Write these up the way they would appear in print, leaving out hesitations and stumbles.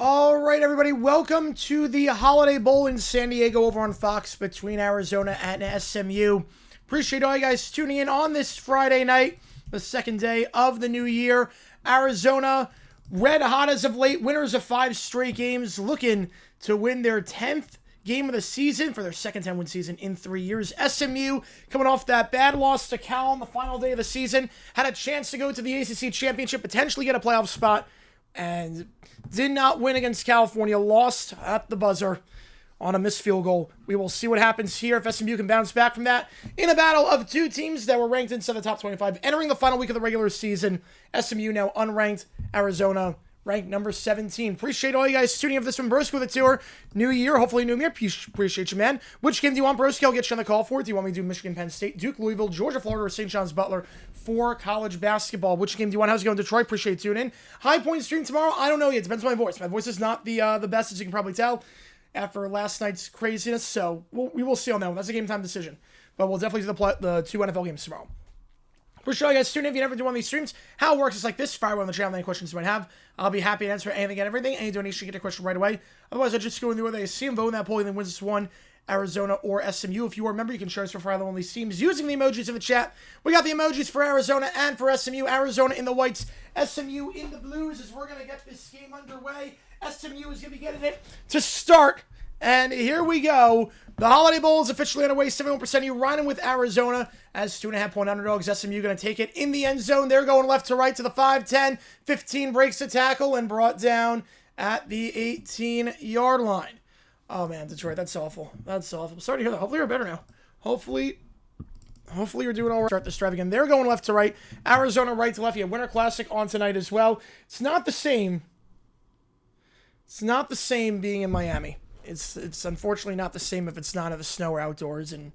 All right, everybody, welcome to the Holiday Bowl in San Diego over on Fox between Arizona and SMU. Appreciate all you guys tuning in on this Friday night, the second day of the new year. Arizona, red hot as of late, winners of 5 straight games, looking to win their 10th game of the season for their second 10-win season in 3 years. SMU, coming off that bad loss to Cal on the final day of the season, had a chance to go to the ACC Championship, potentially get a playoff spot, and did not win against California. Lost at the buzzer on a missed field goal. We will see what happens here if SMU can bounce back from that in a battle of 2 teams that were ranked inside the top 25 entering the final week of the regular season. SMU now unranked, Arizona ranked number 17. Appreciate all you guys tuning in for this one. Broski with a tour. New year, hopefully new year. Appreciate you, man. Which game do you want, Broski? I'll get you on the call for it. Do you want me to do Michigan, Penn State, Duke, Louisville, Georgia, Florida, or St. John's Butler for college basketball? Which game do you want? How's it going, Detroit? Appreciate you tuning in. High point stream tomorrow? I don't know yet. Depends on my voice. My voice is not the best, as you can probably tell, after last night's craziness. So we will see on that one. That's a game time decision. But we'll definitely do the 2 NFL games tomorrow. Appreciate you guys tuning in. If you never do one of these streams, how it works is like this. Fire away on the channel any questions you might have. I'll be happy to answer anything and everything. Any donation, you get a question right away. Otherwise, I just go in the way they see them, vote in that poll, and then wins this one, Arizona or SMU. If you are a member, you can share us for either one of these teams using the emojis in the chat. We got the emojis for Arizona and for SMU. Arizona in the whites, SMU in the blues, as we're going to get this game underway. SMU is going to be getting it to start. And here we go. The Holiday Bowl is officially underway. 71% of you riding with Arizona as 2.5-point underdogs. SMU going to take it in the end zone. They're going left to right to the 5-10. 15 breaks to tackle and brought down at the 18-yard line. Oh, man, Detroit, that's awful. That's awful. I'm sorry to hear that. Hopefully you're better now. Hopefully you're doing all right. Start this drive again. They're going left to right. Arizona right to left. You have Winter Classic on tonight as well. It's not the same. It's not the same being in Miami. It's unfortunately not the same if it's not in the snow or outdoors and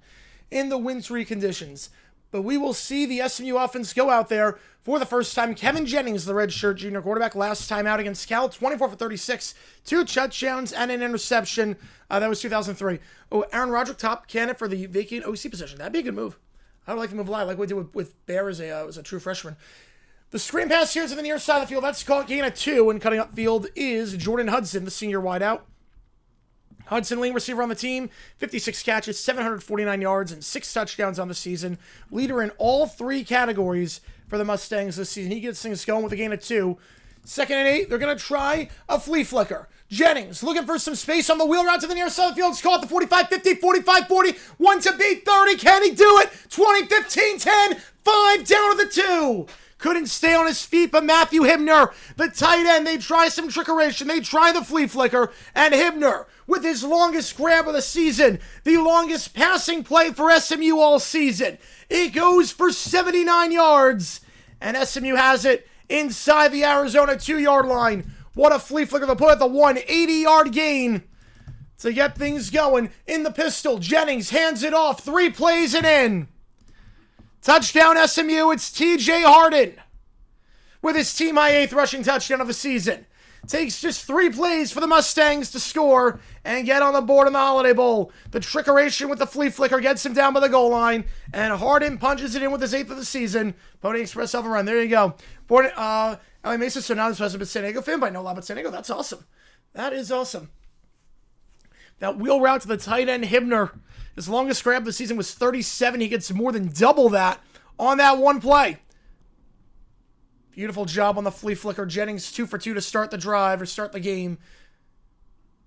in the wintry conditions. But we will see the SMU offense go out there for the first time. Kevin Jennings, the redshirt junior quarterback, last time out against Cal, 24 for 36, 2 touchdowns and an interception. That was 2003. Oh, Aaron Roderick, top candidate for the vacant OC position. That'd be a good move. I would like to move a lot, like we did with Bear as a true freshman. The screen pass here to the near side of the field. That's caught gain of 2, and cutting up field is Jordan Hudson, the senior wideout. Hudson, leading receiver on the team, 56 catches, 749 yards, and 6 touchdowns on the season. Leader in all 3 categories for the Mustangs this season. He gets things going with a gain of 2. 2nd and 8, they're going to try a flea flicker. Jennings looking for some space on the wheel route to the near side of the field. It's caught the 45, 50, 45, 40. 1 to beat, 30. Can he do it? 20, 15, 10. 5 down to the 2. Couldn't stay on his feet, but Matthew Hibner, the tight end, they try some trickeration. They try the flea flicker, and Hibner, with his longest grab of the season, the longest passing play for SMU all season. It goes for 79 yards, and SMU has it inside the Arizona 2-yard line. What a flea flicker to put at the 180-yard gain to get things going. In the pistol, Jennings hands it off, 3 plays and in. Touchdown SMU, it's TJ Harden with his team-high 8th rushing touchdown of the season. Takes just 3 plays for the Mustangs to score and get on the board in the Holiday Bowl. The trickeration with the flea flicker gets him down by the goal line, and Harden punches it in with his 8th of the season. Pony Express overrun. There you go. Born LA Mesa, so now this has been San Diego fan, but I know a lot about San Diego. That's awesome. That is awesome. That wheel route to the tight end, Hibner. His longest grab of the season was 37. He gets more than double that on that one play. Beautiful job on the flea flicker. Jennings 2 for 2 to start the drive or start the game.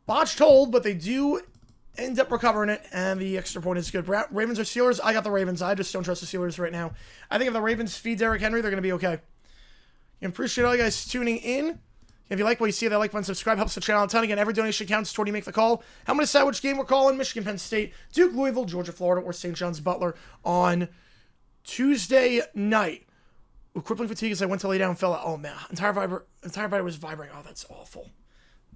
Botched hold, but they do end up recovering it, and the extra point is good. Ravens or Steelers? I got the Ravens. I just don't trust the Steelers right now. I think if the Ravens feed Derrick Henry, they're going to be okay. I appreciate all you guys tuning in. If you like what you see, that like button, subscribe, helps the channel a ton. Again, every donation counts toward you make the call. How many decide which game we're calling? Michigan, Penn State, Duke, Louisville, Georgia, Florida, or St. John's Butler on Tuesday night. With crippling fatigue as I went to lay down and fell out. Oh, man. Entire body was vibrating. Oh, that's awful.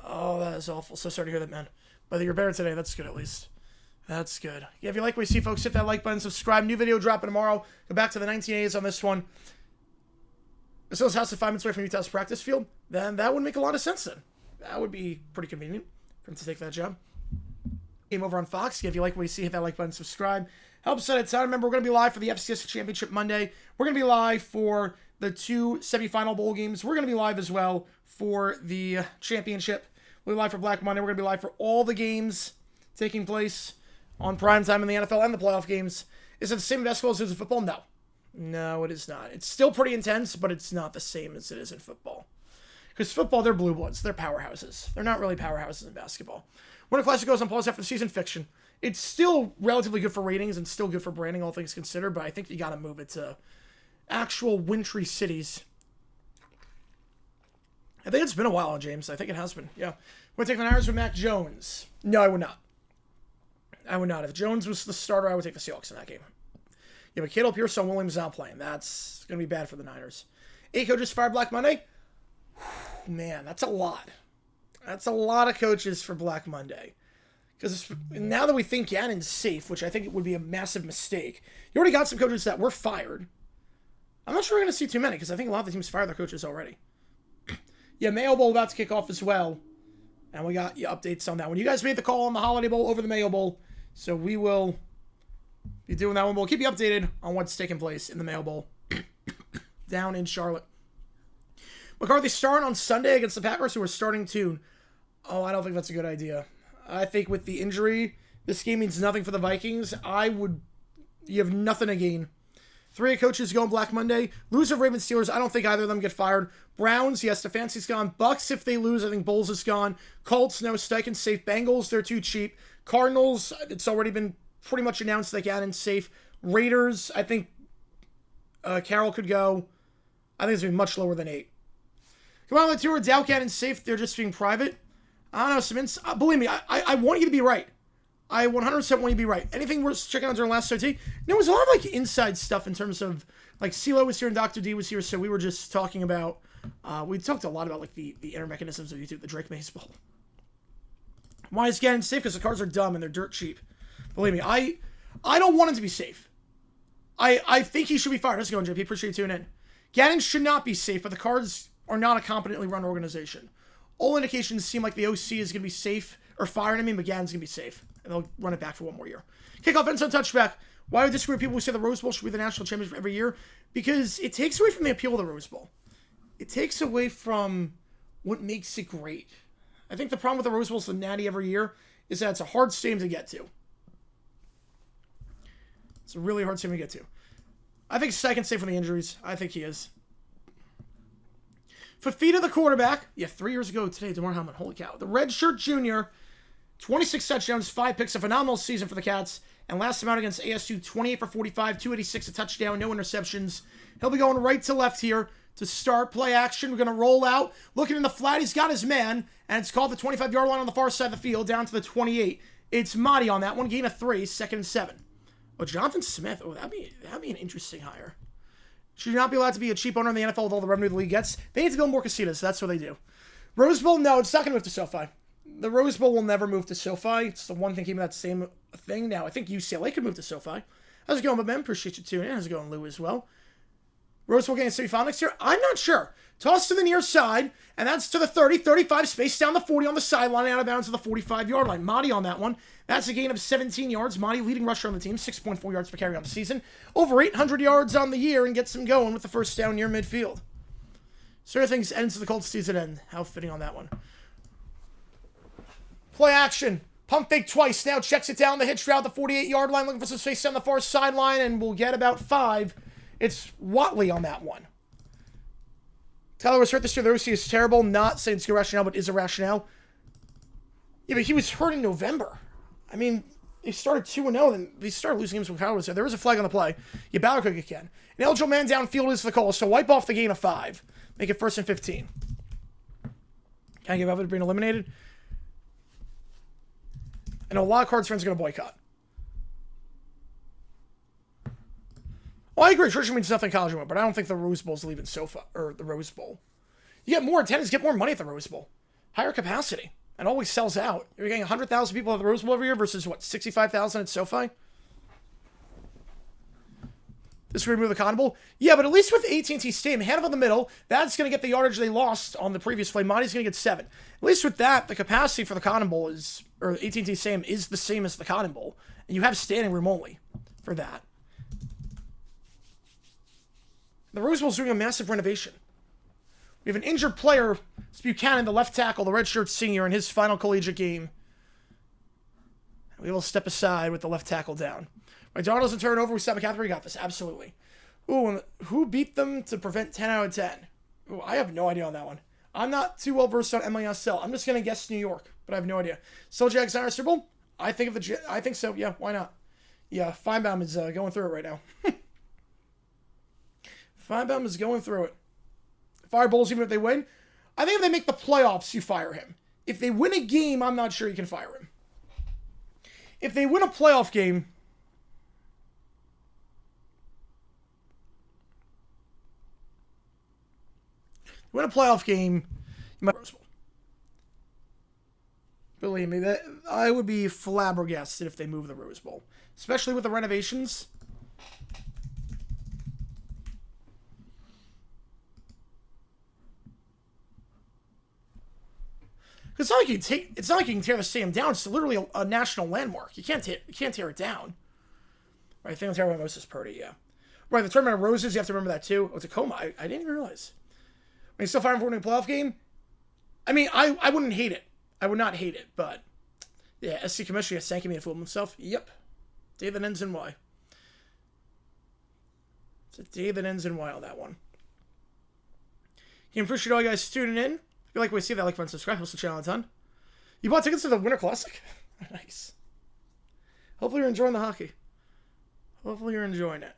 Oh, that is awful. So sorry to hear that, man. But you're better today. That's good, at least. That's good. Yeah, if you like what you see, folks, hit that like button, subscribe. New video dropping tomorrow. Go back to the 1980s on this one. Basile's house is 5 minutes away from Utah's practice field, then that would make a lot of sense then. That would be pretty convenient for him to take that job. Game over on Fox. If you like what you see, hit that like button, subscribe. Helps out a ton. Remember, we're going to be live for the FCS Championship Monday. We're going to be live for the 2 semifinal bowl games. We're going to be live as well for the championship. We'll be live for Black Monday. We're going to be live for all the games taking place on primetime in the NFL and the playoff games. Is it the same basketball as it is in football? No. No, it is not. It's still pretty intense, but it's not the same as it is in football. Because football, they're blue bloods. They're powerhouses. They're not really powerhouses in basketball. Winter Classic goes on pause after the season, fiction. It's still relatively good for ratings and still good for branding, all things considered, but I think you got to move it to actual wintry cities. I think it's been a while, James. I think it has been. Yeah. Would I take the Niners with Mac Jones? No, I would not. I would not. If Jones was the starter, I would take the Seahawks in that game. Yeah, but Kittle, Pearson, Williams not playing. That's going to be bad for the Niners. 8 coaches fired Black Monday? Man, that's a lot. That's a lot of coaches for Black Monday. Because now that we think Gannon's safe, which I think it would be a massive mistake, you already got some coaches that were fired. I'm not sure we're going to see too many, because I think a lot of the teams fired their coaches already. Yeah, Mayo Bowl about to kick off as well. And we got updates on that one. You guys made the call on the Holiday Bowl over the Mayo Bowl. So we will be doing that one. We'll keep you updated on what's taking place in the Mayo Bowl down in Charlotte. McCarthy starting on Sunday against the Packers, who are starting to... Oh, I don't think that's a good idea. I think with the injury, this game means nothing for the Vikings. You have nothing to gain. 3 coaches going Black Monday. Loser Ravens, Steelers. I don't think either of them get fired. Browns, yes, Stefanski's gone. Bucks, if they lose, I think Bowles is gone. Colts, no. Steichen's safe. Bengals, they're too cheap. Cardinals, it's already been pretty much announced that Gannon's safe. Raiders, I think Carroll could go. I think it's going to be much lower than 8. Come on, the tour. Doubt Gannon's safe. They're just being private. I don't know, Simmons. Believe me, I want you to be right. I 100% want you to be right. Anything worth checking out during last OT? There was a lot of inside stuff in terms of CeeLo was here and Dr. D was here, so we were just talking about. We talked a lot about the inner mechanisms of YouTube, the Drake Mays Bowl. Why is Gannon safe? Because the cards are dumb and they're dirt cheap. Believe me, I don't want him to be safe. I think he should be fired. How's it going, JP? Appreciate you tuning in. Gannon should not be safe, but the cards are not a competently run organization. All indications seem like the OC is going to be safe, or firing him, but Gannon's going to be safe. And they'll run it back for one more year. Kickoff, end zone, touchback. Why would I disagree with people who say the Rose Bowl should be the national championship every year? Because it takes away from the appeal of the Rose Bowl. It takes away from what makes it great. I think the problem with the Rose Bowl is the natty every year is that it's a hard stadium to get to. It's a really hard stadium to get to. I think Steichen's safe from the injuries. I think he is. Fafita, the quarterback. Yeah, 3 years ago today, DeMar Hamlin. Holy cow. The redshirt junior. 26 touchdowns, 5 picks, a phenomenal season for the Cats. And last time out against ASU, 28 for 45, 286, a touchdown, no interceptions. He'll be going right to left here to start play action. We're going to roll out. Looking in the flat, he's got his man. And it's called the 25-yard line on the far side of the field, down to the 28. It's Mahdi on that one, gain of 3, 2nd and 7. Oh, Jonathan Smith. Oh, that'd be an interesting hire. Should not be allowed to be a cheap owner in the NFL with all the revenue the league gets. They need to build more casinos, so that's what they do. Rose Bowl, no, it's not going to move to SoFi. The Rose Bowl will never move to SoFi. It's the one thing keeping that same thing. Now, I think UCLA could move to SoFi. How's it going, Ben? Appreciate you tuning in. How's it going, Lou, as well? Rose Bowl getting semifinal next year? I'm not sure. Toss to the near side, and that's to the 30, 35, space down the 40 on the sideline, out of bounds to the 45-yard line. Mahdi on that one. That's a gain of 17 yards. Mahdi, leading rusher on the team, 6.4 yards per carry on the season. Over 800 yards on the year and gets him going with the first down near midfield. Sort of things ends the Colts season end. How fitting on that one. Play action. Pump fake twice. Now checks it down the hitch route, the 48-yard line, looking for some space down the far sideline, and we'll get about 5. It's Watley on that one. Tyler was hurt this year. The OC is terrible. Not saying it's good rationale, but is a rationale. Yeah, but he was hurt in November. I mean, they started 2-0, then they started losing games when Kyle was there. There was a flag on the play. You battle cook again. An eligible man downfield is the call, so wipe off the gain of 5. Make it 1st and 15. Can I give up it being eliminated? I know a lot of Cards fans are going to boycott. Well, I agree. Tradition means nothing in college anymore, but I don't think the Rose Bowl's leaving SoFi, or the Rose Bowl. You get more attendance, get more money at the Rose Bowl. Higher capacity. It always sells out. You're getting 100,000 people at the Rose Bowl every year versus, 65,000 at SoFi? This would remove the Cotton Bowl? Yeah, but at least with AT&T Stadium, hand up in the middle, that's going to get the yardage they lost on the previous play. Mahdi's going to get 7. At least with that, the capacity for the Cotton Bowl is, or AT&T Stadium is the same as the Cotton Bowl. And you have standing room only for that. The Rose Bowl's doing a massive renovation. We have an injured player It's Buchanan, the left tackle, the redshirt senior, in his final collegiate game. We will step aside with the left tackle down. McDonald doesn't turn over. We stop McCaffrey. We got this. Absolutely. Ooh, who beat them to prevent 10 out of 10? Ooh, I have no idea on that one. I'm not too well versed on MLSL. I'm just going to guess New York, but I have no idea. Still Jags Super Bowl? I think so. Yeah, why not? Yeah, Feinbaum is going through it right now. Feinbaum is going through it. Fire Bulls even if they win. I think if they make the playoffs, you fire him. If they win a game, I'm not sure you can fire him. If they win a playoff game, you might Rose Bowl. Believe me, that I would be flabbergasted if they move the Rose Bowl, especially with the renovations. It's not like you can tear the stadium down. It's literally a national landmark. You can't tear it down. Right, I think I'm tearing about Moses Purdy, yeah. Right, the Tournament of Roses, you have to remember that too. Oh, Tacoma, I didn't even realize. When you still fire him for winning a playoff game, I mean, I wouldn't hate it. I would not hate it, but yeah, SC Commissioner Sankey made a fool of himself. Yep. Day that ends in Y. It's a day that ends in Y on that one. You appreciate all you guys tuning in. If you like what you see, that like button, subscribe, helps the channel a ton. You bought tickets to the Winter Classic? Nice. Hopefully you're enjoying the hockey. Hopefully you're enjoying it.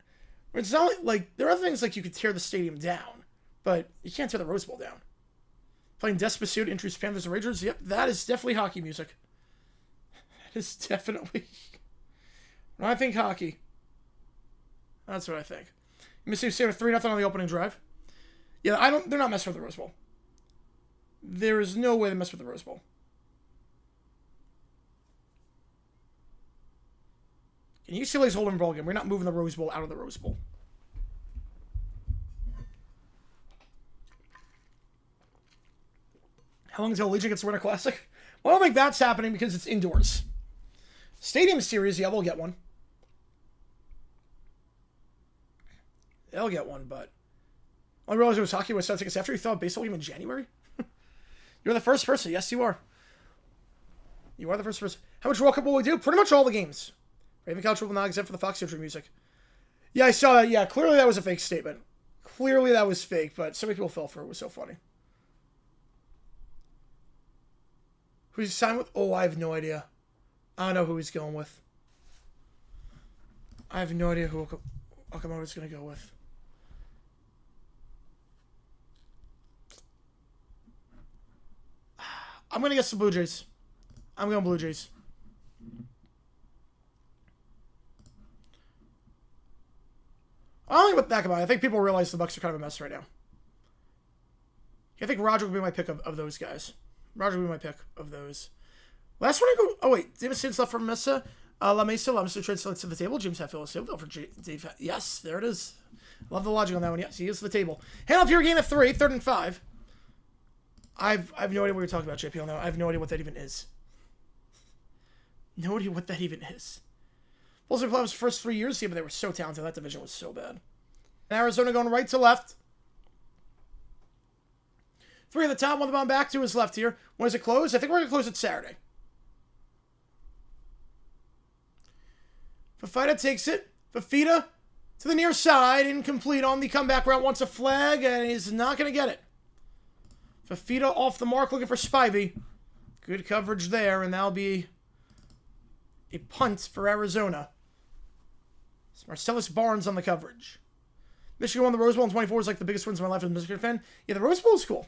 It's not like there are things like you could tear the stadium down, but you can't tear the Rose Bowl down. Playing Despacito, Introduce Panthers and Rangers. Yep, that is definitely hockey music. That is definitely. When I think hockey, that's what I think. Mississippi State with 3-0 on the opening drive. Yeah, they're not messing with the Rose Bowl. There is no way they mess with the Rose Bowl. And UCLA's holding ball game. We're not moving the Rose Bowl out of the Rose Bowl. How long until Legion gets the Winter Classic? Well, I don't think that's happening because it's indoors. Stadium Series, yeah, they'll get one. They'll get one, but I realized it was hockey was tickets after. You thought baseball game in January? You're the first person. Yes, you are. You are the first person. How much World Cup will we do? Pretty much all the games. Raven Couch will not exempt for the Fox Country music. Yeah, I saw that. Yeah, clearly that was a fake statement. Clearly that was fake, but so many people fell for it. It was so funny. Who's he signed with? Oh, I have no idea. I don't know who he's going with. I have no idea who Okamoto's going to go with. I'm going to guess the Blue Jays. I'm going Blue Jays. I don't think about that about it. I think people realize the Bucks are kind of a mess right now. I think Roger would be my pick of those guys. Roger would be my pick of those. Last one I go. Oh wait, David Stins left from Mesa. La Mesa translates to the table. James Hatfield for Dave. Yes, there it is. Love the logic on that one. Yes, he is to the table. Hand off your game at 3, 3rd and 5. I have no idea what you're talking about, JP. I have no idea what that even is. No idea what that even is. Bulls have played the first 3 years here, but they were so talented. That division was so bad. And Arizona going right to left. 3 at the top, 1 the bottom back, 2 is left here. When does it close? I think we're going to close it Saturday. Fafita takes it. Fafita to the near side. Incomplete on the comeback route. Wants a flag, and he's not going to get it. Fafita off the mark, looking for Spivey. Good coverage there, and that'll be a punt for Arizona. It's Marcellus Barnes on the coverage. Michigan won the Rose Bowl in 24 is like the biggest wins of my life as a Michigan fan. Yeah, the Rose Bowl is cool.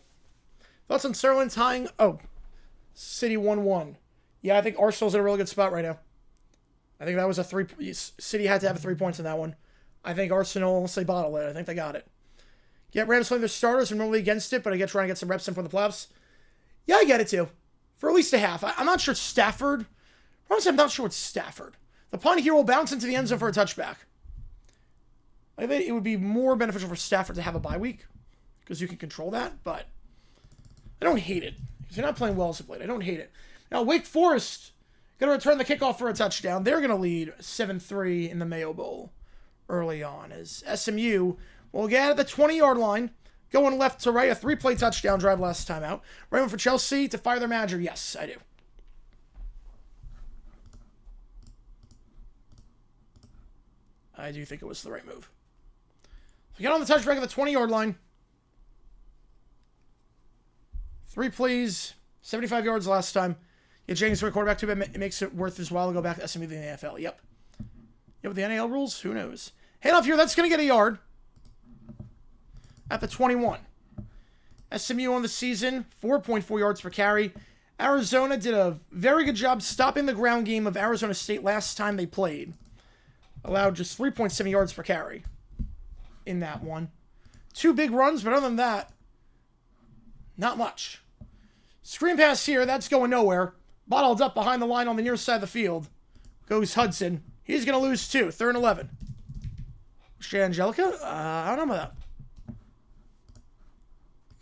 Thoughts on Sterling tying? Oh, City 1-1. Yeah, I think Arsenal's in a really good spot right now. I think that was a 3. City had to have 3 points in that one. I think Arsenal, let's say bottle it. I think they got it. Get Rams playing their starters. I'm normally against it, but I get trying to get some reps in for the playoffs. Yeah, I get it too. For at least a half. I'm not sure Stafford. Honestly, I'm not sure it's Stafford. The punt here will bounce into the end zone for a touchback. I think it would be more beneficial for Stafford to have a bye week because you can control that, but I don't hate it because they're not playing well as of late. I don't hate it. Now, Wake Forest going to return the kickoff for a touchdown. They're going to lead 7-3 in the Mayo Bowl early on as SMU will get at the 20-yard line. Going left to right, a 3-play touchdown drive last time out. Right one for Chelsea to fire their manager. Yes, I do. I do think it was the right move. We got on the touch break at the 20-yard line. 3 plays, 75 yards last time. Yeah, James for a quarterback too, but it makes it worth his while to go back to SMU in the NFL. Yep. Yeah, with the NAL rules, who knows? Hand off here, that's going to get a yard. At the 21. SMU on the season, 4.4 yards per carry. Arizona did a very good job stopping the ground game of Arizona State last time they played. Allowed just 3.7 yards per carry in that one. 2 big runs, but other than that, not much. Screen pass here, that's going nowhere. Bottled up behind the line on the near side of the field. Goes Hudson. He's going to lose 2. 3rd and 11. Shay Angelica? I don't know about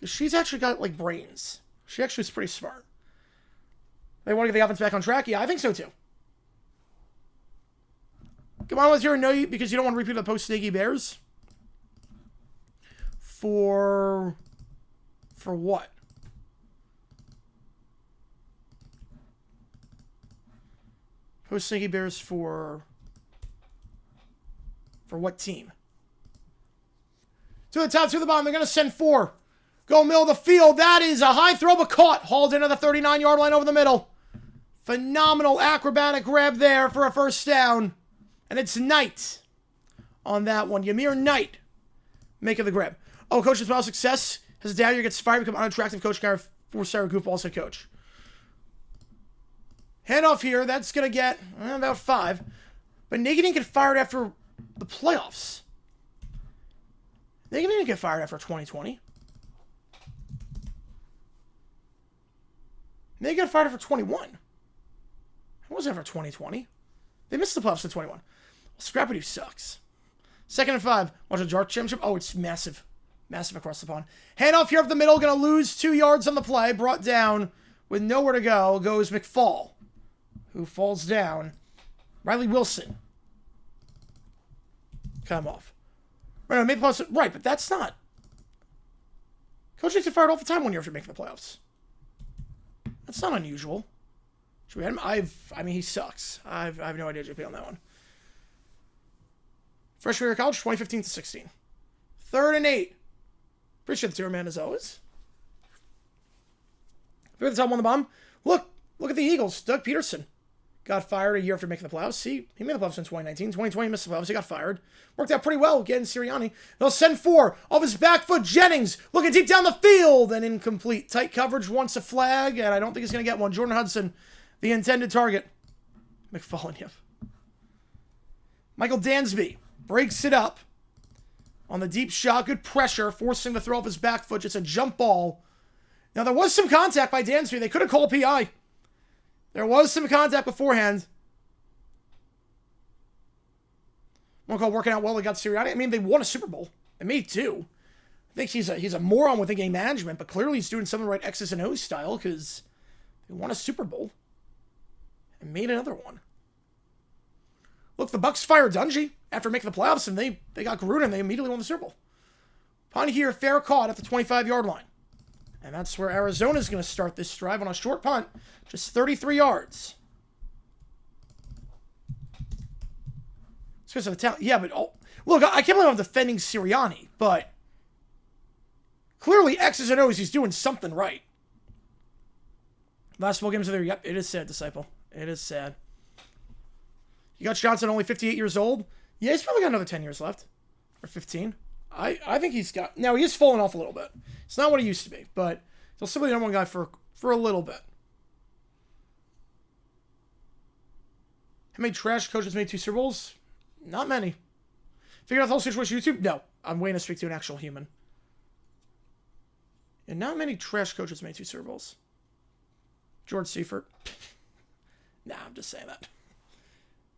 that. She's actually got, like, brains. She actually is pretty smart. They want to get the offense back on track? Yeah, I think so, too. Come on with your no, because you don't want to repeat the post-Sneaky Bears. For what? Post-Sneaky Bears for what team? To the top, to the bottom. They're going to send 4. Go middle of the field. That is a high throw, but caught. Hauled into the 39-yard line over the middle. Phenomenal acrobatic grab there for a first down. And it's Knight on that one. Ymir Knight making the grab. Oh, coach's final success. His dad here gets fired, become unattractive coach, guy for Sarah Goop, also coach. Handoff here. That's going to get about 5. But Nigga didn't get fired after the playoffs. Nigga didn't get fired after 2020. They got fired after 21. It wasn't after 2020. They missed the playoffs in 21. Well, Scrappy sucks. 2nd and 5. Watch a Dart Championship. Oh, it's massive. Massive across the pond. Handoff here up the middle. Going to lose 2 yards on the play. Brought down with nowhere to go goes McFall, who falls down. Riley Wilson. Cut him off. Right, made the playoffs. Right, but that's not. Coach gets fired all the time 1 year after making the playoffs. That's not unusual. Should we have him? I mean, he sucks. I have no idea JP on that one. Freshman year of college, 2015 to 16. 3rd and 8. Appreciate the tour, man, as always. 3rd at the top, on the bottom. Look at the Eagles. Doug Peterson got fired a year after making the playoffs. See, he made the playoffs in 2019. 2020, missed the playoffs. He got fired. Worked out pretty well getting Sirianni. They'll send 4 off his back foot. Jennings looking deep down the field and incomplete. Tight coverage wants a flag, and I don't think he's going to get one. Jordan Hudson, the intended target. McFallen, yep. Michael Dansby breaks it up on the deep shot. Good pressure, forcing the throw off his back foot. Just a jump ball. Now, there was some contact by Dansby. They could have called PI. There was some contact beforehand. One call working out well. They got Sirianni. I mean, they won a Super Bowl. And me too. I think he's a moron with game management, but clearly he's doing something right X's and O's style because they won a Super Bowl and made another one. Look, the Bucks fired Dungy after making the playoffs, and they got Gruden, and they immediately won the Super Bowl. Punt here, fair caught at the 25-yard line. And that's where Arizona's going to start this drive on a short punt. Just 33 yards. It's because of the talent. Yeah, but look, I can't believe I'm defending Sirianni, but clearly X's and O's, he's doing something right. Last 4 games of the year. Yep, it is sad, Disciple. It is sad. You got Johnson, only 58 years old. Yeah, he's probably got another 10 years left. Or 15. I think he's got... Now, he is falling off a little bit. It's not what he used to be, but he'll still be the number 1 guy for a little bit. How many trash coaches made 2 Super Bowls? Not many. Figured out the whole situation on YouTube? No. I'm waiting to speak to an actual human. And not many trash coaches made 2 Super Bowls. George Seifert. Nah, I'm just saying that.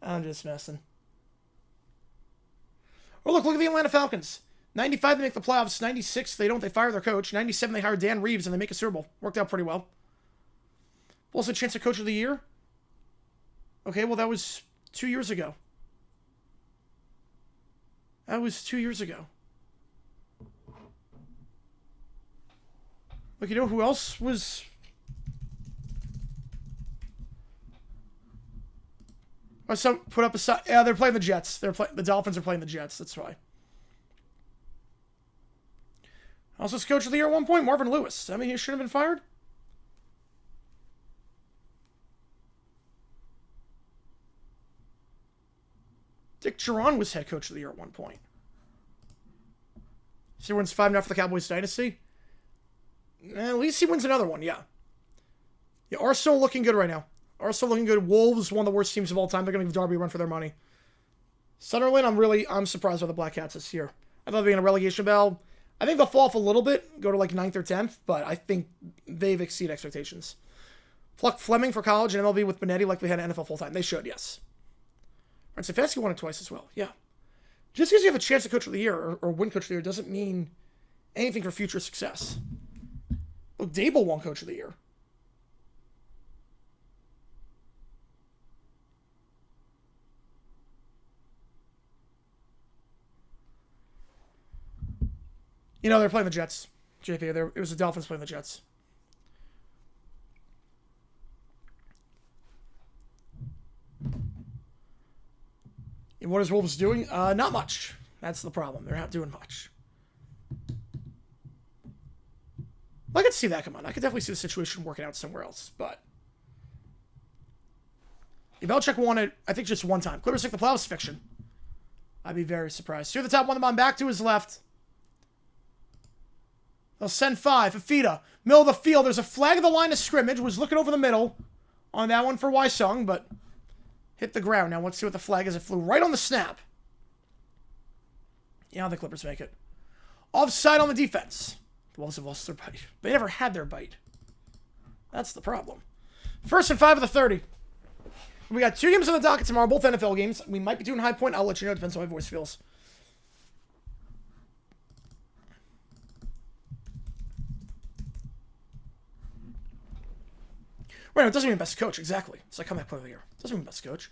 I'm just messing. Oh, look at the Atlanta Falcons. 95, they make the playoffs. 96, they don't. They fire their coach. 97, they hire Dan Reeves, and they make a Super Bowl. Worked out pretty well. Also, chance of Coach of the Year. Okay, well, that was 2 years ago. That was 2 years ago. Look, you know who else was... Some put up a side. Yeah, they're playing the Jets. The Dolphins are playing the Jets. That's why. Also, coach of the year at one point, Marvin Lewis. I mean, he should have been fired. Dick Geron was head coach of the year at one point. So he wins 5-0 for the Cowboys dynasty. At least he wins another one, yeah. Yeah, Arsenal looking good right now. Arsenal looking good. Wolves, one of the worst teams of all time. They're going to give Derby a run for their money. Sunderland, I'm surprised by the Black Cats this year. I thought they'd be in a relegation battle. I think they'll fall off a little bit, go to like 9th or 10th, but I think they've exceeded expectations. Pluck Fleming for college and MLB with Benetti like we had an NFL full-time. They should, yes. Right, Stefanski won it twice as well, yeah. Just because you have a chance to coach of the year or win coach of the year doesn't mean anything for future success. Look, Dable won coach of the year. You know, they're playing the Jets. JP, it was the Dolphins playing the Jets. And what is Wolves doing? Not much. That's the problem. They're not doing much. I could see that come on. I could definitely see the situation working out somewhere else, but... Belichick won it, I think, just one time. Clippers take the playoffs, fiction. I'd be very surprised. Here at the top, one of them back to his left. They'll send 5. Fafita, middle of the field. There's a flag of the line of scrimmage. Was looking over the middle on that one for Wysung, but hit the ground. Now let's see what the flag is. It flew right on the snap. Yeah, the Clippers make it. Offside on the defense. The Wolves have lost their bite. They never had their bite. That's the problem. 1st and 5 of the 30. We got 2 games on the docket tomorrow, both NFL games. We might be doing High Point. I'll let you know. It depends on how my voice feels. Right, no, it doesn't mean best coach, exactly. It's like comeback player of the year. It doesn't mean best coach.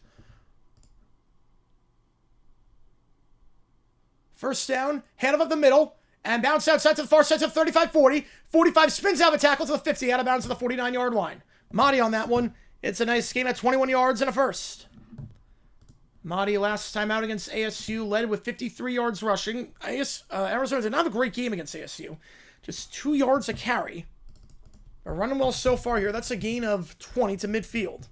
First down, hand up the middle, and bounce outside to the far side to the 35-40. 45 spins out of a tackle to the 50, out of bounds to the 49-yard line. Mahdi on that one. It's a nice game at 21 yards and a first. Mahdi last time out against ASU led with 53 yards rushing. I guess Arizona did not have a great game against ASU. Just 2 yards a carry. They're running well so far here. That's a gain of 20 to midfield.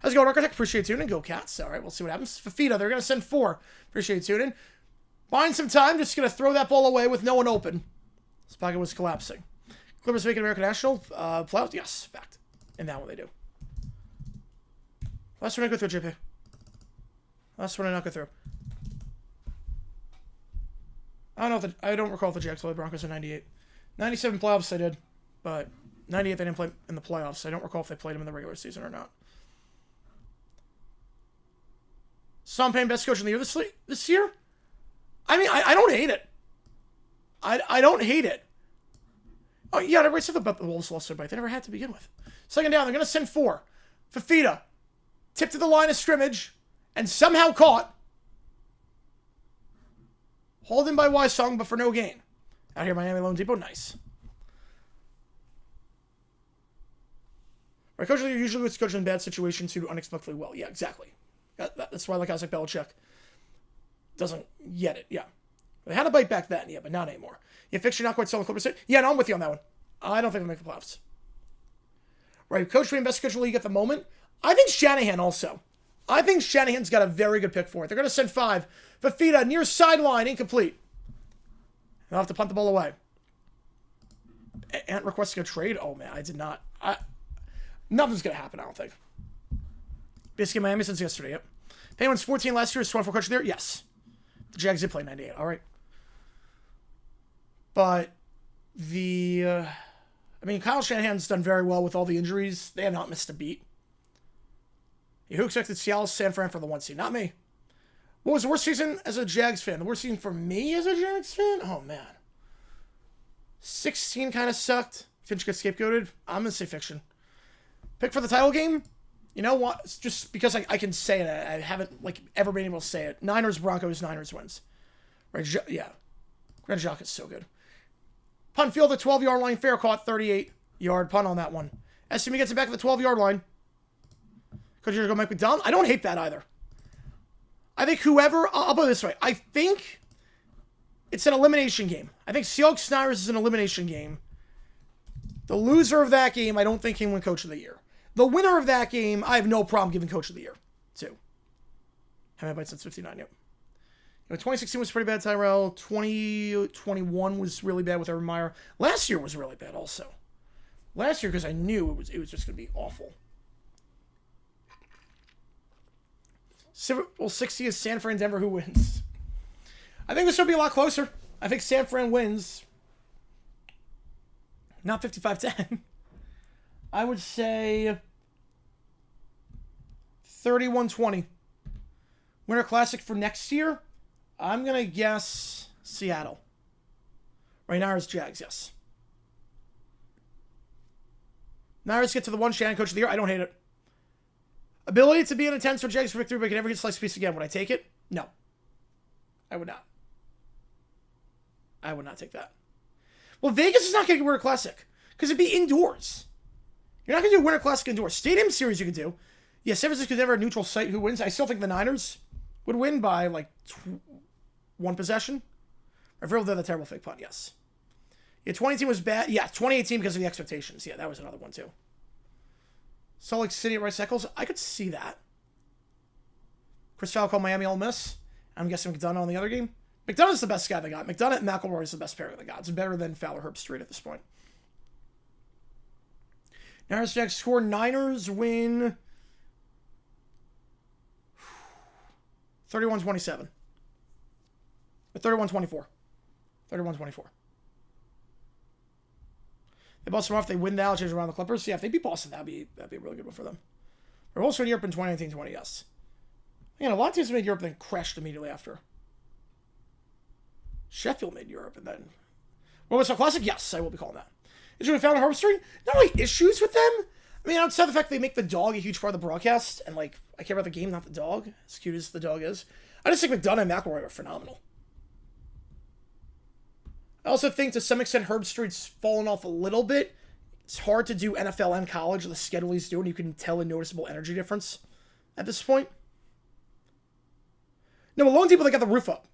How's it going, Architect? Appreciate you tuning in. Go Cats. All right, we'll see what happens. Fafita, they're going to send 4. Appreciate you tuning in. Buying some time. Just going to throw that ball away with no one open. This pocket was collapsing. Clippers making American National playoffs? Yes, fact. And that one they do. Last one I go through, JP. Last one I not go through. I don't recall if the Jacksonville Broncos in 98. 97 playoffs they did, but 98 they didn't play in the playoffs. I don't recall if they played them in the regular season or not. Sean Payne, best coach in the year this year? I mean, I don't hate it. I don't hate it. Oh, yeah, everybody said about the Wolves lost their bite. They never had to begin with. Second down, they're going to send 4. Fafita, tipped to the line of scrimmage, and somehow caught. Hauled in by Wysung, but for no gain. Out here, Miami Lone Depot, nice. Right, coach of the year usually gets coached in bad situations who do unexpectedly well. Yeah, exactly. That's why, like guys like Belichick doesn't get it. Yeah, they had a bite back then. Yeah, but not anymore. Yeah, fixture not quite selling Clippers. Yeah, no, I'm with you on that one. I don't think they'll make the playoffs. Right, coach being best coach in the league at the moment. I think Shanahan also. I think Shanahan's got a very good pick for it. They're going to send 5. Fafita near sideline, incomplete. They'll have to punt the ball away. Ant requesting a trade. Oh man, I did not. Nothing's going to happen, I don't think. Basically, Miami since yesterday, yep. Penguins 14 last year, 24 coach there? Yes. The Jags did play 98, all right. But Kyle Shanahan's done very well with all the injuries. They have not missed a beat. Who expected Seattle, San Fran for the 1 seed? Not me. What was the worst season as a Jags fan? The worst season for me as a Jags fan? Oh, man. 16 kind of sucked. Finch gets scapegoated. I'm going to say fiction. Pick for the title game? You know what? It's just because I can say it. I haven't ever been able to say it. Niners, Broncos, Niners wins. Right? Yeah. Grand Jacques is so good. Punt field at 12-yard line. Fair caught. 38-yard punt on that one. SMU gets it back at the 12-yard line. Coach, you're going to go Mike McDonald? I don't hate that either. I think whoever... I'll put it this way. I think it's an elimination game. I think Seahawks Niners is an elimination game. The loser of that game, I don't think can win Coach of the Year. The winner of that game, I have no problem giving Coach of the Year to. How many bites since 59? Yep. 2016 was pretty bad, Tyrell. 2021 was really bad with Urban Meyer. Last year was really bad also. Last year, because I knew it was just going to be awful. Well, 60 is San Fran, Denver. Who wins? I think this will be a lot closer. I think San Fran wins. Not 55-10. I would say 31-20. Winter Classic for next year, I'm going to guess Seattle. Right now it's Jags, yes. Niners get to the one Shannon Coach of the Year. I don't hate it. Ability to be in attendance for Jags for victory, but can never get sliced piece again. Would I take it? No. I would not. I would not take that. Well, Vegas is not going to get Winter Classic because it'd be indoors. You're not going to do Winter Classic indoors. Stadium Series you can do. Yeah, San Francisco's never a neutral site. Who wins? I still think the Niners would win by like one possession. I feel they're the terrible fake punt, yes. Yeah, 2018 was bad. Yeah, 2018 because of the expectations. Yeah, that was another one too. Salt Lake City at Rice Eccles. I could see that. Chris Falco, Miami, Ole Miss. I'm guessing McDonough on the other game. McDonough's the best guy they got. McDonough and McElroy is the best pairing they got. It's better than Fowler Herb Street at this point. Niners Jags score. Niners win 31-27. 31-24. 31-24. They bust them off. They win the Algiers around the Clippers. Yeah, if they beat Boston, that'd be a really good one for them. They're also in Europe in 2019-20, yes. Again, a lot of teams made Europe then crashed immediately after. Sheffield made Europe and then... Well, it's a classic? Yes, I will be calling that. Is there found in Harbor Street? Not really issues with them. I mean, outside the fact they make the dog a huge part of the broadcast, and like, I care about the game, not the dog, as cute as the dog is. I just think McDonough and McElroy are phenomenal. I also think to some extent Herb Street's fallen off a little bit. It's hard to do NFL and college, the schedule he's doing. You can tell a noticeable energy difference at this point. No, Malone people, they got the roof up.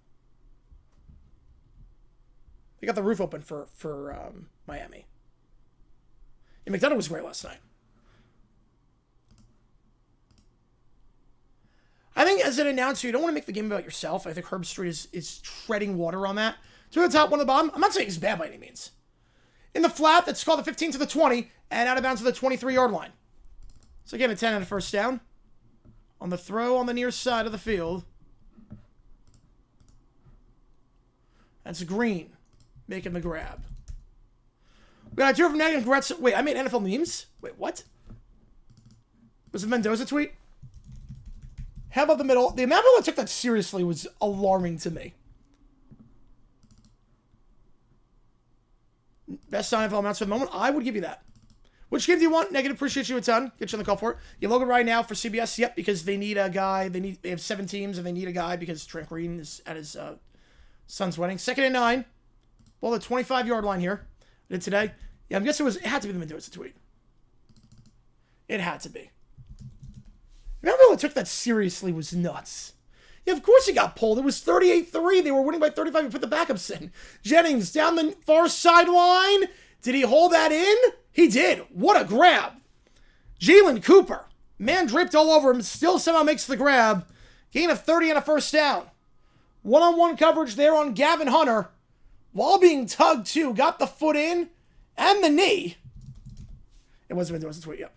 They got the roof open for Miami. And McDonough was great last night. I think as an announcer, you don't want to make the game about yourself. I think Herb Street is treading water on that. Two at the top, one at the bottom. I'm not saying he's bad by any means. In the flat, that's called the 15 to the 20, and out of bounds to the 23-yard line. So again, a 10 and a first down. On the throw on the near side of the field. That's Green making the grab. We got a two from Nag and congrats. Wait, I made NFL memes? Wait, what? Was it Mendoza tweet? How about the middle? The amount of people that took that seriously was alarming to me. Best NFL amounts for the moment? I would give you that. Which game do you want? Negative, appreciate you a ton. Get you on the call for it. You Logan right now for CBS? Yep, because they need a guy. They have 7 teams, and they need a guy because Trent Green is at his son's wedding. 2nd and 9. Ball at the 25-yard line here. I did today. Yeah, I'm guessing it had to be the Mendoza tweet. It had to be. Remember who took that seriously was nuts. Yeah, of course he got pulled. It was 38-3. They were winning by 35. He put the backups in. Jennings down the far sideline. Did he hold that in? He did. What a grab. Jalen Cooper. Man draped all over him. Still somehow makes the grab. Gain of 30 and a first down. One-on-one coverage there on Gavin Hunter. While being tugged too. Got the foot in and the knee. It wasn't Mendoza's tweet yet.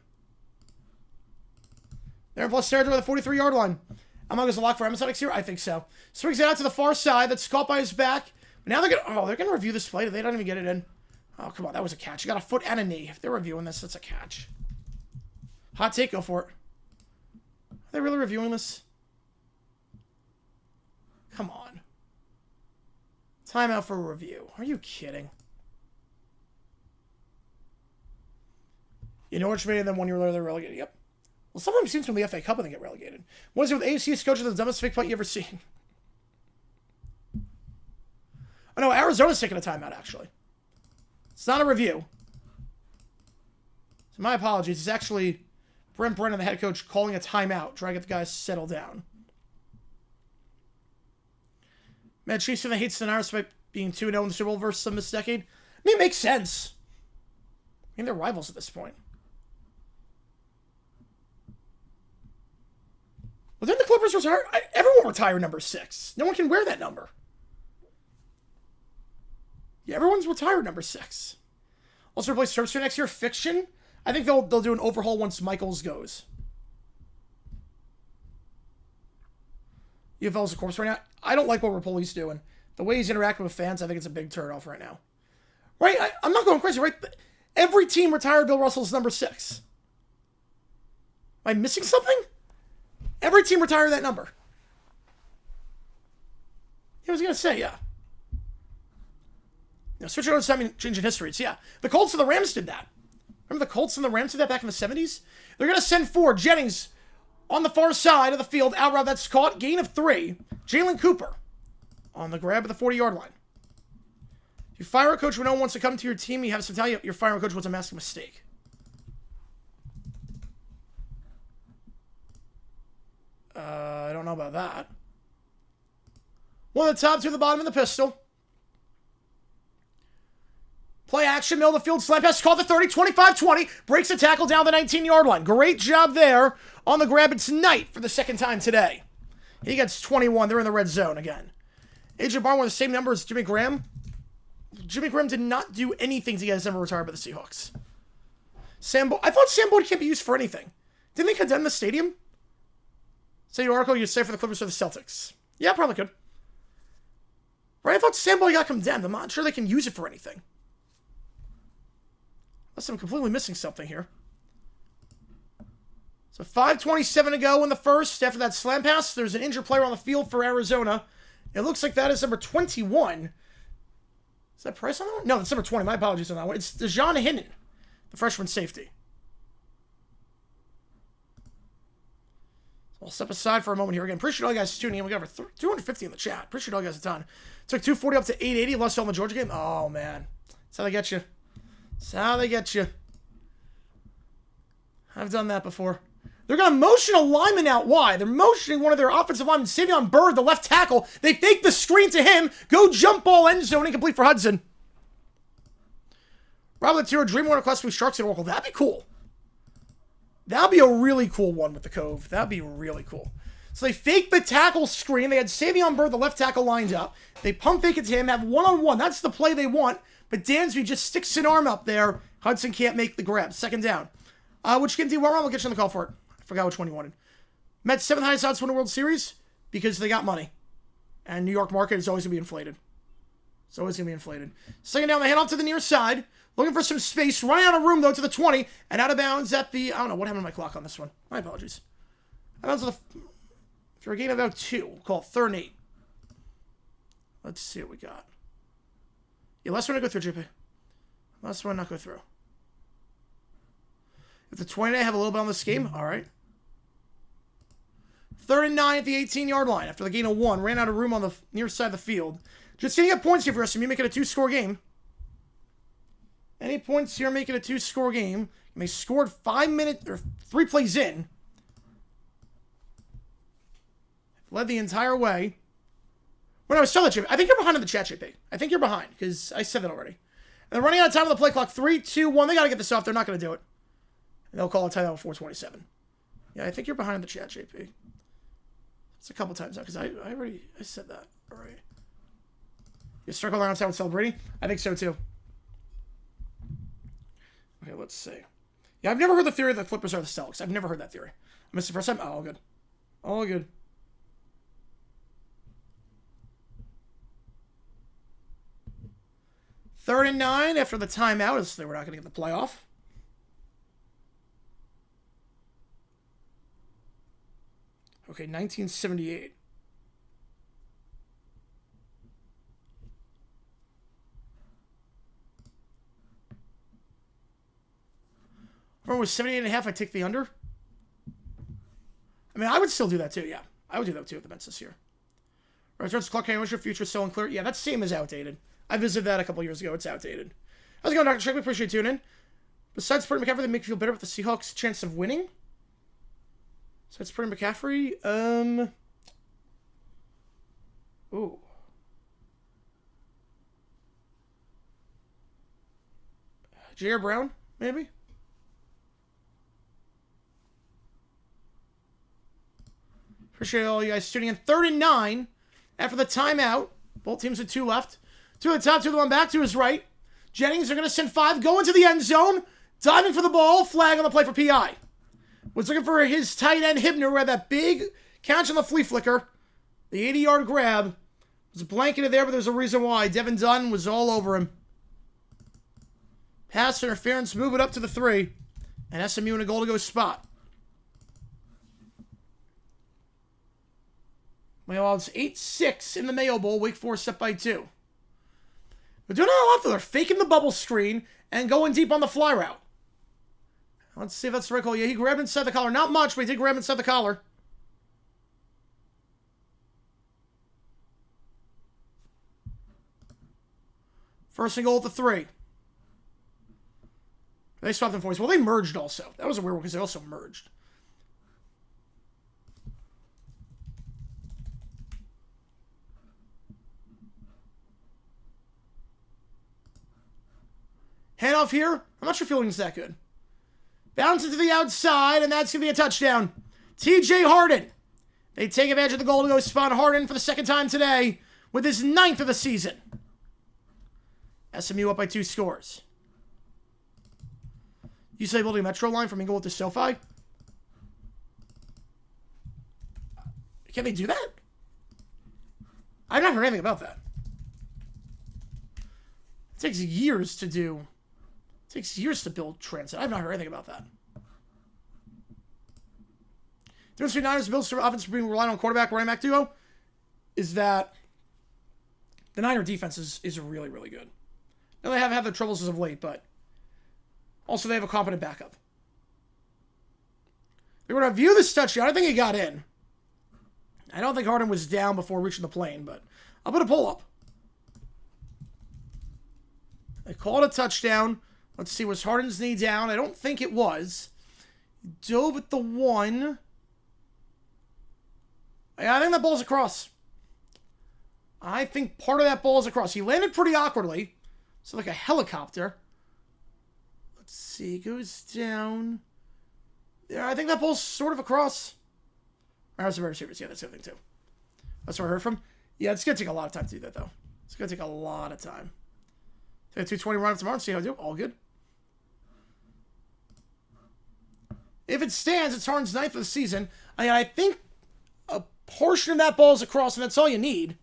They're in plus territory with the 43-yard line. Am I going to lock for Amazonics here? I think so. Swings it out to the far side. That's caught by his back. But now they're going to review this play. They don't even get it in. Oh, come on. That was a catch. You got a foot and a knee. If they're reviewing this, that's a catch. Hot take. Go for it. Are they really reviewing this? Come on. Timeout for a review. Are you kidding? You know what's made them 1 year later they're relegated. Yep. Well, sometimes it seems from the FA Cup and they get relegated. What is it with AFC's coach of the dumbest fake punt you ever seen? Oh, no, Arizona's taking a timeout, actually. It's not a review. So my apologies. It's actually Brent Brennan, the head coach, calling a timeout, trying to get the guys settled down. Man, Chiefs fan that hates the Niners by being 2-0 in the Super Bowl versus them this decade. I mean, it makes sense. I mean, they're rivals at this point. Well, didn't the Clippers retire? Everyone retired number 6. No one can wear that number. Yeah, everyone's retired number 6. Also replace Terpster next year. Fiction. I think they'll do an overhaul once Michaels goes. UFL's a corpse right now. I don't like what Rapoli's doing. The way he's interacting with fans, I think it's a big turnoff right now. Right? I'm not going crazy, right? Every team retired Bill Russell's number 6. Am I missing something? Every team retired that number. I was going to say, yeah. Now, switch it over to something changing history. It's, yeah. The Colts and the Rams did that. Remember the Colts and the Rams did that back in the 70s? They're going to send 4. Jennings on the far side of the field. Out route that's caught. Gain of 3. Jalen Cooper on the grab at the 40-yard line. If you fire a coach when no one wants to come to your team, you have to tell you your firing coach was a massive mistake. I don't know about that. One of the top, 2 at the bottom of the pistol. Play action, middle of the field, slam pass, called the 30, 25-20. Breaks the tackle down the 19-yard line. Great job there on the grab. It's Knight for the second time today. He gets 21. They're in the red zone again. AJ Barn with the same number as Jimmy Graham. Jimmy Graham did not do anything to get his number retired by the Seahawks. I thought Sam Boyd can't be used for anything. Didn't they condemn the stadium? Say your article, you say for the Clippers or the Celtics. Yeah, probably could. Right? I thought Sam Boyd got condemned. I'm not sure they can use it for anything. Unless I'm completely missing something here. So 5:27 to go in the first. After that slam pass, there's an injured player on the field for Arizona. It looks like that is number 21. Is that Price on that one? No, that's number 20. My apologies on that one. It's DeJon Hinnon, the freshman safety. So I'll step aside for a moment here again. Appreciate all you guys tuning in. We got over 250 in the chat. Appreciate all you guys a ton. Took 240 up to 880. Lost all in the Georgia game. Oh, man. That's how they get you. That's how they get you. I've done that before. They're going to motion a lineman out wide. They're motioning one of their offensive linemen, Savion Byrd, the left tackle. They fake the screen to him. Go jump ball end zone, incomplete for Hudson. Robert Tiro, Dream Warner Class 3 Sharks at Oracle. That'd be cool. That'd be a really cool one with the Cove. That'd be really cool. So they fake the tackle screen. They had Savion Byrd, the left tackle, lined up. They pump fake it to him, have one-on-one. That's the play they want. But Dansby just sticks an arm up there. Hudson can't make the grab. Second down. Which game do you want? We'll get you on the call for it. I forgot which one you wanted. Mets 7th highest odds to win a World Series because they got money. And New York market is always going to be inflated. It's always going to be inflated. Second down, they head off to the near side. Looking for some space. Running out of room, though, to the 20. And out of bounds at the... I don't know. What happened to my clock on this one? My apologies. Out of bounds for a gain of about 2. We'll call it 3rd and 8. Let's see what we got. Yeah, last one to go through, JP. Last one not go through. If the 20 have a little bit on this game, all right. 3rd and 9 at the 18-yard line after the gain of 1. Ran out of room on the near side of the field. Just getting up points here for SMU, make it a 2-score game. Any points here, make it a 2-score game. And they scored 5 minutes, or 3 plays in. Led the entire way. When I was telling you, I think you're behind in the chat, JP. I think you're behind, because I said that already. And they're running out of time on the play clock. 3, 2, 1. They got to get this off. They're not going to do it. And they'll call a timeout with 4:27. Yeah, I think you're behind in the chat, JP. It's a couple times now, because I said that already. You circle around town with celebrating? I think so, too. Okay, let's see. Yeah, I've never heard the theory that the Clippers are the Celtics. I've never heard that theory. I missed the first time. Oh, all good. All good. Third and 9 after the timeout, as they were not going to get the playoff. Okay, 1978. Remember, with 78.5, I take the under. I mean, I would still do that too, yeah. I would do that too with the Mets this year. Returns to Clark County, what's your future so unclear? Yeah, that's same as outdated. I visited that a couple years ago. It's outdated. How's it going, Dr. Trick? We appreciate you tuning in. Besides Pregame McCaffrey, they make you feel better with the Seahawks' chance of winning. Besides Pregame McCaffrey, ooh. J.R. Brown, maybe? Appreciate all you guys tuning in. 3rd and 9 after the timeout. Both teams with 2 left. 2 at the top, 2 to the one back, to his right. Jennings are going to send 5, go into the end zone. Diving for the ball. Flag on the play for P.I. Was looking for his tight end, Hibner, who had that big catch on the flea flicker. The 80-yard grab. Was blanketed there, but there's a reason why. Devin Dunn was all over him. Pass interference, move it up to the 3. And SMU in a goal-to-go spot. Well, it's 8-6 in the Mayo Bowl. Wake Forest up by 2. They're doing a lot, though. They're faking the bubble screen and going deep on the fly route. Let's see if that's the right call. Yeah, he grabbed inside the collar. Not much, but he did grab inside the collar. First and goal at the 3. They swapped them for us. Well, they merged also. That was a weird one because they also merged. Handoff here. I'm not sure feeling's that good. Bounce into the outside, and that's going to be a touchdown. TJ Harden. They take advantage of the goal to go spot Harden for the 2nd time today with his 9th of the season. SMU up by 2 scores. UCLA building a metro line from Inglewood to SoFi. Can they do that? I've not heard anything about that. It takes years to do. It takes years to build transit. I've not heard anything about that. The difference between Niners and Bills' offense being reliant on quarterback running back duo is that the Niner defense is really, really good. Now they have had their troubles as of late, but also they have a competent backup. They're going to view this touchdown. I think he got in. I don't think Harden was down before reaching the plane, but I'll put a pull up. They called a touchdown. Let's see, was Harden's knee down? I don't think it was. Dove at the 1. Yeah, I think that ball's across. I think part of that ball is across. He landed pretty awkwardly. So like a helicopter. Let's see, goes down. Yeah, I think that ball's sort of across. That's the receivers. Yeah, that's the other thing too. That's where I heard from. Yeah, it's going to take a lot of time to do that, though. It's going to take a lot of time. Take a 220 run tomorrow and see how I do. All good. If it stands, it's Harden's 9th of the season. I think a portion of that ball is across, and that's all you need.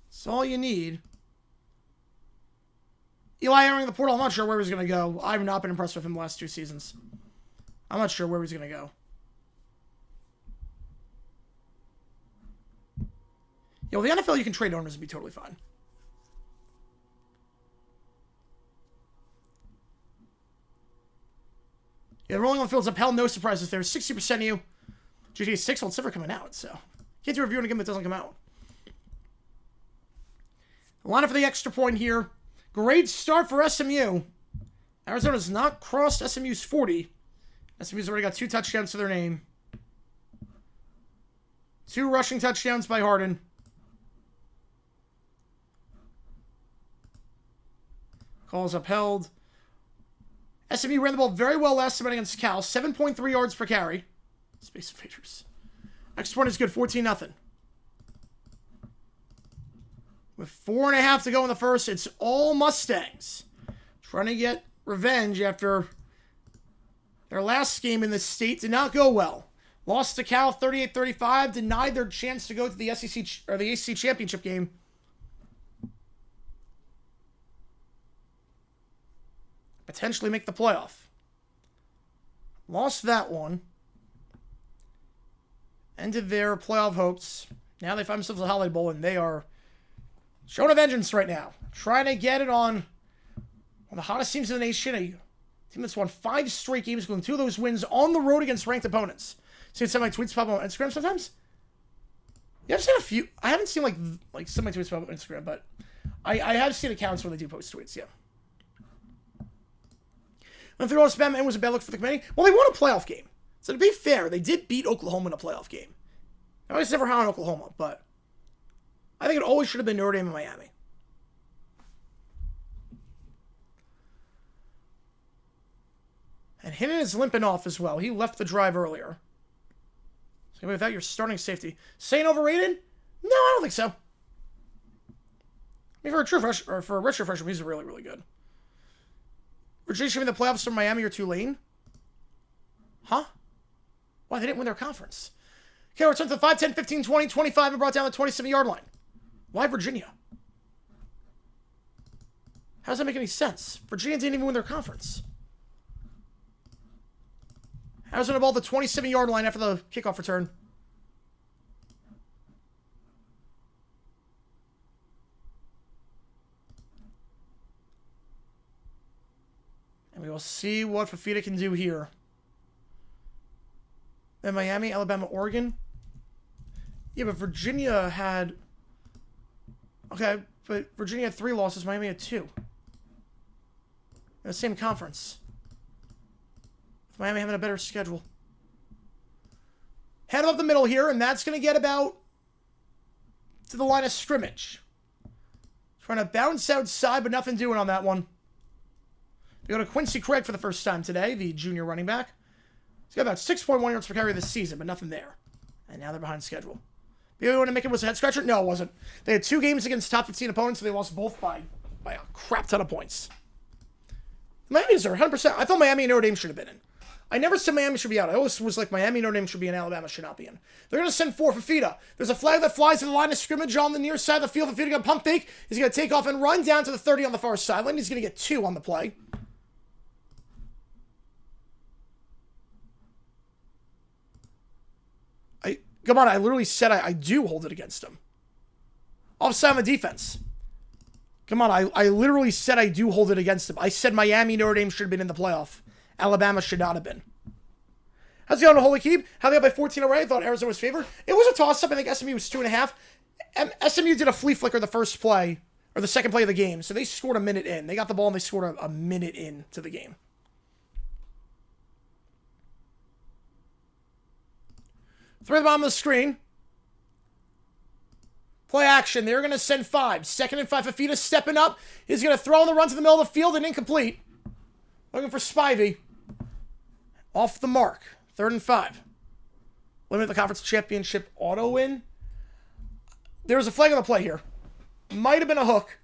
That's all you need. Eli entering the portal. I'm not sure where he's going to go. I've not been impressed with him the last 2 seasons. I'm not sure where he's going to go. Yeah, well, the NFL, you can trade owners and be totally fine. Yeah, rolling on the field's upheld. No surprises there. 60% of you. GTA 6, well, it's never coming out, so. Can't do a review on a game that doesn't come out. Line for the extra point here. Great start for SMU. Arizona's not crossed SMU's 40. SMU's already got 2 touchdowns to their name. 2 rushing touchdowns by Harden. Calls upheld. SMU ran the ball very well last time against Cal. 7.3 yards per carry. Space Invaders. Extra point is good. 14-0. With 4.5 to go in the first, it's all Mustangs. Trying to get revenge after their last game in the state did not go well. Lost to Cal 38-35, denied their chance to go to the SEC or the ACC championship game. Potentially make the playoff. Lost that one. Ended their playoff hopes. Now they find themselves at the Holiday Bowl, and they are showing a vengeance right now. Trying to get it on the hottest teams in the nation, a team that's won 5 straight games, including 2 of those wins on the road against ranked opponents. See some of my tweets pop up on Instagram sometimes? Yeah, I've seen a few. I haven't seen like some of my tweets pop up on Instagram, but I have seen accounts when they do post tweets, yeah. Went through all the spam and was a bad look for the committee. Well, they won a playoff game. So to be fair, they did beat Oklahoma in a playoff game. I was never high on Oklahoma, but I think it always should have been Notre Dame and Miami. And Hinnon is limping off as well. He left the drive earlier. So without your starting safety. Saying overrated? No, I don't think so. I mean, for a true fresh or for a redshirt freshman, he's really, really good. Virginia should be in the playoffs from Miami or Tulane? Huh? Why, they didn't win their conference. Okay, return to the 5, 10, 15, 20, 25, and brought down the 27-yard line. Why Virginia? How does that make any sense? Virginia didn't even win their conference. How does it ball the 27-yard line after the kickoff return? And we will see what Fafita can do here. Then Miami, Alabama, Oregon. Yeah, but Virginia had... Okay, but Virginia had 3 losses. Miami had 2. In the same conference. With Miami having a better schedule. Head up the middle here, and that's going to get about to the line of scrimmage. Trying to bounce outside, but nothing doing on that one. We go to Quincy Craig for the first time today, the junior running back. He's got about 6.1 yards per carry this season, but nothing there. And now they're behind schedule. The only one to make it was a head scratcher? No, it wasn't. They had 2 games against top 15 opponents, so they lost both by a crap ton of points. Miami's are 100%. I thought Miami and Notre Dame should have been in. I never said Miami should be out. I always was like Miami and Notre Dame should be in, Alabama should not be in. They're going to send 4 for Fafita. There's a flag that flies to the line of scrimmage on the near side of the field. Fafita going to pump fake. He's going to take off and run down to the 30 on the far sideline. He's going to get 2 on the play. Come on, I literally said I do hold it against him. Offside on the defense. Come on, I literally said I do hold it against him. I said Miami, Notre Dame should have been in the playoff. Alabama should not have been. How's it going to Holy Keep? How they got by 14 already? I thought Arizona was favored. It was a toss-up. I think SMU was 2.5. SMU did a flea flicker the first play, or the second play of the game, so they scored a minute in. They got the ball and they scored a minute in to the game. Through the bottom of the screen. Play action. They're going to send 5. 2nd and 5. Fafita stepping up. He's going to throw on the run to the middle of the field and incomplete. Looking for Spivey. Off the mark. 3rd and 5. Limit the conference championship auto win. There was a flag on the play here. Might have been a hook.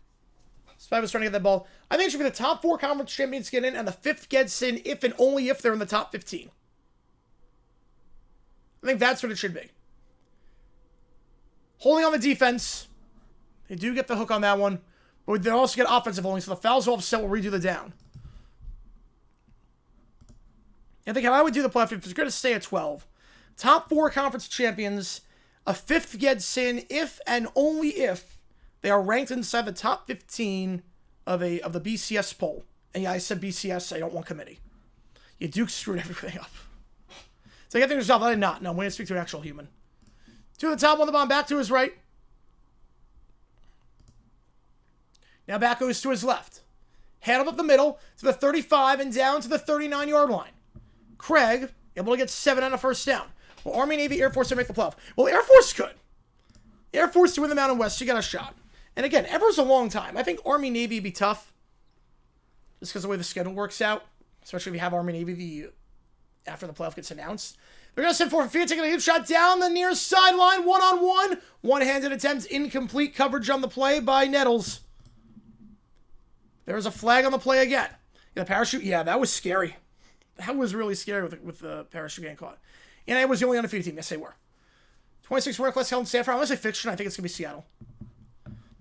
Spivey was trying to get that ball. I think it should be the top 4 conference champions get in and the 5th gets in if and only if they're in the top 15. I think that's what it should be. Holding on the defense. They do get the hook on that one. But they also get offensive holding, so the fouls will offset will redo the down. I think how I would do the playoff if it's going to stay at 12. Top 4 conference champions. A 5th gets in if and only if they are ranked inside the top 15 of the BCS poll. And yeah, I said BCS. I don't want committee. Yeah, Duke screwed everything up. So I get things yourself. I did not. No, I'm going to speak to an actual human. 2 at the top, 1 the bottom, back to his right. Now back goes to his left. Handled up the middle to the 35 and down to the 39-yard line. Craig able to get 7 on a first down. Well, Army, Navy, Air Force to make the playoff. Well, Air Force could. Air Force to win the Mountain West, you got a shot. And again, ever's a long time. I think Army, Navy would be tough. Just because of the way the schedule works out. Especially if you have Army, Navy after the playoff gets announced. They're going to send for Fafita, taking a deep shot down the near sideline, 1-on-1. One-handed attempt, incomplete coverage on the play by Nettles. There's a flag on the play again. The parachute, yeah, that was scary. That was really scary with the parachute getting caught. And it was the only undefeated team. Yes, they were. 26 work less held in Stanford. I'm going to say fiction. I think it's going to be Seattle.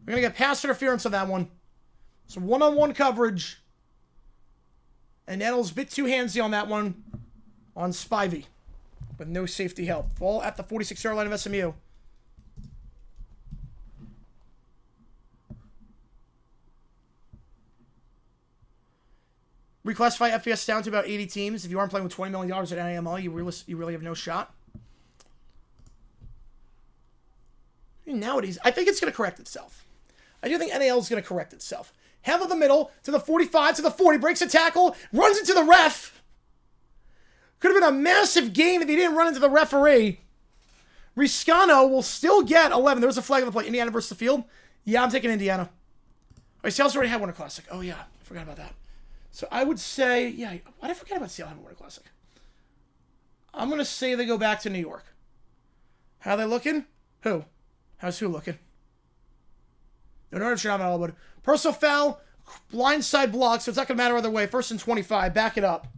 We're going to get pass interference on that one. So one-on-one coverage. And Nettles a bit too handsy on that one on Spivey. With no safety help. Ball at the 46-yard line of SMU. reclassify FBS down to about 80 teams. If you aren't playing with $20 million at NAML, you really have no shot. Nowadays, I think it's going to correct itself. I do think NAL is going to correct itself. Half of the middle, to the 45, to the 40, breaks a tackle, runs into the ref. Could have been a massive game if he didn't run into the referee. Riscano will still get 11. There was a flag on the play. Indiana versus the field. Yeah, I'm taking Indiana. Oh, Seattle's already had Winter Classic. Oh, yeah. I forgot about that. So I would say, yeah, why did I forget about Seattle having Winter Classic? I'm going to say they go back to New York. How are they looking? Who? How's who looking? No, not all, but personal foul, blindside block, so it's not going to matter either way. 1st and 25. Back it up.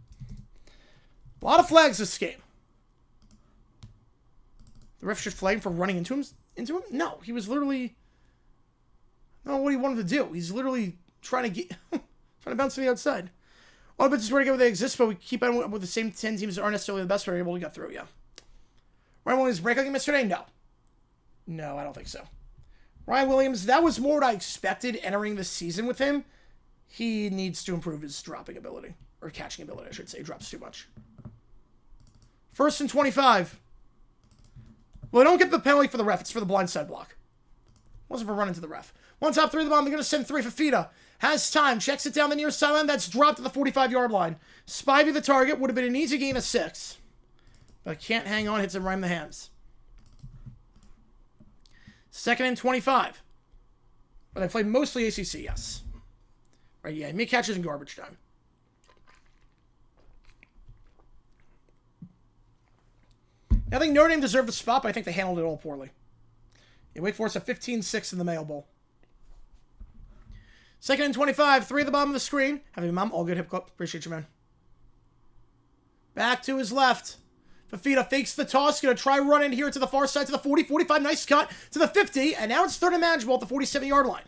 A lot of flags this game. The ref should flag him for running into him? No, he was literally... No, what he wanted to do. He's literally trying to get... trying to bounce to the outside. All the bitches where to go where they exist, but we keep on with the same 10 teams that aren't necessarily the best, but are able to get through, yeah. Ryan Williams breakout game yesterday? No. No, I don't think so. Ryan Williams, that was more what I expected entering the season with him. He needs to improve his dropping ability. Or catching ability, I should say. He drops too much. 1st and 25. Well, I don't get the penalty for the ref. It's for the blindside block. Wasn't for running to the ref. One top 3 of the bomb. They're going to send 3 for Fafita. Has time. Checks it down the near sideline. That's dropped to the 45-yard line. Spivey the target. Would have been an easy gain of 6. But can't hang on. Hits him right in the hands. 2nd and 25. But they played mostly ACC, yes. Right, yeah. Make catches in garbage time. I think Notre Dame deserved the spot, but I think they handled it all poorly. Yeah, Wake Forest a 15-6 in the Mayo Bowl. 2nd and 25. 3 at the bottom of the screen. Have you, Mom? All good, hip club. Appreciate you, man. Back to his left. Fafita fakes the toss. Going to try running here to the far side to the 40, 45. Nice cut to the 50. And now it's 3rd and manageable at the 47-yard line.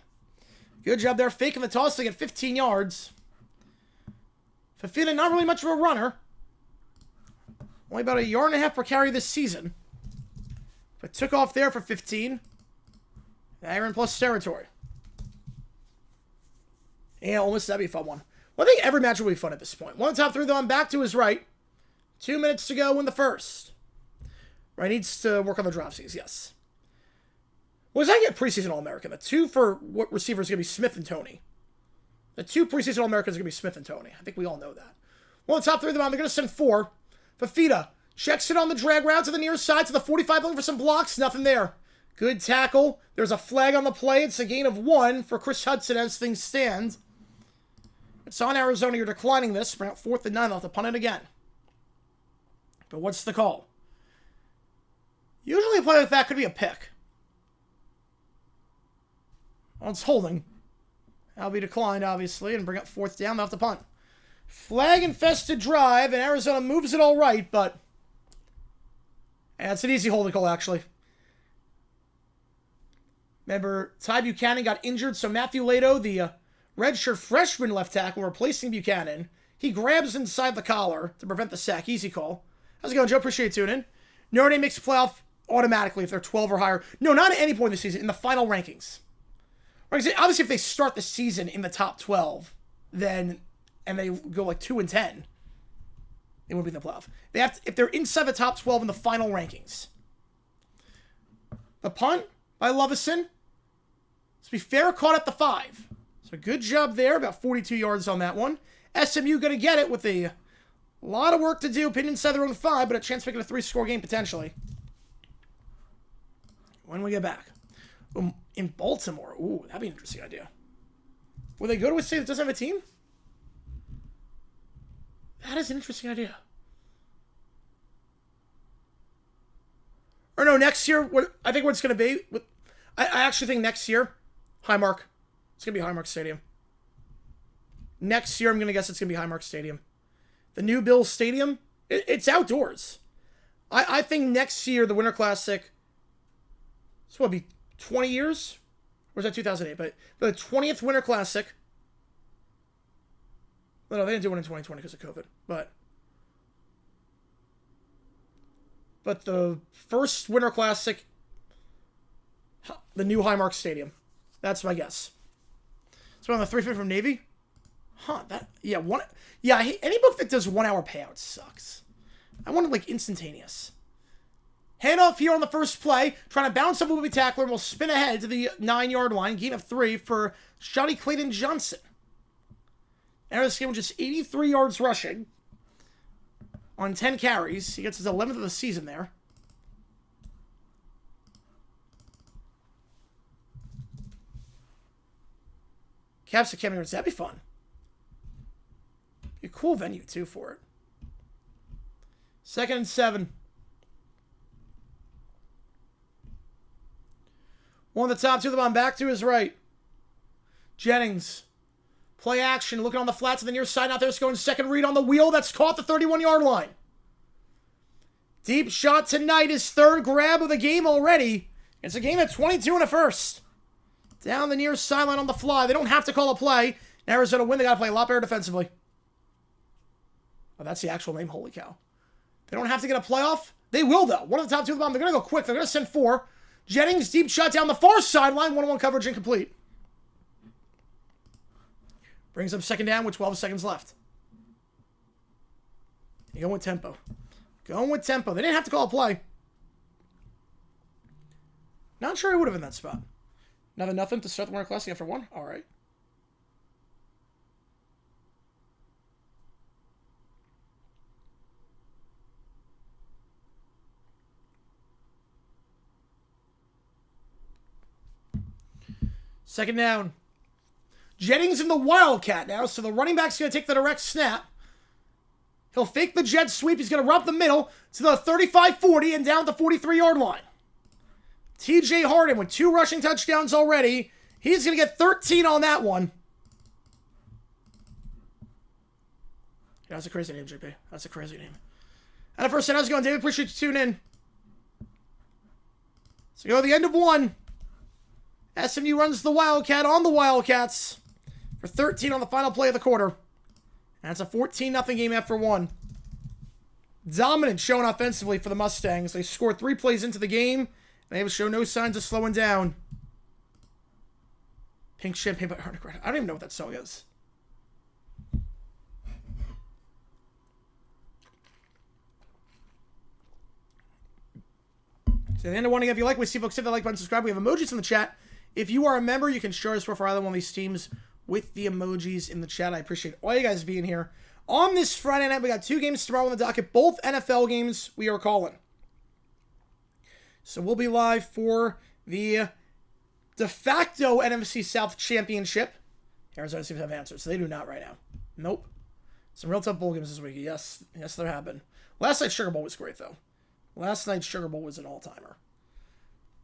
Good job there. Faking the toss to get 15 yards. Fafita not really much of a runner. Only about 1.5 yards per carry this season. But took off there for 15. Aaron plus territory. Yeah, almost that'd be a fun one. Well, I think every match will be fun at this point. One of the top 3 though, I'm back to his right. 2 minutes to go in the first. Right, needs to work on the dropsies, yes. Well, as I get preseason All-American, the 2 for what receivers is going to be Smith and Tony. The 2 preseason All-Americans are going to be Smith and Tony. I think we all know that. One of the top 3 of the bomb, they're going to send 4. Fafita checks it on the drag route to the near side to the 45, looking for some blocks. Nothing there. Good tackle. There's a flag on the play. It's a gain of 1 for Chris Hudson as things stand. It's on Arizona. You're declining this. Bring out 4th and 9. They'll have to punt it again. But what's the call? Usually a play like that could be a pick. Well, it's holding. That'll be declined, obviously, and bring up 4th down. They'll have to punt. Flag-infested drive, and Arizona moves it all right, but... And it's an easy holding call, actually. Remember, Ty Buchanan got injured, so Matthew Lato, the redshirt freshman left tackle, replacing Buchanan. He grabs inside the collar to prevent the sack. Easy call. How's it going, Joe? Appreciate you tuning in. Notre Dame makes the playoff automatically if they're 12 or higher. No, not at any point in the season, in the final rankings. Right? Obviously, if they start the season in the top 12, then... and they go like 2 and 10, they wouldn't be in the playoff. They have to, if they're inside the top 12 in the final rankings. The punt by Lovison. To be fair, caught at the 5. So good job there. About 42 yards on that one. SMU going to get it with a lot of work to do. Pinned inside their own 5, but a chance to make it a 3-score game potentially. When we get back. In Baltimore. Ooh, that'd be an interesting idea. Will they go to a state that doesn't have a team? That is an interesting idea. Or no, next year, I think what it's going to be, I actually think next year, Highmark. It's going to be Highmark Stadium. Next year, I'm going to guess it's going to be Highmark Stadium. The new Bills Stadium, it's outdoors. I think next year, the Winter Classic, it's what, be 20 years? Or was that 2008? But the 20th Winter Classic. No, they didn't do it in 2020 because of COVID. But the first Winter Classic, the new Highmark Stadium. That's my guess. So on the 350 from Navy. Huh, any book that does 1 hour payouts sucks. I wanted, like, instantaneous. Handoff here on the first play, trying to bounce up a movie tackler, and will spin ahead to the 9-yard line. Gain of 3 for Johnny Clayton Johnson. Enter this game with just 83 yards rushing on 10 carries. He gets his 11th of the season there. Caps Academy, that'd be fun. Be a cool venue, too, for it. 2nd and 7. One of the top two of the bomb, back to his right. Jennings. Play action, looking on the flats to the near side. Out there, it's going second read on the wheel. That's caught the 31-yard line. Deep shot tonight, his 3rd grab of the game already. It's a game at 22 and a first. Down the near sideline on the fly. They don't have to call a play. Arizona win. They got to play a lot better defensively. Oh, that's the actual name. Holy cow. They don't have to get a playoff. They will, though. One of the top two of the bomb. They're going to go quick. They're going to send 4. Jennings, deep shot down the far sideline. 1-on-1 coverage incomplete. Brings up 2nd down with 12 seconds left. You're going with tempo. Going with tempo. They didn't have to call a play. Not sure I would have in that spot. Another nothing to start the Winter Classic after 1? All right. Second down. Jennings in the wildcat now, so the running back's going to take the direct snap. He'll fake the jet sweep. He's going to run the middle to the 35-40 and down the 43-yard line. TJ Harden with 2 rushing touchdowns already. He's going to get 13 on that one. Yeah, that's a crazy name, JP. That's a crazy name. And the first set, how's it going, David? Appreciate you tuning in. So go to the end of 1. SMU runs the Wildcat on the Wildcats for 13 on the final play of the quarter. And it's a 14-0 game after 1. Dominant showing offensively for the Mustangs. They scored 3 plays into the game. They have shown no signs of slowing down. Pink Champagne by Hard. I don't even know what that song is. So at the end of 1, if you like, we see folks hit that like button, subscribe. We have emojis in the chat. If you are a member, you can share us for either one of these teams with the emojis in the chat. I appreciate all you guys being here. On this Friday night, we got 2 games tomorrow on the docket. Both NFL games we are calling. So we'll be live for the de facto NFC South Championship. Arizona seems to have answers. So they do not right now. Nope. Some real tough bowl games this week. Yes, there have been. Last night's Sugar Bowl was great, though. Last night's Sugar Bowl was an all-timer.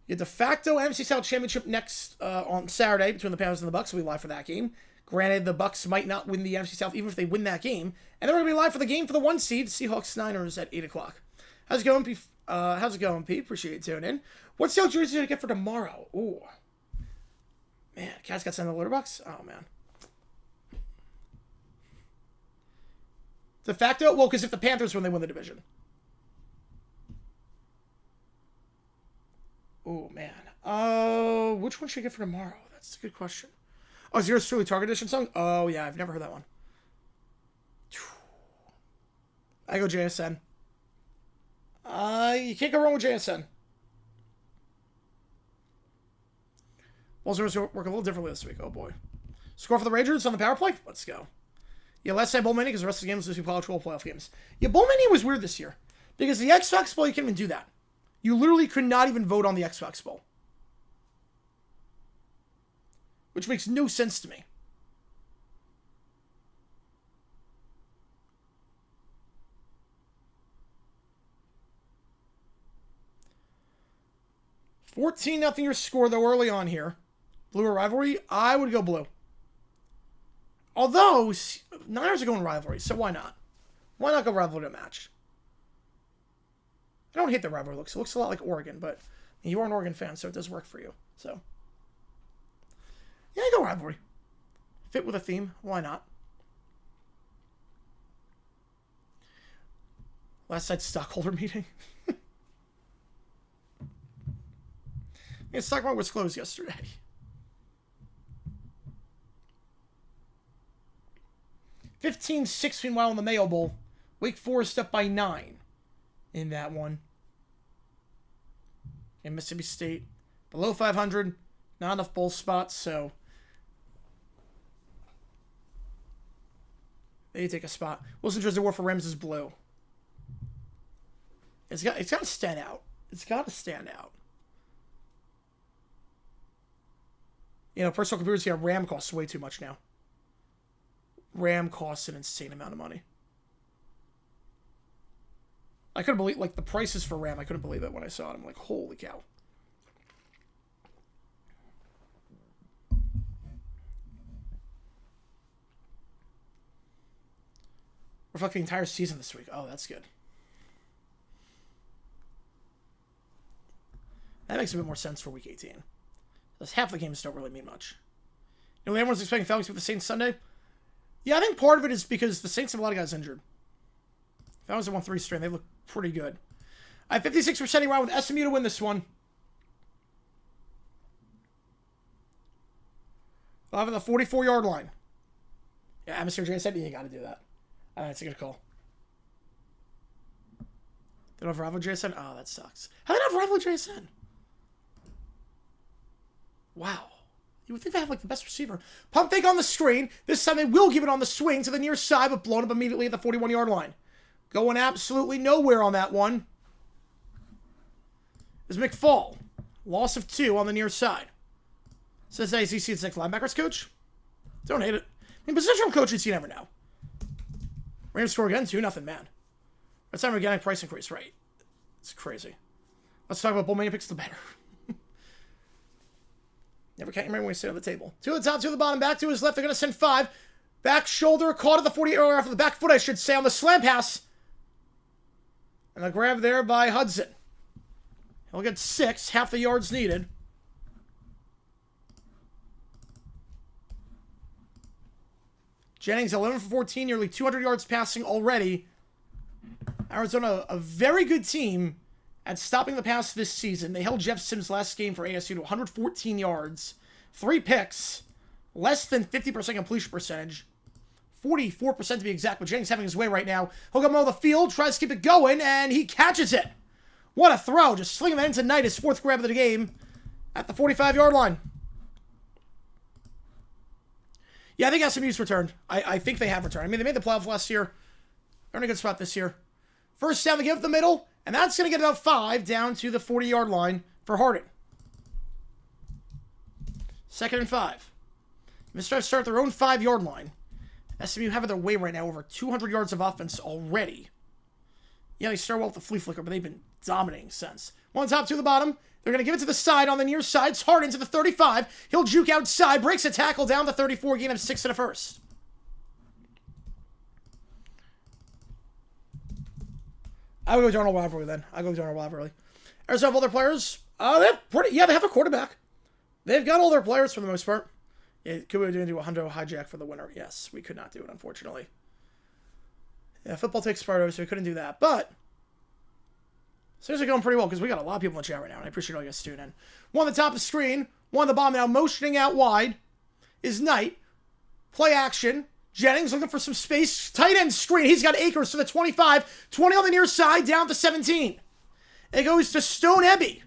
Your de facto NFC South Championship next on Saturday between the Panthers and the Bucks. We'll be live for that game. Granted, the Bucks might not win the NFC South even if they win that game. And then we're going to be live for the game for the 1 seed, Seahawks-Niners at 8 o'clock. How's it going, Pete? Appreciate you tuning in. What's the jersey to get for tomorrow? Ooh. Man, Cats got sent in the litter box? Oh, man. De facto? Well, because if the Panthers win, they win the division. Oh, man. Which one should I get for tomorrow? That's a good question. Oh, is yours truly Target Edition song? Oh, yeah. I've never heard that one. I go JSN. You can't go wrong with JSN. Bulls are going to work a little differently this week. Oh, boy. Score for the Rangers on the power play? Let's go. Yeah, last time Bowl Mania because the rest of the games was to college football playoff games. Yeah, Bowl Mania was weird this year. Because the Xbox Bowl, you can't even do that. You literally could not even vote on the Xbox Bowl. Which makes no sense to me. $14-0 your score, though, early on here. Blue or rivalry? I would go blue. Although, Niners are going rivalry, so why not? Why not go rivalry to match? I don't hate the rivalry looks. It looks a lot like Oregon, but you are an Oregon fan, so it does work for you. So, yeah, I go rivalry. Fit with a theme. Why not? Last night's stockholder meeting. Yeah, stock market was closed yesterday. 15-6 meanwhile in the Mayo Bowl. Wake Forest up by 9 in that one. And Mississippi State below 500. Not enough bowl spots, so they take a spot. Wilson Jersey War for Rams is blue. It's got to stand out. It's got to stand out. You know, personal computers here, RAM costs way too much now. RAM costs an insane amount of money. I couldn't believe, like, the prices for RAM, I couldn't believe it when I saw it. I'm like, holy cow. Reflect the entire season this week. Oh, that's good. That makes a bit more sense for Week 18. Because half the games don't really mean much. You know, everyone's expecting Falcons with the Saints Sunday. Yeah, I think part of it is because the Saints have a lot of guys injured. Falcons have won 3 straight. They look pretty good. I have 56% around with SMU to win this one. I'll have the 44-yard line. Yeah, atmosphere JSN, you got to do that. That's a good call. They don't have rival JSN? Oh, that sucks. How do they have rival JSN? Wow. You would think they have, like, the best receiver. Pump fake on the screen. This time they will give it on the swing to the near side, but blown up immediately at the 41-yard line. Going absolutely nowhere on that one is McFall. Loss of 2 on the near side. Says ACC, it's like linebackers coach. Don't hate it. I mean, positional coaches, you never know. Rams score again, 2-0, man. That's time we're getting a price increase, right? It's crazy. Let's talk about Bowl Mania picks, the better. Never can't remember when we sit on the table. 2 at the top, 2 at the bottom, back to his left. They're going to send 5. Back shoulder, caught at the 40, or off the back foot, I should say, on the slam pass. And a grab there by Hudson. He'll get 6, half the yards needed. Jennings, 11 for 14, nearly 200 yards passing already. Arizona, a very good team at stopping the pass this season. They held Jeff Sims last game for ASU to 114 yards, 3 picks, less than 50% completion percentage, 44% to be exact, but Jennings having his way right now. He'll go middle of the field, tries to keep it going, and he catches it. What a throw, just slinging that into Knight, his 4th grab of the game at the 45-yard line. Yeah, I think SMU's returned. I think they have returned. I mean, they made the playoff last year. They're in a good spot this year. First down, they give up the middle, and that's going to get about 5 down to the 40-yard line for Harding. 2nd and 5. Mr. start their own 5-yard line. SMU have their way right now, over 200 yards of offense already. Yeah, they start well with the flea flicker, but they've been dominating since. 1 top, 2 the bottom. They're going to give it to the side on the near side. It's Harden to the 35. He'll juke outside, breaks a tackle down the 34, gain of 6 and a first. I would go Darnold Rivalry then. I'll go Darnold Rivalry. Arizona have all their players. They have a quarterback. They've got all their players for the most part. Yeah, could we do a Hundo hijack for the winner? Yes, we could not do it, unfortunately. Yeah, football takes part over, so we couldn't do that. But seriously, going pretty well because we got a lot of people in the chat right now, and I appreciate all you guys tuning in. 1 at the top of the screen, 1 at the bottom now, motioning out wide is Knight. Play action. Jennings looking for some space. Tight end screen. He's got Akers to the 25. 20 on the near side, down to 17. It goes to Stone Ebby.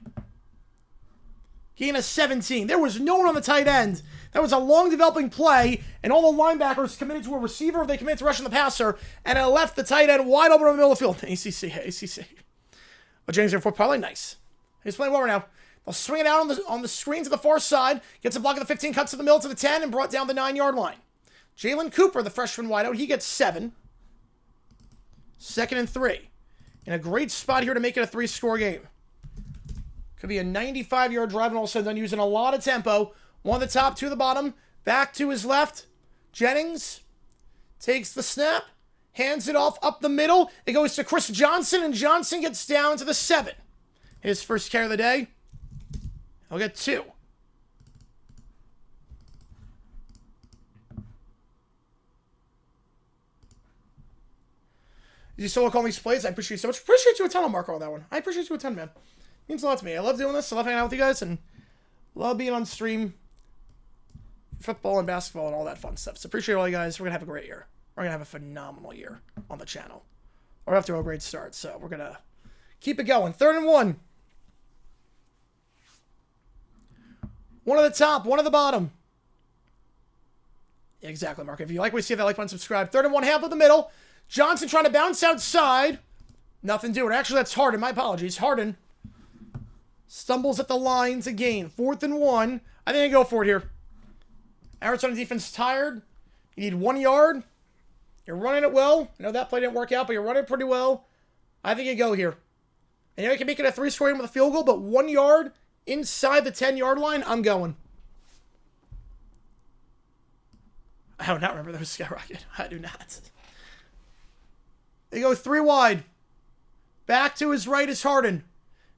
Gain of 17. There was no one on the tight end. That was a long developing play, and all the linebackers committed to a receiver. They committed to rushing the passer, and it left the tight end wide open in the middle of the field. ACC. But Jennings for probably nice. He's playing well right now. They'll swing it out on the screen to the far side. Gets a block at the 15, cuts to the middle to the 10, and brought down the 9-yard line. Jalen Cooper, the freshman wideout, he gets 7. 2nd and 3. In a great spot here to make it a 3-score game. Could be a 95-yard drive and all of a sudden done, using a lot of tempo. 1 at the top, 2 at the bottom. Back to his left. Jennings takes the snap. Hands it off up the middle. It goes to Chris Johnson, and Johnson gets down to the 7. His first carry of the day. He'll get 2. You still call these plays? I appreciate you so much. Appreciate you a ton on Marco on that one. I appreciate you a ton, man. Means a lot to me. I love doing this. I love hanging out with you guys, and love being on stream. Football and basketball and all that fun stuff. So appreciate all you guys. We're going to have a great year. we're going to have a phenomenal year on the channel. We're off to a great start, so we're going to keep it going. 3rd and 1. One at the top, one at the bottom. Exactly, Mark. If you like what you see, that like button, subscribe. 3rd and 1, half of the middle. Johnson trying to bounce outside. Nothing doing. Actually, that's Harden. My apologies. Harden stumbles at the line to gain. 4th and 1. I think I go for it here. Arizona defense tired. You need 1 yard. You're running it well. I know that play didn't work out, but you're running it pretty well. I think you go here. And you can make it a 3-score game with a field goal, but 1 yard inside the 10-yard line, I'm going. I do not remember those skyrocket. I do not. They go 3 wide. Back to his right is Harden.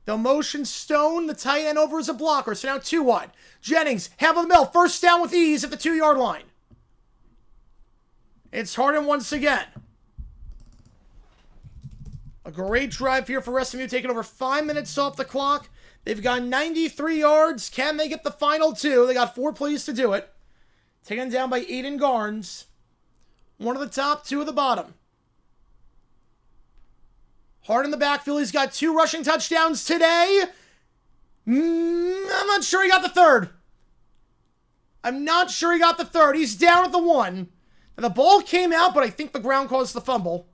They'll motion Stone, the tight end, over as a blocker. So now 2 wide. Jennings, half of the middle. First down with ease at the 2-yard line. It's Harden once again. A great drive here for SMU, taking over 5 minutes off the clock. They've got 93 yards. Can they get the final 2? They got 4 plays to do it. Taken down by Aiden Garnes. 1 at the top, 2 at the bottom. Hard in the backfield. He's got 2 rushing touchdowns today. I'm not sure he got the 3rd. I'm not sure he got the 3rd. He's down at the 1. And the ball came out, but I think the ground caused the fumble.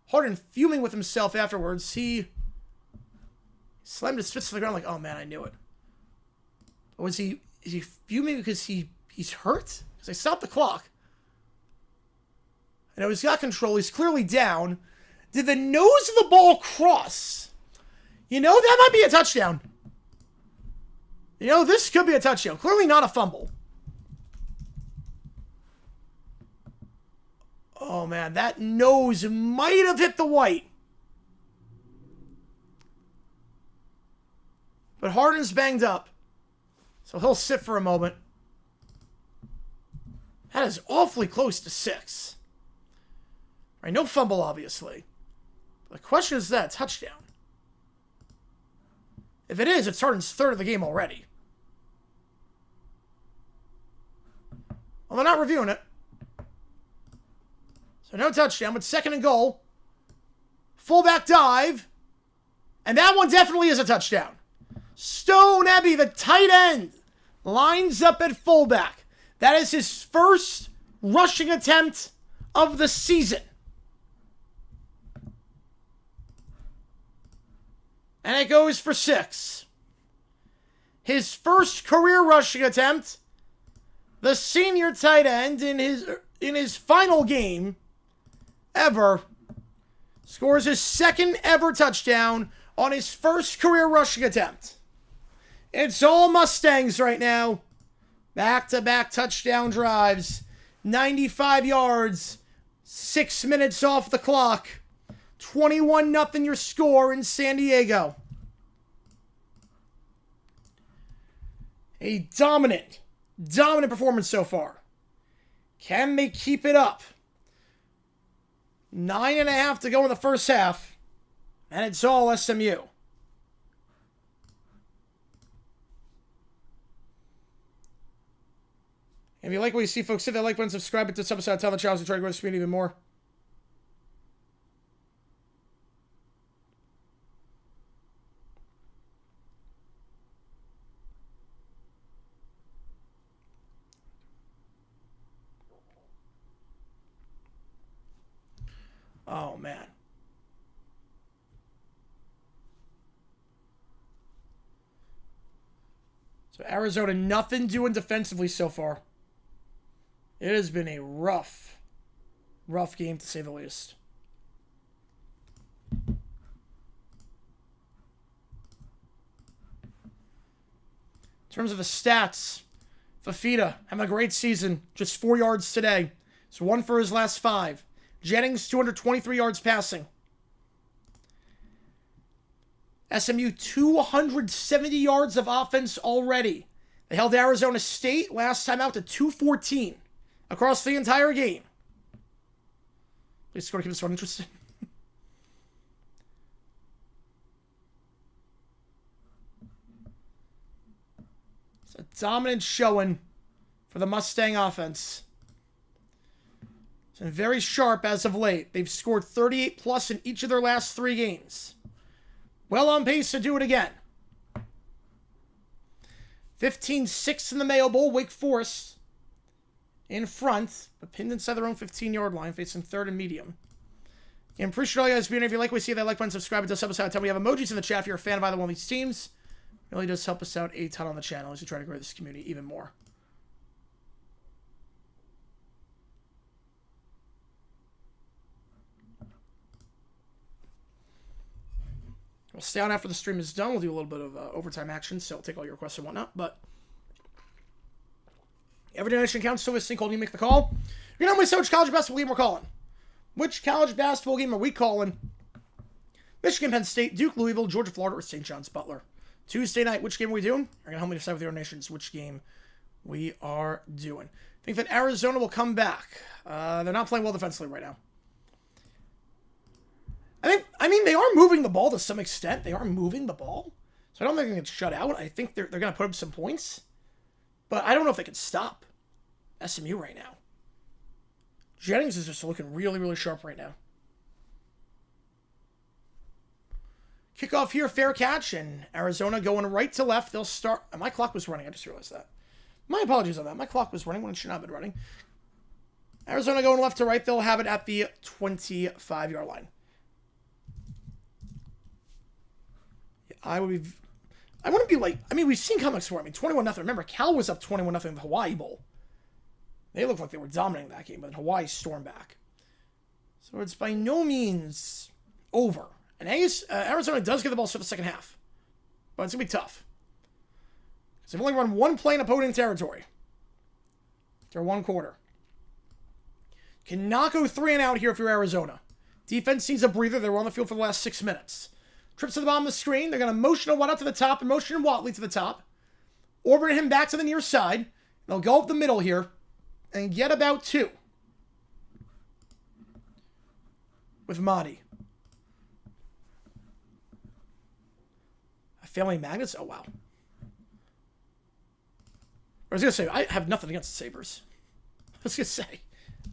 Harden fuming with himself afterwards. He slammed his fist to the ground like, oh man, I knew it. Or is he fuming because he's hurt? Because I stopped the clock. I know he's got control. He's clearly down. Did the nose of the ball cross? You know, that might be a touchdown. You know, this could be a touchdown. Clearly not a fumble. Oh, man, that nose might have hit the white. But Harden's banged up, so he'll sit for a moment. That is awfully close to 6. Right, no fumble, obviously. The question is that touchdown. If it is, it's Harden's 3rd of the game already. Well, they're not reviewing it. So no touchdown, but 2nd and goal. Fullback dive. And that one definitely is a touchdown. Stone Ebby, the tight end, lines up at fullback. That is his first rushing attempt of the season. And it goes for 6. His first career rushing attempt. The senior tight end in his final game ever scores his 2nd ever touchdown on his first career rushing attempt. It's all Mustangs right now. Back-to-back touchdown drives. 95 yards. 6 minutes off the clock. 21-0 your score in San Diego. A dominant performance so far. Can they keep it up? 9.5 to go in the first half. And it's all SMU. If you like what you see, folks, hit that like button, subscribe to this episode, tell the channel to try to grow the community even more. Oh, man. So Arizona, nothing doing defensively so far. It has been a rough game to say the least. In terms of the stats, Fafita having a great season, just 4 yards today. So 1 for his last 5. Jennings, 223 yards passing. SMU, 270 yards of offense already. They held Arizona State last time out to 214 across the entire game. Please score to keep this one interesting. It's a dominant showing for the Mustang offense. It's been very sharp as of late. They've scored 38 plus in each of their last 3 games. Well on pace to do it again. 15-6 in the Mayo Bowl. Wake Forest in front, but pinned inside their own 15-yard line, facing third and medium. And appreciate all you guys being here. If you like what you see, that like button, subscribe. It does help us out. Tell me you have emojis in the chat if you're a fan of either one of these teams. It really does help us out a ton on the channel as we try to grow this community even more. We'll stay on after the stream is done. We'll do a little bit of overtime action, so I'll take all your requests and whatnot. But every donation counts, so this thing called You Make the Call. You know, which college basketball game we're calling. Which college basketball game are we calling? Michigan, Penn State, Duke, Louisville, Georgia, Florida, or St. John's, Butler. Tuesday night, which game are we doing? You're going to help me decide with your donations which game we are doing. I think that Arizona will come back. They're not playing well defensively right now. I mean, they are moving the ball to some extent. They are moving the ball. So I don't think they can shut out. I think they're going to put up some points. But I don't know if they can stop SMU right now. Jennings is just looking really, really sharp right now. Kickoff here, fair catch, and Arizona going right to left. They'll start. My clock was running. I just realized that. My apologies on that. My clock was running when it should not have been running. Arizona going left to right. They'll have it at the 25-yard line. I wouldn't be like, I mean, we've seen comebacks for it. I mean, 21-0. Remember, Cal was up 21-0 in the Hawaii Bowl. They looked like they were dominating that game, but Hawaii stormed back. So it's by no means over. And Arizona does get the ball for the second half. But it's going to be tough. Because they've only run one play in opponent territory. After one quarter. Cannot go 3 and out here if you're Arizona. Defense needs a breather. They were on the field for the last 6 minutes. Trips to the bottom of the screen. They're going to motion a Watt up to the top and motion Watley to the top. Orbit him back to the near side. They'll go up the middle here and get about 2. With Mahdi. A family magnets? Oh, wow. I was going to say, I have nothing against the Sabres. I was going to say,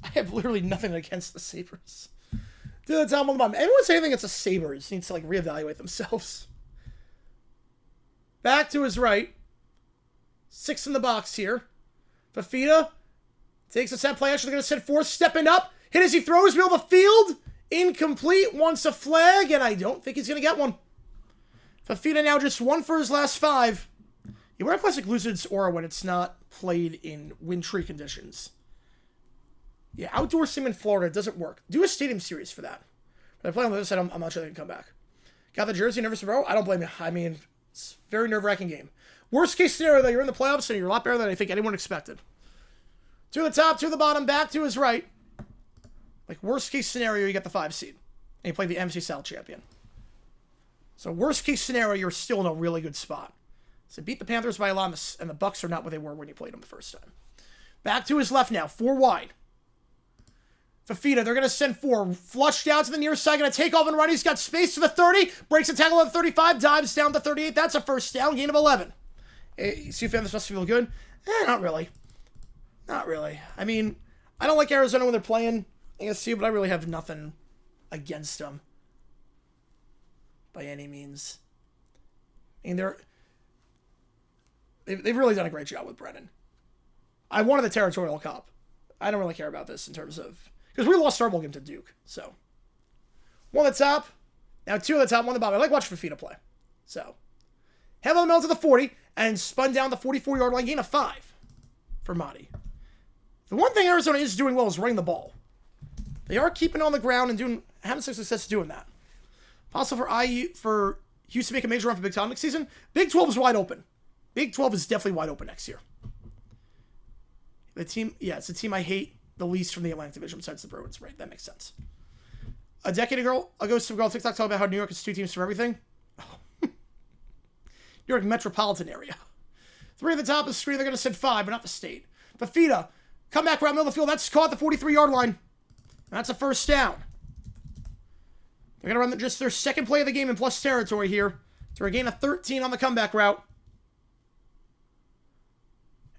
I have literally nothing against the Sabres. To the top on the bottom. Anyone say anything against the Sabres needs to, like, reevaluate themselves. Back to his right. 6 in the box here. Fafita takes a set play. Actually, they're going to send 4. Stepping up. Hit as he throws. Middle of the field. Incomplete. Wants a flag. And I don't think he's going to get one. Fafita now just 1 for his last 5. You wear a classic Lucid's aura when it's not played in wintry conditions. Yeah, outdoor sim in Florida doesn't work. Do a stadium series for that. But I play on the other side, I'm not sure they can come back. Got the jersey, nervous, bro? I don't blame you. I mean, it's a very nerve-wracking game. Worst case scenario, though, you're in the playoffs and you're a lot better than I think anyone expected. To the top, to the bottom, back to his right. Like, worst case scenario, you get the 5 seed. And you play the MC South champion. So worst case scenario, you're still in a really good spot. So beat the Panthers by a lot, and the Bucks are not what they were when you played them the first time. Back to his left now, 4 wide. Fafita, they're going to send 4. Flushed out to the near side, going to take off and run. He's got space to the 30. Breaks a tackle at the 35. Dives down to 38. That's a first down. Gain of 11. You see, fan, this must feel good? Not really. Not really. I mean, I don't like Arizona when they're playing ASU, but I really have nothing against them. By any means. I mean, they've really done a great job with Brennan. I wanted the Territorial Cup. I don't really care about this in terms of... Because we lost our bowl game to Duke, so. 1 on the top. Now 2 on the top, 1 on the bottom. I like watching Fafita play. So. Head on the middle to the 40, and spun down the 44-yard line, gain of 5 for Mahdi. The one thing Arizona is doing well is running the ball. They are keeping on the ground and having some success doing that. Possible for Houston to make a major run for Big 12 next season. Big 12 is wide open. Big 12 is definitely wide open next year. The team, yeah, it's a team I hate the least from the Atlantic Division besides the Bruins, right? That makes sense. A decade ago, some girl on TikTok talking about how New York is 2 teams for everything. Oh. New York metropolitan area. 3 at the top of the screen, they're going to send 5, but not the state. Fafita, come back around middle of the field. That's caught at the 43-yard line. That's a first down. They're going to run just their second play of the game in plus territory here to regain a 13 on the comeback route.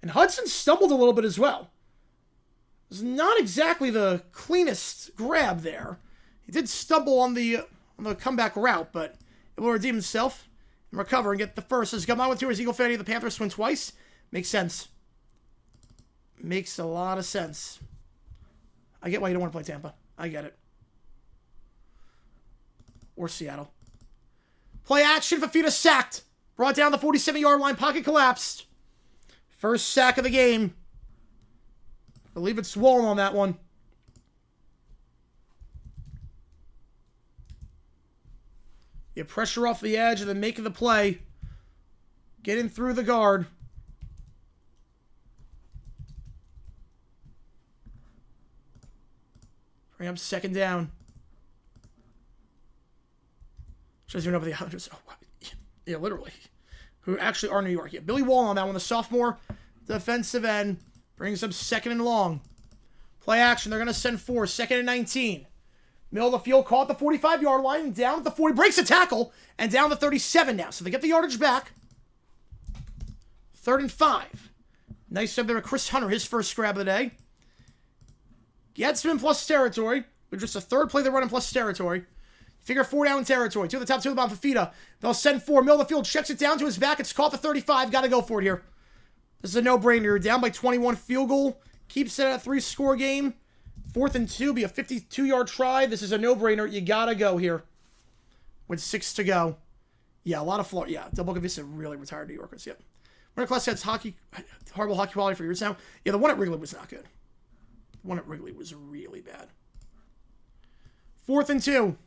And Hudson stumbled a little bit as well. was not exactly the cleanest grab there. He did stumble on the comeback route, but it will redeem himself and recover and get the first. As come on with two as Eagle Fanny, the Panthers win twice. Makes sense. Makes a lot of sense. I get why you don't want to play Tampa. I get it. Or Seattle. Play action. Fafita sacked. Brought down the 47-yard line. Pocket collapsed. First sack of the game. I believe it's Swollen on that one. You pressure off the edge and then making the play. Getting through the guard. Bring up second down. Shows you know the others. Oh, wow. Yeah, literally. Who actually are New York. Yeah, Billy Wall on that one. The sophomore defensive end brings up second and long. Play action. They're going to send 4. Second and 19. Middle of the field. Caught the 45-yard line. Down at the 40. Breaks a tackle. And down to 37 now. So they get the yardage back. 3rd and 5. Nice job there with Chris Hunter. His first grab of the day. Gets him in plus territory. With just a third play they run in plus territory. Figure 4 down territory. 2 to the top, 2 to the bottom. Fafita. They'll send 4. Middle of the field. Checks it down to his back. It's caught the 35. Got to go for it here. This is a no-brainer. You're down by 21. Field goal. Keeps it at a 3-score game. 4th and 2. Be a 52-yard try. This is a no-brainer. You got to go here. With 6 to go. Yeah, a lot of floor. Yeah, Double Kavisa really retired New Yorkers. Yep. Winter class has horrible hockey quality for years now. Yeah, the one at Wrigley was not good. The one at Wrigley was really bad. 4th and 2.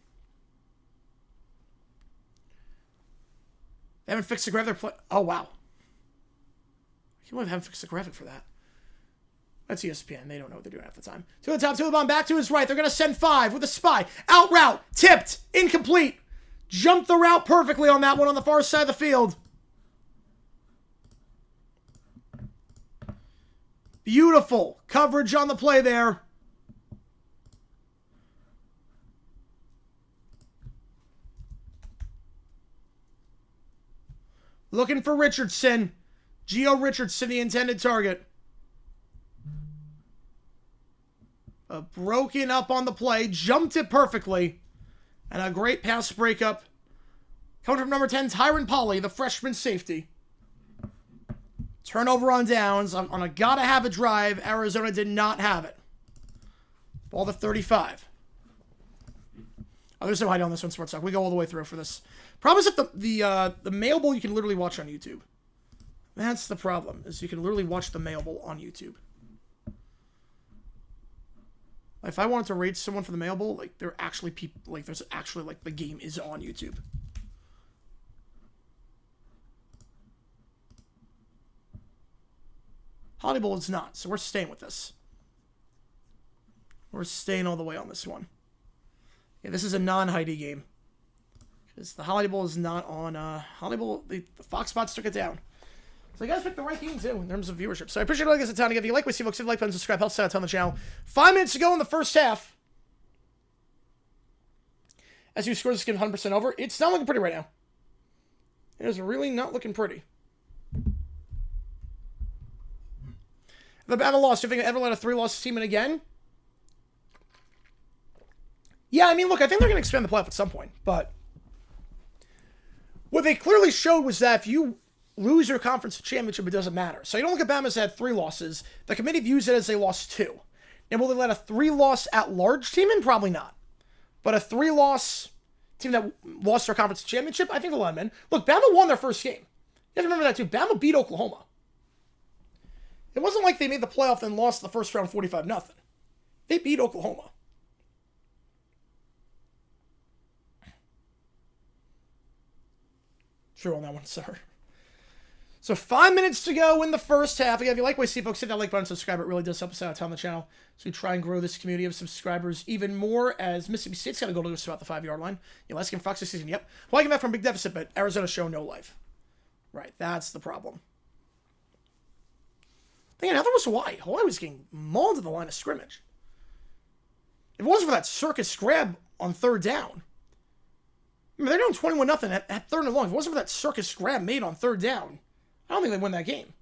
They haven't fixed the graphic. Oh, wow. I can't believe they haven't fixed the graphic for that. That's ESPN. They don't know what they're doing at the time. 2 to the top, 2 to the bottom, back to his right. They're going to send 5 with a spy. Out route. Tipped. Incomplete. Jumped the route perfectly on that one on the far side of the field. Beautiful coverage on the play there. Looking for Richardson. Gio Richardson, the intended target. Broken up on the play. Jumped it perfectly. And a great pass breakup. Coming from number 10, Tyron Polley, the freshman safety. Turnover on downs. On a gotta-have-it drive, Arizona did not have it. Ball to 35. Oh, there's no hiding on this one, Sports Talk. We go all the way through for this. Problem is that the Mail Bowl you can literally watch on YouTube. That's the problem, is you can literally watch the Mail Bowl on YouTube. If I wanted to rate someone for the Mail Bowl, like, there are actually people, like, there's actually, like, the game is on YouTube. Holiday Bowl is not, so we're staying with this. We're staying all the way on this one. Yeah, this is a non-Heidi game. Because the Holiday Bowl is not on, Holiday Bowl, the Fox Spots took it down. So you guys picked the right game, too, in terms of viewership. So I appreciate all you guys at town. If you like what you see, folks, hit the like button, subscribe, help us out on the channel. 5 minutes to go in the first half. As you score this game 100% over, it's not looking pretty right now. It is really not looking pretty. The battle lost. Do you think I ever let a 3-loss team in again? Yeah, I mean, look, I think they're going to expand the playoff at some point, but what they clearly showed was that if you lose your conference championship, it doesn't matter. So you don't look at Bama's had 3 losses. The committee views it as they lost 2. And will they let a 3-loss at-large team in? Probably not. But a 3-loss team that lost their conference championship, I think they'll let them in. Look, Bama won their first game. You have to remember that, too. Bama beat Oklahoma. It wasn't like they made the playoff and lost the first round 45-0. They beat Oklahoma. True on that one, sir. So 5 minutes to go in the first half. Again, if you like what you see, folks, hit that like button, subscribe. It really does help us out on the channel. So we try and grow this community of subscribers even more as Mississippi State's got to go to about the 5-yard line. Yeah, last game, Fox this season. Yep. Well, I came back from a big deficit, but Arizona show no life. Right, that's the problem. Again, neither was Hawaii. Hawaii was getting mauled at the line of scrimmage. If it wasn't for that circus grab on 3rd down. I mean, they're doing 21-0 at 3rd and long. If it wasn't for that circus grab made on 3rd down, I don't think they win that game.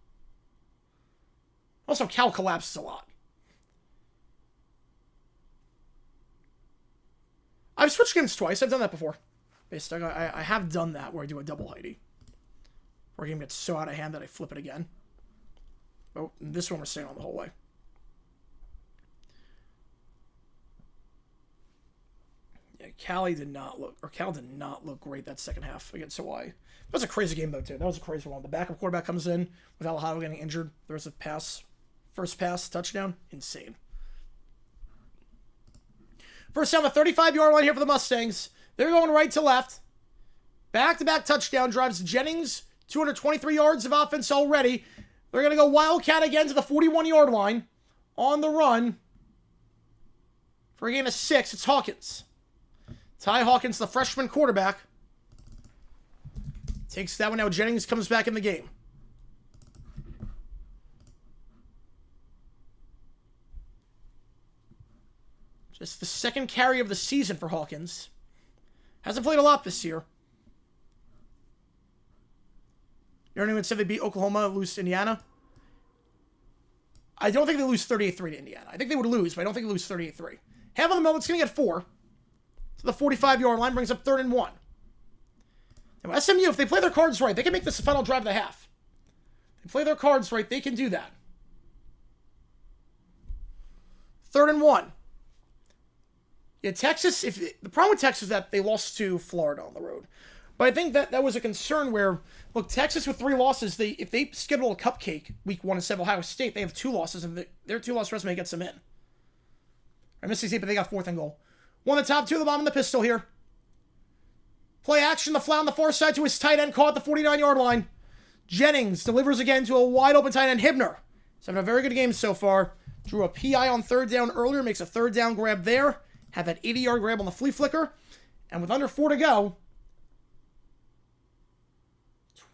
Also, Cal collapses a lot. I've switched games twice. I've done that before. Basically, I have done that where I do a double Heidi. Where a game gets so out of hand that I flip it again. Oh, this one we're staying on the whole way. Yeah, Cal did not look great that second half against Hawaii. That was a crazy game, though, too. That was a crazy one. The backup quarterback comes in with Alahado getting injured. There's a pass. First pass, touchdown. Insane. First down, the 35-yard line here for the Mustangs. They're going right to left. Back-to-back touchdown drives. Jennings, 223 yards of offense already. They're going to go wildcat again to the 41-yard line. On the run. For a gain of 6, it's Hawkins. Ty Hawkins, the freshman quarterback. Takes that one. Now Jennings comes back in the game. Just the second carry of the season for Hawkins. Hasn't played a lot this year. You know, said they beat Oklahoma, lose to Indiana. I don't think they lose 38-3 to Indiana. I think they would lose, but I don't think they lose 38-3. Half of the moment, it's going to get 4. To the 45-yard line, brings up 3rd and 1. Now, SMU, if they play their cards right, they can make this the final drive of the half. If they play their cards right, they can do that. 3rd and 1. Yeah, Texas, the problem with Texas is that they lost to Florida on the road. But I think that was a concern where, look, Texas with 3 losses, if they schedule a cupcake week 1 instead of Ohio State, they have 2 losses, and their 2-loss resume gets them in. Mississippi State, but they got 4th and goal. 1 the top, 2 the bottom, and the pistol here. Play action, the flat on the far side to his tight end, caught at the 49-yard line. Jennings delivers again to a wide-open tight end, Hibner. He's having a very good game so far. Drew a PI on 3rd down earlier, makes a 3rd down grab there. Had that 80-yard grab on the flea flicker. And with under 4 to go,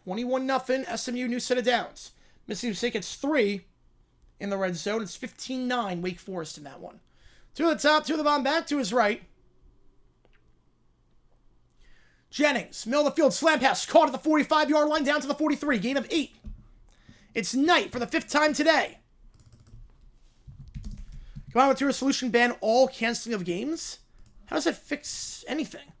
21-0, SMU, new set of downs. Mississippi State gets 3 in the red zone. It's 15-9, Wake Forest in that one. 2 at the top, 2 at the bottom, back to his right. Jennings, middle of the field, slam pass, caught at the 45-yard line, down to the 43, gain of 8. It's Knight for the 5th time today. Come on, material solution, ban all canceling of games? How does that fix anything?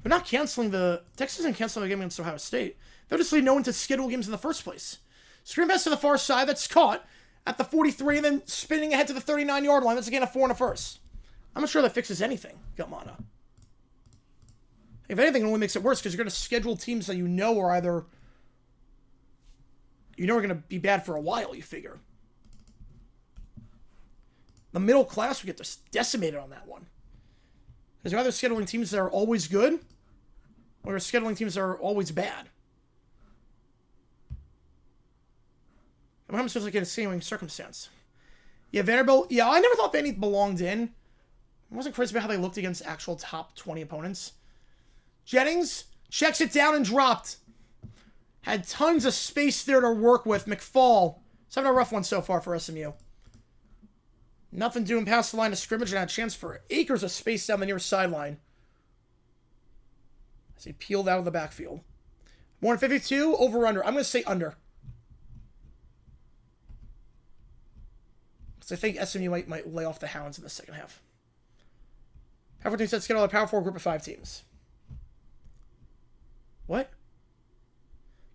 They're not canceling Texas isn't canceling the game against Ohio State. They're just leaving no one to schedule games in the first place. Screen pass to the far side, that's caught at the 43, and then spinning ahead to the 39-yard line. That's again a 4 and a 1st. I'm not sure that fixes anything, Gutmana. If anything, it only makes it worse because you're going to schedule teams that you know are either... You know are going to be bad for a while, you figure. The middle class will get decimated on that one. Because you're either scheduling teams that are always good, or you're scheduling teams that are always bad. And what happens if it's like an extenuating circumstance? Yeah, Vanderbilt. Yeah, I never thought Vandy belonged in. I wasn't crazy about how they looked against actual top 20 opponents. Jennings checks it down and dropped. Had tons of space there to work with. McFall. He's having a rough one so far for SMU. Nothing doing past the line of scrimmage and had a chance for acres of space down the near sideline. As he peeled out of the backfield. 152, over under. I'm going to say under. Because I think SMU might lay off the Hounds in the second half. Power 4 teams set schedule a Power 4 group of 5 teams. What?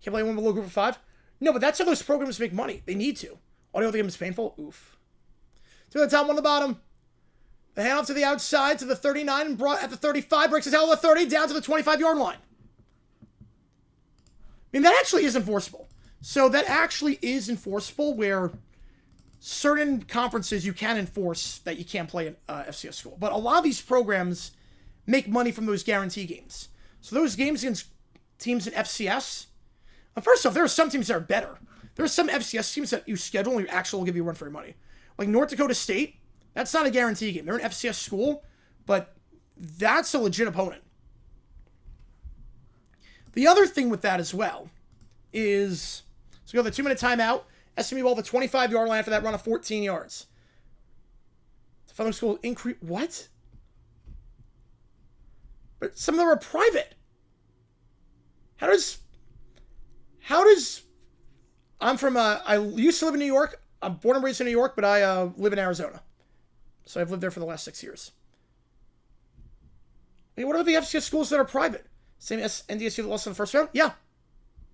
Can't play one below group of 5? No, but that's how those programs make money. They need to. Audio of the game is painful? Oof. 2 at the top, 1 at the bottom. The handoff to the outside to the 39 and brought at the 35. Breaks his out of the 30 down to the 25-yard line. I mean, that actually is enforceable. So that actually is enforceable where certain conferences you can enforce that you can't play at FCS school. But a lot of these programs make money from those guarantee games. So those games against teams in FCS... First off, there are some teams that are better. There are some FCS teams that you schedule and you actually will give you a run for your money. Like North Dakota State, that's not a guarantee game. They're an FCS school, but that's a legit opponent. The other thing with that as well is, so we go the 2-minute timeout. SMU ball the 25-yard line after that run of 14 yards. The Southern School increase, what? But some of them are private. How does, I'm from, I used to live in New York. I'm born and raised in New York, but I live in Arizona. So I've lived there for the last 6 years. I mean, what about the FCS schools that are private? Same as NDSU that lost in the first round? Yeah.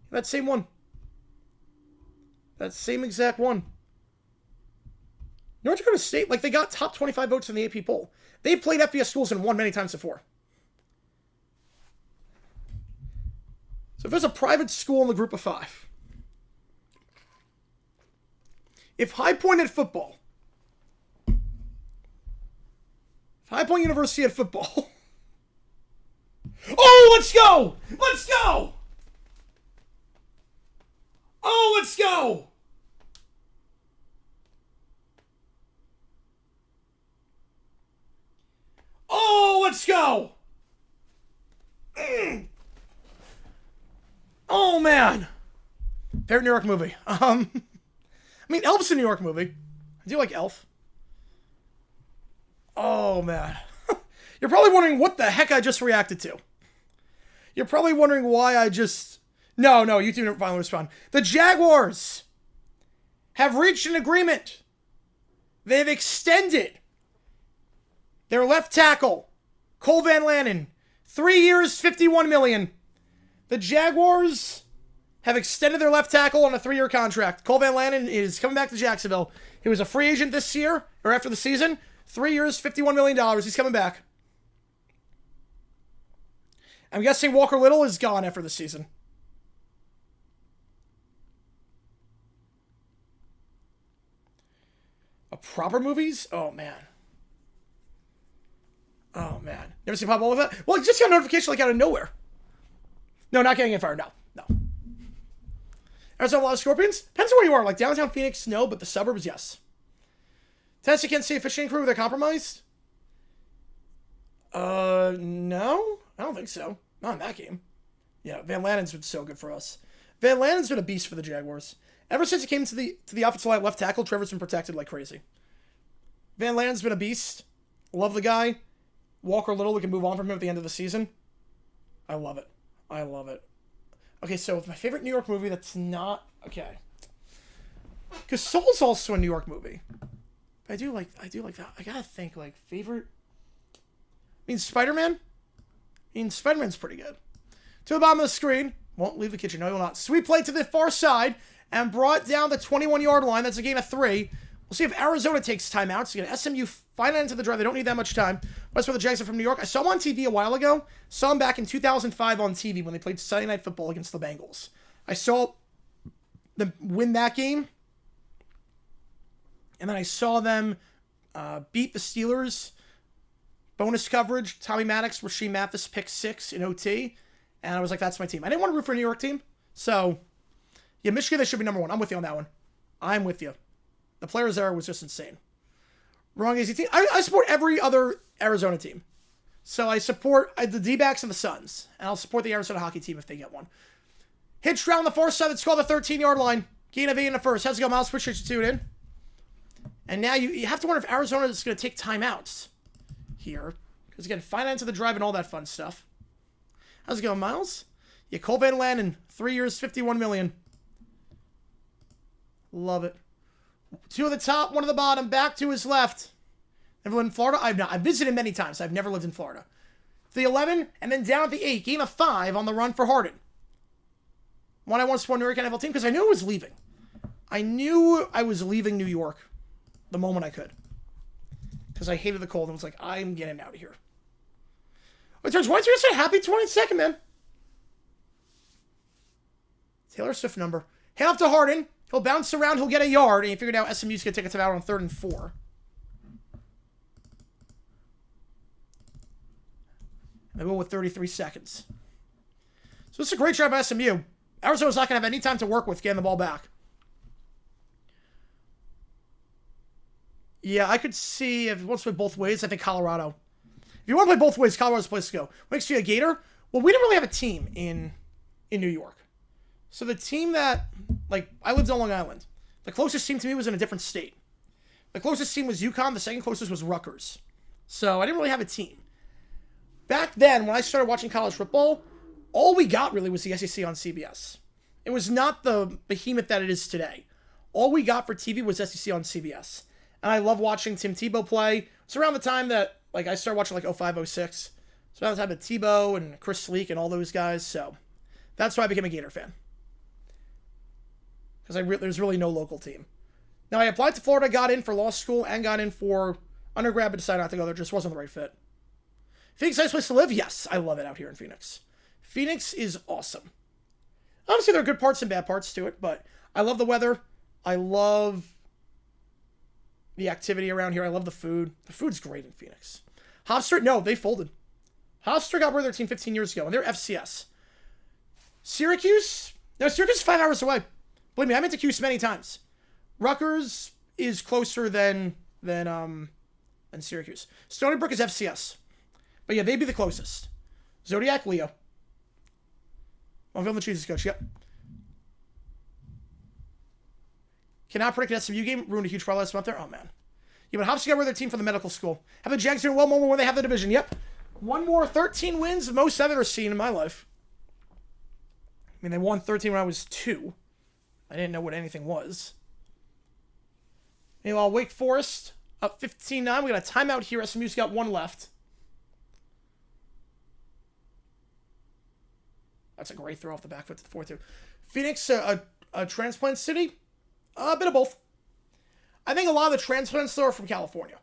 That same one. That same exact one. North Dakota State, like, they got top 25 votes in the AP poll. They played FBS schools and won many times before. So if there's a private school in the group of 5, if High Point had football, if High Point University had football, oh, let's go! Let's go! Oh, let's go! Oh, let's go! Oh, man. Favorite New York movie. I mean, Elf's a New York movie. I do like Elf. Oh, man. You're probably wondering what the heck I just reacted to. You're probably wondering why I just... No, you didn't finally respond. The Jaguars have reached an agreement. They've extended their left tackle, Cole Van Lanen, 3 years, $51 million. The Jaguars have extended their left tackle on a 3-year contract. Cole Van Lanen is coming back to Jacksonville. He was a free agent this year, or after the season. 3 years, $51 million. He's coming back. I'm guessing Walker Little is gone after the season. Proper movies? Oh, man. Oh, man. Never seen Pop All of that? Well, I just got a notification like out of nowhere. No, not getting it fired. No. Arizona, a lot of Scorpions? Depends on where you are. Like downtown Phoenix, no, but the suburbs, yes. Tennessee, Kansas City fishing crew, they're compromised? No. I don't think so. Not in that game. Yeah, Van Lanen's been so good for us. Van Lanen's been a beast for the Jaguars. Ever since he came to the offensive line left tackle, Trevor's been protected like crazy. Van Lanen's been a beast. Love the guy. Walker Little, we can move on from him at the end of the season. I love it. Okay, so my favorite New York movie that's not... Okay. Because Soul's also a New York movie. But I do like that. I gotta think, like, favorite... I mean, Spider-Man? Spider-Man's pretty good. To the bottom of the screen. Won't leave the kitchen. No, he will not. Sweet play to the far side. And brought down the 21-yard line. That's a gain of 3. We'll see if Arizona takes timeouts. Again, SMU finally into the drive. They don't need that much time. That's where the Jags are from New York. I saw him on TV a while ago. Saw him back in 2005 on TV when they played Sunday Night Football against the Bengals. I saw them win that game. And then I saw them beat the Steelers. Bonus coverage. Tommy Maddox, Rasheem Mathis, pick 6 in OT. And I was like, that's my team. I didn't want to root for a New York team. So, yeah, Michigan, they should be number 1. I'm with you on that one. I'm with you. The players there was just insane. Wrong easy team. I support every other Arizona team. So I support the D-backs and the Suns. And I'll support the Arizona hockey team if they get one. Hitch round the far side. It's called the 13-yard line. Gain of 8 in the first. How's it go, Miles? Appreciate you tuning in. And now you have to wonder if Arizona is going to take timeouts here. Because, again, finance of the drive and all that fun stuff. How's it going, Miles? Yeah, Cole Van Lanen. 3 years, $51 million. Love it. 2 at the top, 1 at the bottom, back to his left. Ever lived in Florida? I've not. I've visited many times. I've never lived in Florida. The 11, and then down at the 8. Game of 5 on the run for Harden. One I want to support New York NFL team because I knew I was leaving. I knew I was leaving New York the moment I could. Because I hated the cold and was like, I'm getting out of here. It turns white. Say happy 22nd, man. Taylor Swift number. Hand off to Harden. He'll bounce around. He'll get a yard. And he figured out SMU's going to take it out on 3rd and 4. And they go with 33 seconds. So this is a great try by SMU. Arizona's not going to have any time to work with getting the ball back. Yeah, I could see if he wants to play both ways. I think Colorado. If you want to play both ways, Colorado's the place to go. Makes you a Gator. Well, we didn't really have a team in New York. So the team that, like, I lived on Long Island. The closest team to me was in a different state. The closest team was UConn. The second closest was Rutgers. So I didn't really have a team. Back then, when I started watching college football, all we got really was the SEC on CBS. It was not the behemoth that it is today. All we got for TV was SEC on CBS. And I love watching Tim Tebow play, It's around the time that, like, I started watching, like, 05, 06. It's around the time of Tebow and Chris Sleek and all those guys, so that's why I became a Gator fan. Because there's really no local team. Now, I applied to Florida, got in for law school, and got in for undergrad, but decided not to go there. Just wasn't the right fit. Phoenix, nice place to live? Yes, I love it out here in Phoenix. Phoenix is awesome. Obviously, there are good parts and bad parts to it, but I love the weather. I love the activity around here. I love the food. The food's great in Phoenix. Hofstra, no, they folded. Hofstra got rid of their team 15 years ago, and they're FCS. Syracuse? No, Syracuse is 5 hours away. Believe me, I've been to Cuse many times. Rutgers is closer than Syracuse. Stony Brook is FCS. But yeah, they'd be the closest. Zodiac, Leo. I'm feeling the Jesus coach, yep. Cannot predict an SMU game. Ruined a huge parlay last month there. Oh, man. Yeah, but Hofstra got rid of their team from the medical school. Have the Jags doing well more when they have the division. Yep. One more 13 wins, the most I've ever seen in my life. I mean, they won 13 when I was 2. I didn't know what anything was. Meanwhile, Wake Forest up 15-9. We got a timeout here. SMU's got 1 left. That's a great throw off the back foot to the 4-2. Phoenix, a transplant city? A bit of both. I think a lot of the transplants, though, are from California.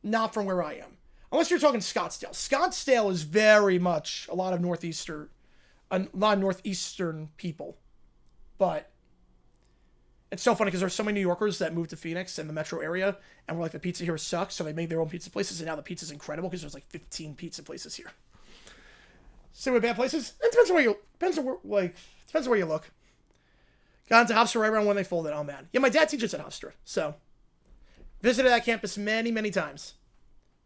Not from where I am. Unless you're talking Scottsdale. Scottsdale is very much a lot of northeastern people. But it's so funny because there's so many New Yorkers that moved to Phoenix and the metro area and were like, the pizza here sucks, so they made their own pizza places, and now the pizza's incredible because there's like 15 pizza places here. Same with bad places. It depends on where you look. Got into Hofstra right around when they folded. Oh man. Yeah, my dad teaches at Hofstra, so visited that campus many, many times.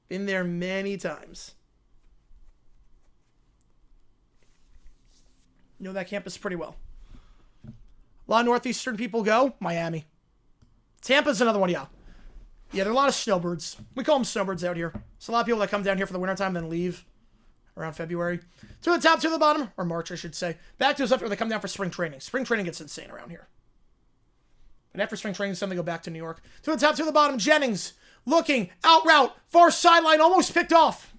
Been there many times. Know that campus pretty well. A lot of northeastern people go. Miami. Tampa's another one, yeah. Yeah, there are a lot of snowbirds. We call them snowbirds out here. So a lot of people that come down here for the wintertime then leave around February. To the top, to the bottom, or March, I should say. Back to us after they come down for spring training. Spring training gets insane around here. But after spring training, some they go back to New York. To the top, to the bottom, Jennings looking, out route, far sideline, almost picked off.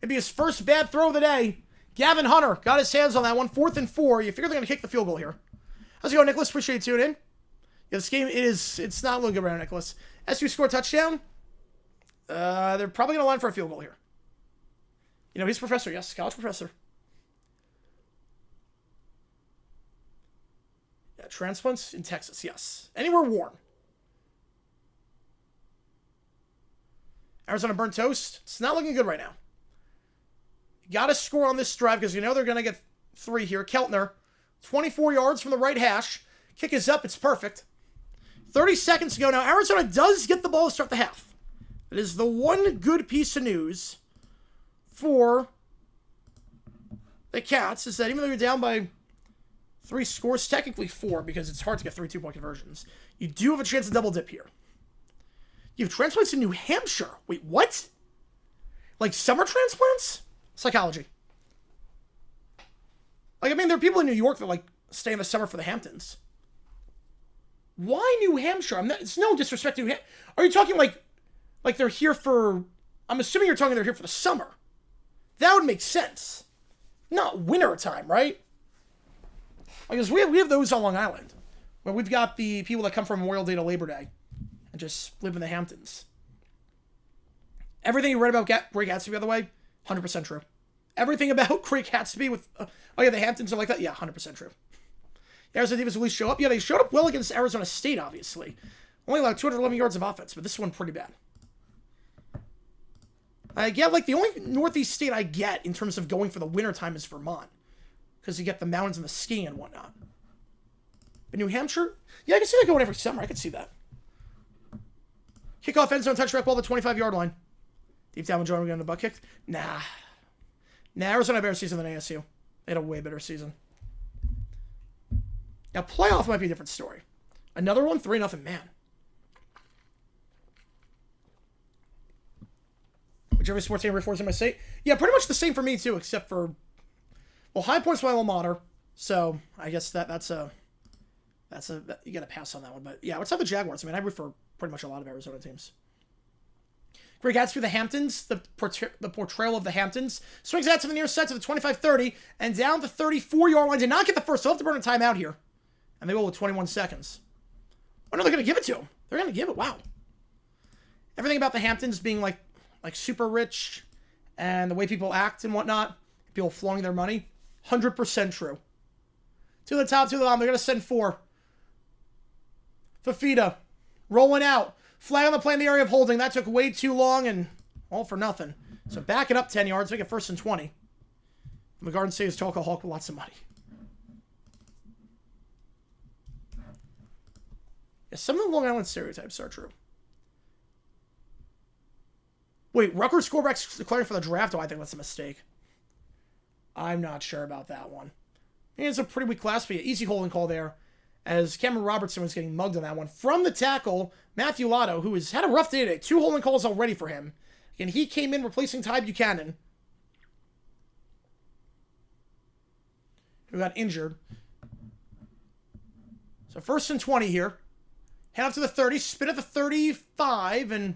Maybe his first bad throw of the day. Gavin Hunter got his hands on that one. 4th and 4. You figure they're going to kick the field goal here. How's it going, Nicholas? Appreciate you tuning in. Yeah, this game, it's not looking good right now, Nicholas. SU score a touchdown. They're probably going to line for a field goal here. You know, he's a professor, yes, college professor. Yeah, transplants in Texas, yes. Anywhere warm. Arizona burnt toast. It's not looking good right now. You got to score on this drive because you know they're going to get 3 here. Keltner, 24 yards from the right hash. Kick is up. It's perfect. 30 seconds to go now. Arizona does get the ball to start the half. It is the one good piece of news for the Cats is that even though you're down by 3 scores, technically 4 because it's hard to get 3 2-point conversions, you do have a chance to double dip here. You have transplants in New Hampshire. Wait, what? Like summer transplants? Psychology. Like, I mean, there are people in New York that, like, stay in the summer for the Hamptons. Why New Hampshire? It's no disrespect to New Hampshire. Are you talking, like they're here for... I'm assuming you're talking they're here for the summer. That would make sense. Not winter time, right? Because we have those on Long Island. Where we've got the people that come from Memorial Day to Labor Day. And just live in the Hamptons. Everything you read about Great Gatsby, by the way, 100% true. Everything about Great Gatsby with... oh yeah, the Hamptons are like that? Yeah, 100% true. Arizona defense at least show up. Yeah, they showed up well against Arizona State, obviously. Only allowed 211 yards of offense, but this one pretty bad. I get, like, the only Northeast state I get in terms of going for the wintertime is Vermont. Because you get the mountains and the skiing and whatnot. But New Hampshire? Yeah, I can see that going every summer. I can see that. Kickoff end zone, touchback ball to the 25-yard line. Deep down when Jordan getting the butt kicked? Nah, Arizona had a better season than ASU. They had a way better season. Now, playoff might be a different story. Another one, 3-0, man. Whichever sports team reforms in my state. Yeah, pretty much the same for me, too, except for... well, High Point's my alma mater, so I guess that's a... you gotta pass on that one. But, yeah, what's up with the Jaguars? I mean, I root for pretty much a lot of Arizona teams. Great Gatsby, the Hamptons, the portrayal of the Hamptons. Swings out to the near side to the 25-30 and down the 34-yard line. Did not get the first. They'll have to burn a timeout here. And they will with 21 seconds. Oh, no, they're going to give it to him. They're going to give it. Wow. Everything about the Hamptons being like super rich and the way people act and whatnot, people flaunting their money, 100% true. To the top, to the bottom. They're going to send 4. Fafita rolling out. Flag on the play in the area of holding. That took way too long and all for nothing. So back it up 10 yards. Make it 1st and 20. And the Garden State is Tolka Hawk with lots of money. Yeah, some of the Long Island stereotypes are true. Wait, Rutgers scorebacks declaring for the draft? Oh, I think that's a mistake. I'm not sure about that one. It's a pretty weak class, but yeah, easy holding call there. As Cameron Robertson was getting mugged on that one. From the tackle, Matthew Lotto, who has had a rough day today. 2 holding calls already for him. And he came in replacing Ty Buchanan, who got injured. So 1st and 20 here. Head up to the 30, spin at the 35, and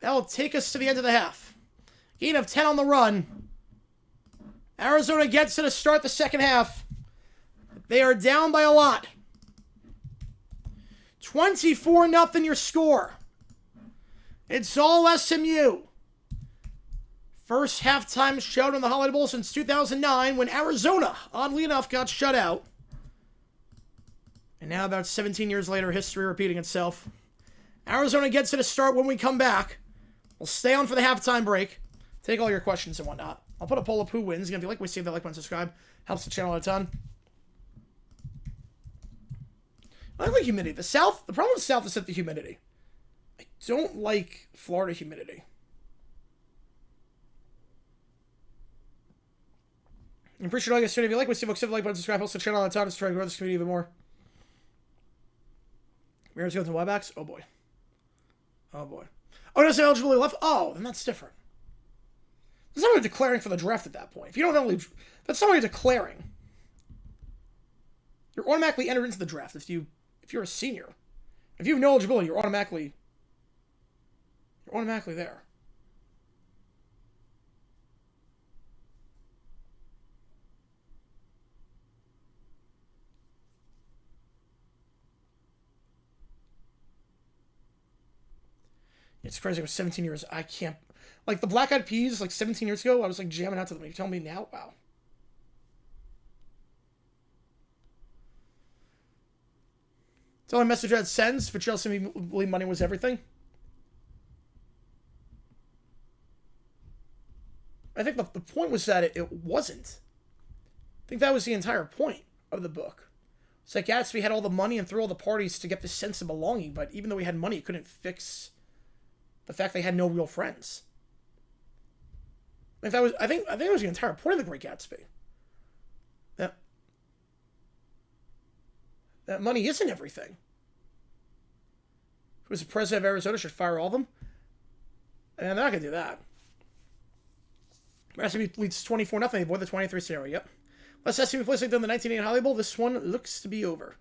that'll take us to the end of the half. Gain of 10 on the run. Arizona gets to start the second half. They are down by a lot. 24-0 your score. It's all SMU. First halftime shout in the Holiday Bowl since 2009 when Arizona, oddly enough, got shut out. And now about 17 years later, history repeating itself. Arizona gets to start when we come back. We'll stay on for the halftime break. Take all your questions and whatnot. I'll put a poll up who wins. If you like, we save that like button, subscribe. Helps the channel a ton. I like humidity. The problem with the South is the humidity. I don't like Florida humidity. I appreciate all you guys. If you like, we save the like button, subscribe. Helps the channel a ton. Let's try to grow this community even more. Mariners go to Wildcats. Oh boy. Oh boy. Oh, no, eligibility left. Oh, then that's different. That's not really declaring for the draft at that point. If you don't know, that's not really declaring. You're automatically entered into the draft if you're a senior. If you have no eligibility, you're automatically there. It's crazy. I was 17 years. I can't. Like, the Black Eyed Peas, like, 17 years ago, I was, like, jamming out to them. You're telling me now? Wow. It's the only message I'd send. Fitzgerald said me believe money was everything. I think the point was that it wasn't. I think that was the entire point of the book. It's like Gatsby had all the money and threw all the parties to get this sense of belonging, but even though he had money, he couldn't fix the fact they had no real friends. I think it was the entire point of The Great Gatsby. That money isn't everything. Who's the president of Arizona should fire all of them? And they're not going to do that. SMU leads 24-0. They avoid the 23 scenario. Yep. Less SMU plays like done the 1980 Hollywood Bowl. This one looks to be over.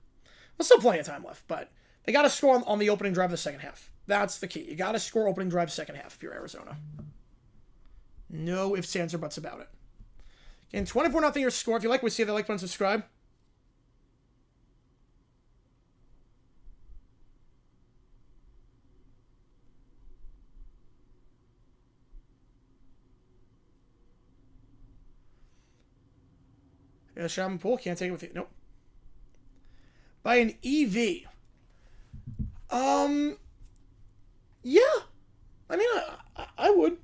There's still plenty of time left, but they got to score on the opening drive of the second half. That's the key. You got to score opening drive second half if you're Arizona. No ifs, ands, or buts about it. Again, 24-0 your score. If you like, we see that like button, subscribe. Yeah, Shaman Pool, can't take it with you. Nope. By an EV. Yeah. I mean, I would.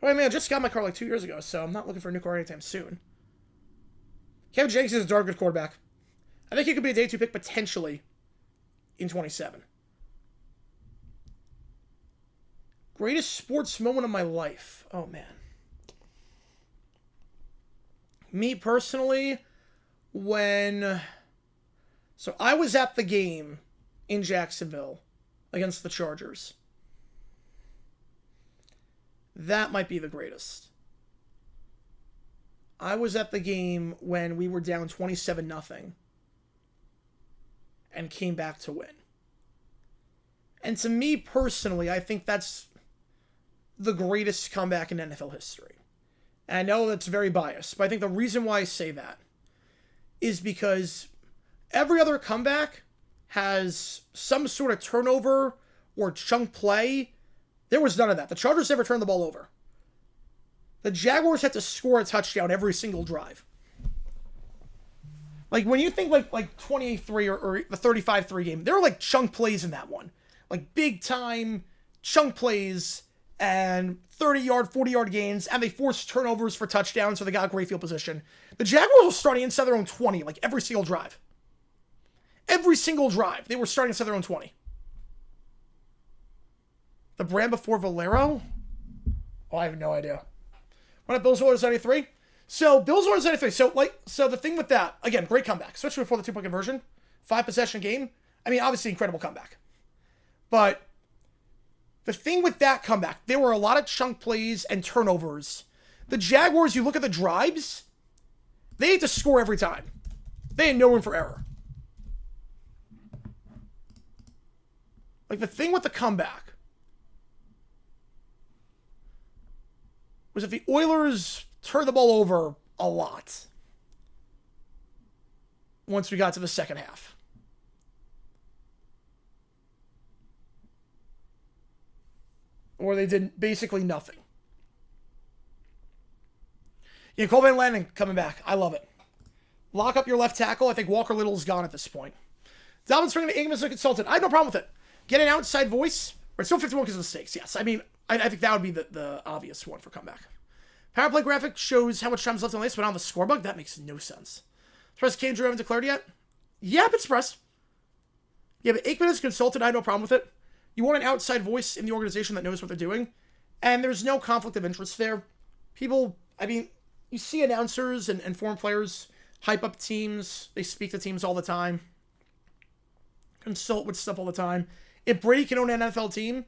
I mean, I just got my car like 2 years ago, so I'm not looking for a new car anytime soon. Kevin Jenkins is a darn good quarterback. I think he could be a day 2 pick potentially in 27. Greatest sports moment of my life. Oh, man. Me personally, so I was at the game in Jacksonville against the Chargers. That might be the greatest. I was at the game when we were down 27-0 and came back to win. And to me personally, I think that's the greatest comeback in NFL history. And I know that's very biased, but I think the reason why I say that is because every other comeback has some sort of turnover or chunk play. There was none of that. The Chargers never turned the ball over. The Jaguars had to score a touchdown every single drive. Like, when you think like 28-3 or the 35-3 game, there were like chunk plays in that one. Like, big-time chunk plays and 30-yard, 40-yard gains, and they forced turnovers for touchdowns, so they got great field position. The Jaguars were starting inside their own 20, like, every single drive. Every single drive, they were starting inside their own 20. The brand before Valero? Oh, I have no idea. What, Bills Oilers 93? So, Bills Oilers 93. So the thing with that, again, great comeback, especially before the 2-point conversion. 5-possession game. I mean, obviously, incredible comeback. But the thing with that comeback, there were a lot of chunk plays and turnovers. The Jaguars, you look at the drives, they had to score every time. They had no room for error. Like, the thing with the comeback was if the Oilers turned the ball over a lot once we got to the second half. Or they did basically nothing. Yeah, Cole Van Lanning coming back. I love it. Lock up your left tackle. I think Walker Little's gone at this point. Dalvin's bringing Pregame as a consultant. I have no problem with it. Get an outside voice. Or it's still 51 because of mistakes. Yes, I mean, I think that would be the obvious one for comeback. Power play graphic shows how much time's left on the list, but on the score bug, that makes no sense. Surprised Kane Drew haven't declared yet? Yeah, but surprised. Yeah, but Aikman is consultant. I have no problem with it. You want an outside voice in the organization that knows what they're doing, and there's no conflict of interest there. People, I mean, you see announcers and former players hype up teams. They speak to teams all the time. Consult with stuff all the time. If Brady can own an NFL team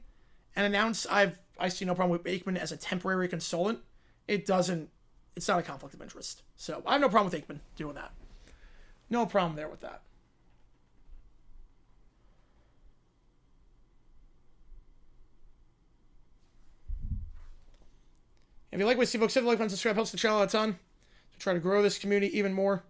and announce, I see no problem with Aikman as a temporary consultant. It's not a conflict of interest. So I have no problem with Aikman doing that. No problem there with that. If you like what you see, folks, hit the like button, subscribe, helps the channel a ton to try to grow this community even more.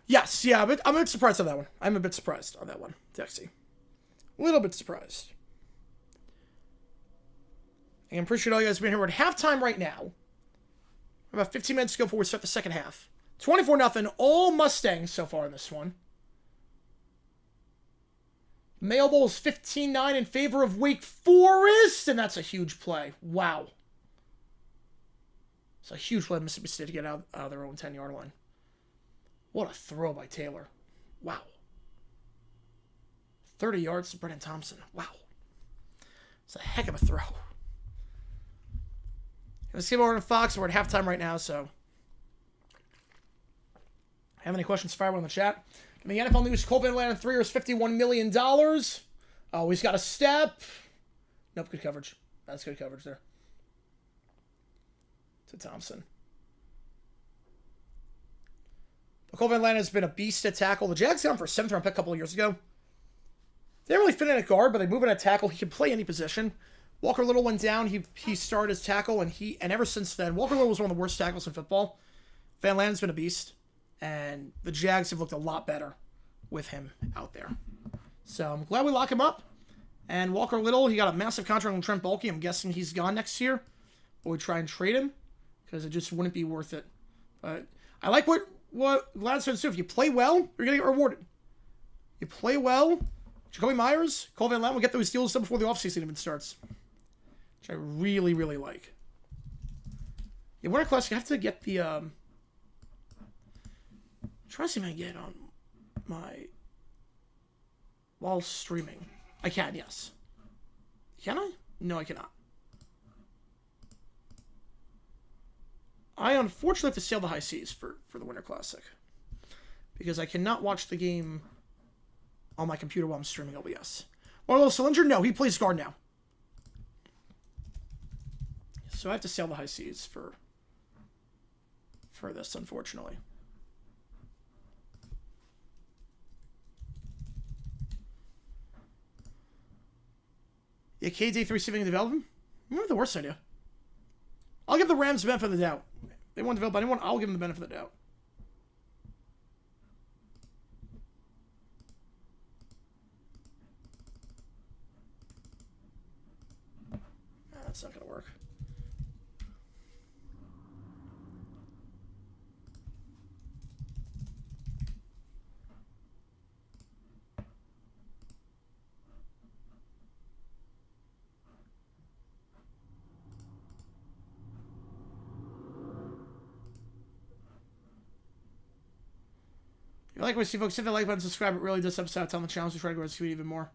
Yes, yeah, but I'm a bit surprised on that one. I'm a bit surprised on that one, Dexy. A little bit surprised. I appreciate all you guys being here. We're at halftime right now. About 15 minutes to go before we start the second half. 24-0, all Mustangs so far in this one. Mayo Bowl is 15-9 in favor of Wake Forest, and that's a huge play. Wow. It's a huge play Mississippi State to get out of their own 10-yard line. What a throw by Taylor. Wow. 30 yards to Brennan Thompson. Wow. It's a heck of a throw. Let's get over to Fox. We're at halftime right now, so. Have any questions? Fire one in the chat. In the NFL news, Cole Van Lanning 3 years, $51 million. Oh, he's got a step. Nope, good coverage. That's good coverage there. To Thompson. Cole Van Lanning has been a beast at tackle. The Jags got him for a 7th-round pick a couple of years ago. They didn't really fit in at guard, but they move in at tackle. He can play any position. Walker Little went down. He started as tackle, and ever since then, Walker Little was one of the worst tackles in football. Van Lanning's been a beast, and the Jags have looked a lot better with him out there. So I'm glad we lock him up. And Walker Little, he got a massive contract on Trent Baalke. I'm guessing he's gone next year. But we try and trade him because it just wouldn't be worth it. But I like what Gladstone said. If you play well, you're going to get rewarded. You play well. Jacoby Myers, Cole Van Lanning will get those deals done before the offseason even starts. Which I really, really like. Yeah, Winter Classic, I have to get the, try to see if I can get on my, while streaming. I can, yes. Can I? No, I cannot. I unfortunately have to sail the high seas for the Winter Classic. Because I cannot watch the game on my computer while I'm streaming OBS. Marlo Sillinger? No, he plays guard now. So I have to sail the high seas for this, unfortunately. Yeah, KD3 receiving development? Maybe the worst idea. I'll give the Rams the benefit of the doubt. They won't develop anyone, I'll give them the benefit of the doubt. That's not going to work. If you like what you see, folks, hit that like button, subscribe. It really does help us out. Tell them the channel to try to grow this even more.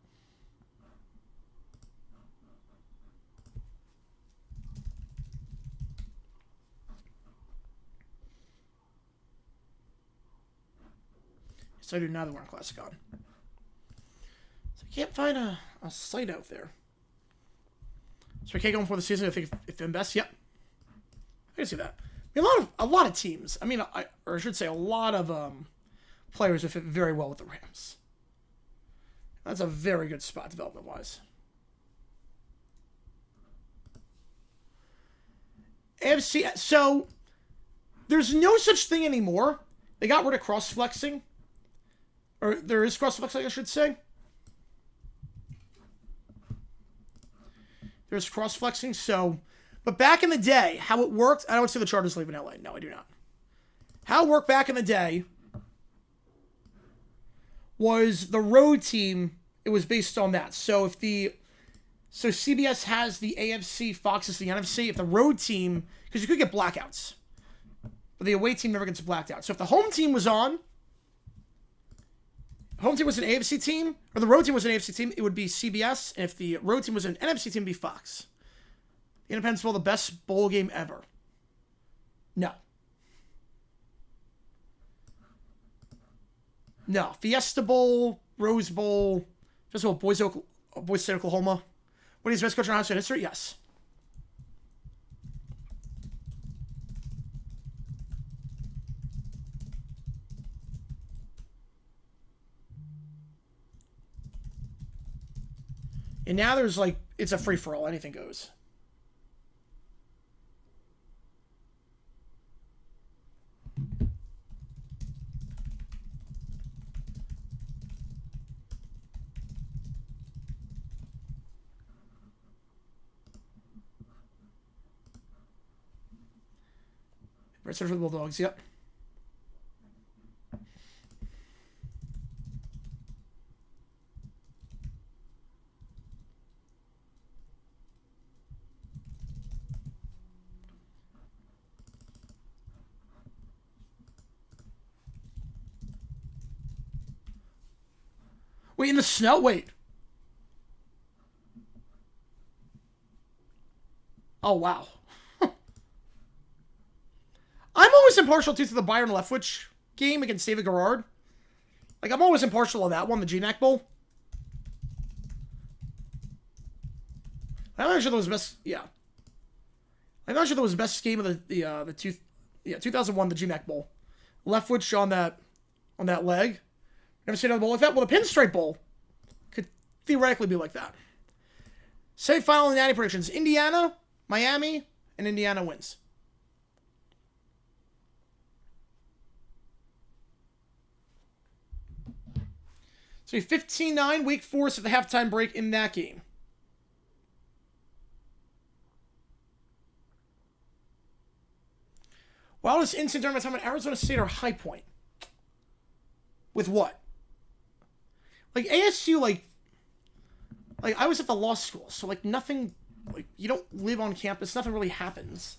So I do now the Winter Classic on. So I can't find a site out there. So we can't go for the season. I think if invest, yep. I can see that. I mean, a lot of teams. I mean, or I should say, a lot of players would fit very well with the Rams. That's a very good spot development-wise. AFC. So there's no such thing anymore. They got rid of cross-flexing. Or there is cross-flexing, I should say. There's cross-flexing, so... But back in the day, how it worked... I don't see the Chargers leaving LA. No, I do not. How it worked back in the day was the road team, it was based on that. So if the... So CBS has the AFC, Fox is the NFC. If the road team... Because you could get blackouts. But the away team never gets blacked out. So if the home team was on... Home team was an AFC team, or the road team was an AFC team, it would be CBS. And if the road team was an NFC team, it would be Fox. The Independence Bowl, the best bowl game ever. No. No. Fiesta Bowl, Rose Bowl, Fiesta Bowl, Boise State, Oklahoma. What is the best coach in Ohio State history? Yes. And now there's like, it's a free-for-all. Anything goes. Red Stars for the Bulldogs, yep. Wait, in the snow? Wait. Oh, wow. I'm always impartial to the Byron Leftwich game against David Garrard. Like, I'm always impartial on that one, the GMAC Bowl. I'm not sure that was the best, yeah. I'm not sure that was the best game of the 2001, the GMAC Bowl. Leftwich on that leg. Never seen another bowl like that. Well, the Pinstripe Bowl could theoretically be like that. Say final and natty predictions. Indiana, Miami, and Indiana wins. So 15-9, Wake Forest at the halftime break in that game. Wildest instant during my time at Arizona State or High Point? With what? Like, ASU, like I was at the law school, so, like, nothing, like, you don't live on campus, nothing really happens.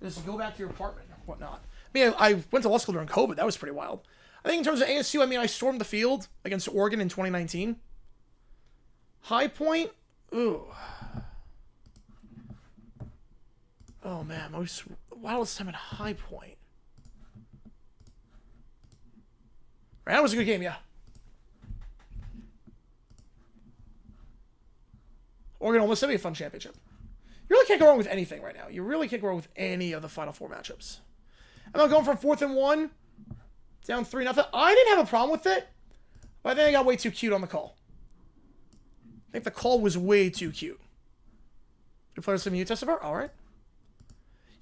You just go back to your apartment and whatnot. I mean, I went to law school during COVID, that was pretty wild. I think in terms of ASU, I mean, I stormed the field against Oregon in 2019. High Point, ooh. Oh, man, wildest time at High Point. Right, that was a good game, yeah. Oregon almost had a fun championship. You really can't go wrong with anything right now. You really can't go wrong with any of the Final Four matchups. I'm not going from 4th and 1, down 3-0. I didn't have a problem with it, but I think I got way too cute on the call. I think the call was way too cute. Good players SMU test so far? All right.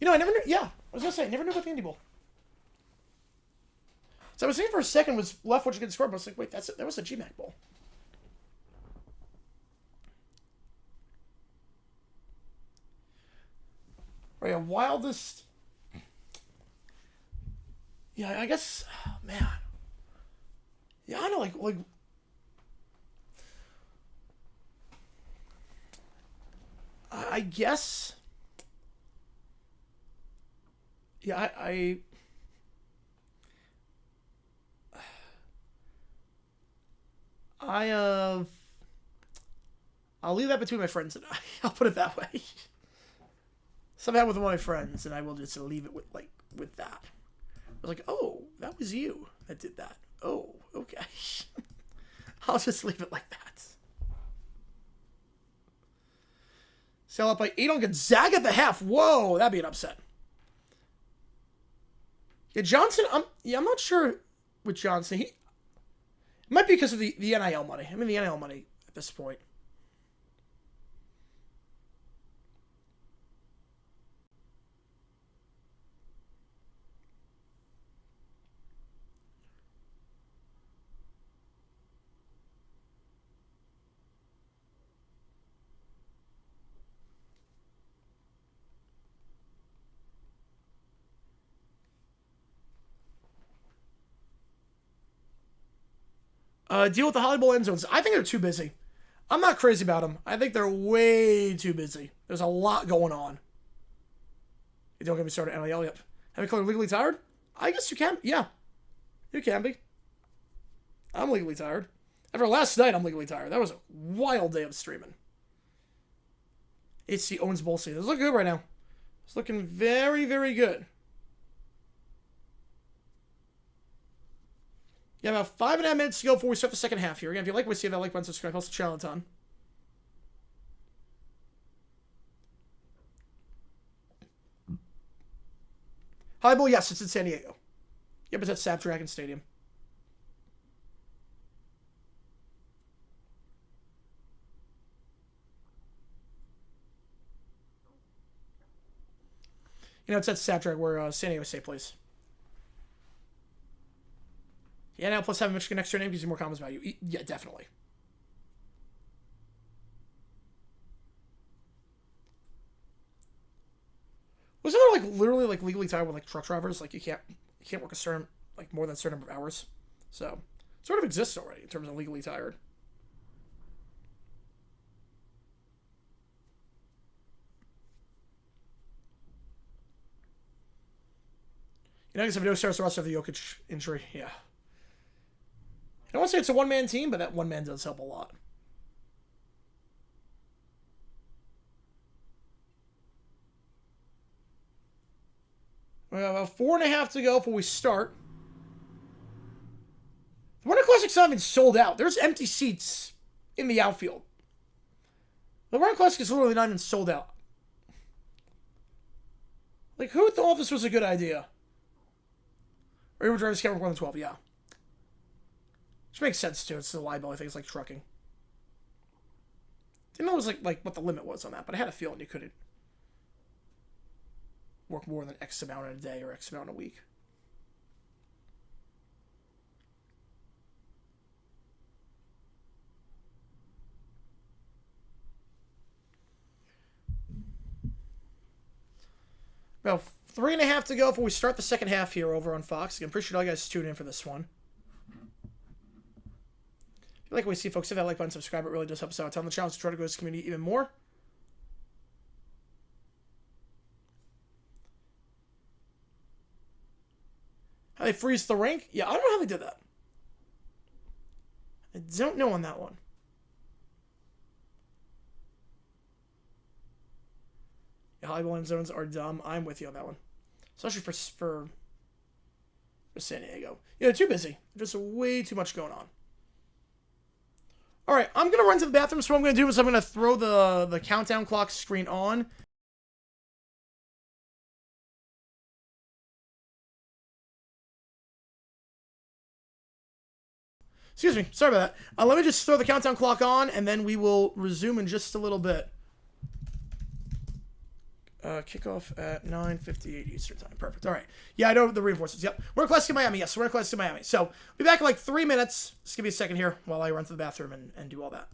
You know, I never knew. Yeah, I was going to say, I never knew about the Indy Bowl. So I was thinking for a second was left what you could score, but I was like, wait, that was a GMAC Bowl. Right, yeah, wildest. Yeah, I guess. Oh, man. Yeah, I know, like. I guess. Yeah, I'll leave that between my friends and I. I'll put it that way. Somehow with one of my friends, and I will just leave it with that. I was like, oh, that was you that did that. Oh, okay. I'll just leave it like that. Sell up by 8 on Gonzaga at the half. Whoa, that'd be an upset. Yeah, Johnson, I'm not sure with Johnson. It might be because of the NIL money. I mean, the NIL money at this point. Deal with the Holly Bowl end zones. I think they're too busy. I'm not crazy about them. I think they're way too busy. There's a lot going on. You don't get me started, NIL. Yep. Have you called legally tired? I guess you can. Yeah. You can be. I'm legally tired. After last night, I'm legally tired. That was a wild day of streaming. HC owns bowl season. It's looking good right now. It's looking very, very good. Yeah, about 5.5 minutes to go before we start the second half here. Again, if you like what we see, that like button, subscribe, helps the channel a ton. High Bowl, yes, it's in San Diego. Yep, it's at Snapdragon Stadium. You know, it's at Snapdragon where San Diego State plays. Yeah, now plus 7 Michigan next to your name gives you more comments about you. Yeah, definitely. Wasn't there literally legally tied with truck drivers? Like you can't work a certain more than a certain number of hours. So it sort of exists already in terms of legally tired. You know, I guess if no starts the roster of the Jokic injury, yeah. I don't want to say it's a one-man team, but that one man does help a lot. We have about 4.5 to go before we start. The Winter Classic's not even sold out. There's empty seats in the outfield. The Winter Classic is literally not even sold out. Like, who thought this was a good idea? Or even drivers can't work more than 12, yeah. Which makes sense, too. It's the liability thing. It's like trucking. Didn't know it was like what the limit was on that, but I had a feeling you couldn't work more than X amount in a day or X amount in a week. About 3.5 to go before we start the second half here over on Fox. Again, appreciate all you guys tuning in for this one. If you like what we see, folks, hit that like button, subscribe. It really does help us out. Tell the channel to try to grow this community even more. How they freeze the rank? Yeah, I don't know how they did that. I don't know on that one. Yeah, high end zones are dumb. I'm with you on that one. especially for San Diego. Yeah, they're too busy. Just way too much going on. All right, I'm going to run to the bathroom, so what I'm going to do is I'm going to throw the countdown clock screen on. Excuse me, sorry about that. Let me just throw the countdown clock on, and then we will resume in just a little bit. Kickoff at 9:58 Eastern Time. Perfect. All right. Yeah, I know the reinforcements. Yep. We're in Classic Miami. Yes, we're in Classic Miami. So, we'll be back in like 3 minutes. Just give me a second here while I run to the bathroom and do all that.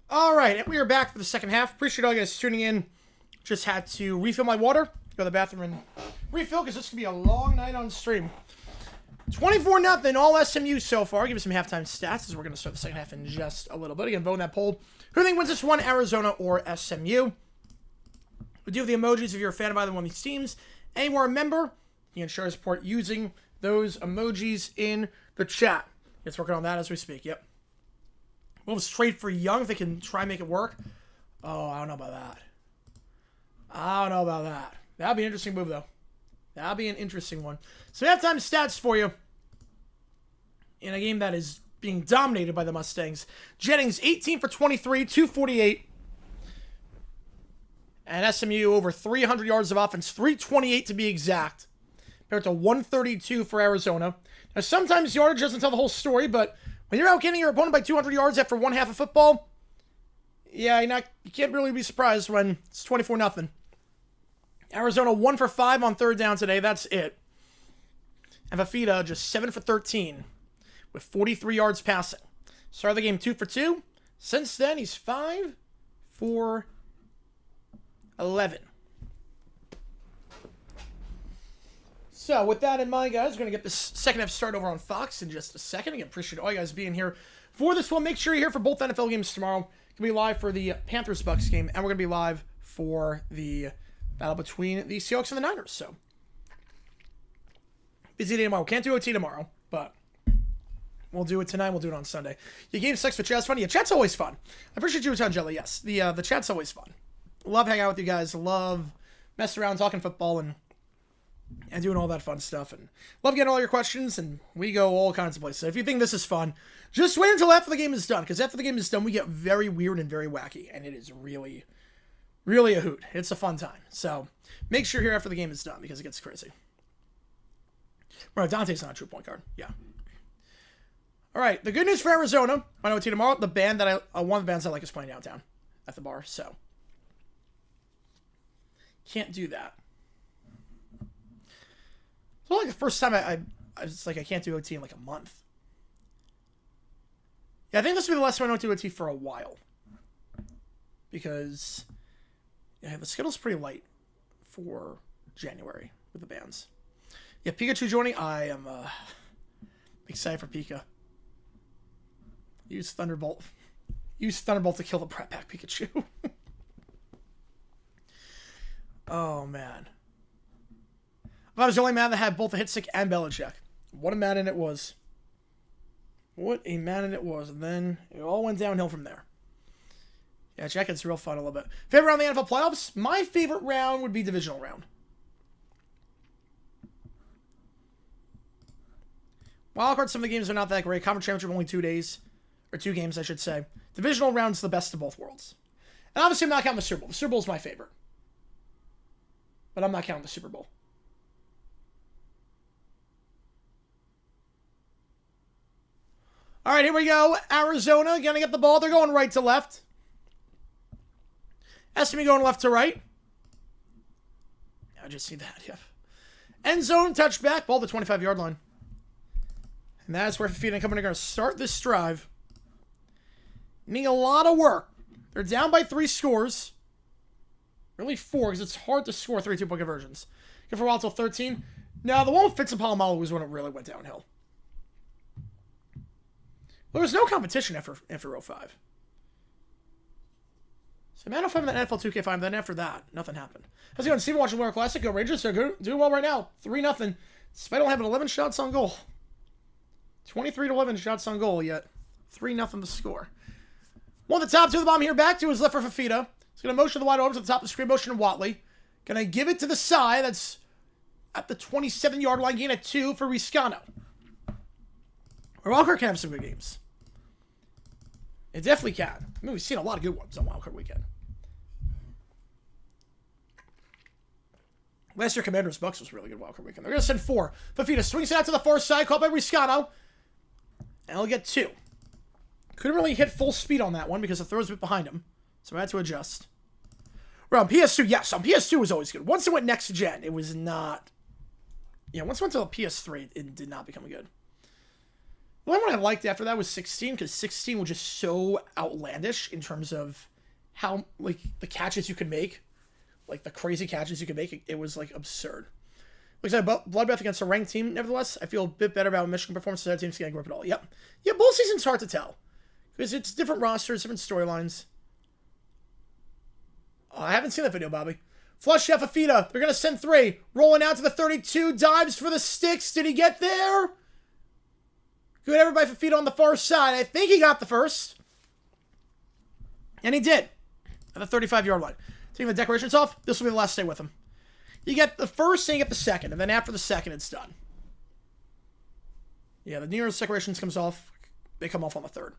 All right, and we are back for the second half. Appreciate all you guys tuning in. Just had to refill my water, go to the bathroom and refill because this could be a long night on stream. 24-0, all SMU so far. Give us some halftime stats as we're going to start the second half in just a little bit. Again, vote in that poll. Who do you think wins this one, Arizona or SMU? We do have the emojis if you're a fan of either one of these teams. And we're a member. You can show our support using those emojis in the chat. It's working on that as we speak. Yep. Move straight for Young if they can try and make it work. Oh, I don't know about that. I don't know about that. That'd be an interesting move, though. That'll be an interesting one. So we have time stats for you in a game that is being dominated by the Mustangs. Jennings, 18 for 23, 248. And SMU over 300 yards of offense, 328 to be exact, compared to 132 for Arizona. Now, sometimes yardage doesn't tell the whole story, but when you're outgaining your opponent by 200 yards after one half of football, yeah, you can't really be surprised when it's 24-0. Arizona 1 for 5 on third down today. That's it. And Fafita just 7 for 13 with 43 yards passing. Started the game 2 for 2. Since then, he's 5 for 11. So, with that in mind, guys, we're going to get this second half started over on Fox in just a second. Again, appreciate all you guys being here for this one. Make sure you're here for both NFL games tomorrow. Going to be live for the Panthers-Bucks game, and we're going to be live for the battle between the Seahawks and the Niners. So, busy day tomorrow. Can't do OT tomorrow, but we'll do it tonight. We'll do it on Sunday. Your game 6 for chat's fun. Yeah, chat's always fun. I appreciate you a ton, Jelly. Yes, the chat's always fun. Love hanging out with you guys. Love messing around, talking football, and doing all that fun stuff. And love getting all your questions, and we go all kinds of places. So if you think this is fun, just wait until after the game is done, because after the game is done, we get very weird and very wacky, and it is really, really a hoot. It's a fun time. So make sure you're here after the game is done, because it gets crazy. Right, Dante's not a true point guard. Yeah. All right, the good news for Arizona, I know tomorrow, the band that one of the bands I like is playing downtown at the bar, so can't do that. It's not like the first time I was like, I can't do OT in like a month. Yeah, I think this will be the last time I don't do OT for a while. Because, yeah, the schedule's pretty light for January with the bands. Yeah, Pikachu joining. I am excited for Pika. Use Thunderbolt. Use Thunderbolt to kill the Brat Pack Pikachu. Oh, man. I was the only man that had both a hit stick and Belichick. What a Madden it was. What a Madden it was. And then it all went downhill from there. Yeah, Jacket's real fun a little bit. Favorite round in the NFL playoffs? My favorite round would be divisional round. Wildcard, some of the games are not that great. Conference championship, only 2 days. Or 2 games, I should say. Divisional round's the best of both worlds. And obviously, I'm not counting the Super Bowl. The Super Bowl's my favorite. But I'm not counting the Super Bowl. All right, here we go. Arizona going to get the ball. They're going right to left. SMU going left to right. I just see that, yeah. End zone, touchback, ball to the 25-yard line. And that's where Fafita and company are going to start this drive. Need a lot of work. They're down by 3 scores. Really 4, because it's hard to score 3 two-point conversions. Go for a while till 13. Now, the one with Fitz and Palomalu was when it really went downhill. There was no competition after 05. So, man, if I'm in the NFL 2K5, then after that, nothing happened. How's it going? Steven watching Winter Classic. Go Rangers. They're doing well right now. 3-0. Despite only having 11 shots on goal. 23-11 shots on goal, yet 3-0 the score. One at the top, 2 at the bottom here. Back to his left for Fafita. He's going to motion the wide over to the top of the screen. Motion to Watley. Going to give it to the side. That's at the 27-yard line. Gain at 2 for Riscano. Wildcard can have some good games. It definitely can. I mean, we've seen a lot of good ones on Wildcard Weekend. Last year, Commanders Bucks was really good Wildcard Weekend. They're going to send 4. Fafita swings out to the far side, caught by Riscano. And he'll get 2. Couldn't really hit full speed on that one because the throw's a bit behind him. So I had to adjust. Well, on PS2, yes, on PS2 was always good. Once it went next gen, it was not. Yeah, once it went to a PS3, it did not become good. The only one I liked after that was 16, because 16 was just so outlandish in terms of how, like, the catches you could make. Like, the crazy catches you could make. It was, like, absurd. Like I said, bloodbath against a ranked team, nevertheless, I feel a bit better about Michigan performance than other teams getting grip at all. Yep. Yeah, bowl season's hard to tell. Because it's different rosters, different storylines. I haven't seen that video, Bobby. Flush Fafita. They're going to send 3. Rolling out to the 32. Dives for the sticks. Did he get there? Good effort by Fafita on the far side. I think he got the first. And he did. At the 35-yard line. Taking the decorations off. This will be the last day with him. You get the first and you get the second. And then after the second, it's done. Yeah, the New Year's decorations comes off. They come off on the 3rd.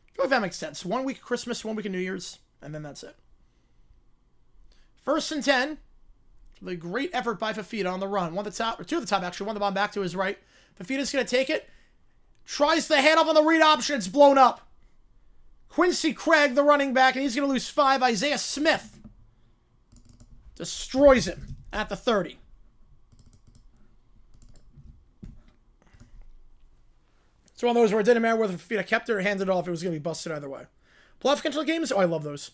I feel like that makes sense. 1 week of Christmas, 1 week of New Year's, and then that's it. 1st and 10. The great effort by Fafita on the run. 1 at the top, or 2 at the top, actually. 1 the bomb back to his right. Fafita's going to take it. Tries the handoff on the read option. It's blown up. Quincy Craig, the running back, and he's going to lose 5. Isaiah Smith destroys him. at the 30. It's one of those where it didn't matter whether Fafita kept it or handed it off. It was going to be busted either way. Playoff control games? Oh, I love those.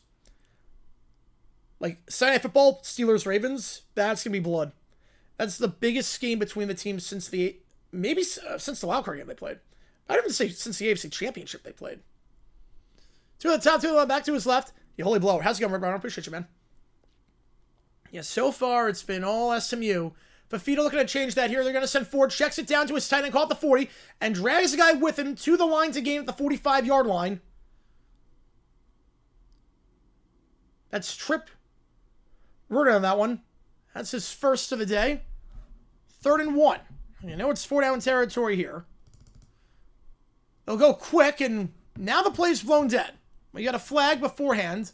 Like, Sunday Night Football, Steelers-Ravens, that's going to be blood. That's the biggest game between the teams since the... Maybe since the wildcard game they played. I'd even say since the AFC Championship they played. Two at the top, two at the back to his left. Yeah, holy blower. How's it going, Rick Brown? I appreciate you, man. Yeah, so far it's been all SMU. Fafita looking to change that here. They're going to send Ford, checks it down to his tight end, call it the 40, and drags the guy with him to the line to gain at the 45-yard line. That's Tripp Ruder on that one. That's his first of the day. 3rd and 1. You know it's 4-down territory here. They'll go quick, and now the play's blown dead. We got a flag beforehand,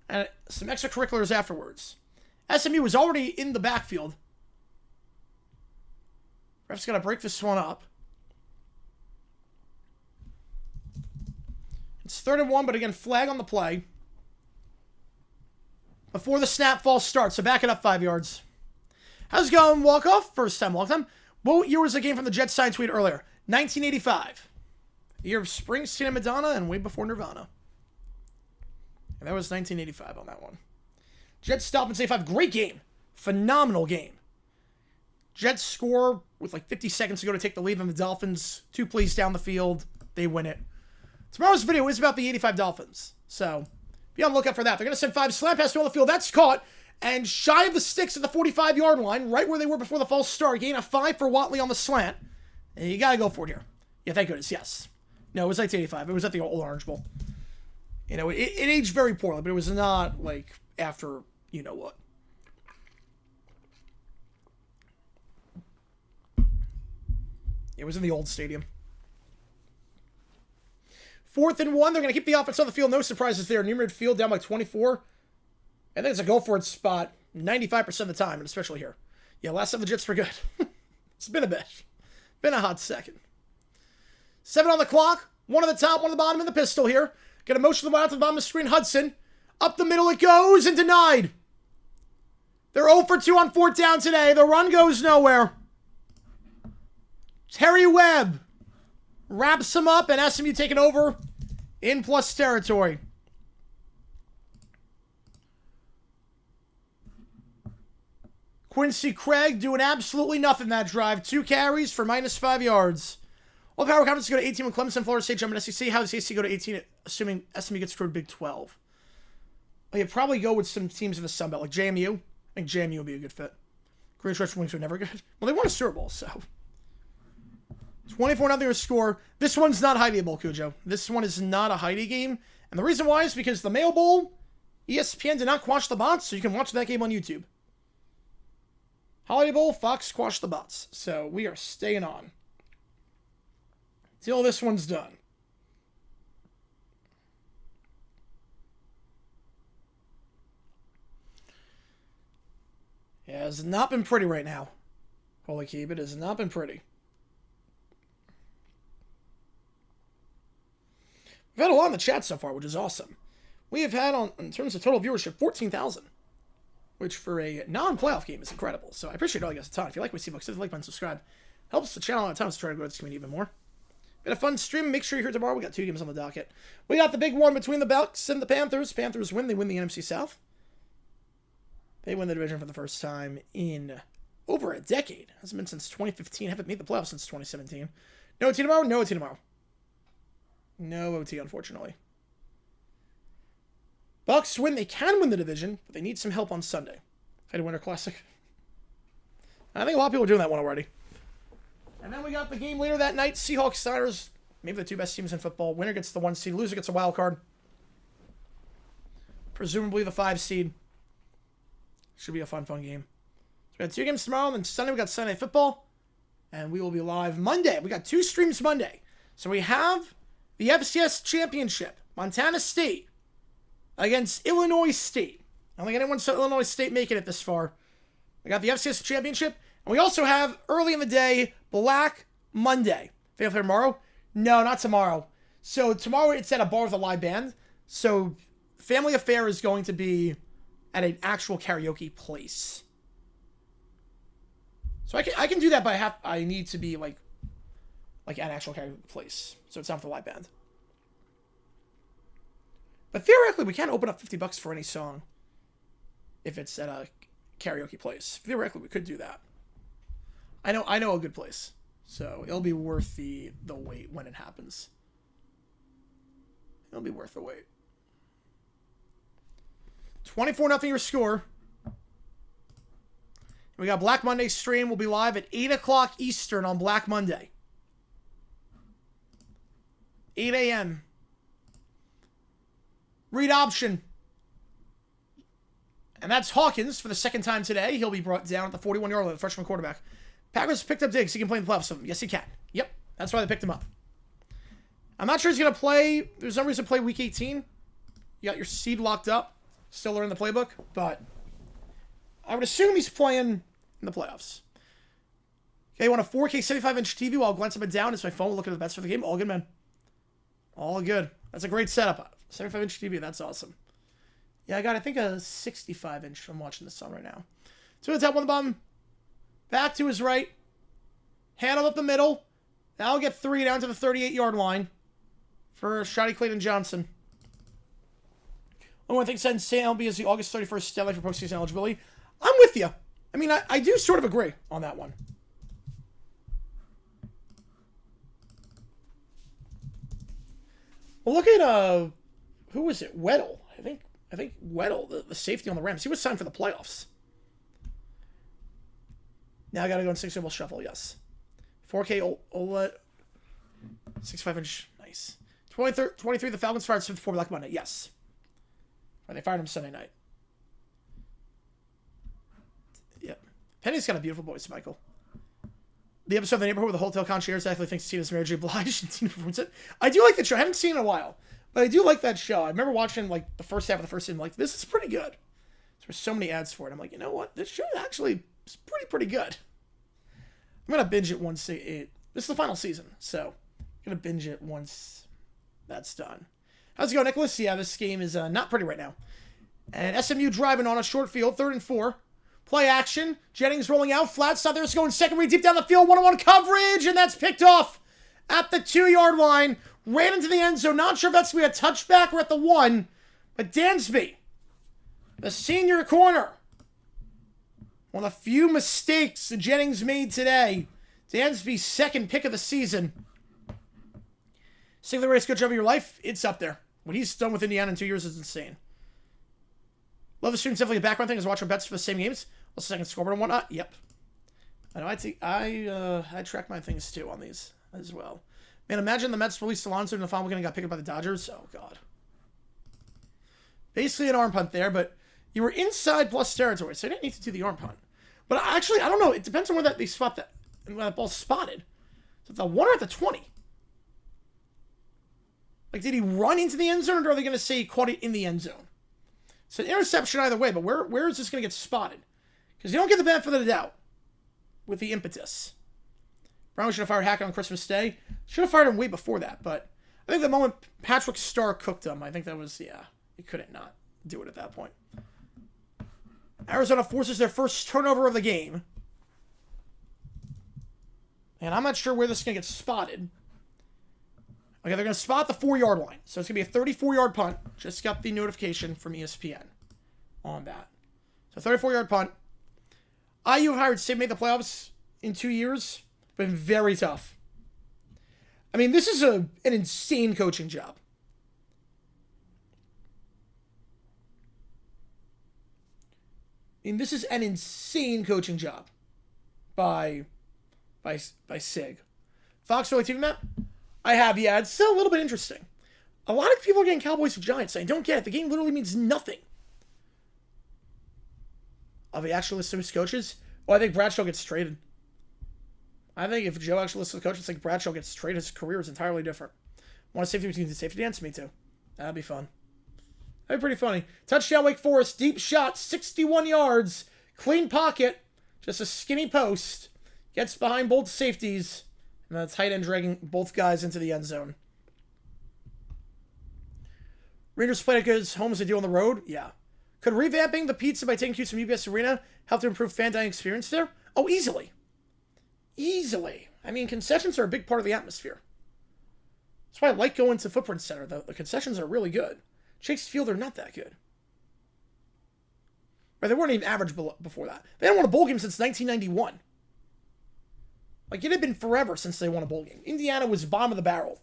and some extracurriculars afterwards. SMU was already in the backfield. Ref's got to break this one up. It's 3rd and 1, but again, flag on the play. Before the snap fall starts, so back it up 5 yards. How's it going, walk-off? First time walk-time. What year was the game from the Jets sign tweet earlier? 1985. The year of Springsteen and Madonna and way before Nirvana. And that was 1985 on that one. Jets stop and say 5. Great game. Phenomenal game. Jets score with like 50 seconds to go to take the lead on the Dolphins. 2 plays down the field. They win it. Tomorrow's video is about the 85 Dolphins. So, be on the lookout for that. They're going to send 5 slant pass to on the field. That's caught. And shy of the sticks at the 45-yard line, right where they were before the false start. Gain of 5 for Watley on the slant. And you got to go for it here. Yeah, thank goodness. Yes. No, it was 1985. It was at the Old Orange Bowl. You know, it aged very poorly, but it was not like after you know what. It was in the old stadium. 4th and 1. They're going to keep the offense on the field. No surprises there. Near midfield down by 24. I think it's a go-for-it spot 95% of the time, and especially here. Yeah, last time the Jets were good. It's been a bit. Been a hot second. 7 on the clock. 1 at the top, 1 at the bottom in the pistol here. Get a motion to the out to the bottom of the screen. Hudson. Up the middle it goes and denied. They're 0 for 2 on 4th down today. The run goes nowhere. Terry Webb wraps him up, and SMU taking over in plus territory. Quincy Craig doing absolutely nothing that drive. 2 carries for -5 yards. All power conference go to 18 with Clemson, Florida State jumping SEC. How does SEC go to 18, assuming SMU gets screwed Big 12? Oh, you'd probably go with some teams in the Sun Belt, like JMU. I think JMU would be a good fit. Green Stretch Wings were never good. Well, they won a Super Bowl, so. 24-0 score. This one's not Heidi-able, Cujo. This one is not a Heidi game. And the reason why is because the Mayo Bowl, ESPN did not quash the bots, so you can watch that game on YouTube. Holiday Bowl, Fox quashed the bots. So we are staying on till this one's done. Yeah, it has not been pretty right now. Holy keep, it has not been pretty. We've had a lot in the chat so far, which is awesome. We have had, in terms of total viewership, 14,000. Which for a non-playoff game is incredible. So I appreciate all you guys a ton. If you like what you see, folks, hit the like button, subscribe. Helps the channel out a ton to try to grow this community even more. Been a fun stream. Make sure you're here tomorrow. We got 2 games on the docket. We got the big one between the Bucks and the Panthers. Panthers win. They win the NFC South. They win the division for the first time in over a decade. Hasn't been since 2015. Haven't made the playoffs since 2017. No OT tomorrow? No OT tomorrow. No OT, unfortunately. Bucks win. They can win the division, but they need some help on Sunday. Had a Winter Classic. I think a lot of people are doing that one already. And then we got the game later that night. Seahawks, Niners. Maybe the 2 best teams in football. Winner gets the 1 seed. Loser gets a wild card. Presumably the 5 seed. Should be a fun game. So we got 2 games tomorrow, and then Sunday we got Sunday football. And we will be live Monday. We got 2 streams Monday. So we have the FCS Championship. Montana State against Illinois State. I don't think anyone saw Illinois State making it this far. We got the FCS Championship. And we also have, early in the day, Black Monday. Think of tomorrow? No, not tomorrow. So tomorrow it's at a bar with a live band. So Family Affair is going to be at an actual karaoke place. So I can do that, but I need to be like an actual karaoke place. So it's not for the live band. But theoretically, we can open up $50 for any song if it's at a karaoke place. Theoretically, we could do that. I know a good place. So it'll be worth the wait when it happens. It'll be worth the wait. 24-0 your score. We got Black Monday stream. We'll be live at 8 o'clock Eastern on Black Monday. 8 a.m. Read option. And that's Hawkins for the second time today. He'll be brought down at the 41-yard line, the freshman quarterback. Packers picked up Diggs. He can play in the playoffs. So yes, he can. Yep. That's why they picked him up. I'm not sure he's going to play. There's no reason to play Week 18. You got your seed locked up. Still learning the playbook. But I would assume he's playing in the playoffs. Okay, you want a 4K 75-inch TV while glancing up and down. It's my phone looking at the bets for the game. All good, man. All good. That's a great setup. 75-inch TV. That's awesome. Yeah, I got, I think, a 65-inch. I'm watching this on right now. Two on the top, one on the bottom. Back to his right. Handle up the middle. That'll get 3 down to the 38-yard line for Shotty Clayton Johnson. Only one thing said insane LB is the August 31st deadline for postseason eligibility. I'm with you. I mean, I do sort of agree on that one. Well, look at, who was it? Weddle. I think Weddle, the safety on the Rams. He was signed for the playoffs. Now I got to go in 6-symbol shuffle, yes. 4K OLED, 65-inch, nice. 23, the Falcons fired Smith before Black Monday, yes. Right, they fired him Sunday night. Yep. Penny's got a beautiful voice, Michael. The episode of The Neighborhood with the hotel concierge actually thinks Tina's Mary J. Blige and Tina performs it. I do like the show. I haven't seen it in a while, but I do like that show. I remember watching like the first half of the first season. Like, this is pretty good. There's so many ads for it. I'm like, you know what? This show actually is pretty good. I'm gonna binge it once this is the final season, so I'm gonna binge it once that's done. How's it going, Nicholas? Yeah, this game is not pretty right now. And SMU driving on a short field, 3rd and 4. Play action. Jennings rolling out. Flat side there. It's going second read deep down the field. 1-on-1 coverage. And that's picked off at the 2-yard line. Ran into the end zone. Not sure if that's going to be a touchback or at the 1. But Dansby, the senior corner. One of the few mistakes that Jennings made today. Dansby's second pick of the season. Single race, good job of your life. It's up there. What he's done with Indiana in 2 years is insane. Love the stream's definitely a background thing. I was watching bets for the same games. Also second scoreboard and whatnot. Yep. I know I track my things too on these as well. Man, imagine the Mets released Alonso in the final weekend and got picked up by the Dodgers. Oh, God. Basically an arm punt there, but you were inside plus territory, so you didn't need to do the arm punt. But actually, I don't know. It depends on where they spot that, when that ball's spotted. So at the 1 or at the 20? Like, did he run into the end zone, or are they going to say he caught it in the end zone? It's an interception either way, but where is this going to get spotted? Because you don't get the benefit of the doubt with the impetus. Brown should have fired Hackett on Christmas Day. Should have fired him way before that, but I think the moment Patrick Starr cooked him, I think that was, yeah, he couldn't not do it at that point. Arizona forces their first turnover of the game. And I'm not sure where this is going to get spotted. Okay, they're going to spot the 4-yard line. So it's going to be a 34-yard punt. Just got the notification from ESPN on that. So 34-yard punt. IU have hired State made the playoffs in 2 years. Been very tough. I mean, this is an insane coaching job. I mean, this is an insane coaching job by Sig. Fox Philly TV map? I have, yeah. It's still a little bit interesting. A lot of people are getting Cowboys and Giants. I don't get it. The game literally means nothing. Of the actual list of his coaches? Well, I think Bradshaw gets traded. I think if Joe actually lists the coaches, I think Bradshaw gets traded. His career is entirely different. Want a safety between the safety dance? Me too. That'd be fun. That'd be pretty funny. Touchdown, Wake Forest. Deep shot, 61 yards. Clean pocket. Just a skinny post. Gets behind both safeties. And the tight end dragging both guys into the end zone. Rangers played as good as home as they do on the road? Yeah. Could revamping the pizza by taking cues from UBS Arena help to improve fan dining experience there? Oh, easily. Easily. I mean, concessions are a big part of the atmosphere. That's why I like going to Footprint Center. The concessions are really good. Chase Field are not that good. But they weren't even average before that. They hadn't won a bowl game since 1991. Like, it had been forever since they won a bowl game. Indiana was bottom of the barrel.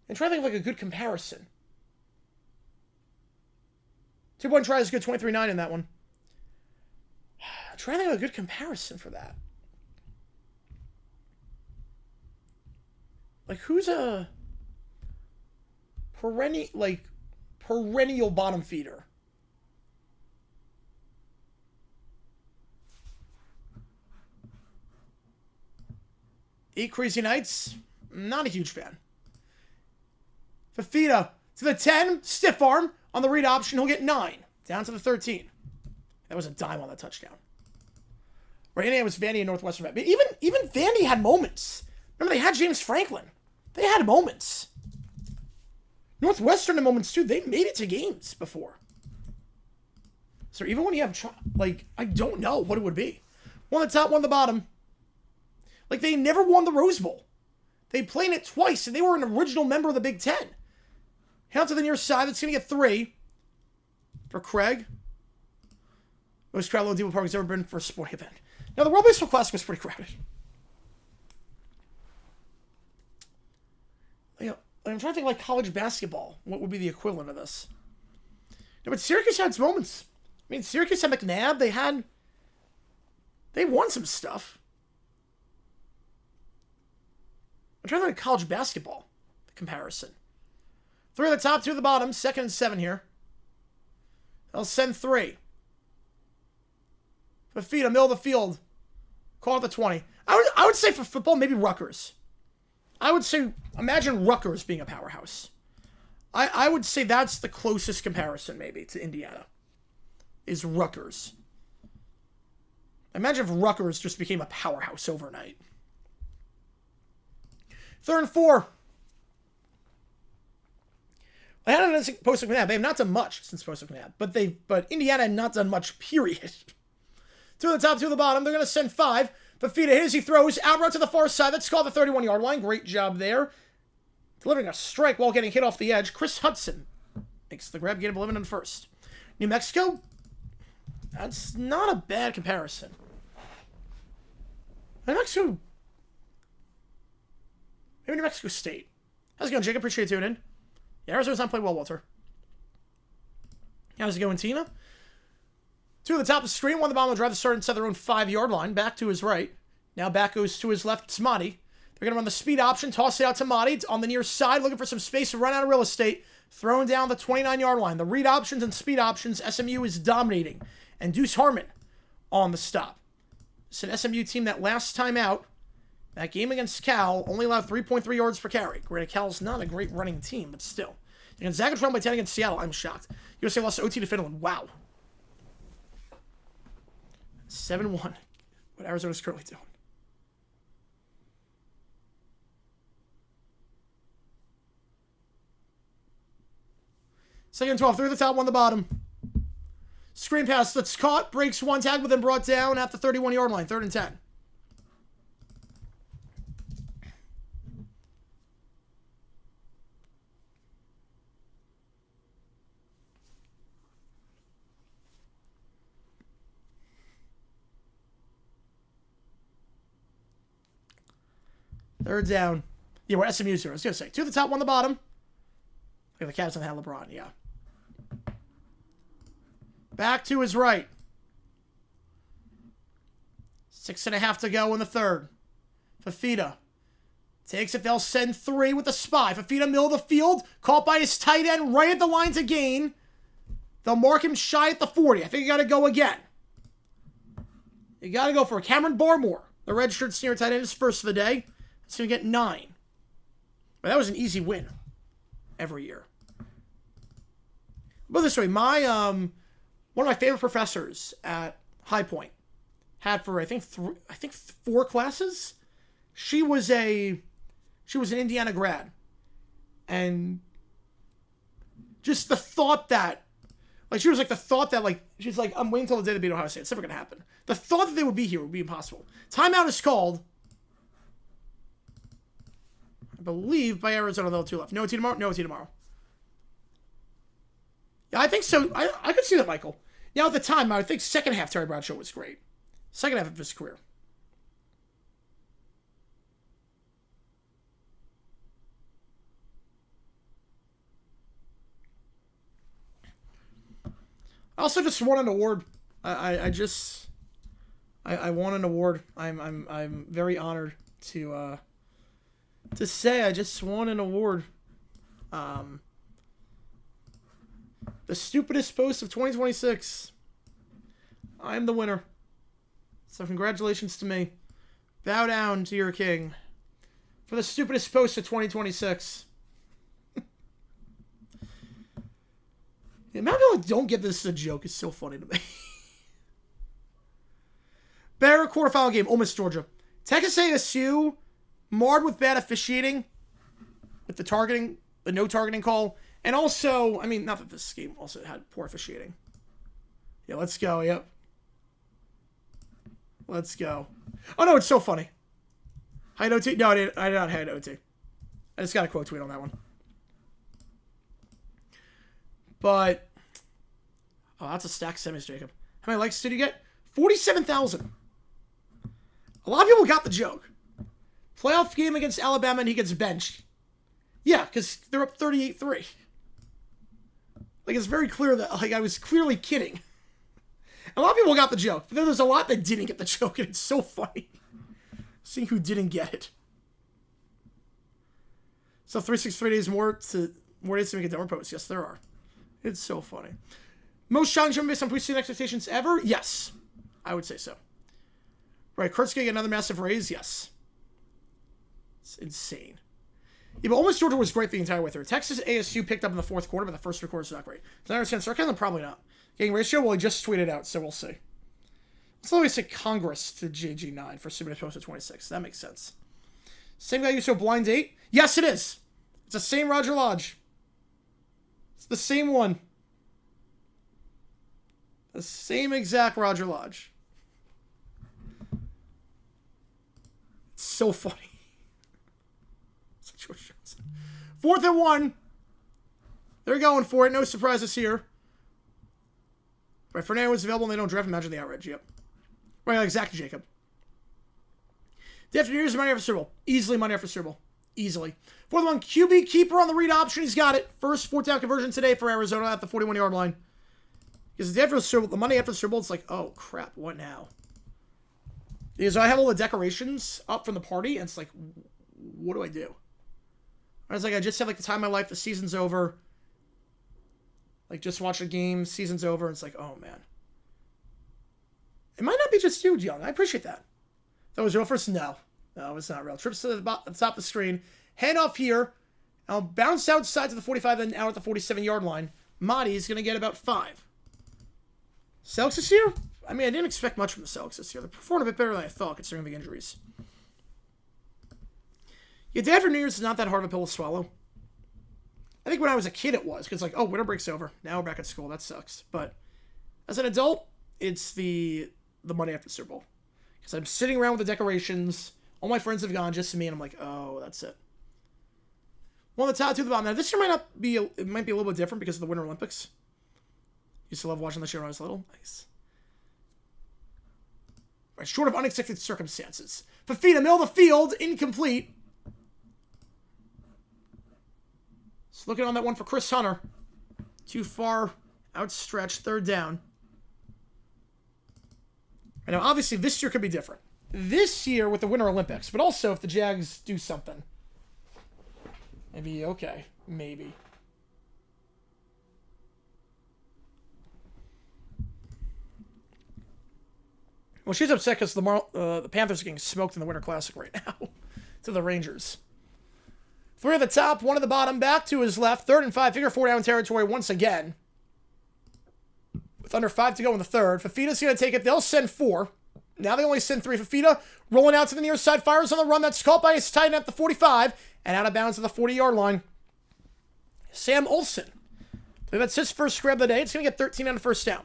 And try to think of, like, a good comparison. 2-point try is good, 23-9 in that one. Try to think of a good comparison for that. Like, who's a perennial bottom feeder? Eight Crazy Nights, not a huge fan. Fafita to the 10, stiff arm on the read option. He'll get 9, down to the 13. That was a dime on that touchdown. Right, and it was Vandy and Northwestern. But even Vandy had moments. Remember, they had James Franklin. They had moments. Northwestern had moments too. They made it to games before. So even when you have, like, I don't know what it would be. One on the top, one on the bottom. Like, they never won the Rose Bowl. They played it twice, and they were an original member of the Big Ten. Hand to the near side. That's going to get 3 for Craig. Most crowded Depot Park has ever been for a sporting event. Now, the World Baseball Classic was pretty crowded. You know, I'm trying to think, like, college basketball. What would be the equivalent of this? No, but Syracuse had its moments. I mean, Syracuse had McNabb. They won some stuff. I'm trying to think of college basketball comparison. 3 at the top, 2 at the bottom. 2nd and 7 here. They'll send 3. Fafita, middle of the field. Call it the 20. I would say for football, maybe Rutgers. I would say, imagine Rutgers being a powerhouse. I would say that's the closest comparison, maybe, to Indiana. Is Rutgers. Imagine if Rutgers just became a powerhouse overnight. 3rd and 4. I had it Postgame McNabb. They have not done much since Postgame McNabb, but Indiana had not done much, period. 2 at the top, 2 at the bottom. They're going to send 5. Fafita hits, he throws, out route to the far side. That's called the 31-yard line. Great job there. Delivering a strike while getting hit off the edge. Chris Hudson makes the grab, get him 11 in the first. New Mexico, that's not a bad comparison. New Mexico, maybe New Mexico State. How's it going, Jacob? Appreciate you tuning in. Yeah, Arizona's not playing well, Walter. How's it going, Tina? 2 at the top of the screen, 1 at the bottom of the drive to start inside their own 5-yard line. Back to his right. Now back goes to his left. It's Mahdi. They're going to run the speed option. Toss it out to Mahdi. It's on the near side, looking for some space to run out of real estate. Throwing down the 29-yard line. The read options and speed options, SMU is dominating. And Deuce Harmon on the stop. It's an SMU team that last time out, that game against Cal, only allowed 3.3 yards per carry. Granted, Cal's not a great running team, but still. Gonzaga trailed by 10 against Seattle. I'm shocked. USA lost to OT to Finland. Wow. 7-1. What Arizona's currently doing. Second and 12. 3 at the top, 1 at the bottom. Screen pass that's caught. Breaks 1 tackle, then brought down at the 31-yard line. 3rd and 10. Third down. Yeah, we're SMU's here. I was going to say. 2 at the top, 1 at the bottom. Look at the Cavs on the LeBron, yeah. Back to his right. 6.5 to go in the third. Fafita takes it. They'll send 3 with the spy. Fafita, middle of the field. Caught by his tight end right at the line to gain. They'll mark him shy at the 40. I think you got to go again. You got to go for Cameron Barmore. The redshirt senior tight end is first of the day. It's going to get 9. But that was an easy win every year. But this way, my one of my favorite professors at High Point had for I think 4 classes. She was an Indiana grad, and Just the thought that, like, she was like, the thought that, like, she's like, I'm waiting until the day to beat Ohio State. It's never going to happen. The thought that they would be here would be impossible. Timeout is called, I believe, by Arizona, though, 2 left. No OT tomorrow? No OT tomorrow. Yeah, I think so. I could see that, Michael. Now, at the time, I would think second half Terry Bradshaw was great. Second half of his career. I also just won an award. I won an award. I'm very honored to say I just won an award. The stupidest post of 2026. I'm the winner. So congratulations to me. Bow down to your king for the stupidest post of 2026. The amount of people that don't get this as a joke is so funny to me. Better quarterfinal game, Ole Miss, Georgia. Texas ASU marred with bad officiating, with the no targeting call, and also, I mean, not that this game also had poor officiating. Yeah, let's go. Yep. Let's go. Oh no, it's so funny. Hide OT? No, I did not hide OT. I just got a quote tweet on that one. But, oh, that's a stack semis, Jacob. How many likes did you get? 47,000. A lot of people got the joke. Playoff game against Alabama and he gets benched. Yeah, because they're up 38-3. Like, it's very clear that, like, I was clearly kidding. A lot of people got the joke, but then there's a lot that didn't get the joke, and it's so funny. Seeing who didn't get it. So 363 days more days to make a dumber post. Yes, there are. It's so funny. Most challenging based on preseason expectations ever? Yes. I would say so. Right, Kurt's getting another massive raise? Yes. It's insane. Yeah, but Ole Miss, Georgia was great the entire way through. Texas ASU picked up in the fourth quarter, but the first 3 quarters not great. Does I understand sarcasm? Probably not. Getting ratio? Well, he just tweeted out, so we'll see. Let's always say Congress to JG9 for submitted post at 26. That makes sense. Same guy you saw blind date? Yes, it is. It's the same Roger Lodge. It's the same one. The same exact Roger Lodge. It's so funny. It's like George Johnson. 4th and 1. They're going for it. No surprises here. Right, Fernando is available and they don't draft. Imagine the outrage. Yep. Right, exactly, Jacob. Day after years, money after Super Bowl. Easily money after Super Bowl. Easily. 4th one, QB keeper on the read option. He's got it. First 4th down conversion today for Arizona at the 41-yard line. Because the day after the Super Bowl, the money after the Super Bowl, it's like, oh crap, what now? Because I have all the decorations up from the party, and it's like, what do I do? I was like, I just have like the time of my life. The season's over. Like, just watch a game. Season's over. And it's like, oh man. It might not be just you, Young. I appreciate that. That was real first? No. No, it's not real. Trips to the top of the screen. Hand off here. I'll bounce outside to the 45, then out at the 47-yard line. Mahdi's going to get about 5. Celtics this year? I mean, I didn't expect much from the Celtics this year. They performed a bit better than I thought, considering the injuries. Yeah, day after New Year's is not that hard of a pill to swallow. I think when I was a kid it was, because like, oh, winter break's over. Now we're back at school. That sucks. But as an adult, it's the money after the Super Bowl. Because I'm sitting around with the decorations. All my friends have gone, just me, and I'm like, oh, that's it. One of the top 2 at the bottom. Now, this year it might be a little bit different because of the Winter Olympics. Used to love watching this year when I was little. Nice. Right, short of unexpected circumstances. Fafita, middle of the field, incomplete. Just looking on that one for Chris Hunter. Too far outstretched, 3rd down. And now, obviously, this year could be different. This year with the Winter Olympics, but also if the Jags do something. Maybe, okay. Maybe. Well, she's upset because the Panthers are getting smoked in the Winter Classic right now. To the Rangers. 3 at the top, 1 at the bottom, back to his left. 3rd and 5, figure 4 down territory once again. With under 5 to go in the 3rd. Fafita's going to take it. They'll send 4. Now they only send 3. Fafita rolling out to the near side, fires on the run. That's caught by his tight end at the 45 and out of bounds at the 40-yard line. Sam Olsen If that's his first grab of the day, it's going to get 13 on the first down.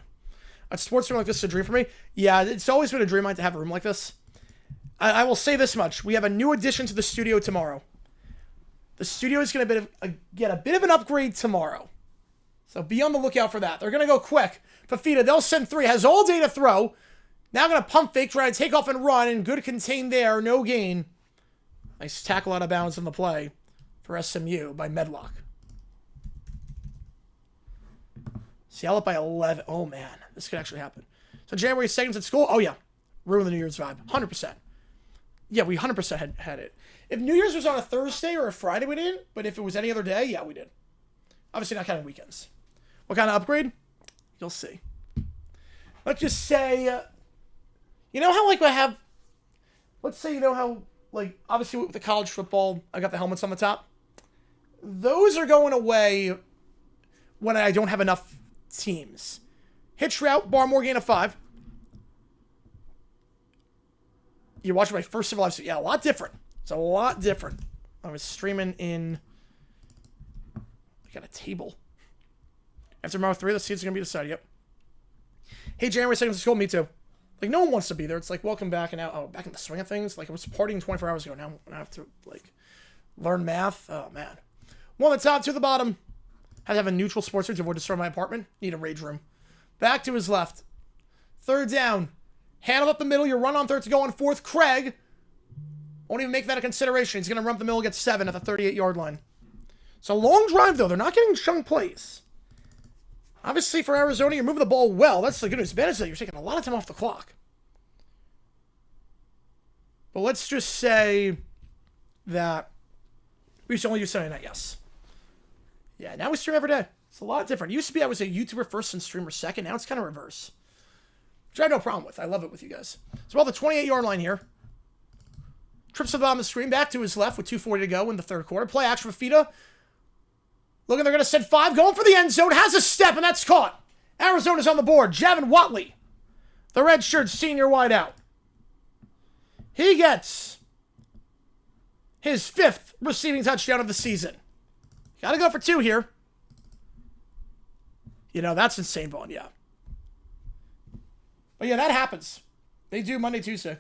A sports room like this is a dream for me. Yeah, it's always been a dream of mine to have a room like this. I will say this much. We have a new addition to the studio tomorrow. The studio is going to get a bit of an upgrade tomorrow. So be on the lookout for that. They're going to go quick. Fafita, they'll send 3. Has all day to throw. Now going to pump fake, try to take off and run. And good contain there. No gain. Nice tackle out of bounds on the play for SMU by Medlock. Seattle up by 11. Oh, man. This could actually happen. So January 2nd's at school. Oh, yeah. Ruin the New Year's vibe. 100%. Yeah, we 100% had it. If New Year's was on a Thursday or a Friday, we didn't. But if it was any other day, yeah, we did. Obviously not counting weekends. What kind of upgrade? You'll see. Let's just say, you know how, like, I have, let's say, you know how, like, obviously with the college football, I got the helmets on the top. Those are going away when I don't have enough teams. Hitch route, Barmore gain of 5. You're watching my first civil life. Yeah, a lot different. It's a lot different. I was streaming in, I got a table. After round 3, the seats are going to be decided. Yep. Hey, January 2nd to school. Me too. Like, no one wants to be there. It's like, welcome back. And now, oh, back in the swing of things. Like, I was partying 24 hours ago. Now I have to, like, learn math. Oh, man. 1 at the top, 2 at the bottom. Had to have a neutral sports room to avoid destroying my apartment. Need a rage room. Back to his left. 3rd down. Handle up the middle. You run on 3rd to go on 4th. Craig won't even make that a consideration. He's going to run up the middle, get 7 at the 38-yard line. So long drive, though. They're not getting chunk plays. Obviously, for Arizona, you're moving the ball well. That's the good news. Bad is that you're taking a lot of time off the clock. But let's just say that we used to only use Sunday night, yes. Yeah, now we stream every day. It's a lot different. It used to be I was a YouTuber first and streamer second. Now it's kind of reverse. Which I have no problem with. I love it with you guys. So about the 28-yard line here. Trips to the bottom of the screen. Back to his left with 2:40 to go in the 3rd quarter. Play action for Fita. Looking, they're going to send 5. Going for the end zone. Has a step, and that's caught. Arizona's on the board. Javin Watley, the redshirt senior wideout. He gets his 5th receiving touchdown of the season. Got to go for 2 here. You know, that's insane, Vaughn, yeah. But yeah, that happens. They do Monday, Tuesday.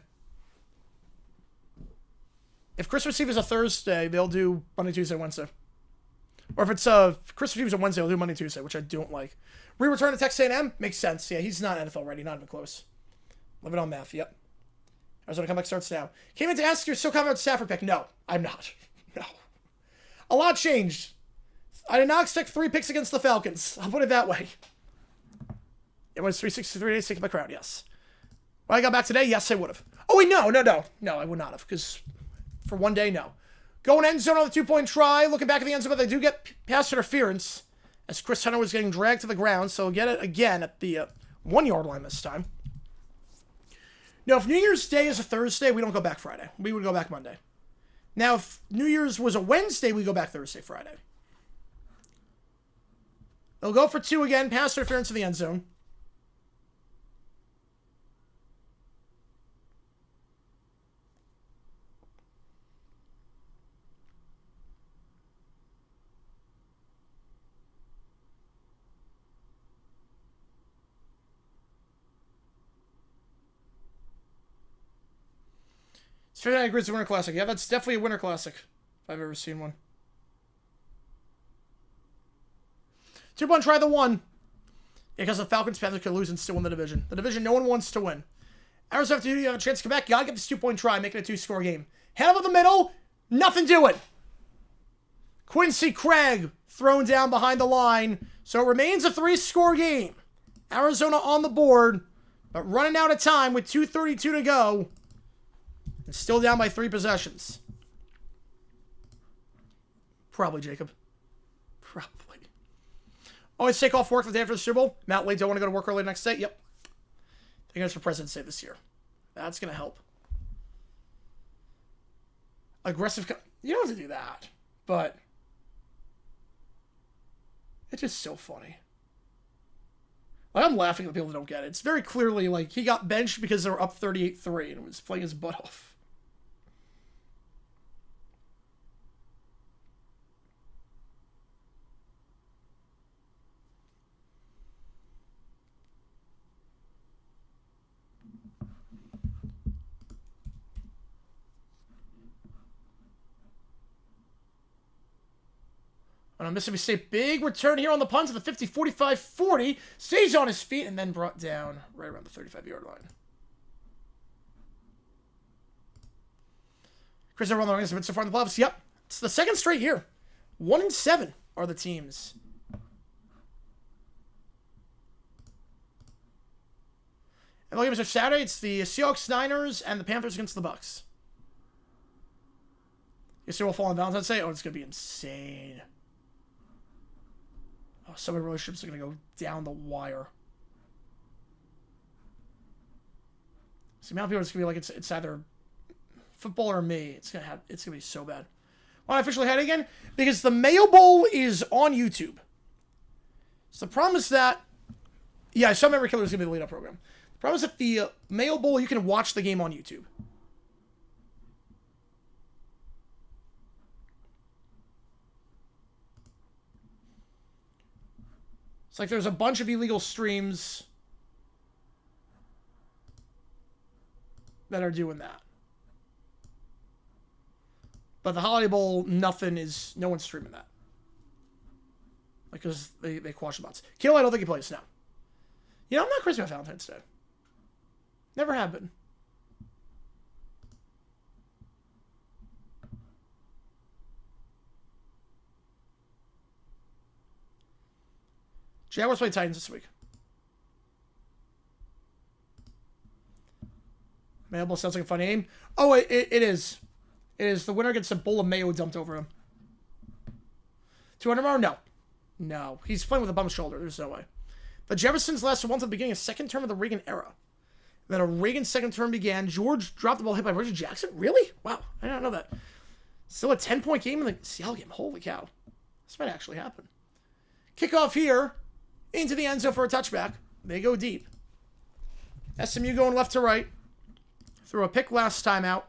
If Christmas Eve is a Thursday, they'll do Monday, Tuesday, Wednesday. Or if it's Christmas Eve is a Wednesday, they'll do Monday, Tuesday, which I don't like. Re-return to Texas A&M? Makes sense. Yeah, he's not NFL ready. Not even close. Living on math, yep. Arizona comeback starts now. Came in to ask, you're still confident with Stafford pick? No, I'm not. No. A lot changed. I did not expect 3 picks against the Falcons. I'll put it that way. It was 363 days taken by crowd, yes. When I got back today, yes, I would have. Oh, wait, no, I would not have, because for one day, no. Going end zone on the 2-point try. Looking back at the end zone, but they do get pass interference as Chris Hunter was getting dragged to the ground. So get it again at the 1-yard line this time. Now, if New Year's Day is a Thursday, we don't go back Friday. We would go back Monday. Now, if New Year's was a Wednesday, we go back Thursday, Friday. They'll go for 2 again. Pass interference to the end zone. It's 59 degrees to Winter Classic. Yeah, that's definitely a Winter Classic, if I've ever seen one. 2-point try the 1. Yeah, because the Falcons, Panthers could lose and still win the division. The division no one wants to win. Arizona, you have a chance to come back. You gotta get this 2-point try, make it a 2-score game. Hand up the middle, nothing doing. Quincy Craig thrown down behind the line. So it remains a 3-score game. Arizona on the board, but running out of time with 2:32 to go. And still down by 3 possessions. Probably, Jacob. Probably. Always take off work the day after the Super Bowl. Matt Lee, don't want to go to work early next day? Yep. I think it's for President's Day this year. That's going to help. Aggressive. You don't have to do that. But it's just so funny. Like, I'm laughing at the people that don't get it. It's very clearly like he got benched because they were up 38-3 and was playing his butt off. Mississippi State, big return here on the punt to the 50, 45, 40. Stays on his feet and then brought down right around the 35-yard line. Chris, everyone has been so far in the playoffs. Yep, it's the second straight year. 1-7 are the teams. And the games are Saturday. It's the Seahawks, Niners, and the Panthers against the Bucks. You see, we'll fall on Valentine's Day. Oh, it's going to be insane. Oh, so many relationships are going to go down the wire. See, how many people it's going to be like it's either football or me. It's going to be so bad. Why I officially had it again? Because the Mayo Bowl is on YouTube. So the problem is that, yeah, Some Memory Killer is going to be the lead-up program. The problem is that the Mayo Bowl, you can watch the game on YouTube. It's like there's a bunch of illegal streams that are doing that. But the Holiday Bowl, no one's streaming that. Like, because they quash the bots. Kill, I don't think he plays now. You know, I'm not crazy about Valentine's Day. Never have been. Jaguars play Titans this week. Mayo Bowl sounds like a fun name. Oh, it is. It is. The winner gets a bowl of mayo dumped over him. 200 tomorrow? No. No. He's playing with a bum shoulder. There's no way. The Jeffersons lasted once at the beginning of the second term of the Reagan era. Then a Reagan second term began. George dropped the ball hit by Richard Jackson? Really? Wow. I didn't know that. Still a 10-point game in the Seattle game. Holy cow. This might actually happen. Kickoff here. Into the end zone for a touchback. They go deep. SMU going left to right. Threw a pick last time out.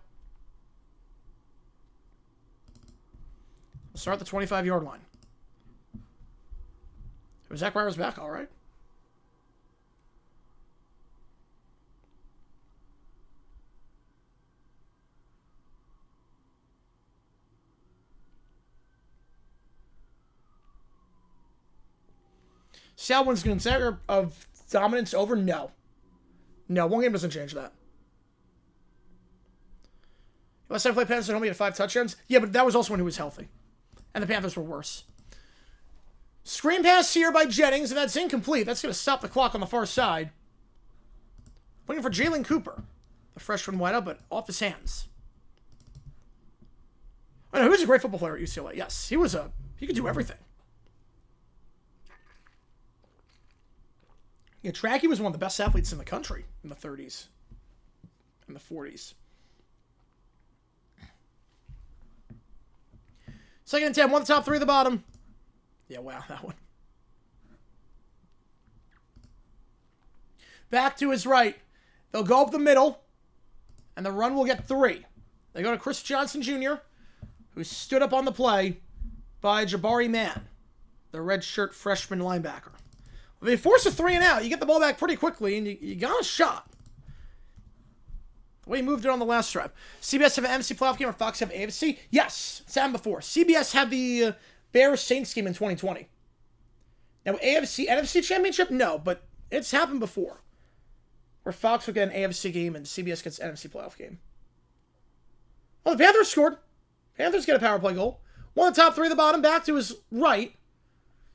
Start the 25-yard line. Zach Ryer's back, all right. Seattle wins Gonzaga of dominance over? No. No, one game doesn't change that. Last time I played Panthers at home, he had 5 touchdowns. Yeah, but that was also when he was healthy. And the Panthers were worse. Screen pass here by Jennings, and that's incomplete. That's going to stop the clock on the far side. Looking for Jalen Cooper. The freshman wide up, but off his hands. Oh, no, he was a great football player at UCLA. Yes, he could do everything. Yeah, Tracky was one of the best athletes in the country in the 30s and the 40s. Second and 10, one at the top, 3 at the bottom. Yeah, wow, that one. Back to his right. They'll go up the middle, and the run will get 3. They go to Chris Johnson Jr., who stood up on the play by Jabari Mann, the redshirt freshman linebacker. If they force a 3 and out, you get the ball back pretty quickly, and you got a shot. The way he moved it on the last drive. CBS have an NFC playoff game, or Fox have AFC? Yes, it's happened before. CBS had the Bears-Saints game in 2020. Now, NFC championship? No, but it's happened before. Where Fox will get an AFC game, and CBS gets an NFC playoff game. Oh, the Panthers scored. Panthers get a power play goal. One at the top, 3 at the bottom, back to his right.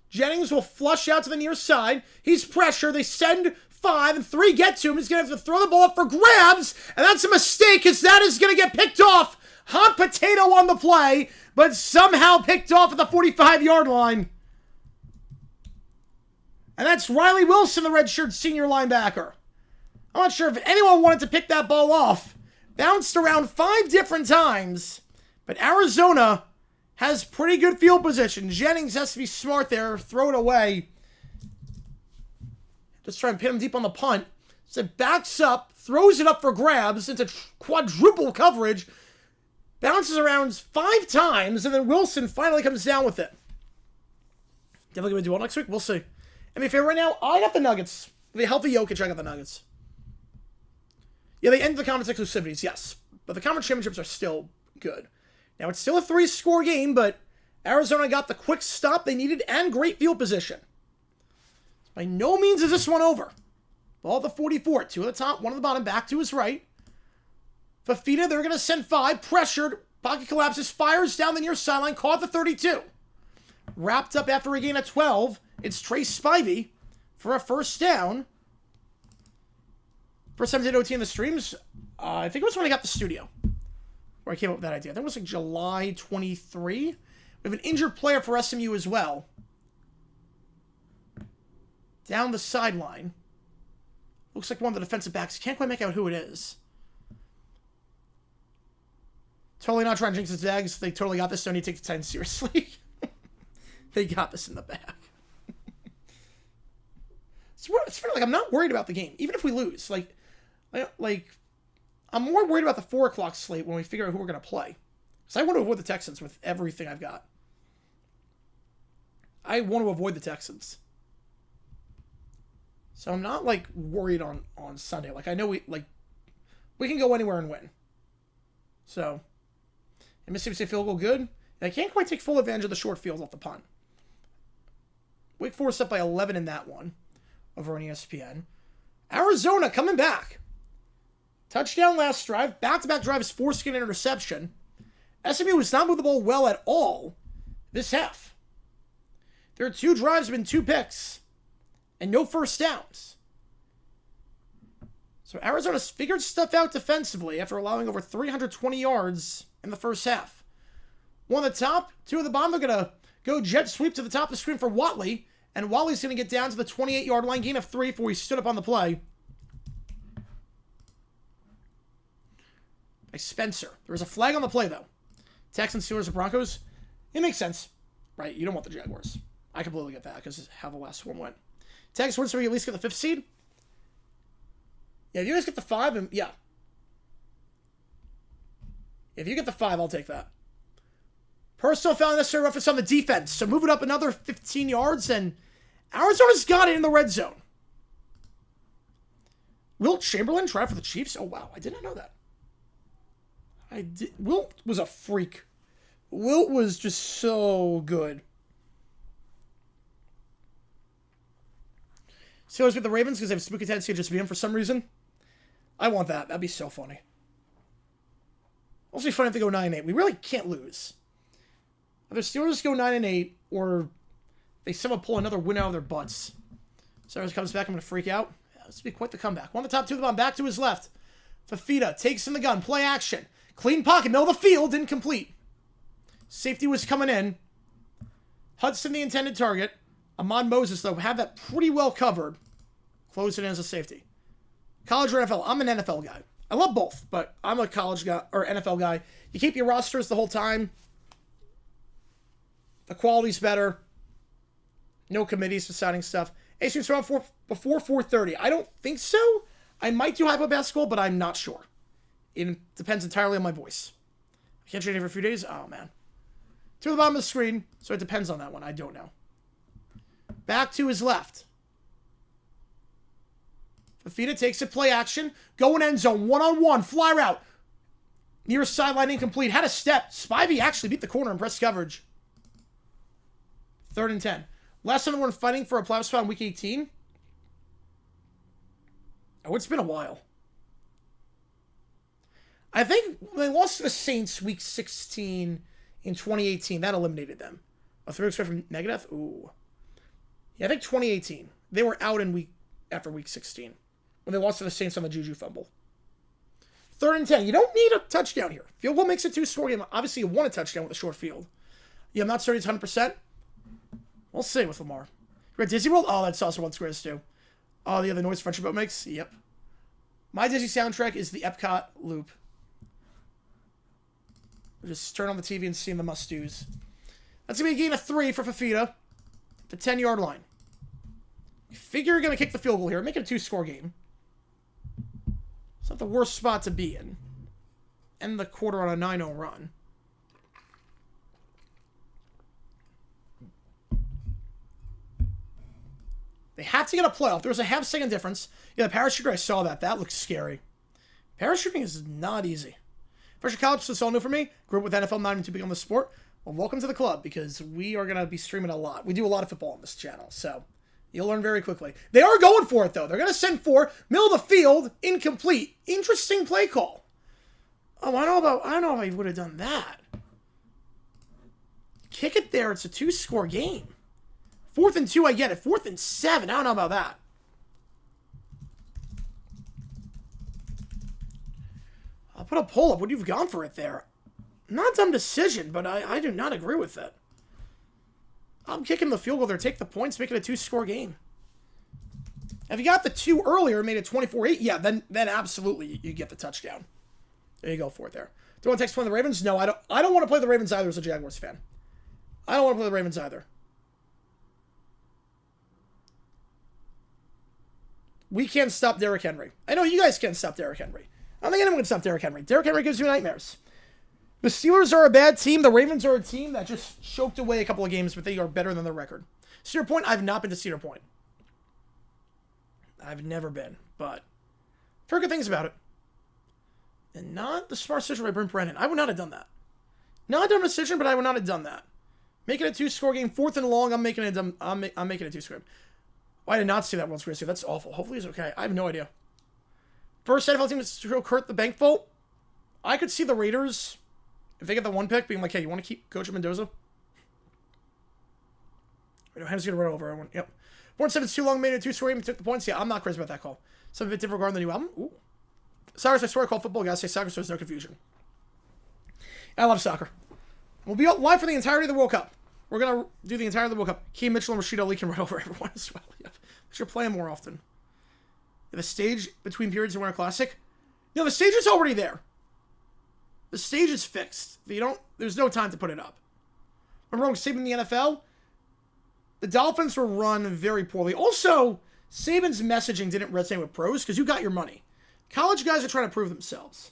Jennings will flush out to the near side. He's pressured. They send 5, and 3 get to him. He's going to have to throw the ball up for grabs, and that's a mistake, because that is going to get picked off. Hot potato on the play, but somehow picked off at the 45-yard line. And that's Riley Wilson, the redshirt senior linebacker. I'm not sure if anyone wanted to pick that ball off. Bounced around 5 different times, but Arizona has pretty good field position. Jennings has to be smart there. Throw it away. Just try and pin him deep on the punt. So it backs up, throws it up for grabs into quadruple coverage. Bounces around 5 times, and then Wilson finally comes down with it. Definitely going to do well next week. We'll see. I mean, if right now, I got the Nuggets. With a healthy Jokic, I got the Nuggets. Yeah, they ended the conference exclusivities, yes. But the conference championships are still good. Now, it's still a 3-score game, but Arizona got the quick stop they needed and great field position. By no means is this one over. Ball at the 44. 2 at the top, 1 at the bottom, back to his right. Fafita, they're going to send 5. Pressured. Pocket collapses. Fires down the near sideline. Caught the 32. Wrapped up after a gain of 12. It's Trace Spivey for a first down. First time I did OT in the streams, I think it was when I got the studio where I came up with that idea. I think it was like July 23. We have an injured player for SMU as well. Down the sideline. Looks like one of the defensive backs. Can't quite make out who it is. Totally not trying to jinx the Zags. They totally got this. Don't need to take the Titans seriously. They got this in the bag. It's funny, like, I'm not worried about the game. Even if we lose. Like, I'm more worried about the 4 o'clock slate when we figure out who we're going to play. Because I want to avoid the Texans with everything I've got. I want to avoid the Texans. So I'm not, like, worried on Sunday. Like, I know we can go anywhere and win. So, and Mississippi State field goal good. And I can't quite take full advantage of the short field off the punt. Wake Forest up by 11 in that one over on ESPN. Arizona coming back. Touchdown last drive. Back-to-back drives, forcing an interception. SMU has not moved the ball well at all this half. There are 2 drives, been 2 picks, and no first downs. So Arizona's figured stuff out defensively after allowing over 320 yards in the first half. 1 at the top, 2 at the bottom. They're going to go jet sweep to the top of the screen for Watley. And Watley's going to get down to the 28-yard line, gain of 3 before he stood up on the play. By Spencer. There was a flag on the play, though. Texans, Steelers, and Broncos. It makes sense. Right, you don't want the Jaguars. I completely get that because how the last one went. Texans wins so we at least get the 5th seed. Yeah, if you guys get the 5, and yeah. If you get the 5, I'll take that. Personal foul necessary reference on the defense. So move it up another 15 yards, and Arizona's got it in the red zone. Wilt Chamberlain try for the Chiefs? Oh, wow. I did not know that. Wilt was a freak. Wilt was just so good. Steelers beat the Ravens because they have a spooky tendency to just beat them for some reason. I want that. That'd be so funny. Also be funny if they go 9-8. We really can't lose. Either Steelers go 9-8, or they somehow pull another win out of their butts. Steelers comes back. I'm going to freak out. Yeah, this will be quite the comeback. 1 on the top, 2 at the bottom. Back to his left. Fafita takes in the gun. Play action. Clean pocket. Middle of the field. Incomplete. Safety was coming in. Hudson, the intended target. Ahmad Moses, though, had that pretty well covered. Closed it in as a safety. College or NFL? I'm an NFL guy. I love both, but I'm a college guy or NFL guy. You keep your rosters the whole time. The quality's better. No committees deciding stuff. AC's around before 4:30. I don't think so. I might do hypo basketball, but I'm not sure. It depends entirely on my voice. I can't train it for a few days. Oh, man. 2 at the bottom of the screen, so it depends on that one. I don't know. Back to his left. Fafita takes it, play action. Going end zone, 1-on-1, fly route. Near sideline incomplete. Had a step. Spivey actually beat the corner in press coverage. 3rd and 10. Last time we were fighting for a playoff spot in week 18. Oh, it's been a while. I think they lost to the Saints week 16 in 2018. That eliminated them. A 3 straight from negative? Ooh. Yeah, I think 2018. They were out after week 16 when they lost to the Saints on the Juju fumble. 3rd and 10. You don't need a touchdown here. Field goal makes it 2-score game. Obviously, you want a touchdown with a short field. Yeah, I'm not certain it's 100%. We'll see with Lamar. You're at Disney World? Oh, that's also one squares too. Oh, the other noise Friendship Boat makes? Yep. My Disney soundtrack is the Epcot loop. We'll just turn on the TV and see the must-dos. That's going to be a gain of 3 for Fafita. The 10-yard line. You figure you're going to kick the field goal here. Make it a 2-score game. It's not the worst spot to be in. End the quarter on a 9-0 run. They had to get a playoff. There was a half-second difference. Yeah, the parachuter, I saw that. That looks scary. Parachuting is not easy. Freshman college, so it's all new for me. Grew up with NFL, not even too big on the sport. Well, welcome to the club, because we are going to be streaming a lot. We do a lot of football on this channel, so you'll learn very quickly. They are going for it, though. They're going to send for middle of the field, incomplete. Interesting play call. Oh, I don't know if I would have done that. Kick it there. It's a 2-score game. 4th and 2, I get it. 4th and 7, I don't know about that. I'll put a poll up. Would you have gone for it there? Not a dumb decision, but I do not agree with it. I'm kicking the field goal there. Take the points, make it a 2-score game. If you got the 2 earlier, made it 24-8, yeah, then absolutely you get the touchdown. There you go for it there. Do you want to text playing the Ravens? No, I don't want to play the Ravens either as a Jaguars fan. I don't want to play the Ravens either. We can't stop Derrick Henry. I know you guys can't stop Derrick Henry. I don't think anyone can stop Derrick Henry. Derrick Henry gives you nightmares. The Steelers are a bad team. The Ravens are a team that just choked away a couple of games, but they are better than their record. Cedar Point, I've not been to Cedar Point. I've never been, but I've heard good things about it. And not the smart decision by Brent Brennan. I would not have done that. Not a dumb decision, but I would not have done that. Make it a 2-score game, 4th and long. I'm making it a 2-score game. Oh, I did not see that World Series. That's awful. Hopefully he's okay. I have no idea. First NFL team to throw Kurt the Bank Bolt. I could see the Raiders, if they get the 1 pick, being like, hey, you want to keep Coach Mendoza? How's he going to run over everyone? Yep. 4-7's too long, made it a 2-score game, took the points. Yeah, I'm not crazy about that call. Something a bit different regarding the new album. Ooh. Cyrus, I swear I call football. Guys say soccer, so there's no confusion. I love soccer. We'll be live for the entirety of the World Cup. We're going to do the entirety of the World Cup. Keem Mitchell and Rashid Ali can run over everyone as well. Yep. We should play them more often. The stage between periods in Winter Classic. No, the stage is already there. The stage is fixed. There's no time to put it up. Remember when Saban in the NFL? The Dolphins were run very poorly. Also, Saban's messaging didn't resonate with pros because you got your money. College guys are trying to prove themselves.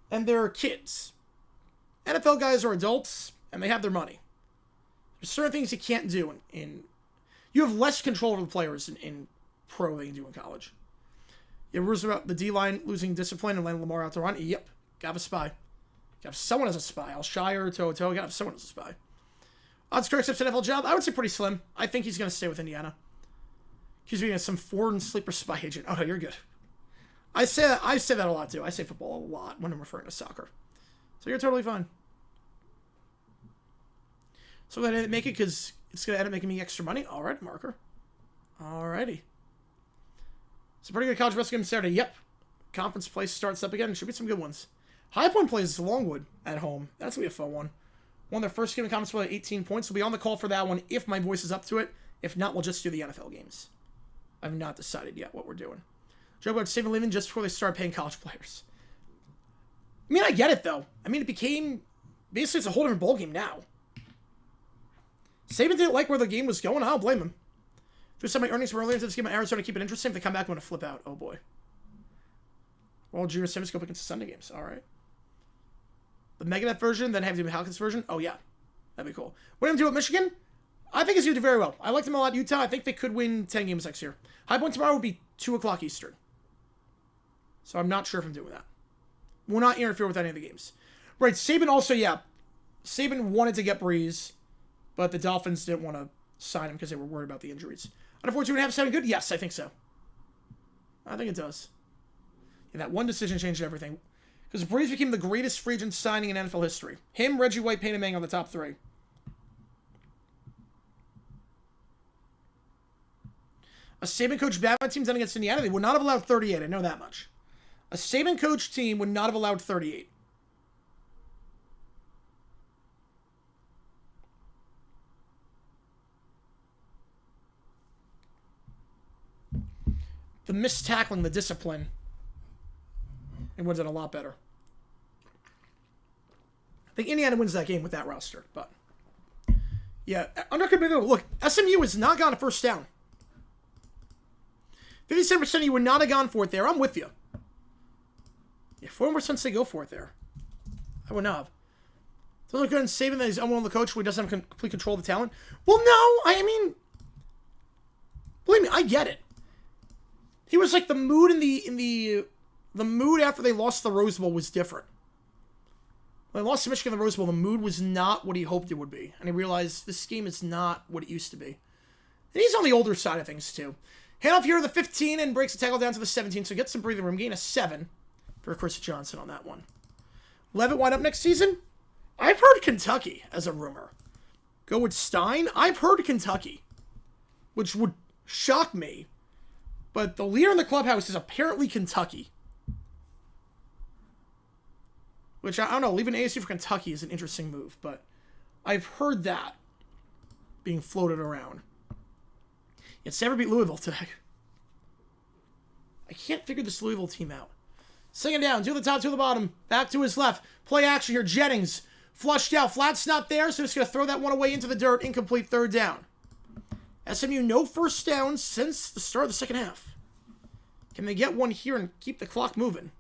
And they're kids. NFL guys are adults, and they have their money. There's certain things you can't do you have less control over the players in pro than you do in college. You have rumors about the D-line losing discipline and letting Lamar out to run? Yep. Gotta have a spy. Gotta have someone as a spy. Alshire, Toto, gotta have someone as a spy. Odds Kirk accepts NFL job? I would say pretty slim. I think he's gonna stay with Indiana. He's being some foreign sleeper spy agent. Oh, no, you're good. I say that a lot, too. I say football a lot when I'm referring to soccer. So you're totally fine. So I'm going to make it because it's going to end up making me extra money. All right, marker. All righty. It's a pretty good college basketball game Saturday. Yep. Conference play starts up again. Should be some good ones. High Point plays Longwood at home. That's going to be a fun one. Won their first game in conference play at 18 points. We'll be on the call for that one if my voice is up to it. If not, we'll just do the NFL games. I've not decided yet what we're doing. Joke about saving living just before they start paying college players. I mean, I get it, though. I mean, it became... Basically, it's a whole different ballgame now. Saban didn't like where the game was going. I don't blame him. Just some of my earnings from earlier into this game in Arizona to keep it interesting. If they come back, I'm going to flip out. Oh, boy. World Junior Simmons go up against the Sunday games. All right. The Megadeth version, then have the Halkins version. Oh, yeah. That'd be cool. What do you do at Michigan? I think he's going to do very well. I like them a lot. Utah, I think they could win 10 games next year. High Point tomorrow would be 2 o'clock Eastern. So I'm not sure if I'm doing that. Will not interfere with any of the games. Right, Saban also, yeah. Saban wanted to get Breeze, but the Dolphins didn't want to sign him because they were worried about the injuries. Under 42.5 sounding good? Yes, I think so. I think it does. Yeah, that one decision changed everything. Because Breeze became the greatest free agent signing in NFL history. Him, Reggie White, Peyton Manning on the top 3. A Saban coach Batman team done against Indiana, they would not have allowed 38. I know that much. A Saban coach team would not have allowed 38. The missed tackling, the discipline, it would have done a lot better. I think Indiana wins that game with that roster, but yeah, look, SMU has not gotten a first down. 57% of you would not have gone for it there. I'm with you. Yeah, 40% say go for it there. I would not have. Doesn't look good in Saban that he's unwilling to coach when he doesn't have complete control of the talent. Well, no, I mean, believe me, I get it. He was like the mood the mood after they lost the Rose Bowl was different. When he lost to Michigan in the Rose Bowl, the mood was not what he hoped it would be. And he realized this game is not what it used to be. And he's on the older side of things, too. Handoff here to the 15 and breaks the tackle down to the 17, so gets some breathing room. Gain a 7 for Chris Johnson on that one. Levitt wind up next season? I've heard Kentucky as a rumor. Go with Stein? I've heard Kentucky, which would shock me. But the leader in the clubhouse is apparently Kentucky. Which, I don't know, leaving ASU for Kentucky is an interesting move, but I've heard that being floated around. It's never beat Louisville today. I can't figure this Louisville team out. Second down, 2 to the top, 2 to the bottom. Back to his left. Play action here. Jennings flushed out. Flat's not there, so just going to throw that one away into the dirt. Incomplete, third down. SMU, no first downs since the start of the second half. Can they get one here and keep the clock moving?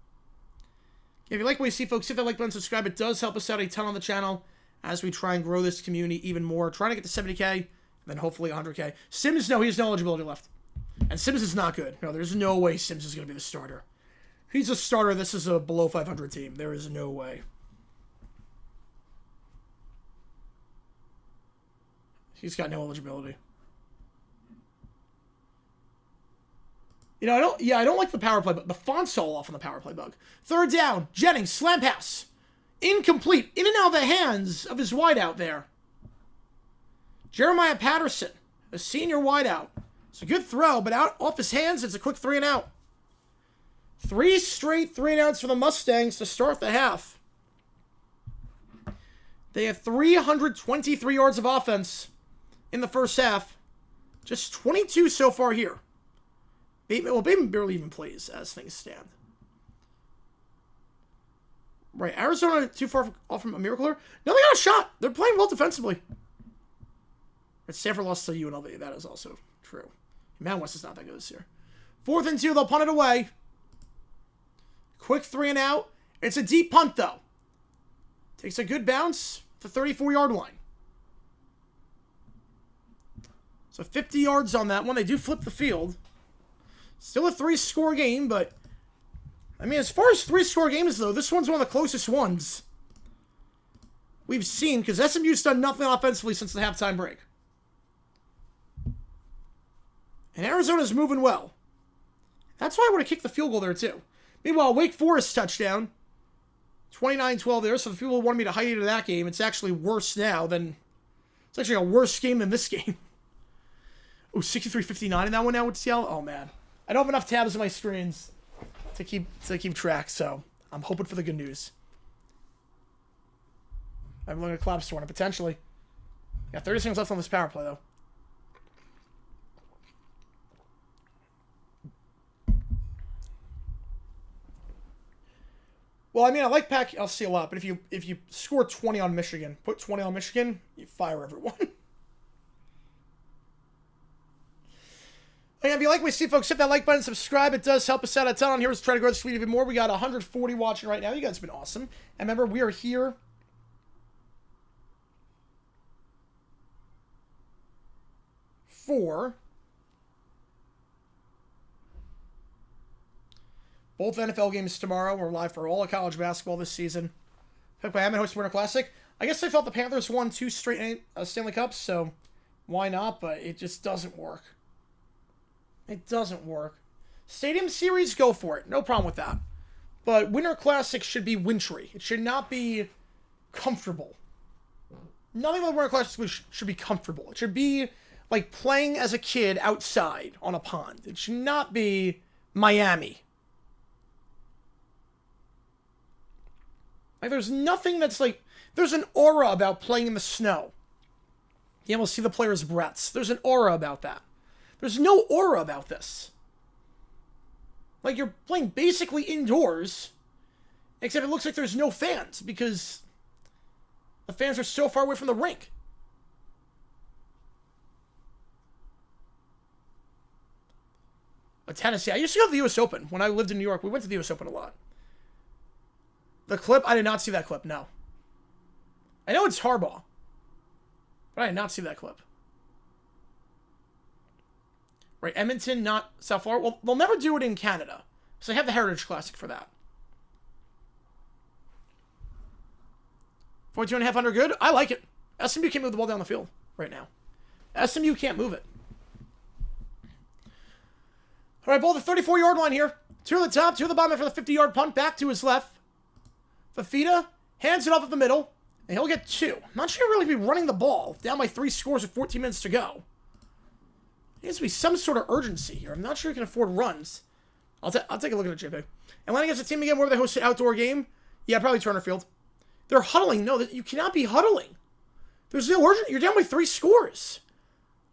If you like what you see, folks, hit that like button, subscribe. It does help us out a ton on the channel as we try and grow this community even more. Trying to get to 70K, and then hopefully 100K. Sims, no, he has no eligibility left. And Sims is not good. No, there's no way Sims is going to be the starter. He's a starter. This is a below 500 team. There is no way. He's got no eligibility. You know, I don't like the power play, but the font's all off on the power play bug. Third down, Jennings, slam pass. Incomplete. In and out of the hands of his wideout there. Jeremiah Patterson, a senior wideout. It's a good throw, but out off his hands, it's a quick 3 and out. 3 straight 3 and outs for the Mustangs to start the half. They have 323 yards of offense in the first half. Just 22 so far here. Bateman barely even plays as things stand. Right, Arizona too far off from a miracle here. No, they got a shot. They're playing well defensively. But Stanford lost to UNLV. That is also true. Mountain West is not that good this year. 4th and 2, they'll punt it away. Quick 3 and out. It's a deep punt, though. Takes a good bounce to the 34-yard line. So 50 yards on that one. They do flip the field. Still a 3-score game, but... I mean, as far as 3-score games, though, this one's one of the closest ones we've seen, because SMU's done nothing offensively since the halftime break. And Arizona's moving well. That's why I want to kick the field goal there, too. Meanwhile, Wake Forest touchdown. 29-12 there, so the people wanted me to hide into that game. It's actually worse now than... It's actually a worse game than this game. Oh, 63-59 in that one now with Seattle? Oh, man. I don't have enough tabs on my screens to keep track, so I'm hoping for the good news. I'm looking at collapse to one, potentially. Got 30 seconds left on this power play, though. Well, I mean, I like Pac-LC a lot, but if you score 20 on Michigan, put 20 on Michigan, you fire everyone. Again, if you like what you see, folks, hit that like button, subscribe. It does help us out a ton. Here, let's try to grow this feed even more. We got 140 watching right now. You guys have been awesome. And remember, we are here for both NFL games tomorrow. We're live for all of college basketball this season. Picked by Hammond, host Winter Classic. I guess I thought the Panthers won 2 straight Stanley Cups, so why not? But it just doesn't work. It doesn't work. Stadium Series, go for it. No problem with that. But Winter Classic should be wintry. It should not be comfortable. Nothing about Winter Classic should be comfortable. It should be like playing as a kid outside on a pond. It should not be Miami. Like, there's nothing that's like... There's an aura about playing in the snow. You almost see the players' breaths. There's an aura about that. There's no aura about this. Like, you're playing basically indoors, except it looks like there's no fans, because the fans are so far away from the rink. Tennessee. I used to go to the U.S. Open. When I lived in New York, we went to the U.S. Open a lot. The clip, I did not see that clip, no. I know it's Harbaugh, but I did not see that clip. Right, Edmonton, not South Florida. Well, they'll never do it in Canada, so they have the Heritage Classic for that. 42.5 under good. I like it. SMU can't move the ball down the field right now. SMU can't move it. All right, ball the 34-yard line here. 2 to the top, 2 to the bottom for the 50-yard punt. Back to his left. Fafita hands it off at the middle, and he'll get 2. I'm not sure he'll really be running the ball. Down by 3 scores with 14 minutes to go. There needs to be some sort of urgency here. I'm not sure he can afford runs. I'll take a look at it, JP. Atlanta gets a team again where they host an outdoor game. Yeah, probably Turner Field. They're huddling. No, you cannot be huddling. There's no urgency. You're down by 3 scores.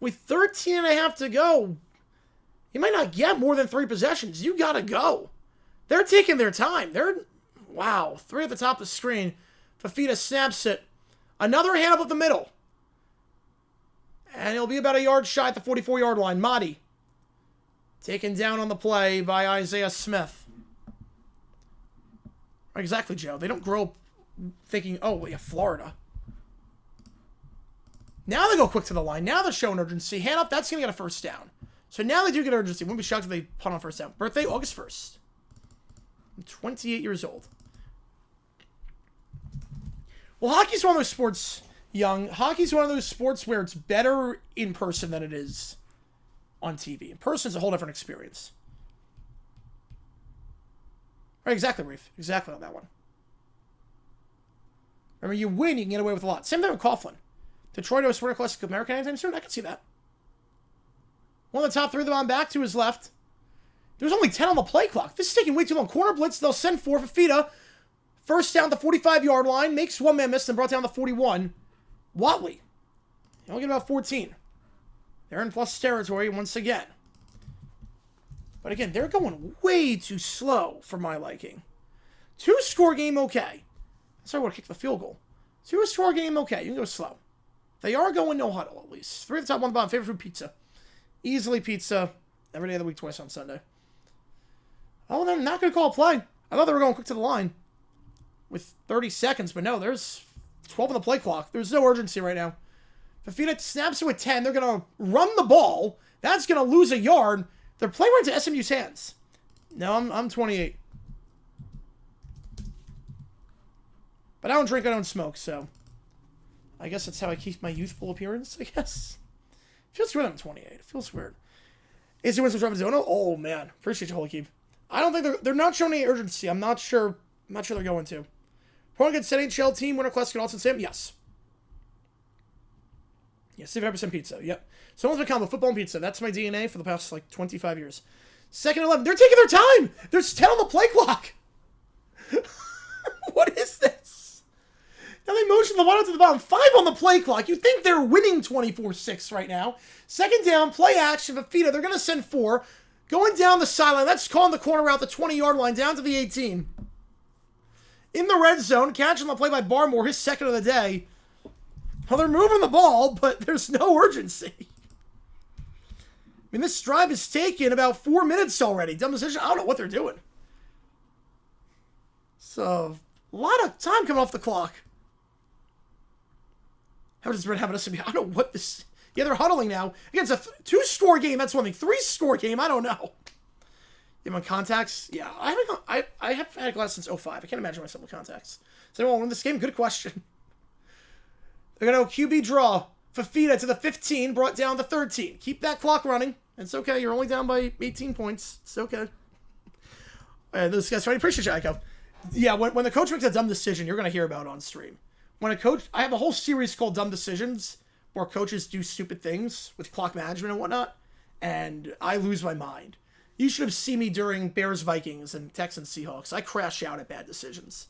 With 13 and a half to go, you might not get more than 3 possessions. You gotta go. They're taking their time. Wow, 3 at the top of the screen. Fafita snaps it. Another hand up the middle. And it'll be about a yard shy at the 44-yard line. Mahdi. Taken down on the play by Isaiah Smith. Exactly, Joe. They don't grow up thinking, oh, yeah, Florida. Now they go quick to the line. Now they're showing urgency. Hand up, that's going to get a first down. So now they do get urgency. Wouldn't be shocked if they punt on first down. Birthday, August 1st. I'm 28 years old. Well, hockey's one of those sports, Young. Hockey's one of those sports where it's better in person than it is on TV. In person, it's a whole different experience. Right, exactly, Reef. Exactly on that one. Remember, you win, you can get away with a lot. Same thing with Coughlin. Detroit hosts Winter Classic American anytime soon? I can see that. One of the top 3 of them on back to his left. There's only 10 on the play clock. This is taking way too long. Corner blitz, they'll send 4 for Fafita. First down at the 45-yard line. Makes one man miss and brought down the 41. Watley. They'll get about 14. They're in plus territory once again. But again, they're going way too slow for my liking. 2-score game, okay. That's why I want to kick the field goal. 2-score game, okay. You can go slow. They are going no huddle, at least. 3 at the top, 1 at the bottom. Favorite food, pizza. Easily pizza. Every day of the week, twice on Sunday. Oh, they're not going to call a play. I thought they were going quick to the line with 30 seconds, but no, there's 12 on the play clock. There's no urgency right now. Fafita snaps it with 10. They're going to run the ball. That's going to lose a yard. They're playing right into SMU's hands. No, I'm 28. But I don't drink, I don't smoke, so I guess that's how I keep my youthful appearance, I guess. It feels weird I'm 28. It feels weird. Is it Winston dropping Zono? Oh, man. Appreciate you, Holy Keep. I don't think they're not showing any urgency. I'm not sure they're going to. Point against NHL team, Winter Classic, Austin Sam? Yes. Yes, 75% pizza. Yep. Someone's been calling me football and pizza. That's my DNA for the past, 25 years. 2nd and 11. They're taking their time! There's 10 on the play clock! What is this? Now they motion the one out to the bottom. 5 on the play clock. You think they're winning 24-6 right now. 2nd down, play action, Fafita. They're going to send 4. Going down the sideline. That's calling the corner out the 20-yard line, down to the 18. In the red zone, catching the play by Barmore, his 2nd of the day. Well, they're moving the ball, but there's no urgency. I mean, this drive has taken about 4 minutes already. Dumb decision. I don't know what they're doing. So, a lot of time coming off the clock. How does Red have an SMU? I don't know what this... Yeah, they're huddling now. Again, it's a 2-score game. That's one thing. 3-score game. I don't know. You have on contacts? Yeah, I have had glasses since 05. I can't imagine myself with contacts. Does anyone win this game? Good question. They're going to QB draw. Fafita to the 15, brought down to 13. Keep that clock running. It's okay. You're only down by 18 points. It's okay. This guy's ready. Appreciate you, Echo. Yeah, when the coach makes a dumb decision, you're going to hear about it on stream. When a coach... I have a whole series called Dumb Decisions, where coaches do stupid things with clock management and whatnot, and I lose my mind. You should have seen me during Bears-Vikings and Texans-Seahawks. I crash out at bad decisions.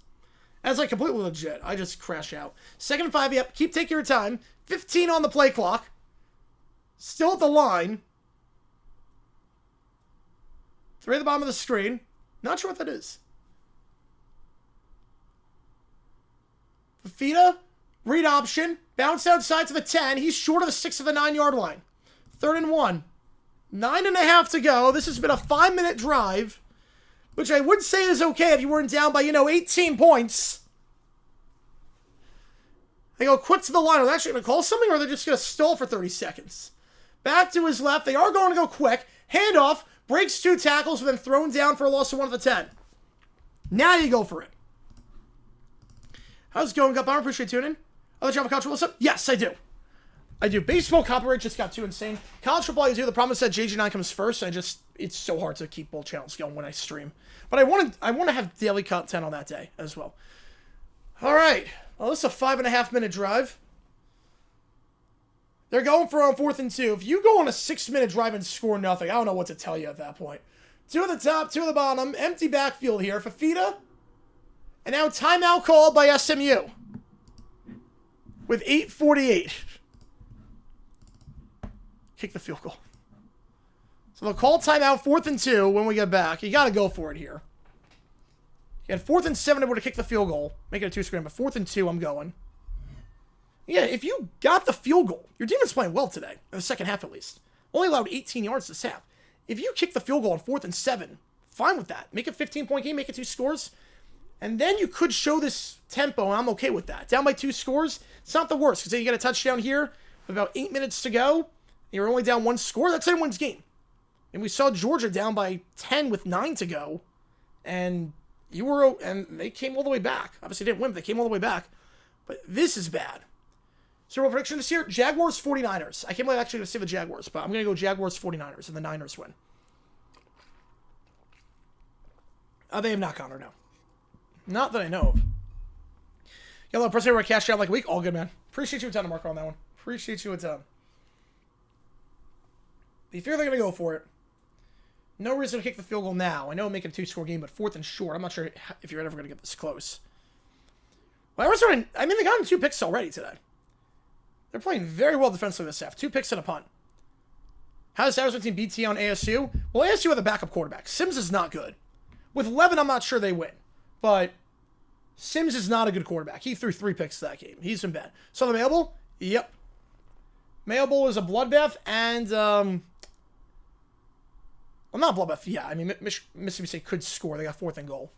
That's completely legit. I just crash out. 2nd and 5, yep. Keep taking your time. 15 on the play clock. Still at the line. 3 at the bottom of the screen. Not sure what that is. Fafita, read option. Bounce outside to the 10. He's short of the 6 of the 9-yard line. 3rd and 1. 9.5 to go. This has been a 5-minute drive, which I would say is okay if you weren't down by, 18 points. They go quick to the line. Are they actually going to call something, or are they just going to stall for 30 seconds? Back to his left. They are going to go quick. Handoff. Breaks 2 tackles, but then thrown down for a loss of 1 of the 10. Now you go for it. How's it going, Gut Bomber? Appreciate tuning in. Other travel culture, what's up? Yes, I do. I do. Baseball copyright just got too insane. College football, I do. The problem is that JG9 comes first. It's so hard to keep both channels going when I stream. But I want to have daily content on that day as well. All right. Well, this is a 5.5 minute drive. They're going for on 4th and 2. If you go on a 6-minute drive and score nothing, I don't know what to tell you at that point. 2 at the top, 2 at the bottom. Empty backfield here. Fafita. And now timeout called by SMU. With 8:48. Kick the field goal. So they'll call timeout 4th and 2 when we get back. You got to go for it here. You had 4th and 7 able to kick the field goal. Make it a 2-screen, but 4th and 2, I'm going. Yeah, if you got the field goal, your team is playing well today, in the second half at least. Only allowed 18 yards this half. If you kick the field goal on 4th and 7, fine with that. Make it a 15-point game, make it 2 scores. And then you could show this tempo, and I'm okay with that. Down by 2 scores, it's not the worst, because then you get a touchdown here with about 8 minutes to go. You're only down 1 score, that's anyone's game. And we saw Georgia down by 10 with 9 to go. And they came all the way back. Obviously didn't win, but they came all the way back. But this is bad. So real prediction this year, Jaguars 49ers. I can't believe I'm actually going to say the Jaguars, but I'm going to go Jaguars 49ers, and the Niners win. They have not gone or no. Not that I know of. Yellow, press over cash out like a week. All good, man. Appreciate you a ton, Marco, on that one. Appreciate you a ton. You figure they're going to go for it. No reason to kick the field goal now. I know I'm making a 2-score game, but 4th and short. I'm not sure if you're ever going to get this close. Well, they got in 2 picks already today. They're playing very well defensively this half. 2 picks and a punt. How does Arizona team BT on ASU? Well, ASU had a backup quarterback. Sims is not good. With 11, I'm not sure they win. But Sims is not a good quarterback. He threw 3 picks that game. He's been bad. So the Mayo Bowl? Yep. Mayo Bowl is a bloodbath, and, well, not bloodbath. Yeah, I mean, Mississippi State could score. They got 4th and goal.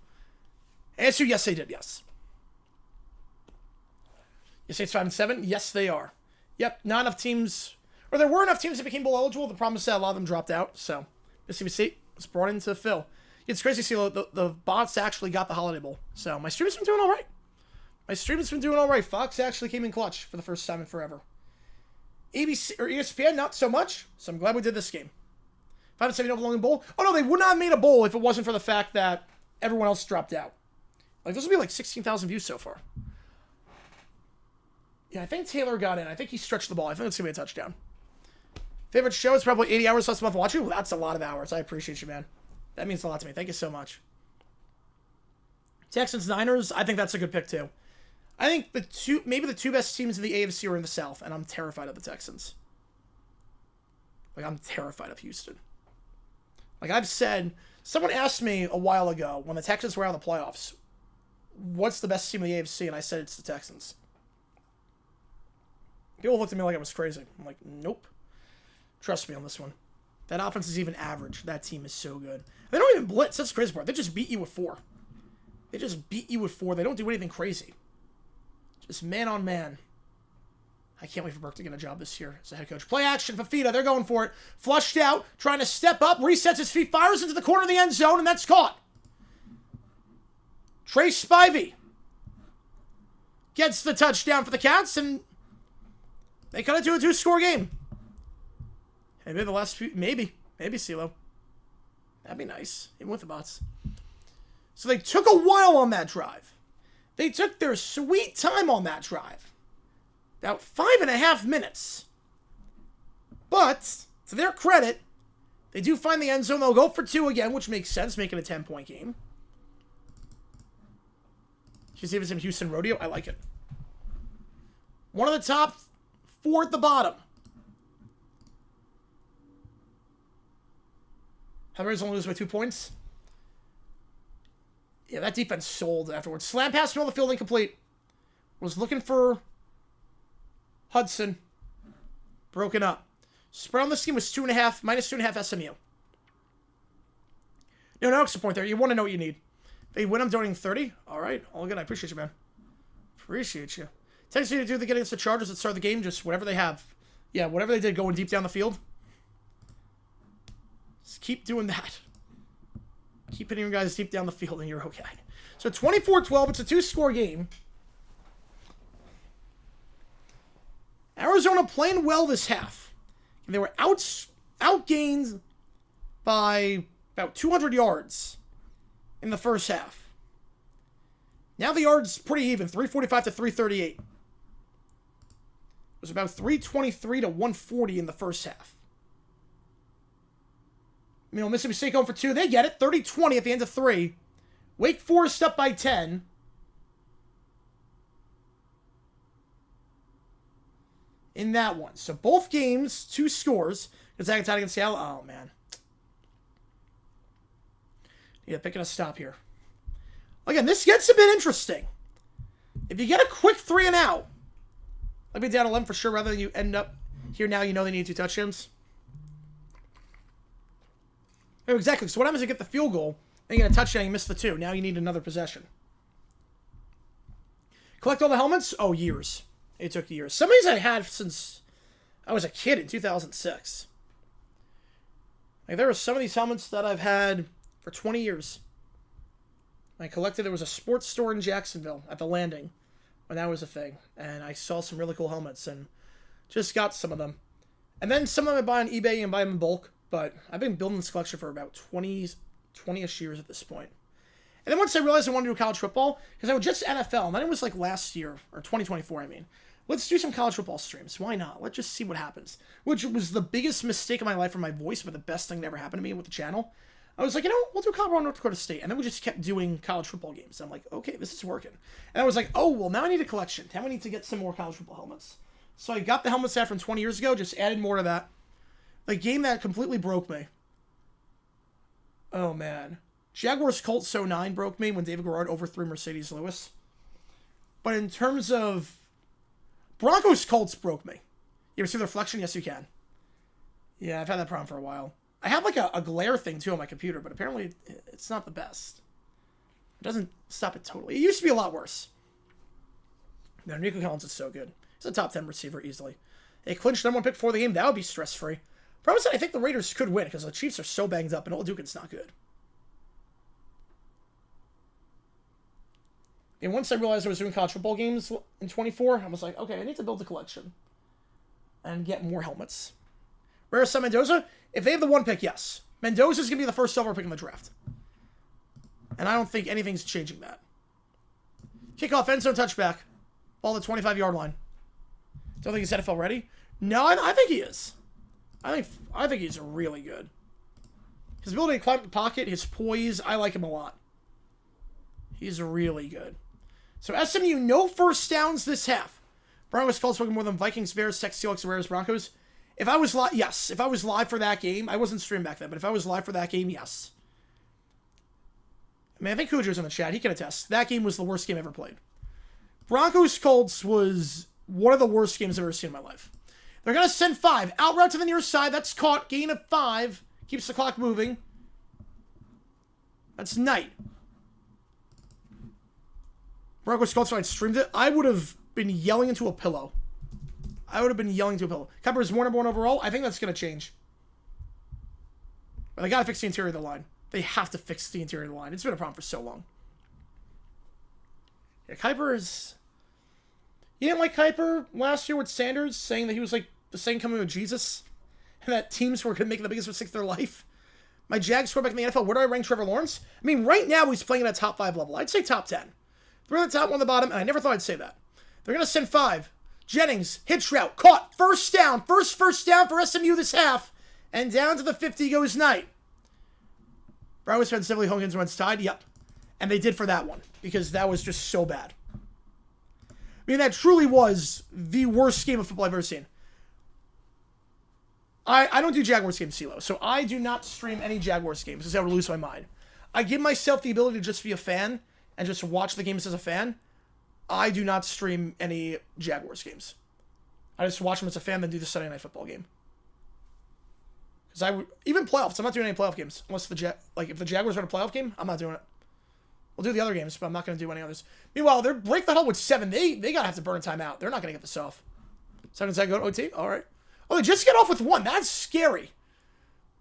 ASU, yes, they did, yes. You say it's 5 and 7? Yes, they are. Yep, not enough teams, or there were enough teams that became bowl eligible. The problem is that a lot of them dropped out, so Mississippi State was brought in to fill. It's crazy to see the bots actually got the Holiday Bowl. So my stream's been doing all right. Fox actually came in clutch for the first time in forever. ABC or ESPN, not so much. So I'm glad we did this game. 5 and 7 overlong bowl. Oh no, they would not have made a bowl if it wasn't for the fact that everyone else dropped out. Like this will be like 16,000 views so far. Yeah, I think Taylor got in. I think he stretched the ball. I think it's gonna be a touchdown. Favorite show is probably 80 hours less a month watching. Well, that's a lot of hours. I appreciate you, man. That means a lot to me. Thank you so much. Texans, Niners, I think that's a good pick too. I think maybe the 2 best teams in the AFC are in the South, and I'm terrified of the Texans. Like, I'm terrified of Houston. Like I've said, someone asked me a while ago when the Texans were out of the playoffs, what's the best team in the AFC? And I said it's the Texans. People looked at me like I was crazy. I'm like, nope. Trust me on this one. That offense is even average. That team is so good. They don't even blitz. That's the crazy part. They just beat you with 4. They don't do anything crazy. Just man on man. I can't wait for Burke to get a job this year as a head coach. Play action, Fafita. They're going for it. Flushed out. Trying to step up. Resets his feet. Fires into the corner of the end zone, and that's caught. Trey Spivey gets the touchdown for the Cats, and they cut it to a 2-score game. Maybe the last few, maybe CeeLo. That'd be nice, even with the bots. So they took a while on that drive. They took their sweet time on that drive. About 5.5 minutes. But, to their credit, they do find the end zone. They'll go for 2 again, which makes sense, making a 10-point game. You see if it's in Houston Rodeo? I like it. One of the top, 4 at the bottom. Hammer's only lose by 2 points. Yeah, that defense sold afterwards. Slam pass middle of the field incomplete. Was looking for Hudson. Broken up. Spread on the scheme was -2.5, -2.5 SMU. No extra point there. You want to know what you need. If they win, I'm donating 30. All right. All good. I appreciate you, man. Appreciate you. Text me to do the against the Chargers at the start of the game. Just whatever they have. Yeah, whatever they did going deep down the field. Just keep doing that. Keep hitting your guys deep down the field and you're okay. So 24-12. It's a 2-score game. Arizona playing well this half. And they were outgained by about 200 yards in the first half. Now the yards pretty even, 345 to 338. It was about 323 to 140 in the first half. Mississippi State going for 2. They get it. 30-20 at the end of 3. Wake Forest up by 10. In that one. So both games, 2 scores. Gonzaga tied against Seattle. Oh, man. Yeah, picking a stop here. Again, this gets a bit interesting. If you get a quick 3 and out, I'd be down 11 for sure, rather than you end up here now you know they need 2 touchdowns. Oh, exactly. So what happens if you get the field goal, then you get a touchdown, you miss the 2. Now you need another possession. Collect all the helmets? Oh, years. It took years. Some of these I had since I was a kid in 2006. Like, there are some of these helmets that I've had for 20 years. I collected, there was a sports store in Jacksonville at the Landing when that was a thing. And I saw some really cool helmets and just got some of them. And then some of them I buy on eBay and buy them in bulk. But I've been building this collection for about 20-ish years at this point. And then once I realized I wanted to do college football, because I was just NFL, and then it was like last year, or 2024, I mean. Let's do some college football streams. Why not? Let's just see what happens. Which was the biggest mistake of my life for my voice, but the best thing that ever happened to me with the channel. I was like, we'll do Colorado, North Dakota State. And then we just kept doing college football games. And I'm like, okay, this is working. And I was like, oh, well, now I need a collection. Now I need to get some more college football helmets. So I got the helmet set from 20 years ago, just added more to that. The game that completely broke me. Oh, man. Jaguars Colts 09 broke me when David Garrard overthrew Mercedes Lewis. But in terms of Broncos Colts broke me. You ever see the reflection? Yes, you can. Yeah, I've had that problem for a while. I have like a glare thing too on my computer, but apparently it's not the best. It doesn't stop it totally. It used to be a lot worse. No, Nico Collins is so good. He's a top 10 receiver easily. A clinched #1 pick before the game, that would be stress-free. Problem is that I think the Raiders could win because the Chiefs are so banged up and Old Duke's not good. And once I realized I was doing college football games in 24, I was like, okay, I need to build a collection and get more helmets. Rare Sun Mendoza, if they have the 1 pick, yes. Mendoza's going to be the first silver pick in the draft. And I don't think anything's changing that. Kickoff, end zone, touchback. Ball at the 25-yard line. Don't think he's NFL ready? No, I think he is. I think he's really good. His ability to climb the pocket, his poise, I like him a lot. He's really good. So SMU, no first downs this half. Broncos Colts spoken more than Vikings, Bears, Texas, Seahawks, Raiders, Broncos. If I was live, yes. If I was live for that game, I wasn't streaming back then, but if I was live for that game, yes. I mean, I think Cujo's in the chat. He can attest. That game was the worst game ever played. Broncos Colts was one of the worst games I've ever seen in my life. They're going to send 5. Out route to the near side. That's caught. Gain of 5. Keeps the clock moving. That's Knight. Broncos Colts, if I'd streamed it, I would have been yelling into a pillow. Kuiper is more #1 overall. I think that's going to change. But they got to fix the interior of the line. They have to fix the interior of the line. It's been a problem for so long. Yeah, Kuiper is... You didn't like Kuiper last year with Sanders, saying that he was like the second coming of Jesus, and that teams were going to make the biggest mistake of their life. My Jags quarterback in the NFL, where do I rank Trevor Lawrence? I mean, right now he's playing at a top 5 level. I'd say top 10. 3 on the top, 1 on the bottom, and I never thought I'd say that. They're going to send 5. Jennings, hitch route, caught, first down. First down for SMU this half. And down to the 50 goes Knight. Broncos fans simply Hogan's runs tied. Yep. And they did for that one, because that was just so bad. I mean, that truly was the worst game of football I've ever seen. I don't do Jaguars games, CeeLo, so I do not stream any Jaguars games because I would lose my mind. I give myself the ability to just be a fan and just watch the games as a fan. I do not stream any Jaguars games. I just watch them as a fan, then do the Sunday Night Football game. Because I would, even playoffs, I'm not doing any playoff games unless if the Jaguars run a playoff game, I'm not doing it. We'll do the other games, but I'm not going to do any others. Meanwhile, they're break the huddle with 7. They gotta have to burn a timeout. They're not going to get this off. 7 seconds go to OT. All right. Oh, they just get off with 1. That's scary.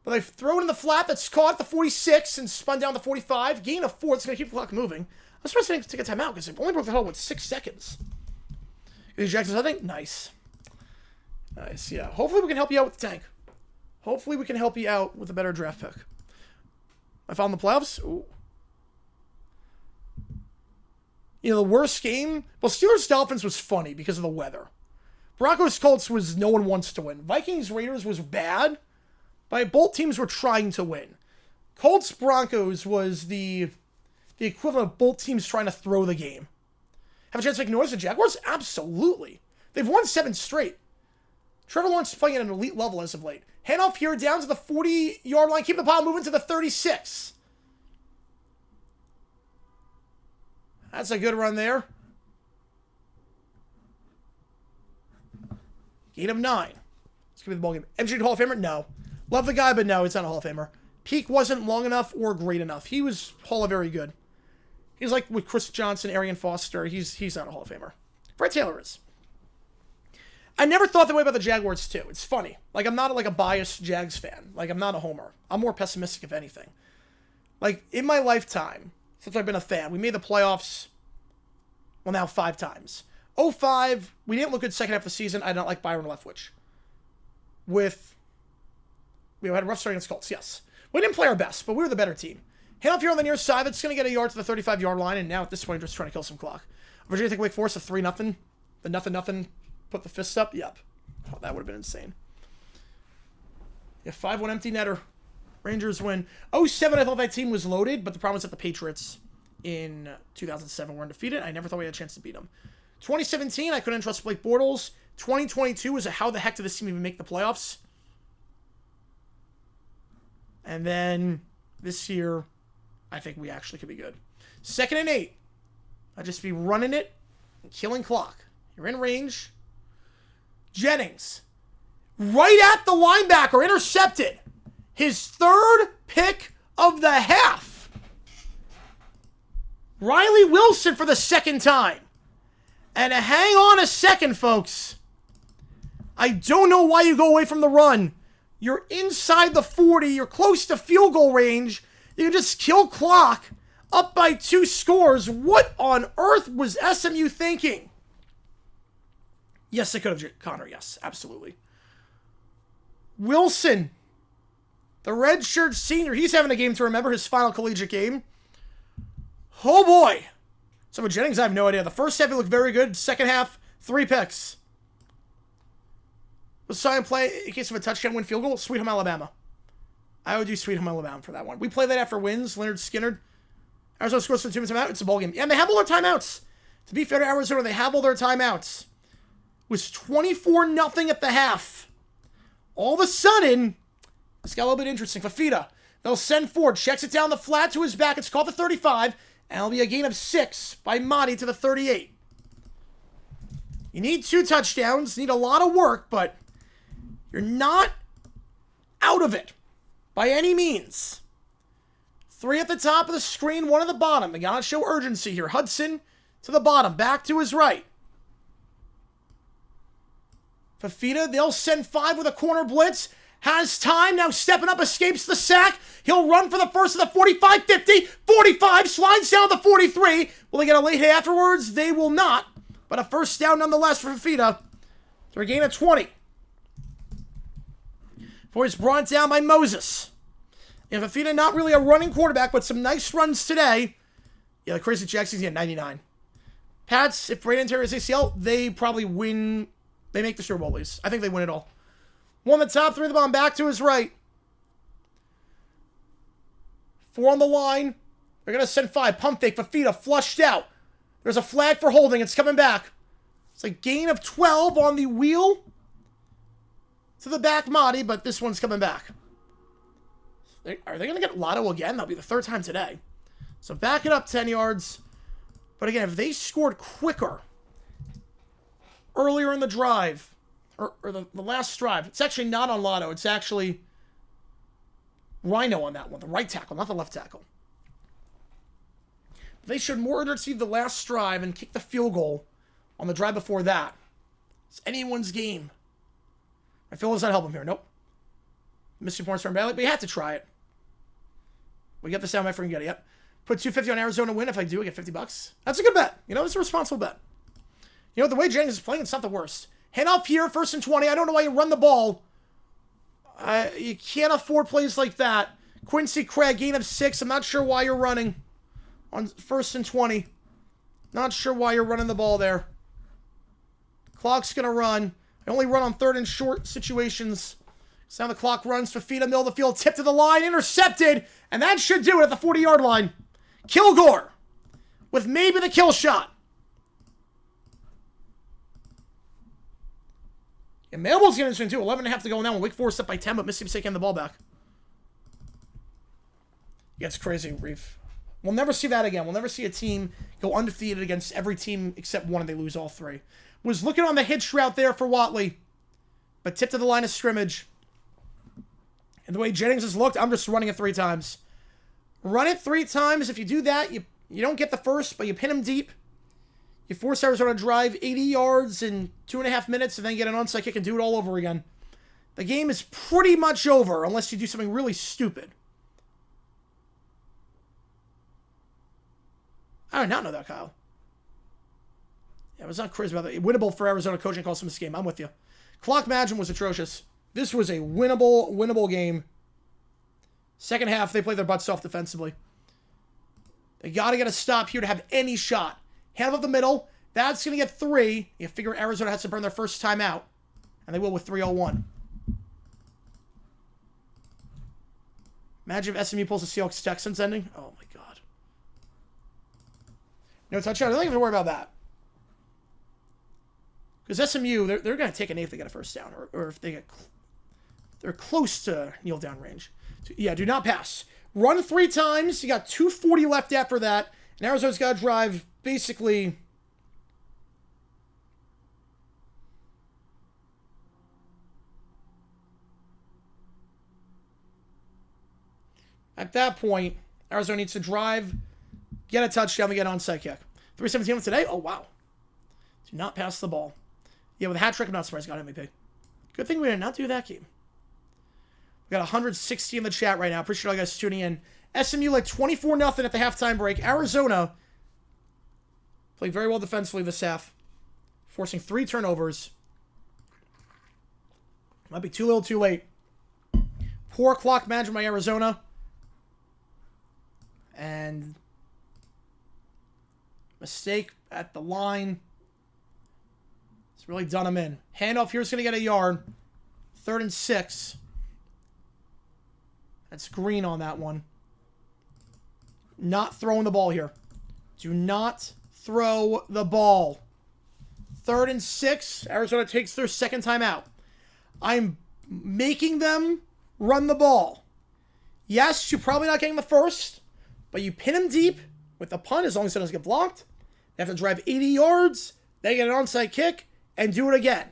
But they throw it in the flat. That's caught at the 46 and spun down the 45. Gain of 4. It's going to keep the clock moving. I'm supposed to take a timeout because they only broke the huddle with 6 seconds. Is Jackson's, I think, nice. Nice, yeah. Hopefully we can help you out with the tank. Hopefully we can help you out with a better draft pick. I found the playoffs. Ooh. You know, the worst game... Well, Steelers-Dolphins was funny because of the weather. Broncos-Colts was no one wants to win. Vikings-Raiders was bad, but both teams were trying to win. Colts-Broncos was the equivalent of both teams trying to throw the game. Have a chance to make noise the Jaguars? Absolutely. They've won 7 straight. Trevor Lawrence is playing at an elite level as of late. Handoff here down to the 40-yard line. Keep the ball moving to the 36. That's a good run there. Gain of 9. Let's give me the ball game. MJ Hall of Famer? No. Love the guy, but no, it's not a Hall of Famer. Peak wasn't long enough or great enough. He was Hall of very good. He's like with Chris Johnson, Arian Foster. He's not a Hall of Famer. Fred Taylor is. I never thought that way about the Jaguars, too. It's funny. Like, I'm not like a biased Jags fan. Like, I'm not a homer. I'm more pessimistic, if anything. Like, in my lifetime, since I've been a fan, we made the playoffs, well, now 5 times. 05, we didn't look good second half of the season. I don't like Byron Leftwich. We had a rough start against Colts, yes. We didn't play our best, but we were the better team. Handoff here on the near side. That's going to get a yard to the 35-yard line, and now at this point, just trying to kill some clock. Virginia take Wake Forest a 3-0. The nothing. Put the fists up? Yep. Oh, that would have been insane. Yeah, 5-1 empty netter. Rangers win. 07, I thought that team was loaded, but the problem was that the Patriots in 2007 were undefeated. I never thought we had a chance to beat them. 2017, I couldn't trust Blake Bortles. 2022 was a how the heck did this team even make the playoffs? And then this year, I think we actually could be good. 2nd and 8. I'd just be running it and killing clock. You're in range. Jennings, right at the linebacker, intercepted. His 3rd pick of the half. Riley Wilson for the 2nd time. And hang on a second, folks. I don't know why you go away from the run. You're inside the 40. You're close to field goal range. You can just kill clock up by 2 scores. What on earth was SMU thinking? Yes, they could have. Connor, yes, absolutely. Wilson, the redshirt senior. He's having a game to remember, his final collegiate game. Oh, boy. So with Jennings, I have no idea. The first half, he looked very good. Second half, 3 picks. Let's try and play in case of a touchdown win field goal. Sweet Home, Alabama. I would do Sweet Home, Alabama for that one. We play that after wins. Leonard Skinner. Arizona scores for 2 minutes timeout. It's a ball game. Yeah, and they have all their timeouts. To be fair to Arizona, they have all their timeouts. It was 24-0 at the half. All of a sudden, this got a little bit interesting. Fafita, they'll send Ford. Checks it down the flat to his back. It's called the 35. And it'll be a gain of 6 by Motti to the 38. You need 2 touchdowns. Need a lot of work, but you're not out of it by any means. 3 at the top of the screen, 1 at the bottom. They gotta show urgency here. Hudson to the bottom, back to his right. Fafita, they'll send 5 with a corner blitz. Has time, now stepping up, escapes the sack. He'll run for the first of the 45, 50, 45, slides down to the 43. Will they get a late hit afterwards? They will not. But a first down nonetheless for Fafita. To a gain of 20. Before he's brought down by Moses. And Fafita, not really a running quarterback, but some nice runs today. Yeah, the crazy Jackson's at 99. Pats, if Brandon Terry is ACL, they probably win. They make the Super Bowl, at least. I think they win it all. 1 the top, 3 the bottom, back to his right. 4 on the line. They're going to send 5. Pump fake, Fafita, flushed out. There's a flag for holding. It's coming back. It's a gain of 12 on the wheel. To the back, Motti, but this one's coming back. Are they going to get Lotto again? That'll be the 3rd time today. So back it up 10 yards. But again, if they scored quicker earlier in the drive, or the last drive, it's actually not on Lotto. It's actually Rhino on that one, the right tackle, not the left tackle. They showed more urgency the last drive and kicked the field goal on the drive before that. It's anyone's game. I feel does not help him here. Nope. Missing points from Bailey, but you have to try it. We get the sound for get it. Yep. Put $250 on Arizona win. If I do, I get $50. That's a good bet. You know, it's a responsible bet. You know, the way Jennings is playing, it's not the worst. Head off here, 1st and 20. I don't know why you run the ball. You can't afford plays like that. Quincy Craig, gain of 6. I'm not sure why you're running on 1st and 20. Not sure why you're running the ball there. Clock's going to run. I only run on 3rd and short situations. So now the clock runs. Fafita, middle of the field, tip to the line, intercepted. And that should do it at the 40-yard line. Kilgore with maybe the kill shot. And Melville's getting interesting too. 11.5 to go now. Wake Forest up by 10, but Mississippi State getting the ball back. Yeah, it's crazy, Reef. We'll never see that again. We'll never see a team go undefeated against every team except one and they lose all 3. Was looking on the hitch route there for Watley, but tipped to the line of scrimmage. And the way Jennings has looked, I'm just running it 3 times. Run it 3 times. If you do that, you don't get the first, but you pin him deep. You force Arizona to drive 80 yards in 2.5 minutes and then get an onside kick and do it all over again. The game is pretty much over unless you do something really stupid. I did not know that, Kyle. Yeah, I was not crazy about that. Winnable for Arizona coaching calls from this game. I'm with you. Clock management was atrocious. This was a winnable game. Second half, they played their butts off defensively. They got to get a stop here to have any shot. Hand up the middle. That's going to get 3. You figure Arizona has to burn their first time out. And they will with 3:01. Imagine if SMU pulls the Seahawks Texans ending. Oh, my God. No touchdown. I don't even have to worry about that. Because SMU, they're going to take a knee if they get a first down. Or if they're close to kneel down range. So, yeah, do not pass. Run 3 times. You got 2:40 left after that. And Arizona's got to drive basically... At that point, Arizona needs to drive, get a touchdown, and get an onside kick. 3:17 today? Oh, wow. Do not pass the ball. Yeah, with a hat trick, I'm not surprised he got MVP. Good thing we did not do that game. We got 160 in the chat right now. Appreciate all you guys tuning in. SMU led 24-0 at the halftime break. Arizona played very well defensively this half, forcing 3 turnovers. Might be too little too late. Poor clock management by Arizona. And mistake at the line. It's really done him in. Handoff here's going to get a yard. 3rd and 6. That's green on that one. Not throwing the ball here. Do not throw the ball. 3rd and 6. Arizona takes their second time out. I'm making them run the ball. Yes, you're probably not getting the first, but you pin them deep with the punt as long as it doesn't get blocked. They have to drive 80 yards. They get an onside kick and do it again.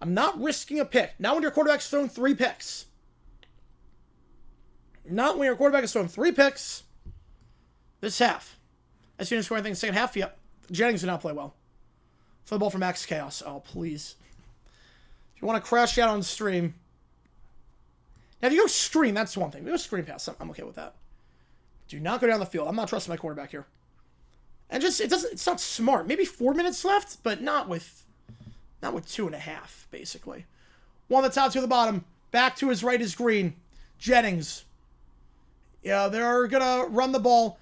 I'm not risking a pick. Not when your quarterback's thrown 3 picks. Not when your quarterback has thrown 3 picks this half. As soon as score anything in the second half, yep. Jennings did not play well. Throw the ball for Max Chaos. Oh, please. If you want to crash out on stream. Now, if you go screen, that's one thing. If you go screen pass, I'm okay with that. Do not go down the field. I'm not trusting my quarterback here. And just, it's not smart. Maybe 4 minutes left, but not with 2.5, basically. One on the top, 2 at the bottom. Back to his right is Green. Jennings. Yeah, they're going to run the ball.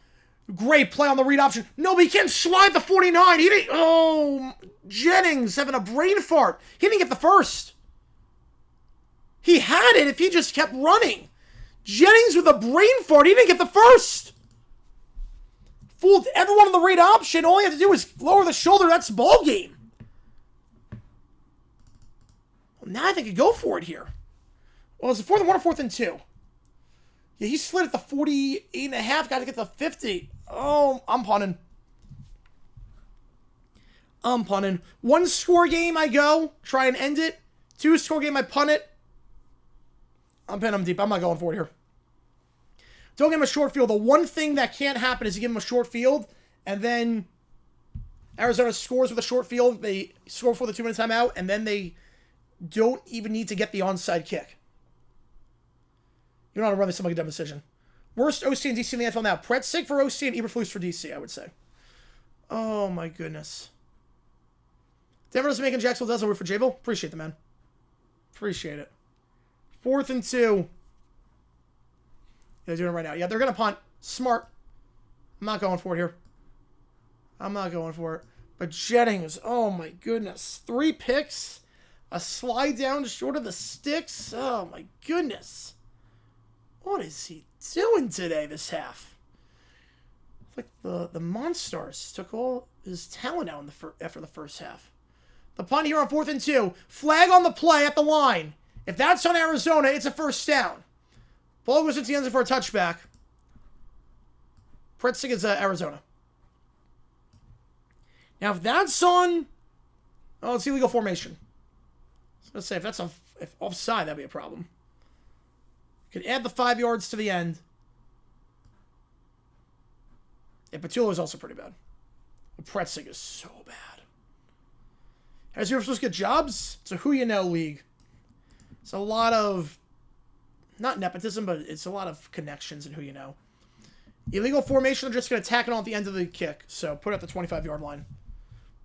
Great play on the read option. No, but he can't slide the 49. He didn't. Oh, Jennings having a brain fart. He didn't get the first. He had it if he just kept running. Jennings with a brain fart. He didn't get the first. Fooled everyone on the read option. All he had to do was lower the shoulder. That's ball game. Well, now I think he could go for it here. Well, it's a 4th and 1 or 4th and 2. Yeah, he slid at the 48.5. Got to get the 50. Oh, I'm punting. 1 score game, I go. Try and end it. 2 score game, I punt it. I'm pinning him deep. I'm not going for it here. Don't give him a short field. The one thing that can't happen is you give him a short field, and then Arizona scores with a short field. They score for the 2-minute timeout, and then they don't even need to get the onside kick. You don't want to run this like a dumb decision. Worst OC and DC in the NFL now. Pretzig for OC and Eberflus for DC, I would say. Oh, my goodness. Denver doesn't make, and Jacksonville doesn't. We're for Jabil. Appreciate the man. Appreciate it. 4th and 2. Yeah, they're doing it right now. Yeah, they're going to punt. Smart. I'm not going for it here. I'm not going for it. But Jennings, oh my goodness. 3 picks. A slide down short of the sticks. Oh my goodness. What is he doing today this half? It's like the Monstars took all his talent out after the first half. The punt here on 4th and 2. Flag on the play at the line. If that's on Arizona, it's a first down. Ball goes into the end zone for a touchback. Pretzig is Arizona. Now, if that's on... Oh, it's illegal formation. I was going to say, if that's if offside, that'd be a problem. Could add the 5 yards to the end. Yeah, Patullo is also pretty bad. Pretzig is so bad. As you're supposed to get jobs, it's a who-you-know league. It's a lot of... Not nepotism, but it's a lot of connections and who-you-know. Illegal formation, they're just going to tack it on at the end of the kick. So, put it at the 25-yard line.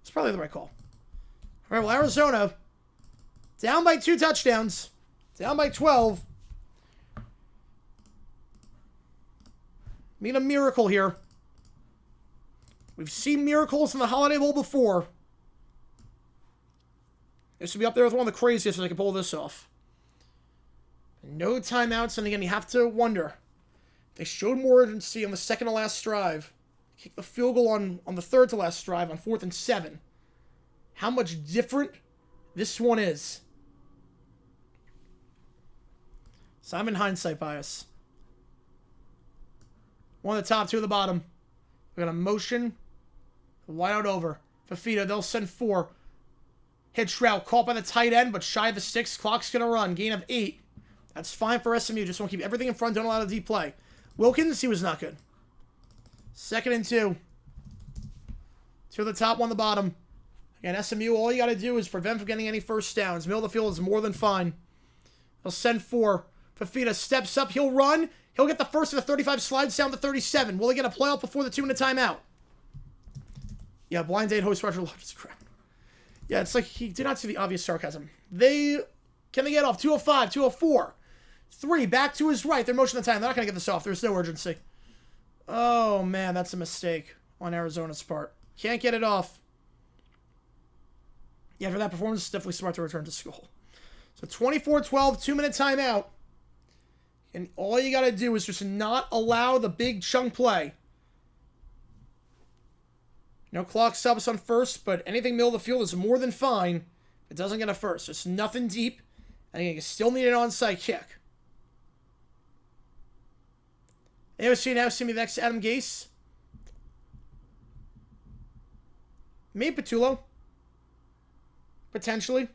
It's probably the right call. All right, well, Arizona, down by 2 touchdowns. Down by 12. Need a miracle here. We've seen miracles in the Holiday Bowl before. This would be up there with one of the craziest if they can pull this off. No timeouts, and again, you have to wonder. They showed more urgency on the second to last drive. Kicked the field goal on the third to last drive on 4th and 7. How much different this one is. So I'm in hindsight bias. 1 at the top, 2 at the bottom. We're going to motion. Wide out over. Fafita, they'll send 4. Hitch route, caught by the tight end, but shy of the sticks. Clock's going to run. Gain of 8. That's fine for SMU. Just want to keep everything in front. Don't allow the deep play. Wilkins, he was not good. 2nd and 2. 2 at the top, 1 at the bottom. Again, SMU, all you got to do is prevent from getting any first downs. Middle of the field is more than fine. They'll send 4. Fafita steps up. He'll run. He'll get the first of the 35, slides down to 37. Will he get a playoff before the 2-minute timeout? Yeah, blind date host Roger Lodge's crap. Yeah, it's like he did not see the obvious sarcasm. Can they get off? 205, 204. 3, back to his right. They're motioning the time. They're not going to get this off. There's no urgency. Oh, man, that's a mistake on Arizona's part. Can't get it off. Yeah, for that performance, it's definitely smart to return to school. So 24-12, 2-minute timeout. And all you got to do is just not allow the big chunk play. No clock subs on first, but anything middle of the field is more than fine. It doesn't get a first. There's nothing deep. And you still need an onside kick. AOC now see me next to Adam Gase. Maybe Patullo. Potentially.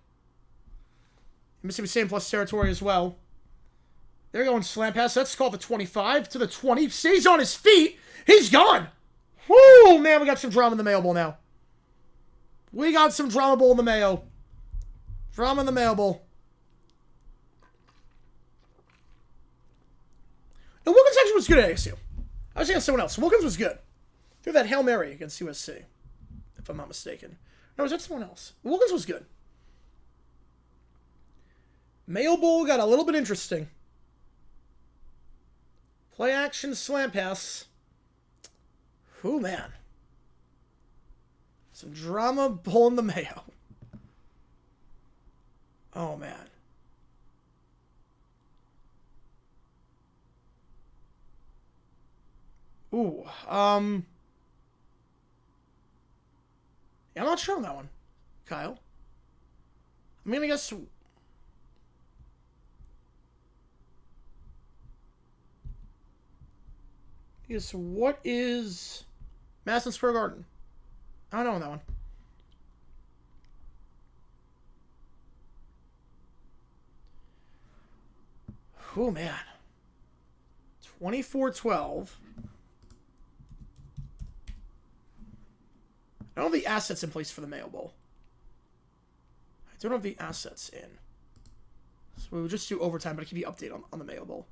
Mississippi State plus territory as well. They're going slant pass. That's called the 25 to the 20. Stays on his feet. He's gone. Woo, man, we got some drama in the Mayo Bowl now. We got some drama bowl in the Mayo. Drama in the Mayo Bowl. And Wilkins actually was good at ASU. I was thinking of someone else. Wilkins was good. Threw that Hail Mary against USC, if I'm not mistaken. No, was that someone else? Wilkins was good. Mayo Bowl got a little bit interesting. Play action, slant pass. Ooh, man. Some drama bowl in the Mayo. Oh, man. Ooh, yeah, I'm not sure on that one, Kyle. I'm gonna guess... what is Madison Square Garden? I don't know on that one. Oh, man. 24-12. I don't have the assets in place for the Mayo Bowl. I don't have the assets in. So we would just do overtime, but I'll keep you updated on the Mayo Bowl.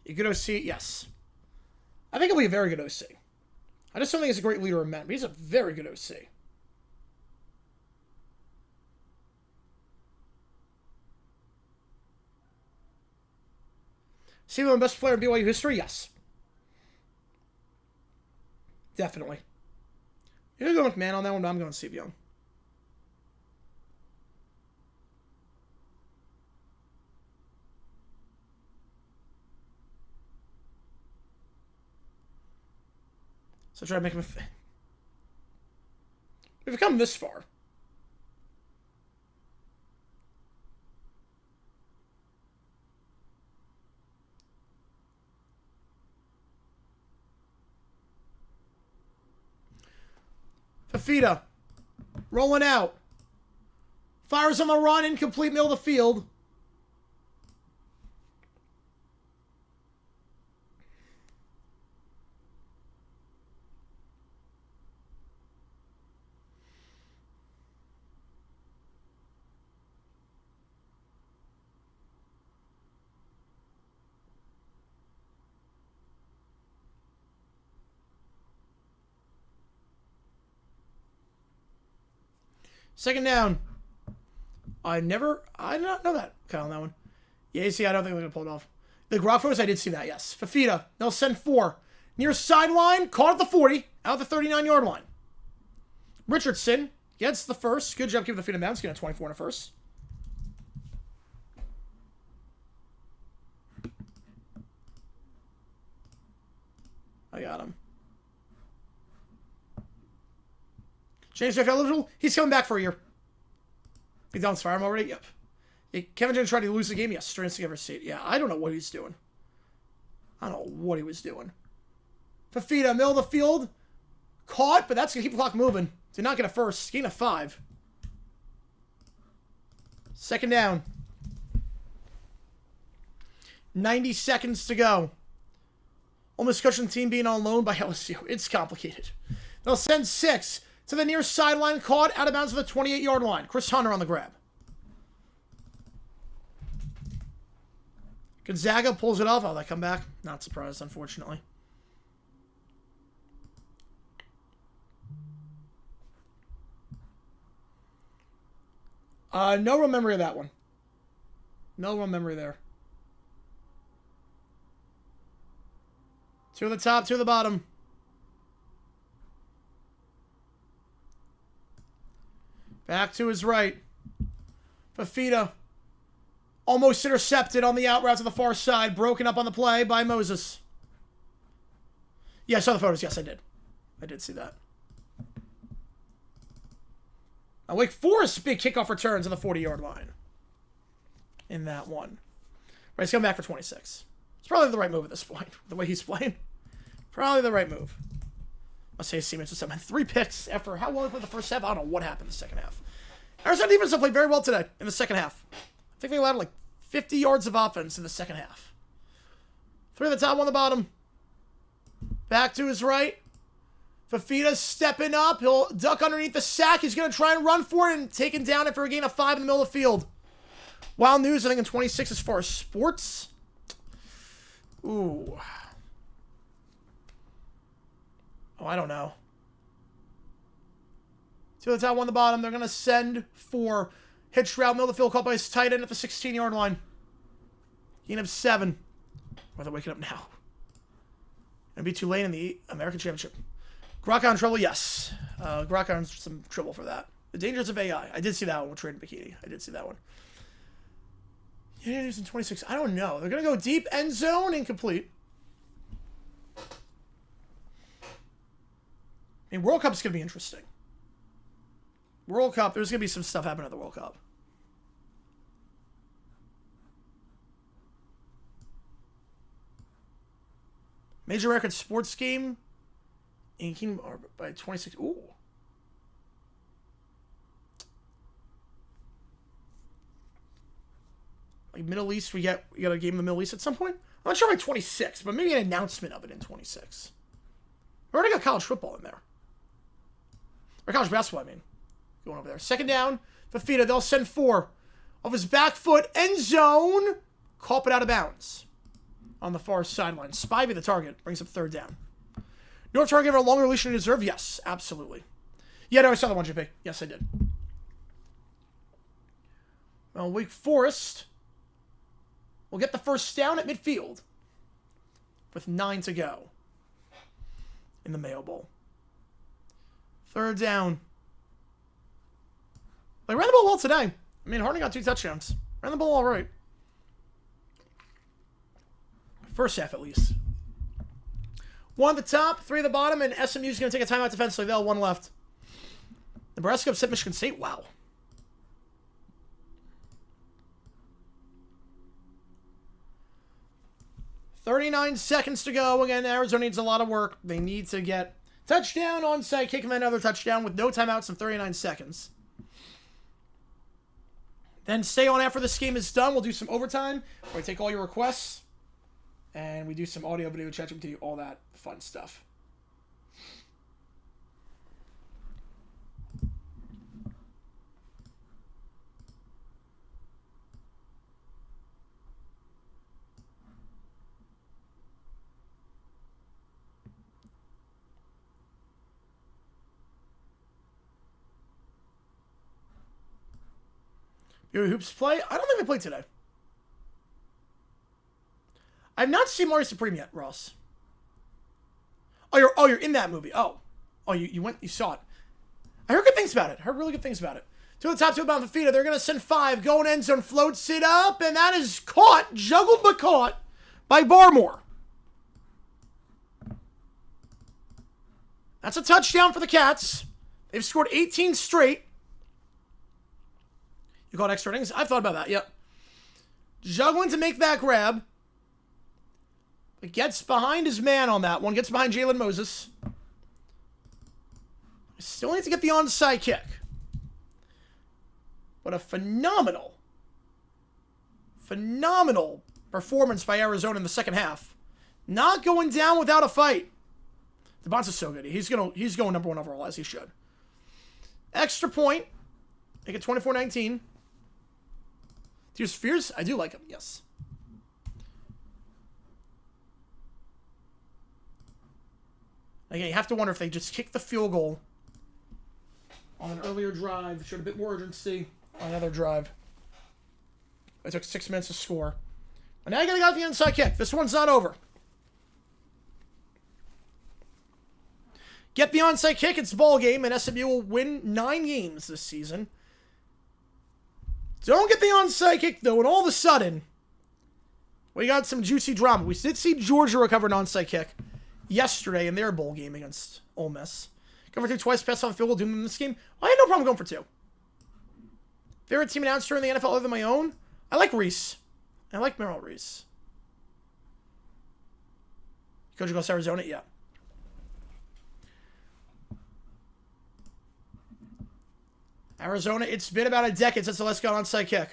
A good OC? Yes. I think it'll be a very good OC. I just don't think he's a great leader of men, but he's a very good OC. Steve, best player in BYU history? Yes. Definitely. You're going to go McMahon on that one, but I'm going Steve Young. So try to make him We've come this far. Fafita. Rolling out. Fires on the run, incomplete, middle of the field. Second down. I did not know that, Kyle, on that one. Yeah, see, I don't think we're going to pull it off. The Grofos, I did see that, yes. Fafita, they'll send 4. Near sideline, caught at the 40, out the 39-yard line. Richardson gets the first. Good job keeping the feet in bounds, getting a 24 in a first. I got him. James Jeff eligible. He's coming back for a year. He's done fire him already? Yep. Yeah, Kevin didn't try to lose the game? Yes. Strange to ever see it. Yeah, I don't know what he's doing. I don't know what he was doing. Fafita, middle of the field. Caught, but that's going to keep the clock moving. Did not get a first. Gain of 5. Second down. 90 seconds to go. Almost Cushion team being on loan by LSU. It's complicated. They'll send 6 to the near sideline. Caught out of bounds to the 28-yard line. Chris Hunter on the grab. Gonzaga pulls it off. Oh, they come back? Not surprised, unfortunately. No real memory of that one. No real memory there. 2 at the top, 2 at the bottom. Back to his right. Fafita. Almost intercepted on the out route to the far side. Broken up on the play by Moses. Yeah, I saw the photos. Yes, I did. I did see that. Now, Wake Forest big kickoff return to the 40-yard line. In that one. Right, he's coming back for 26. It's probably the right move at this point. The way he's playing. Probably the right move. I'll say Siemens with 7. 3 picks after how well he played the first half. I don't know what happened in the second half. Arizona defense played very well today in the second half. I think they allowed like 50 yards of offense in the second half. 3 at the top, 1 at the bottom. Back to his right. Fafita's stepping up. He'll duck underneath the sack. He's going to try and run for it and take him down after a gain of 5 in the middle of the field. Wild news, I think, in 26 as far as sports. Ooh. Oh, I don't know. 2 at the top, 1 at the bottom. They're going to send 4. Hitch route, middle of the field, caught by his tight end at the 16-yard line. Gain of 7. Or they're waking up now. It'll be too late in the American Championship. Grokka in trouble? Yes. Grokka in some trouble for that. The dangers of AI. I did see that one with Trade Bikini. I did see that one. Yeah, he's in 26. I don't know. They're going to go deep. End zone. Incomplete. I mean, World Cup's going to be interesting. World Cup. There's going to be some stuff happening at the World Cup. Major American sports game. Inking by 26. Ooh. Like Middle East, we got a game in the Middle East at some point. I'm not sure by 26, but maybe an announcement of it in 26. We already got college football in there. Or college basketball, I mean. Going over there. Second down. Fafita, they'll send 4. Off his back foot. End zone. Caught it out of bounds. On the far sideline. Spivey, the target, brings up 3rd down. You know if Toronto gave her a longer leash than he deserved? Yes, absolutely. Yeah, no, I saw the one, JP. Yes, I did. Well, Wake Forest will get the first down at midfield with 9 to go in the Mayo Bowl. Third down. They ran the ball well today. I mean, Harding got 2 touchdowns. Ran the ball all right. First half, at least. 1 at the top, 3 at the bottom, and SMU's going to take a timeout defensively. They'll have 1 left. Nebraska upset Michigan State. Wow. $39 seconds to go. Again, Arizona needs a lot of work. They need to get touchdown, onside kick, and then another touchdown with no timeouts in 39 seconds. Then stay on after this game is done. We'll do some overtime where we take all your requests. And we do some audio, video, chat, GPT, all that fun stuff. Your Hoops play? I don't think they played today. I've not seen Mario Supreme yet, Ross. Oh, you're in that movie. Oh, you saw it. I heard good things about it. Heard really good things about it. To the top, 2 about Fafita. They're going to send 5. Going end zone, floats it up, and that is caught, juggled but caught by Barmore. That's a touchdown for the Cats. They've scored 18 straight. You call it extra innings? I've thought about that, yep. Juggling to make that grab. But gets behind his man on that one. Gets behind Jalen Moses. Still need to get the onside kick. What a phenomenal performance by Arizona in the second half. Not going down without a fight. DeBonce's so good. He's going number 1 overall, as he should. Extra point. Make it 24-19. Tears for Fears? I do like him, yes. Again, you have to wonder if they just kicked the field goal on an earlier drive. Showed a bit more urgency on another drive. It took 6 minutes to score. And now you got the inside kick. This one's not over. Get the onside kick. It's ball game, and SMU will win 9 games this season. Don't get the onside kick, though, and all of a sudden, we got some juicy drama. We did see Georgia recover an onside kick yesterday in their bowl game against Ole Miss. Going for 2 twice, pass on field goal, doing them in this game. I had no problem going for 2. Favorite team announcer in the NFL other than my own? I like Reese. I like Merrill Reese. Coach goes to Arizona? Yeah. Arizona, it's been about a decade since the last got onside kick.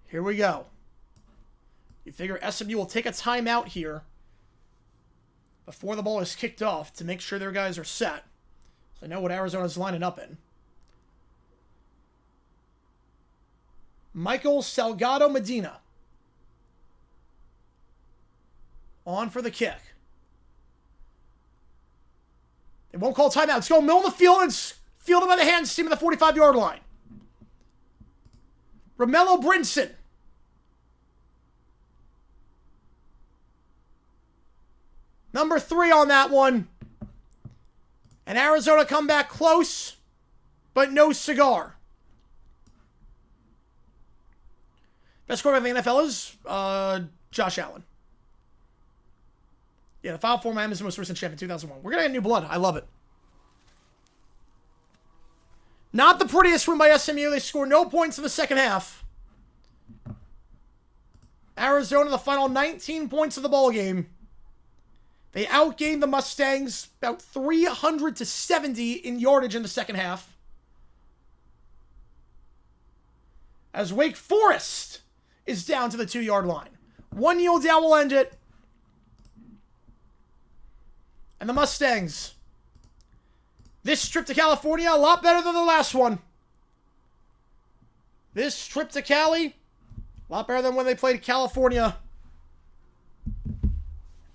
Here we go. You figure SMU will take a timeout here before the ball is kicked off to make sure their guys are set. So I know what Arizona's lining up in. Michael Salgado Medina. On for the kick. They won't call timeout. It's going middle of the field and fielded by the hands team at the 45-yard line. Romello Brinson. Number 3 on that one. And Arizona come back close, but no cigar. Best quarterback in the NFL is Josh Allen. Yeah, the Final Four Miami is the most recent champion, 2001. We're going to get new blood. I love it. Not the prettiest win by SMU. They score no points in the second half. Arizona, the final 19 points of the ball game. They outgained the Mustangs about 300-70 in yardage in the second half. As Wake Forest is down to the 2-yard line. 1 yield down will end it. And the Mustangs, this trip to California, a lot better than the last one. This trip to Cali, a lot better than when they played California.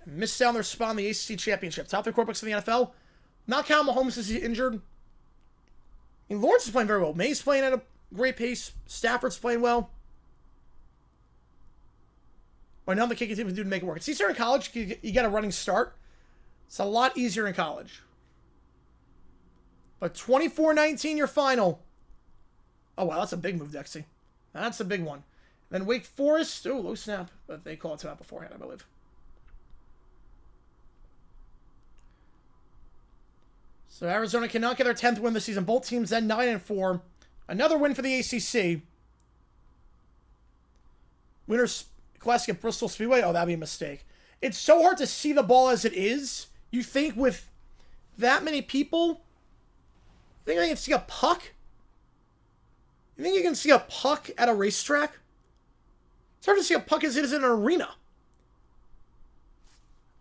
And missed out on their spot in the ACC Championship. Top 3 quarterbacks in the NFL. Not count Mahomes as he's injured. I mean, Lawrence is playing very well. May's playing at a great pace. Stafford's playing well. Well, now the kicking team can do to make it work. It's easier in college. You get a running start. It's a lot easier in college. But 24-19 your final. Oh, wow, that's a big move, Dexy. That's a big one. Then Wake Forest. Oh, low snap. But they call it timeout beforehand, I believe. So Arizona cannot get their 10th win of the season. Both teams then 9-4. Another win for the ACC. Winners Classic at Bristol Speedway. Oh, that'd be a mistake. It's so hard to see the ball as it is. You think with that many people, you think I can see a puck? You think you can see a puck at a racetrack? It's hard to see a puck as it is in an arena.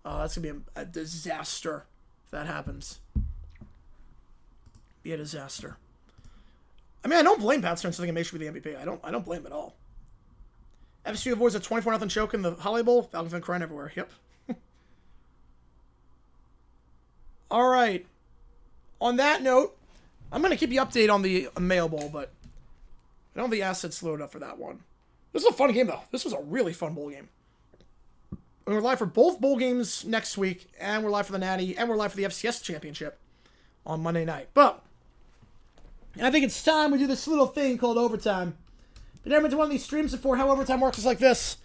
Oh, that's going to be a disaster if that happens. Be a disaster. I mean, I don't blame Pat Stearns thinking May should be the MVP. I don't blame him at all. FSU avoids a 24-0 choke in the Holiday Bowl. Falcons been crying everywhere. Yep. All right. On that note, I'm going to keep you updated on the Mayo Bowl, but I don't have the assets loaded up for that one. This was a fun game, though. This was a really fun bowl game. And we're live for both bowl games next week, and we're live for the Natty, and we're live for the FCS Championship on Monday night. But I think it's time we do this little thing called overtime. Been never been to one of these streams before. How overtime works is like this.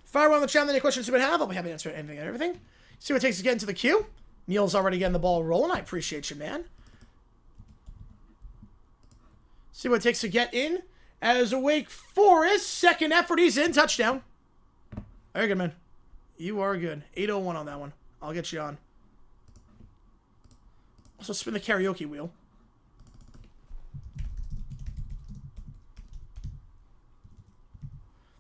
Fire around the channel any questions you might have. I'll be happy to answer anything and everything. See what it takes to get into the queue. Neil's already getting the ball rolling. I appreciate you, man. See what it takes to get in. As Wake Forest, second effort, he's in. Touchdown. Very good, man. You are good. 8:01 on that one. I'll get you on. Also spin the karaoke wheel.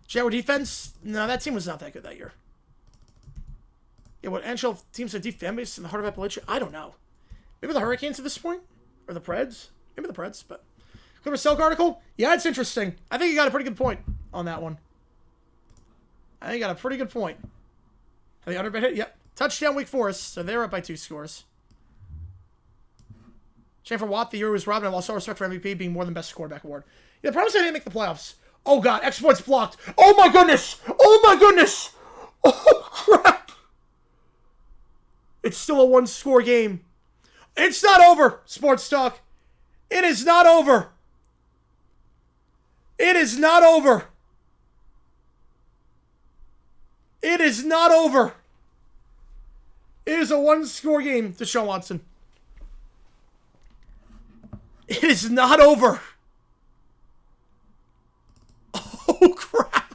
Jaguar defense? No, that team was not that good that year. Yeah, what NHL teams are deep fan base in the heart of Appalachia? I don't know. Maybe the Hurricanes at this point? Or the Preds? Maybe the Preds, but... Clipper Selk article? Yeah, it's interesting. I think you got a pretty good point on that one. I think you got a pretty good point. Have the underbet hit? Yep. Touchdown Wake Forest, so they're up by 2 scores. Shame for Watt, the year was robbed, and I lost all respect for MVP being more than best quarterback award. Yeah, the problem is I didn't make the playoffs. Oh, God. Exploits blocked. Oh, my goodness. Oh, my goodness. Oh, crap. It's still a 1-score game. It's not over, Sports Talk. It is not over. It is not over. It is not over. It is a 1-score game to Deshaun Watson. It is not over. Oh, crap.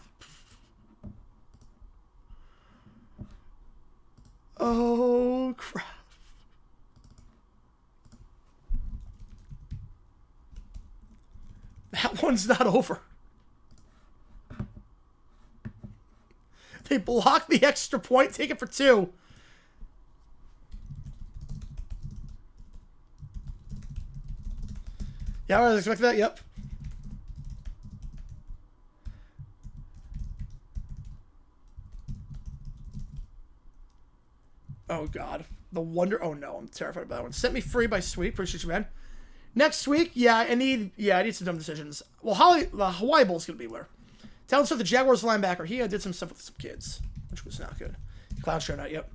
Oh, crap. That one's not over. They block the extra point, take it for 2. Yeah, I was expecting that, yep. Oh, God. The wonder... Oh, no. I'm terrified about that one. Set Me Free by Sweet. Appreciate you, man. Next week, I need some dumb decisions. Well, the Hawaii Bowl's going to be where? Talent Swift, the Jaguars linebacker. He did some stuff with some kids, which was not good. Clown Show night, yep.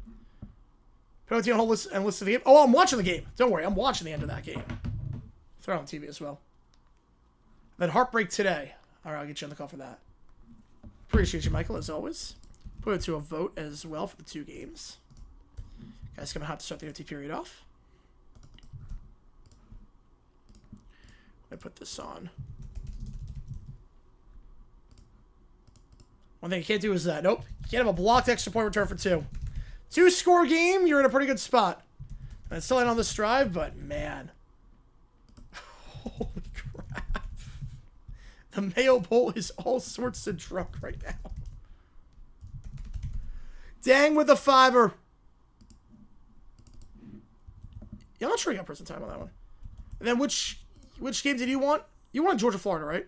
Penalty on hold list and list of the game. Oh, I'm watching the game. Don't worry. I'm watching the end of that game. Throw it on TV as well. Then Heartbreak Today. All right, I'll get you on the call for that. Appreciate you, Michael, as always. Put it to a vote as well for the 2 games. Guys, going to have to start the OT period off. I put this on. One thing you can't do is that. Nope. You can't have a blocked extra point return for 2. 2-score game, you're in a pretty good spot. And it's still ain't on this drive, but man. Holy crap. The Mayo Bowl is all sorts of drunk right now. Dang with the 5-er. Yeah, I'm not sure you got prison time on that one. And then which game did you want? You wanted Georgia, Florida, right?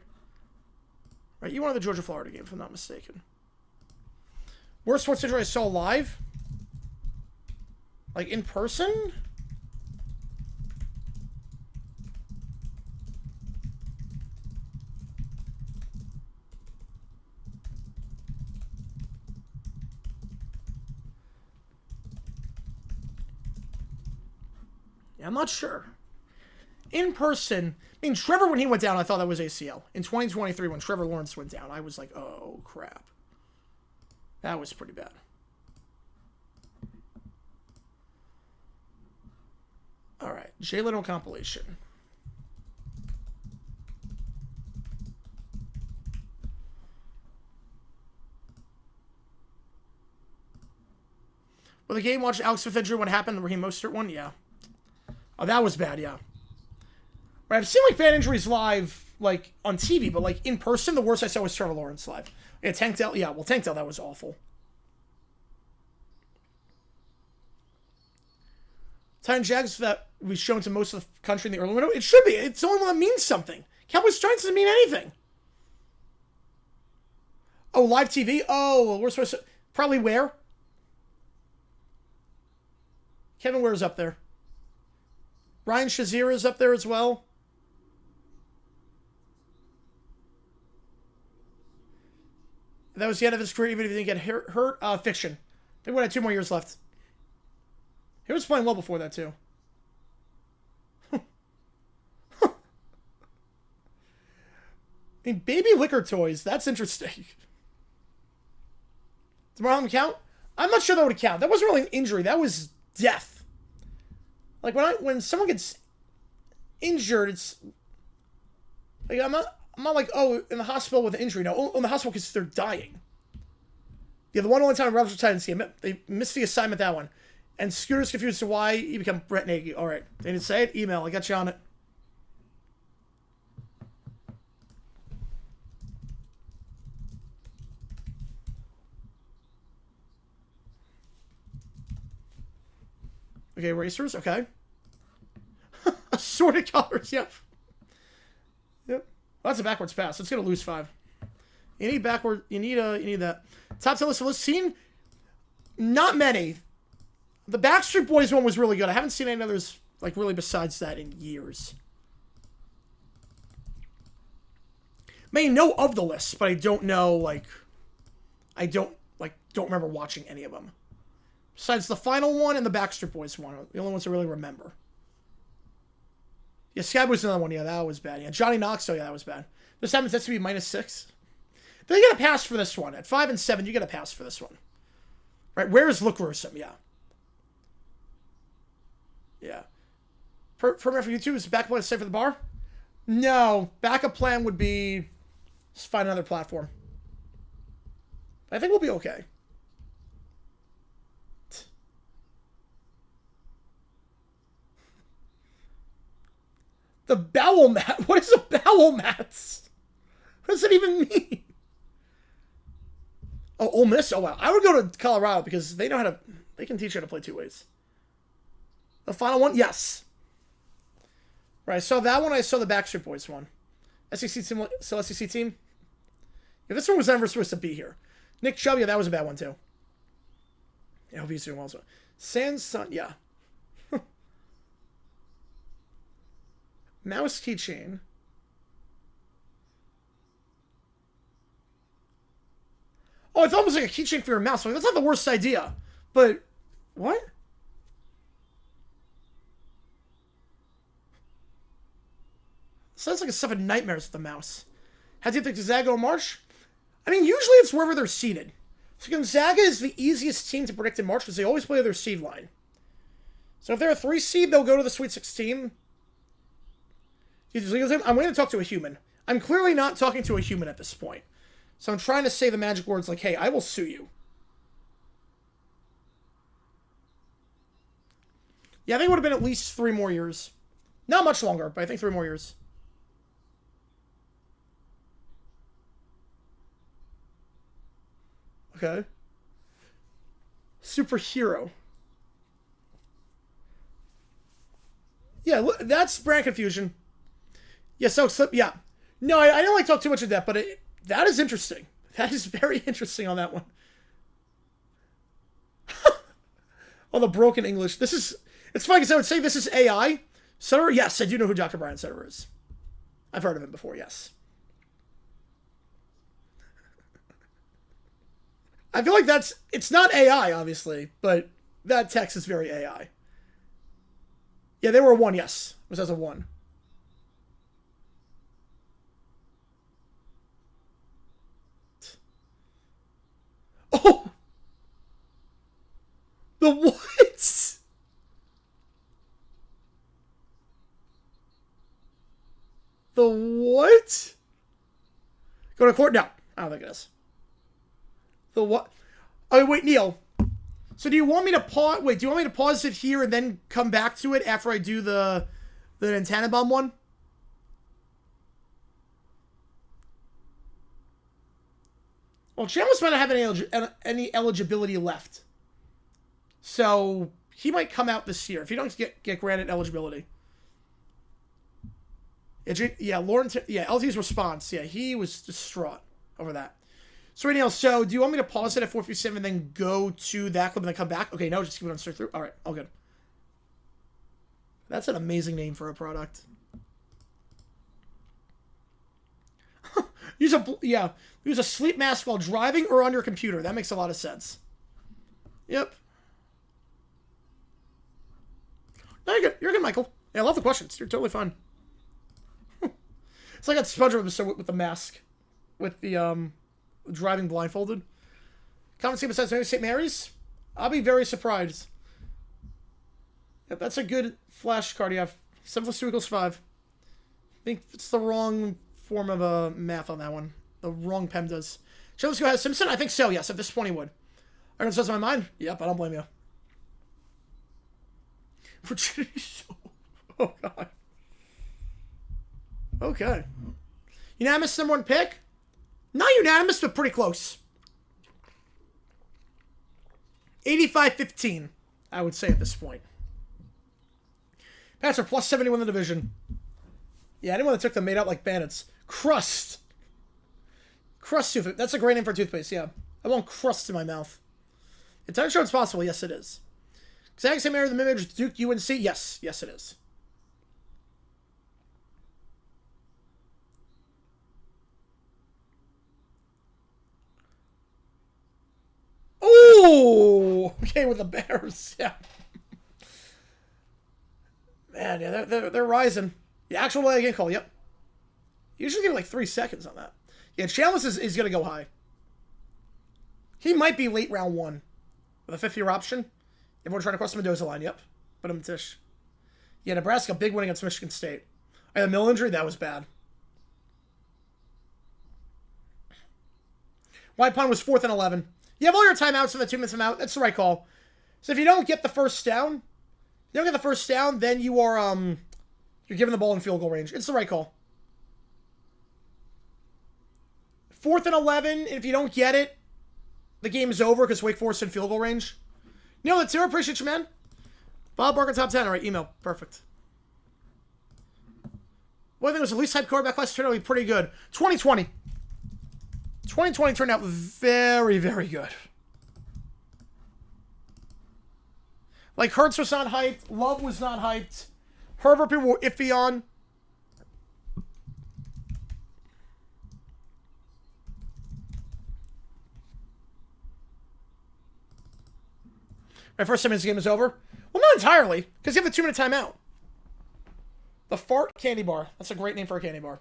Right, you wanted the Georgia, Florida game, if I'm not mistaken. Worst sports injury I saw live? Like, in person? Yeah, I'm not sure. In person, I mean, Trevor, when he went down, I thought that was ACL. In 2023, when Trevor Lawrence went down, I was like, oh, crap. That was pretty bad. All right, Jay Leno compilation. Well, the game watched Alex Smith injury. What happened? The Raheem Mostert one? Yeah. Oh, that was bad, yeah. Right, I've seen, like, bad injuries live, like, on TV, but, like, in person, the worst I saw was Trevor Lawrence live. Yeah, Tank Dell, yeah, well, Tank Dell, that was awful. Titan Jags that was shown to most of the country in the early window. It should be. It's the only one that means something. Cowboys Giants doesn't mean anything. Oh, live TV? Oh, we're supposed to... Probably Ware. Kevin Ware's up there. Ryan Shazier is up there as well. That was the end of his career, even if he didn't get hurt. Fiction. They would have 2 more years left. He was playing well before that, too. I mean, baby liquor toys. That's interesting. Does Marlon count? I'm not sure that would count. That wasn't really an injury. That was death. Like, when someone gets injured, it's... Like, I'm not like, oh, in the hospital with an injury. No, in the hospital because they're dying. Yeah, the one only time Rebels Titans game, they missed the assignment, that one. And Scooter's confused to why you become Brett Nagy. All right. They didn't say it? Email. I got you on it. Okay, racers. Okay. Assorted colors. Yep. Yep. Well, that's a backwards pass. It's going to lose 5. You need backward. You need that. Top 10 list. Seen not many. The Backstreet Boys one was really good. I haven't seen any others, like, really besides that in years. May know of the list, but I don't know, like... I don't remember watching any of them. Besides the final one and the Backstreet Boys one. The only ones I really remember. Yeah, Scab was another one. Yeah, that was bad. Yeah, Johnny Knoxville. Yeah, that was bad. This time it's to be -6. Then you get a pass for this one. At 5 and 7, you get a pass for this one. Right, where is Look Gruesome? Yeah. Yeah. Permit for YouTube is backup plan to stay for the bar? No. Backup plan would be just find another platform. I think we'll be okay. The bowel mat? What is a bowel mat? What does it even mean? Oh, Ole Miss? Oh, wow. I would go to Colorado because they know how to... They can teach you how to play 2 ways. The final one? Yes. Right, I saw that one. I saw the Backstreet Boys one. SEC team. So SEC team. Yeah, this one was never supposed to be here. Nick Chubb, yeah, that was a bad one too. Yeah, I hope he's doing well. Sanson, yeah. Mouse keychain. Oh, I thought it was like a keychain for your mouse. Like, that's not the worst idea. But, what? Sounds like a stuff of nightmares with the mouse. How do you think Gonzaga will march? I mean, usually it's wherever they're seated. So Gonzaga is the easiest team to predict in March because they always play their seed line. So if they're a 3 seed, they'll go to the Sweet 16. I'm waiting to talk to a human. I'm clearly not talking to a human at this point. So I'm trying to say the magic words like, hey, I will sue you. Yeah, I think it would have been at least 3 more years. Not much longer, but I think 3 more years. Okay. Superhero. Yeah, that's brand confusion. Yeah, so, yeah. No, I didn't like talk too much of that, but that is interesting. That is very interesting on that one. Oh, the broken English. This is... It's funny because I would say this is AI. Sutter? Yes, I do know who Dr. Brian Sutter is. I've heard of him before, yes. I feel like that's... It's not AI, obviously, but that text is very AI. Yeah, they were a 1, yes. It was as a 1. Oh! The what? The what? Go to court? No. I don't think it is. The what? Oh, wait, Neil. So do you want me to pause? Wait, do you want me to pause it here and then come back to it after I do the Tannenbaum one? Well, Chambliss might not have any eligibility left. So he might come out this year if he don't get granted eligibility. Yeah, LT's response. Yeah, he was distraught over that. So, Neil, so do you want me to pause it at 4:57 and then go to that clip and then come back? Okay, no, just keep it on straight through. All right, all good. That's an amazing name for a product. Use a sleep mask while driving or on your computer. That makes a lot of sense. Yep. No, you're good. You're good, Michael. Yeah, I love the questions. You're totally fine. It's like that SpongeBob episode with the mask, with the driving blindfolded. Comment besides maybe St. Mary's. I'll be very surprised. Yep, that's a good flashcard you have. 7 plus 2 equals 5. I think it's the wrong form of math on that one. The wrong PEMDAs. Shall let's go ahead. Simpson? I think so, yes. At this point, he would. Iron says my mind? Yep, I don't blame you. Oh, God. Okay. Unanimous number 1 pick? Not unanimous, but pretty close. 85-15, I would say at this point. Pats are plus 71 in the division. Yeah, anyone that took them made out like bandits. Crust. Crust toothpaste. That's a great name for toothpaste, yeah. I want crust in my mouth. It's not sure it's possible. Yes, it is. Exact same area of the image, Duke, UNC? Yes. Yes, it is. Oh, okay, with the Bears, yeah. Man, yeah, they're rising. The actual leg in call, yep. Usually give like 3 seconds on that. Yeah, Chambliss is going to go high. He might be late round 1 with a 5th-year option. Everyone trying to cross the Mendoza line, yep. But I'm Tish. Yeah, Nebraska, big win against Michigan State. I had a mill injury, that was bad. White Pond was 4th and 11. You have all your timeouts for the 2 minutes timeout. That's the right call. So if you don't get the first down, then you are you're giving the ball in field goal range. It's the right call. 4th and 11. If you don't get it, the game is over because Wake Forest in field goal range. Neil, that's here. Appreciate you, man. Bob Barker, top 10. All right, email. Perfect. Well, I think it was the least hype quarterback class turned out to be pretty good. 2020. 2020 turned out very, very good. Like, Hurts was not hyped. Love was not hyped. Herbert people were iffy on. My first 10 minutes game is over. Well, not entirely, because you have a 2-minute timeout. The Fart Candy Bar. That's a great name for a candy bar.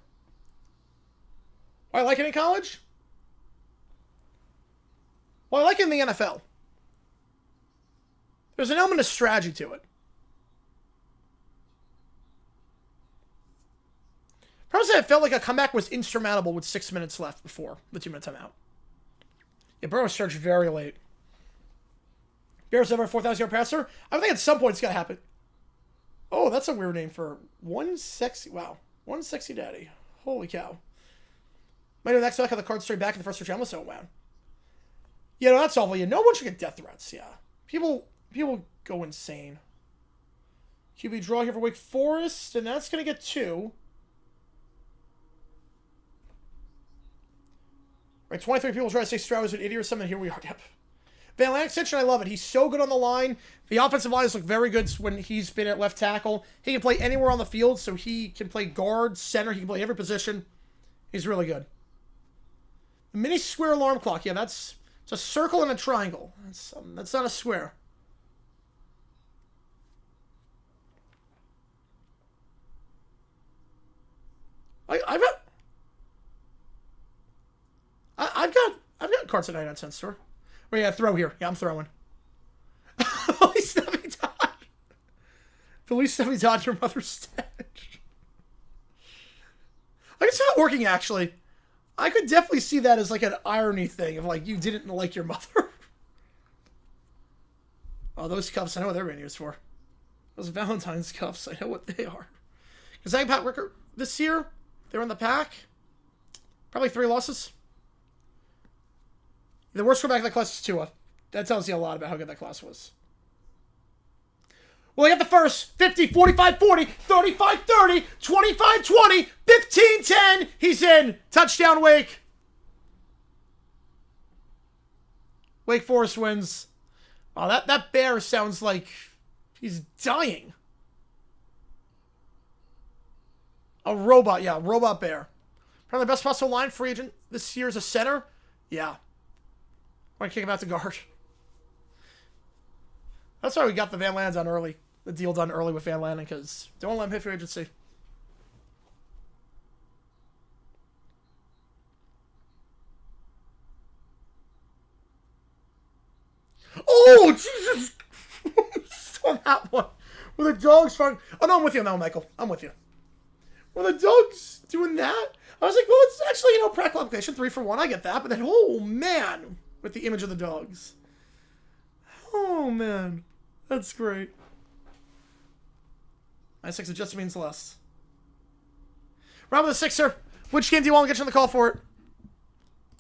Why I like it in college? Well, I like it in the NFL. There's an element of strategy to it. Probably I felt like a comeback was insurmountable with 6 minutes left before the 2-minute timeout. Yeah, Burrow starts very late. Bears over a 4,000-yard passer? I think at some point it's got to happen. Oh, that's a weird name for one sexy... Wow. One sexy daddy. Holy cow. Might do the next back on the card straight back in the first for Chambliss. Oh, wow. Yeah, no, that's awful. Yeah, no one should get death threats. Yeah. People go insane. QB draw here for Wake Forest, and that's going to get 2. Right, 23 people try to say Stroud was an idiot or something. Here we are. Yep. Van Lanen extension, I love it. He's so good on the line. The offensive lines look very good when he's been at left tackle. He can play anywhere on the field, so he can play guard, center. He can play every position. He's really good. The mini square alarm clock. Yeah, it's a circle and a triangle. That's not a square. I've got cards at 99-cent store. Oh yeah, throw here. Yeah, I'm throwing. Police Steffi Todd. Police Steffi Todd, your mother's stash. I can see that working, actually. I could definitely see that as like an irony thing of like you didn't like your mother. Oh, those cups, I know what they're being used for. Those Valentine's cups, I know what they are. Because I Pat Ricker this year, they were in the pack. Probably 3 losses. The worst quarterback of that class is Tua. That tells you a lot about how good that class was. Well, he got the first 50, 45, 40, 35, 30, 25, 20, 15, 10. He's in. Touchdown, Wake. Wake Forest wins. Oh, that bear sounds like he's dying. A robot, yeah, robot bear. Probably the best possible line free agent this year is a center. Yeah. I want to kick him out to guard. That's why we got the Van Lanen done early. The deal done early with Van Lanen, because don't let him hit free agency. Oh, Jesus! On that one. Were the dogs fun? Oh, no, I'm with you on that one, Michael. I'm with you. Were the dogs doing that? I was like, well, it's actually, practical application, 3 for 1. I get that. But then, oh, man, with the image of the dogs. Oh, man. That's great. My 6 just means less. Round with the 6er. Which game do you want? I'll get you on the call for it.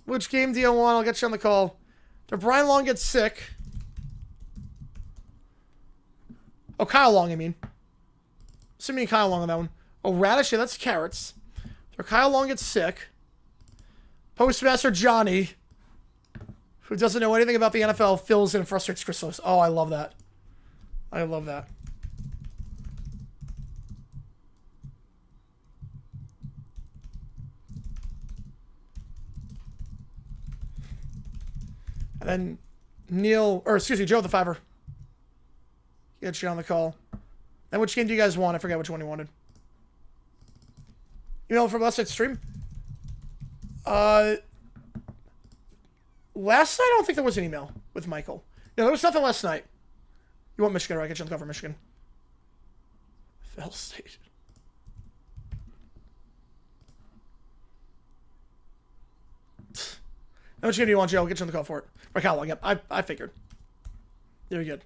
Which game do you want? I'll get you on the call. Did Brian Long get sick? Oh, Kyle Long, I mean. Assuming Kyle Long on that one. Oh, Radish, yeah, that's carrots. So Kyle Long gets sick. Postmaster Johnny, who doesn't know anything about the NFL, fills in and frustrates Chrysalis. Oh, I love that. I love that. And then Joe the Fiver. Get you on the call. And which game do you guys want? I forget which one you wanted. Email from last night's stream. Last night, I don't think there was an email with Michael. No, there was nothing last night. You want Michigan, right? Get you on the call for Michigan. Fail State. Now which game do you want, Joe? I'll get you on the call for it. Or Kyle Long, yep. I figured. Very good.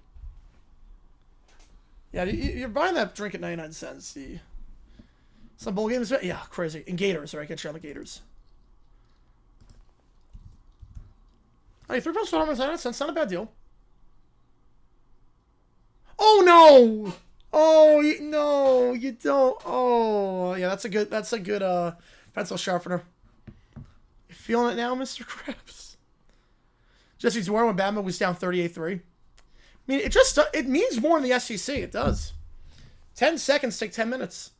Yeah, you're buying that drink at 99 cents. Some bowl games, yeah, crazy. And Gators, right? Get you on the Gators. Hey, 3 pounds for 99 cents. Not a bad deal. Oh no! Oh no, you don't. Oh yeah, that's a good pencil sharpener. You feeling it now, Mr. Krabs? Jesse Dwyer when Bama was down 38-3. I mean, it means more in the SEC. It does. 10 seconds take 10 minutes.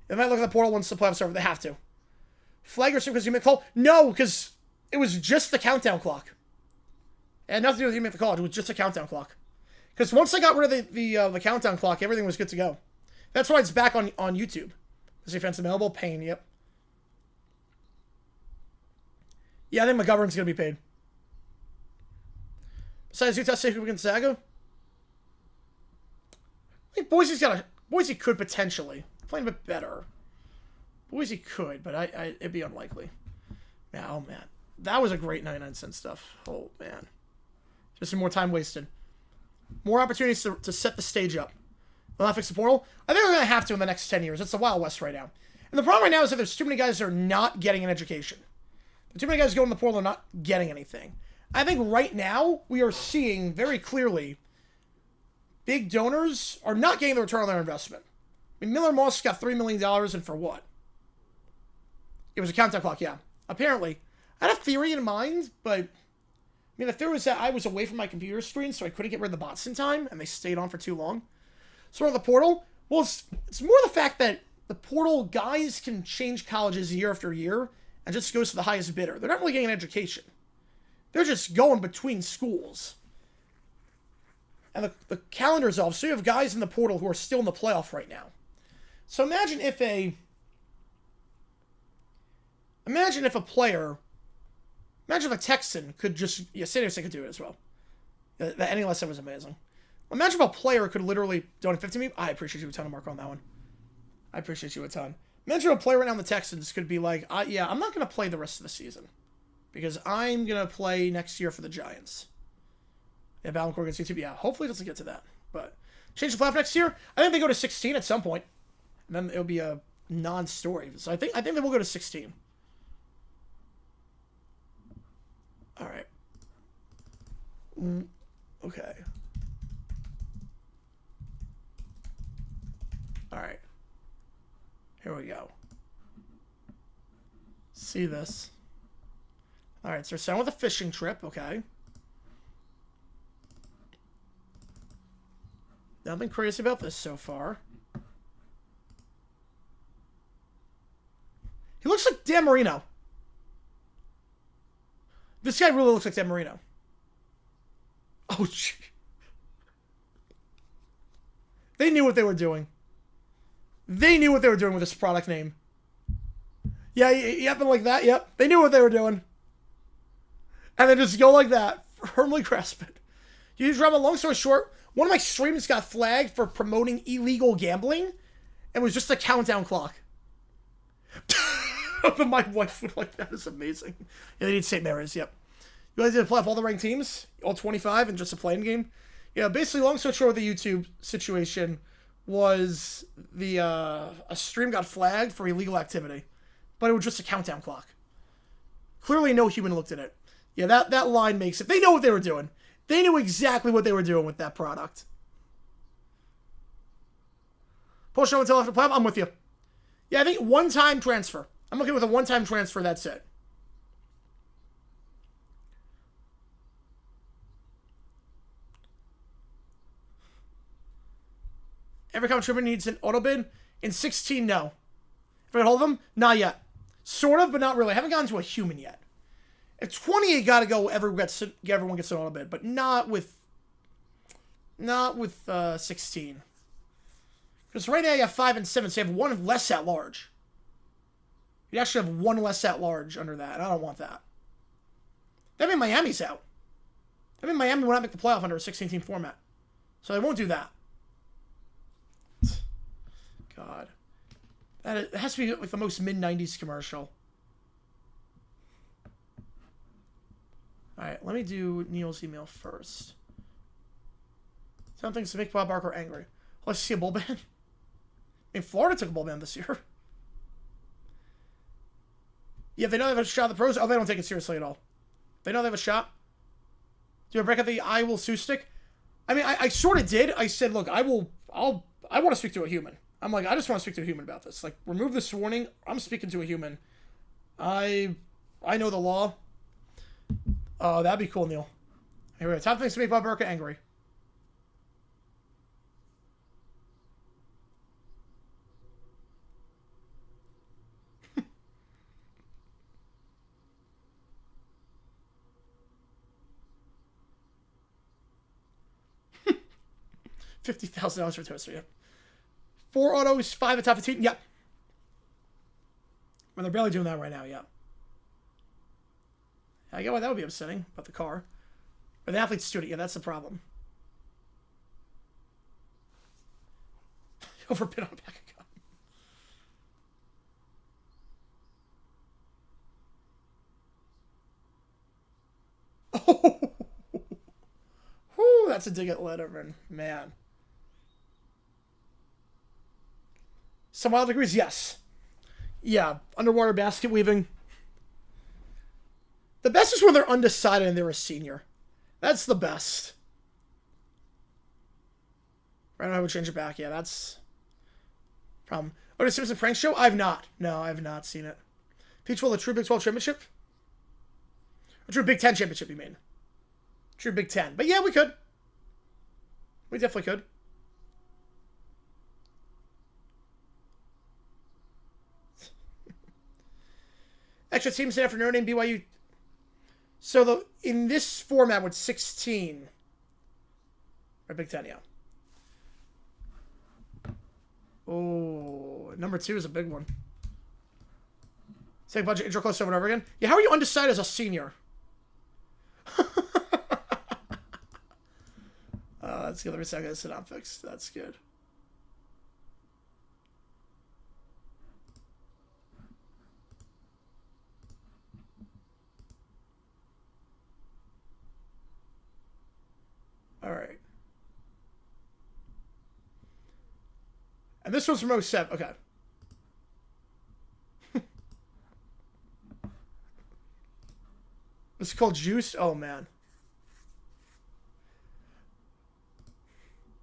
They might look at the portal once the playoffs are over. They have to. Flag or because you made the call? No, because it was just the countdown clock. It had nothing to do with you made the call. It was just a countdown clock. Because once they got rid of the countdown clock, everything was good to go. That's why it's back on YouTube. Is the offensive available? Payne, yep. Yeah, I think McGovern's going to be paid. Besides Utah State against Gonzaga? I think Boise could potentially. Playing a bit better. Boise could, but it'd be unlikely. Yeah, oh, man. That was a great 99-cent stuff. Oh, man. Just some more time wasted. More opportunities to set the stage up. They'll have to fix the portal. I think they're going to have to in the next 10 years. It's the Wild West right now. And the problem right now is that there's too many guys that are not getting an education. There's too many guys going to the portal and not getting anything. I think right now we are seeing very clearly big donors are not getting the return on their investment. I mean, Miller Moss got $3 million, and for what? It was a countdown clock, yeah. Apparently. I had a theory in mind, but mean, the theory was that I was away from my computer screen, so I couldn't get rid of the bots in time, and they stayed on for too long. So on the portal, well, it's more the fact that the portal guys can change colleges year after year and just goes to the highest bidder. They're not really getting an education. They're just going between schools. And the calendar's off, so you have guys in the portal who are still in the playoff right now. So imagine if a Texan could just, yeah, San Diego State could do it as well. The ending lesson was amazing. Imagine if a player could literally donate 50 me. I appreciate you a ton, Marco, on that one. I appreciate you a ton. Imagine a player right now in the Texans could be like, yeah, I'm not going to play the rest of the season because I'm going to play next year for the Giants. Yeah, Ballancourt against YouTube. Yeah, hopefully it doesn't get to that. But change the playoff next year. I think they go to 16 at some point. And then it'll be a non-story. So I think they will go to 16. All right. Okay. All right. Here we go. See this. All right, so we're starting with a fishing trip. Okay. Nothing crazy about this so far. He looks like Dan Marino. This guy really looks like Dan Marino. Oh, gee. They knew what they were doing. They knew what they were doing with this product name. Yeah, yep, and like that, yep. They knew what they were doing. And then just go like that. Firmly grasp it. You drama, long story short, one of my streams got flagged for promoting illegal gambling. And it was just a countdown clock. But my wife would like, that is amazing. Yeah, they need St. Mary's, yep. You guys did play off all the ranked teams? All 25 and just a playing game? Yeah, basically, long story short with the YouTube situation was a stream got flagged for illegal activity. But it was just a countdown clock. Clearly no human looked at it. Yeah, that line makes it. They know what they were doing. They knew exactly what they were doing with that product. Post show until after playoff, I'm with you. Yeah, I think one-time transfer. I'm okay with a one-time transfer, that's it. Every contributor needs an auto bid. In 16, no. If I can hold them, not yet. Sort of, but not really. I haven't gotten to a human yet. At 20, you gotta go. Everyone gets an auto bid, but not with 16. Because right now you have 5 and 7, so you have one less at large. You actually have one less at large under that, and I don't want that. That means Miami's out. That means Miami will not make the playoff under a 16-team format. So they won't do that. God. It has to be like the most mid-90s commercial. Alright, let me do Neil's email first. Something to make Bob Barker angry. Let's see a bull ban. I mean, Florida took a bull ban this year. Yeah, they know they have a shot at the pros. Oh, they don't take it seriously at all. They know they have a shot. Do you break out the I will sue stick? I mean, I sort of did. I said, look, I want to speak to a human. I'm like, I just want to speak to a human about this. Like, remove this warning. I'm speaking to a human. I know the law. Oh, that'd be cool, Neil. Here we go. Top things to make Bob Burka angry. $50,000 for toaster, yeah. 4 autos, 5 at top 15, yep. Well, they're barely doing that right now, yeah. I get why that would be upsetting about the car. Or the athlete's student, yeah, that's the problem. Overbid on a pack of gum. Oh! Whew, that's a dig at Letterman, man. Some wild degrees, yes. Yeah, underwater basket weaving. The best is when they're undecided and they're a senior. That's the best. Right now I would change it back. Yeah, that's problem. Oh, the Simpson prank show? I've not. No, I've not seen it. Peach Bowl, the true Big 12 championship? A true Big 10 championship, you mean? True Big Ten. But yeah, we could. We definitely could. Extra teams today after Notre Dame, BYU. So in this format with 16, or Big Ten, yeah. Oh, number 2 is a big one. Take budget intro close over and over again. Yeah, how are you undecided as a senior? That's good. Let me see. I got to sit down fixed. That's good. All right. And this one's from 07. Okay. This is called Juice. Oh, man.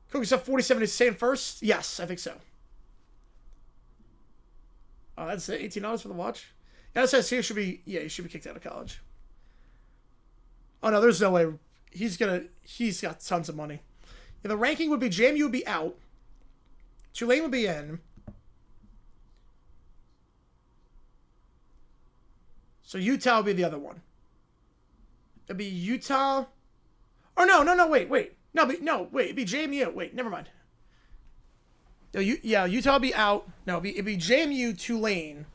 Cook yourself 47 is staying first? Yes, I think so. Oh, that's it. $18 for the watch? Yeah, that says he should be, yeah, he should be kicked out of college. Oh, no, there's no way. He's got tons of money. Yeah, the ranking would be JMU would be out. Tulane would be in. So Utah would be the other one. It'd be Utah. Oh, no, wait. Wait. It'd be JMU. Wait, never mind. No, yeah, Utah would be out. No, it'd be JMU, Tulane,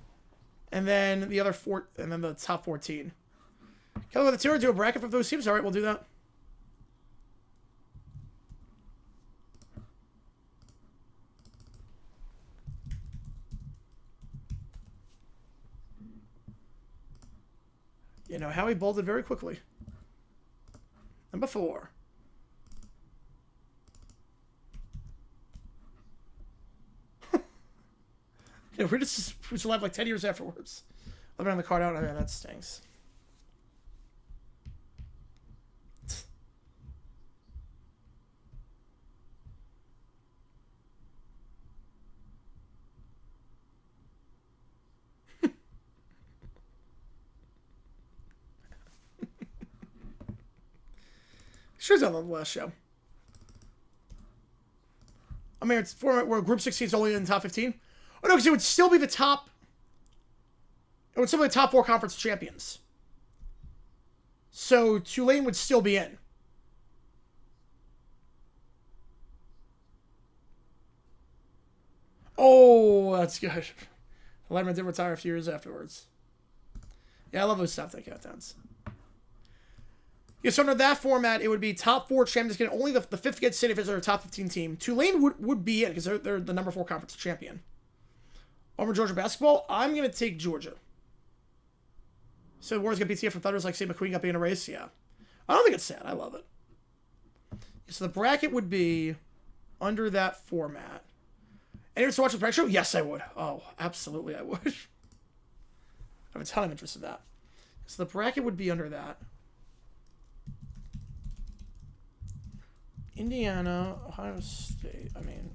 and then the other and then the top 14. Can we let the tour do a bracket for those teams? All right, we'll do that. You know, Howie bolted very quickly. Number 4. Yeah, we're alive like 10 years afterwards. I'll be on the card out. I mean, that stinks. Sure, on the last show. I mean, it's format where Group 16 is only in the top 15. Oh, no, because it would still be the top... It would still be the top 4 conference champions. So, Tulane would still be in. Oh, that's good. Letterman did retire a few years afterwards. Yeah, I love those top 10 countdowns. Yeah, so under that format, it would be top 4 champions getting only the 5th get city if it's their top 15 team. Tulane would be in because they're the number 4 conference champion. Over Georgia basketball, I'm going to take Georgia. So Warriors get PTA from Thunders like St. McQueen got being a race? Yeah. I don't think it's sad. I love it. So the bracket would be under that format. And you to watch the Preg show? Yes, I would. Oh, absolutely I would. I have a ton of interest in that. So the bracket would be under that. Indiana, Ohio State, I mean...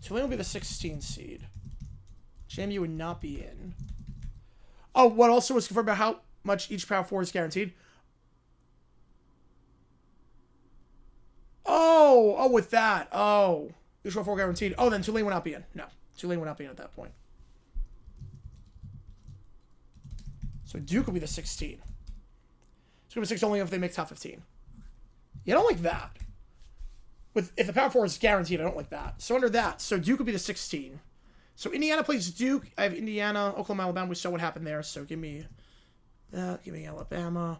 Tulane would be the 16th seed. JMU would not be in. Oh, what also was confirmed about how much each Power 4 is guaranteed? Oh, with that. Oh, each Power 4 guaranteed. Oh, then Tulane would not be in. No, Tulane would not be in at that point. So Duke will be the 16. It's going to be 6 only if they make top 15. Yeah, I don't like that. If the Power 4 is guaranteed, I don't like that. So under that, so Duke would be the 16. So Indiana plays Duke. I have Indiana, Oklahoma, Alabama. We saw what happened there. So give me that. Give me Alabama.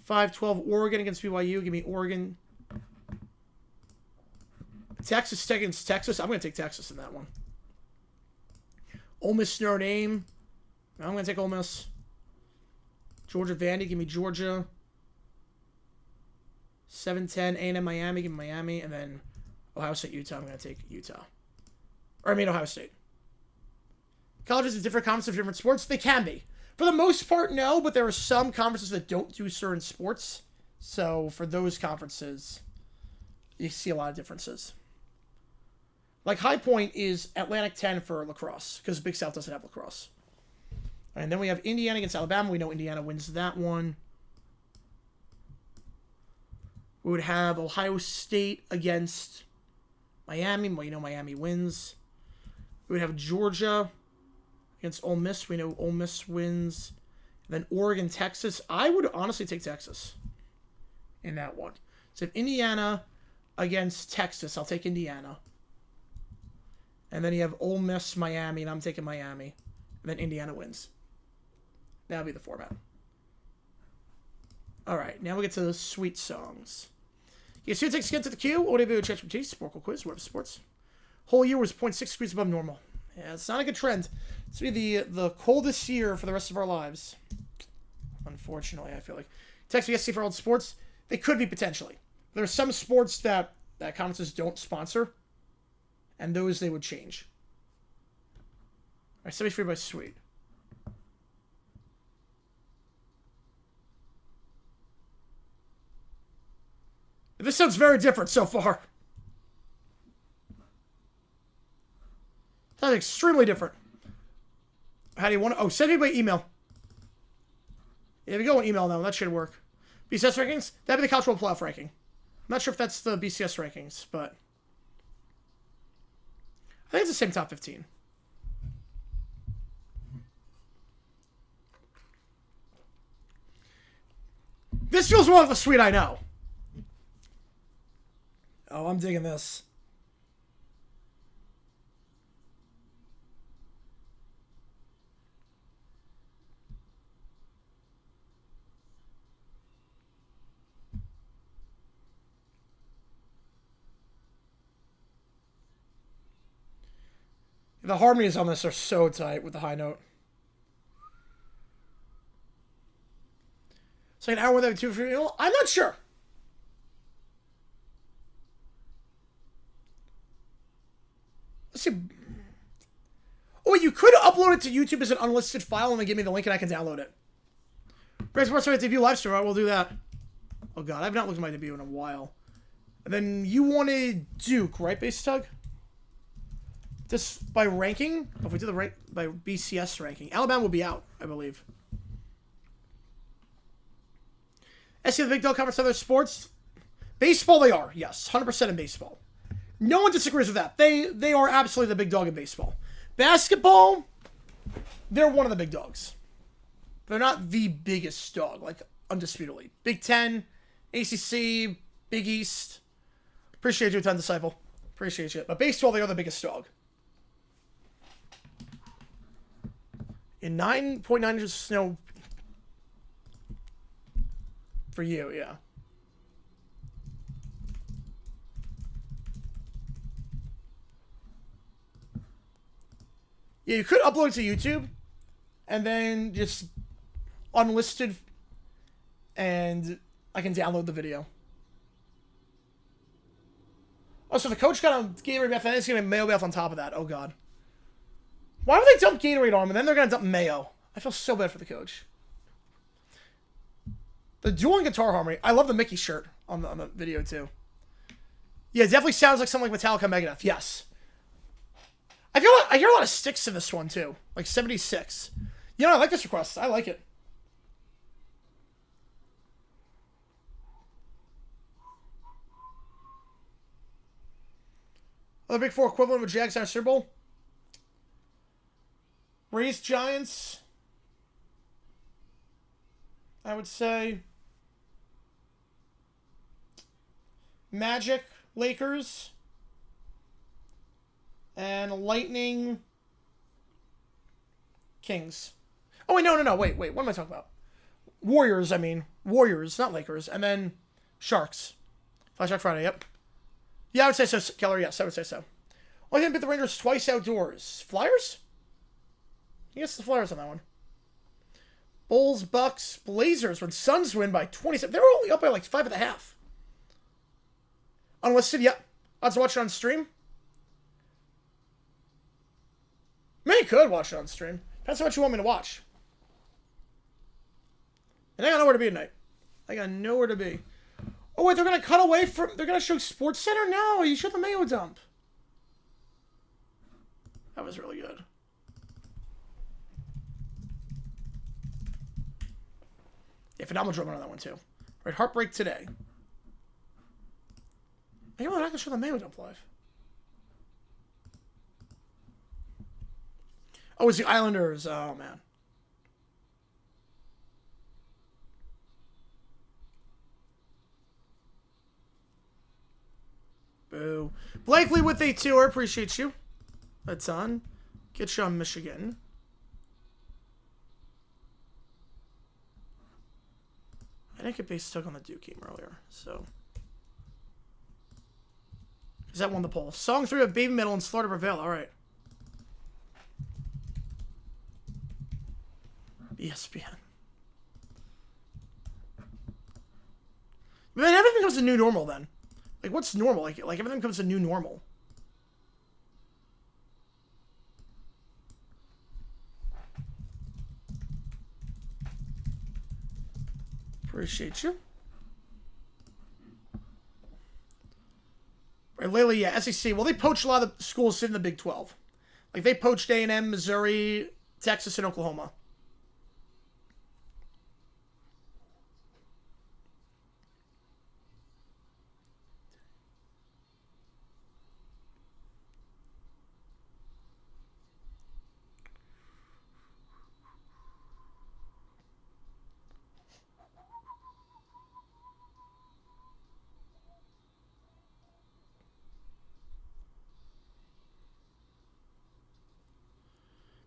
5-12 Oregon against BYU. Give me Oregon. Texas against Texas. I'm going to take Texas in that one. Ole Miss, Notre Dame. I'm going to take Ole Miss. Georgia, Vandy. Give me Georgia. 7-10 A&M, Miami. Give me Miami. And then Ohio State, Utah. I'm going to take Utah. Or I mean Ohio State. Colleges have different conferences of different sports. They can be. For the most part, no. But there are some conferences that don't do certain sports. So for those conferences, you see a lot of differences. Like High Point is Atlantic 10 for lacrosse. Because Big South doesn't have lacrosse. And then we have Indiana against Alabama. We know Indiana wins that one. We would have Ohio State against Miami. Well, you know Miami wins. We would have Georgia against Ole Miss. We know Ole Miss wins. And then Oregon, Texas. I would honestly take Texas in that one. So if Indiana against Texas, I'll take Indiana. And then you have Ole Miss, Miami, and I'm taking Miami. And then Indiana wins. That'll be the format. All right, now we get to the sweet songs. Yeah, so it takes Skin to the Q. Audio video ChatGPT, Sporkle Quiz, Web Sports. Whole year was 0.6 degrees above normal. Yeah, it's not a good trend. It's going to be the coldest year for the rest of our lives. Unfortunately, I feel like. Text VSC for all sports. They could be potentially. There are some sports that conferences don't sponsor, and those they would change. All right, 73 by sweet. This sounds very different so far. Sounds extremely different. How do you want to... Oh, send me by email. Yeah, if you go on email now, that should work. BCS rankings? That'd be the College World Playoff ranking. I'm not sure if that's the BCS rankings, but... I think it's the same top 15. This feels more like the suite I know. Oh, I'm digging this. The harmonies on this are so tight with the high note. So an hour without two for you. I'm not sure. Let's see. Oh, wait, you could upload it to YouTube as an unlisted file and then give me the link and I can download it. Great Sports Right debut live stream. All right, we'll do that. Oh god, I've not looked at my debut in a while. And then you wanted Duke, right, Base Tug? This by ranking? Oh, if we do the rank by BCS ranking, Alabama will be out, I believe. SC the Big Dog covers other sports. Baseball, they are, yes, 100% in baseball. No one disagrees with that. They are absolutely the big dog in baseball. Basketball, they're one of the big dogs. They're not the biggest dog, like undisputedly. Big Ten, ACC, Big East. Appreciate you a ton, Disciple. Appreciate you. But baseball, they are the biggest dog. In 9.9 inches of snow for you, yeah. Yeah, you could upload it to YouTube and then just unlisted and I can download the video. Oh, so the coach got a Gatorade bath and it's going to mayo bath on top of that. Oh, God. Why would they dump Gatorade on him and then they're going to dump mayo? I feel so bad for the coach. The dueling guitar harmony. I love the Mickey shirt on the video, too. Yeah, it definitely sounds like something like Metallica Megadeth. Yes. I hear a lot of sticks in this one, too. Like 76. You know, I like this request. I like it. Other Big Four equivalent of a Jags Super Bowl. Rays Giants. I would say. Magic Lakers. And Lightning Kings. Oh, wait, no. Wait. What am I talking about? Warriors, I mean. Warriors, not Lakers. And then Sharks. Flashback Friday, yep. Yeah, I would say so, Keller. Yes, I would say so. Only didn't beat the Rangers twice outdoors. Flyers? Yes, the Flyers on that one. Bulls, Bucks, Blazers. When Suns win by 27. They were only up by like 5.5. Unlisted, yep. Odds to watch it on stream. Maybe you could watch it on stream. Depends how much you want me to watch. And I got nowhere to be tonight. I got nowhere to be. Oh, wait, they're going to cut away from... They're going to show Sports Center? No, you showed the Mayo dump. That was really good. Yeah, phenomenal drum on that one, too. Right, Heartbreak Today. You know what? I can show the Mayo dump live. Oh, it's the Islanders. Oh, man. Boo. Blakely with a tour. Appreciate you. That's on. Get you on Michigan. I didn't get base stuck on the Duke game earlier, so. Is that won the poll? Song 3 of Baby Metal and Slaughter Prevail. All right. ESPN. But then everything becomes a new normal then. Like, what's normal? Like everything becomes a new normal. Appreciate you. Right, lately, yeah, SEC. Well, they poached a lot of schools in the Big 12. Like, they poached A&M, Missouri, Texas, and Oklahoma.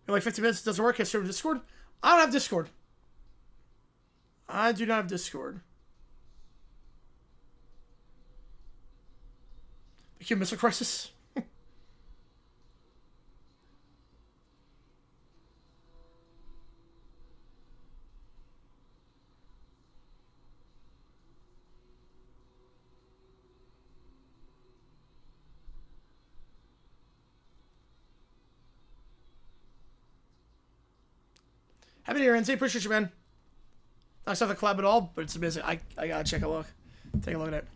In like 50 minutes, it doesn't work. I serve Discord. I don't have Discord. I do not have Discord. The Cuban Missile Crisis. Happy New Year, NC. Appreciate you, man. Not stuff the collab at all, but it's amazing. I gotta check a look. Take a look at it.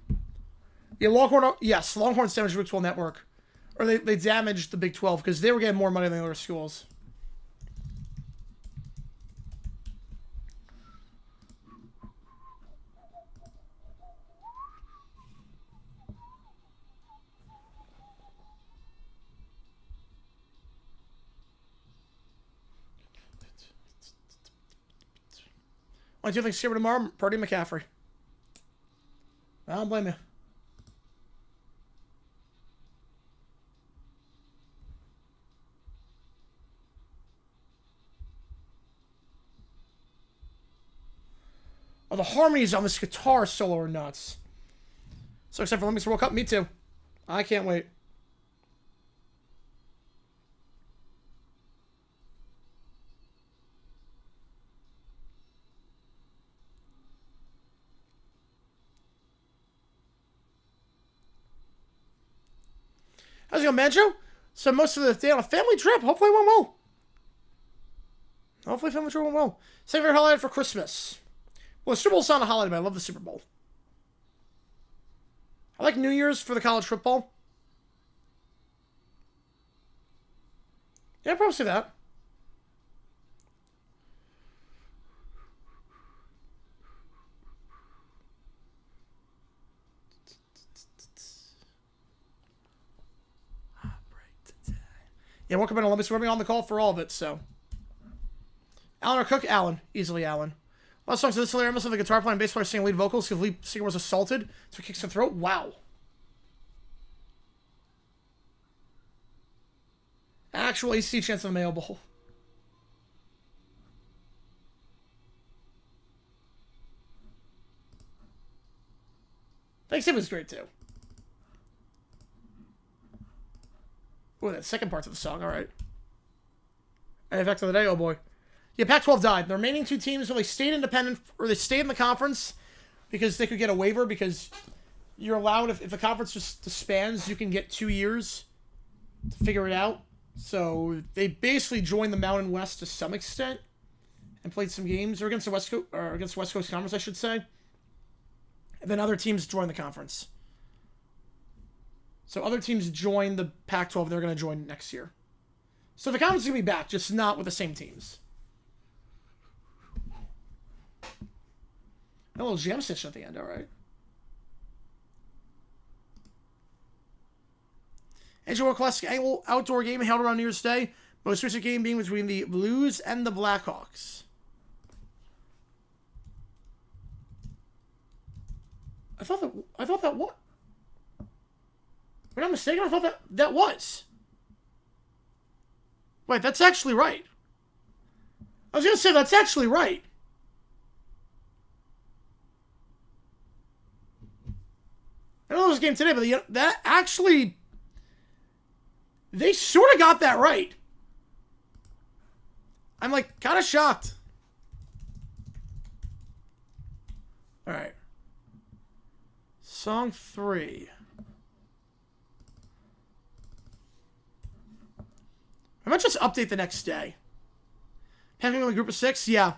Yeah, Longhorn. Yes, Longhorns damaged the Big 12 network, or they damaged the Big 12 because they were getting more money than the other schools. Why do you think Thanksgiving tomorrow? Purdy McCaffrey. I don't blame you. Oh, the harmonies on this guitar solo are nuts. So except for Olympics World Cup, me too. I can't wait. How's it going, Manjo? So most of the day on a family trip. Hopefully it went well. Hopefully family trip went well. Save your holiday for Christmas. Well, the Super Bowl's not a holiday, but I love the Super Bowl. I like New Year's for the college football. Yeah, I'd probably say that. Yeah, welcome in Olympus. We're on the call for all of it, so. Alan or Cook? Alan. Easily Alan. A lot of songs of this hilarious. Most of the guitar player and bass player singing lead vocals because the lead singer was assaulted, so he kicks the throat. Wow. Actual AC chance of the Mayo Bowl. Thanksgiving was great, too. Oh, that second part of the song. All right. And effect of the day. Oh, boy. Yeah, Pac-12 died. The remaining two teams, they stayed independent, or they stayed in the conference because they could get a waiver because you're allowed, if the conference just disbands, you can get 2 years to figure it out. So they basically joined the Mountain West to some extent and played some games, or against the West Coast, or against West Coast Conference, I should say. And then other teams joined the conference. So other teams joined the Pac-12. They're going to join next year. So the conference is going to be back, just not with the same teams. A little jam session at the end, alright. Edgewater Classic annual outdoor game held around New Year's Day. Most recent game being between the Blues and the Blackhawks. I thought that what? If I'm not mistaken, I thought that was. Wait, that's actually right. I was gonna say that's actually right. I know it was a game today, but that actually, they sort of got that right. I'm like kind of shocked. All right. Song 3. I might just update the next day. Pegame in a group of 6? Yeah.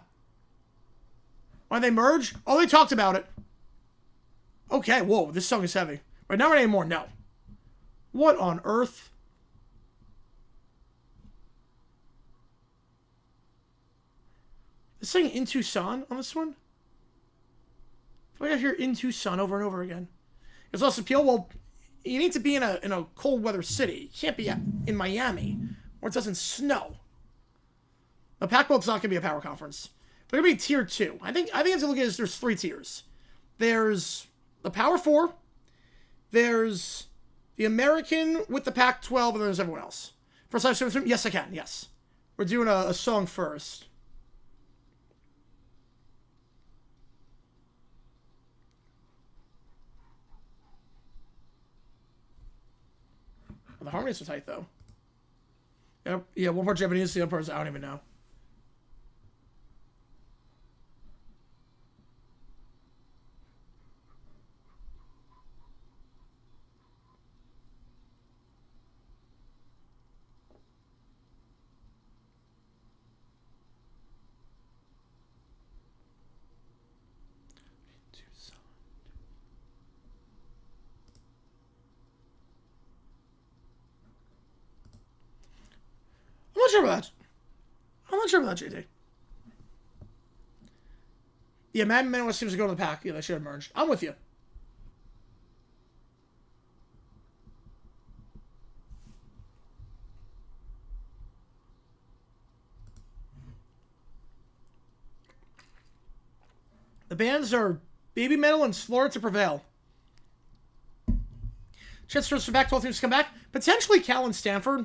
Why they merge? Oh, they talked about it. Okay, whoa, this song is heavy. Right, not right anymore, no. What on earth? Is saying In Tucson on this one? I feel like I hear In Tucson over and over again. It's also appeal, well, you need to be in a cold weather city. You can't be in Miami, or it doesn't snow. The Pac-12's not going to be a power conference. They're going to be tier 2. I think you have to look at it as there's 3 tiers. There's the Power 4, there's the American with the Pac-12, and there's everyone else. First live stream? Yes, I can, yes. We're doing a song first. Well, the harmonies are tight, though. Yep. Yeah, one part Japanese, the other part I don't even know. I'm not sure about that. I'm not sure about that, JD. Yeah, Madden Minute seems to go to the pack. Yeah, they should have merged. I'm with you. The bands are Baby Metal and Slower to Prevail. Chance for some Pac-12 teams to come back. Potentially Cal and Stanford.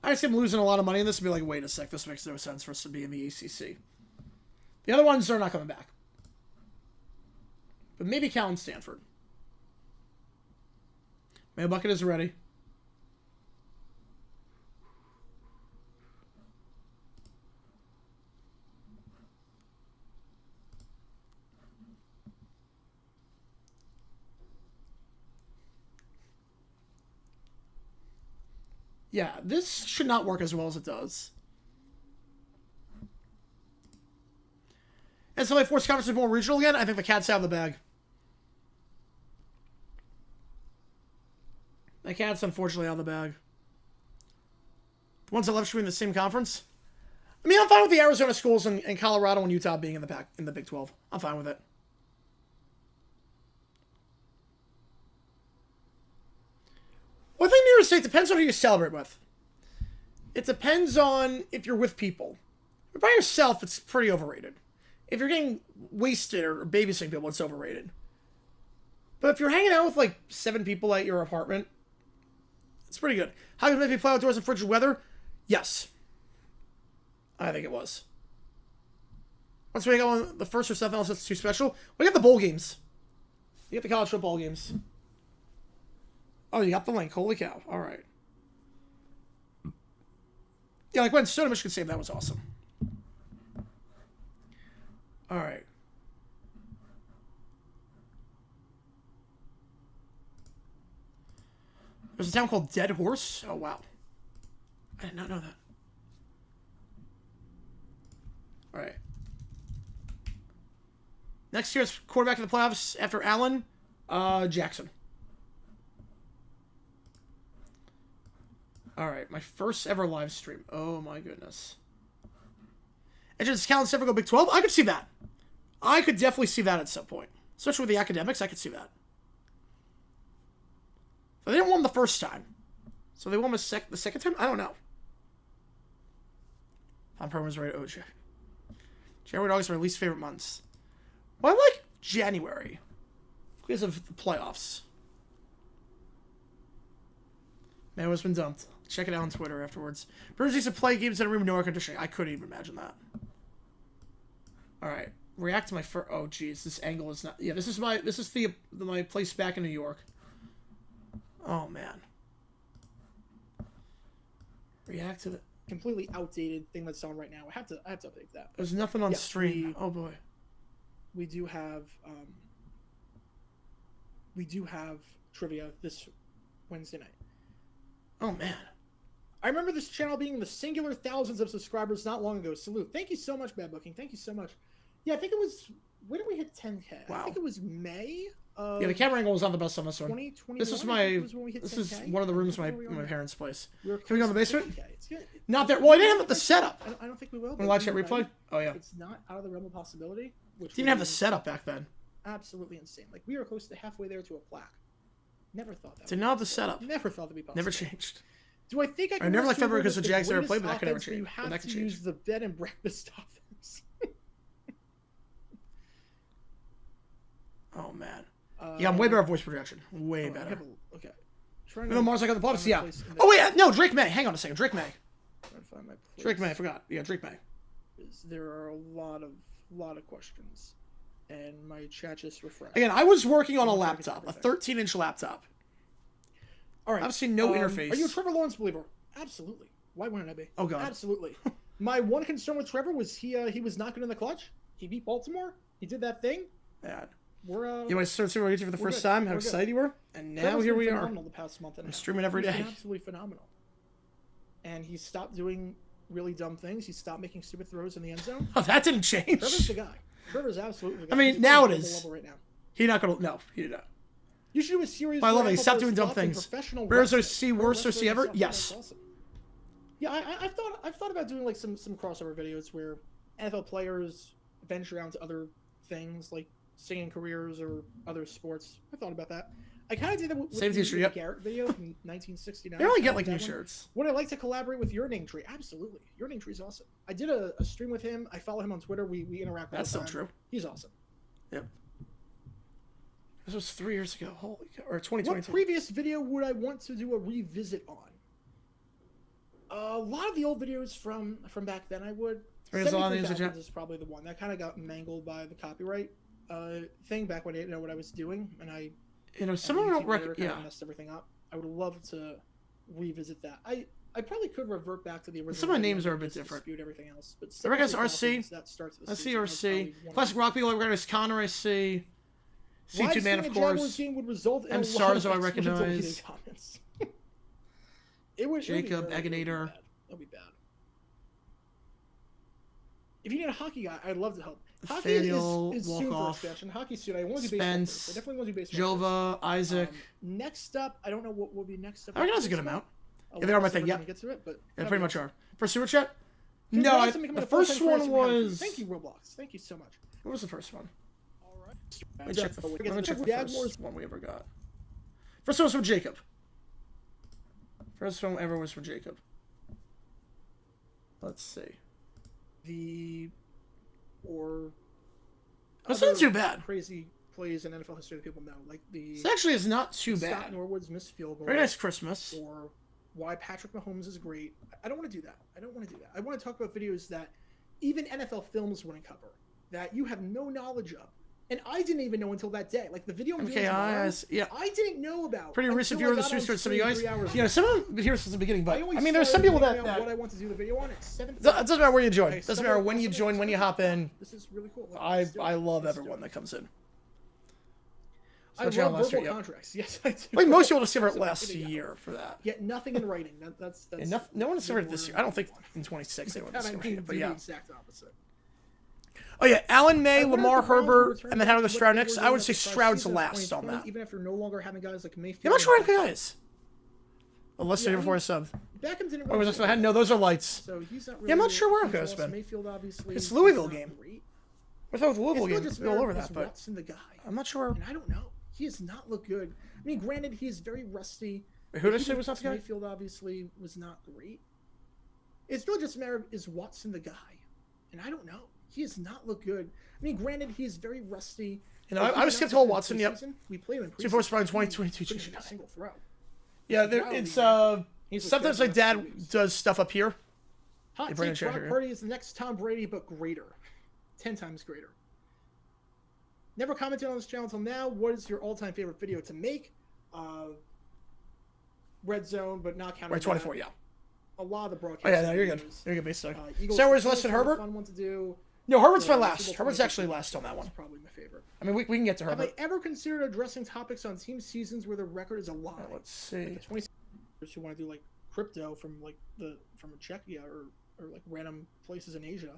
I see them losing a lot of money in this and be like, wait a sec, this makes no sense for us to be in the ACC. The other ones are not coming back. But maybe Cal and Stanford. Mail Bucket is ready. Yeah, this should not work as well as it does. And so my force conference is more regional again. I think the Cats have the bag. The Cats, unfortunately, have the bag. The ones that left should be in the same conference. I mean, I'm fine with the Arizona schools and Colorado and Utah being in the Big 12. I'm fine with it. Well, I think New Year's State depends on who you celebrate with. It depends on if you're with people. If you're by yourself, it's pretty overrated. If you're getting wasted or babysitting people, it's overrated. But if you're hanging out with like 7 people at your apartment, it's pretty good. How can it make me play outdoors in frigid weather? Yes. I think it was. Once we go on the first or something else that's too special, we got the bowl games. You get the college football games. Oh, you got the link. Holy cow. All right. Yeah, like when Stone Michigan State, that was awesome. All right. There's a town called Dead Horse. Oh, wow. I did not know that. All right. Next year's quarterback in the playoffs after Allen, Jackson. All right, my first ever live stream. Oh my goodness. And just Cal and Stanford go Big 12? I could see that. I could definitely see that at some point. Especially with the academics, I could see that. But they didn't win the first time. So they won the second time? I don't know. I'm probably right, OJ. January and August are my least favorite months. Well, I like January. Because of the playoffs. Man, what's been dumped. Check it out on Twitter afterwards. Brewers used to play games in a room with no air conditioning. I couldn't even imagine that. Alright. React to my first... Oh, geez. This angle is not... Yeah, this is my place back in New York. Oh, man. React to the... Completely outdated thing that's on right now. I have to update that. There's nothing on stream. Oh, boy. We do have... we do have trivia this Wednesday night. Oh, man. I remember this channel being in the singular thousands of subscribers not long ago. Salute. Thank you so much, Bad Booking. Thank you so much. Yeah, I think it was... When did we hit 10K? Wow. I think it was May of... Yeah, the camera angle was not the best on this one. 2021. This was this is one of the rooms in my parents' place. Can we go in the basement? Good. Not there. Well, I didn't have the setup. I don't think we will. Want to watch that replay? Oh, yeah. It's not out of the realm of possibility. Didn't even have the setup back then. Absolutely insane. Like, we were close to halfway there to a plaque. Never thought that. Did not have the setup. Never thought that'd be possible. Never changed. Do I think I can... I never liked February because the Jags never played, but that could never change. You have that could to change. use the bed and breakfast offense. Oh, man. Yeah, I'm way better at voice projection. Way better. Okay. No, Mars, I got the pups. Yeah. Oh, wait. No, Drake May. Hang on a second. Drake May. Trying to find my place. Drake May. I forgot. Yeah, Drake May. There are a lot of questions. And my chat just refreshed. Again, I was working on a laptop. A 13-inch laptop. All right. I've seen no interface. Are you a Trevor Lawrence believer? Absolutely. Why wouldn't I be? Oh, God. Absolutely. My one concern with Trevor was he was not good in the clutch. He beat Baltimore. He did that thing. Bad. We're you want to start seeing for the first time? How excited you were? And now here we are. The past month and I'm streaming every day. Absolutely phenomenal. And he stopped doing really dumb things. He stopped making stupid throws in the end zone. Oh, that didn't change. Trevor's the guy. Trevor's absolutely the guy. I mean, He's now it at is. the level right now. He's not going to... No, he did not. You should do a series. I love it. where He stopped doing NFL dumb players things. Bears OC, worst OC ever? Yes. Awesome. Yeah, I've thought about doing like some crossover videos where NFL players venture out into other things like singing careers or other sports. I thought about that. I kind of did that with the Garrett video from 1969. They only get like new shirts. Would I like to collaborate with Your Name Tree? Absolutely. Your Name Tree is awesome. I did a stream with him. I follow him on Twitter. We interact. That's still true. He's awesome. Yep. This was 3 years ago. Holy cow. Or 2022. What previous video would I want to do a revisit on? A lot of the old videos from back then I would. 73,000 is probably the one. That kind of got mangled by the copyright thing back when I didn't know what I was doing. And I... You know, some of them don't messed everything up. I would love to revisit that. I probably could revert back to the original. Some of the names are a bit different. Everything else, but I recognize RC. I see RC. Classic Rock people. I recognize Connor. I see. C2 Man, of course. M Stars. I recognize. Jacob Eggenator. That'd be bad. If you need a hockey guy, I'd love to help. Hockey is soon for expansion. Hockey soon. I want to do baseball. I definitely want to do baseball. Jova, Isaac. Next up, I don't know what will be next up. I recognize a good amount. Yeah, they are my thing. Yeah, get to it, but yeah, pretty much are. For Super Chat? No, the first one was. Thank you, Roblox. Thank you so much. What was the first one? All right. Let me check the first one we ever got. First one was from Jacob. First one ever was from Jacob. Let's see. That's not too bad. Crazy plays in NFL history that people know, like the. This actually is not too bad. Scott Norwood's missed field goal. Very nice Christmas. Or why Patrick Mahomes is great. I don't want to do that. I want to talk about videos that even NFL films wouldn't cover, that you have no knowledge of. And I didn't even know until that day. Like the video I'm doing tomorrow, yeah. I didn't know about. Pretty recent viewer of the stream started some of you guys. You know, some of them here since the beginning, but I mean, there's some people that what I want to do the video on. It's 7. It doesn't matter where you join. It doesn't matter when you join, when you hop in. This is really cool. I love everyone that comes in. I love verbal contracts. Yes, I do. Like most people discover it last year for that. Yet nothing in writing. That's no one discovered it this year. I don't think in 26 anyone discovered it, but yeah. The exact opposite. Oh yeah, Alan May, Lamar Herbert, and then how to the Stroud next. I would say Stroud's last on that. Even after no longer having guys like Mayfield. Yeah, I'm not sure what guys. Unless they're before a sub. Beckham didn't. Oh, was no, those are lights. So he's not really. Yeah, I'm not sure where I'm going to spend. Mayfield, obviously. It's Louisville game. I thought with the Louisville It's not game, just be all over that, is but Watson the guy. I'm not sure. And I don't know. He has not looked good. I mean, granted, he is very rusty. Who did I say was not the guy? Mayfield obviously was not great. It's not just a matter of is Watson the guy, and I don't know. He has not looked good. I mean, granted, he is very rusty. You know, I was skeptical of Watson. Yep. We played him in Two force preseason. 2022. A single throw. Yeah, it's sometimes my dad does stuff up here. Hot take: Brock Purdy is the next Tom Brady, but greater, 10 times greater. Never commented on this channel until now. What is your all-time favorite video to make? Red Zone, but not counting. Right, 24. Yeah. A lot of the broadcast. Oh yeah, no, you're good. You're good, basically. Eagles Star Wars less than Herbert. Fun one to do. No, Herbert's my last. Herbert's actually last on that one. That's probably my favorite. I mean, we can get to Herbert. Have I ever considered addressing topics on team seasons where the record is a lie? Let's see. Like the 20 who want to do like crypto from Czechia or like random places in Asia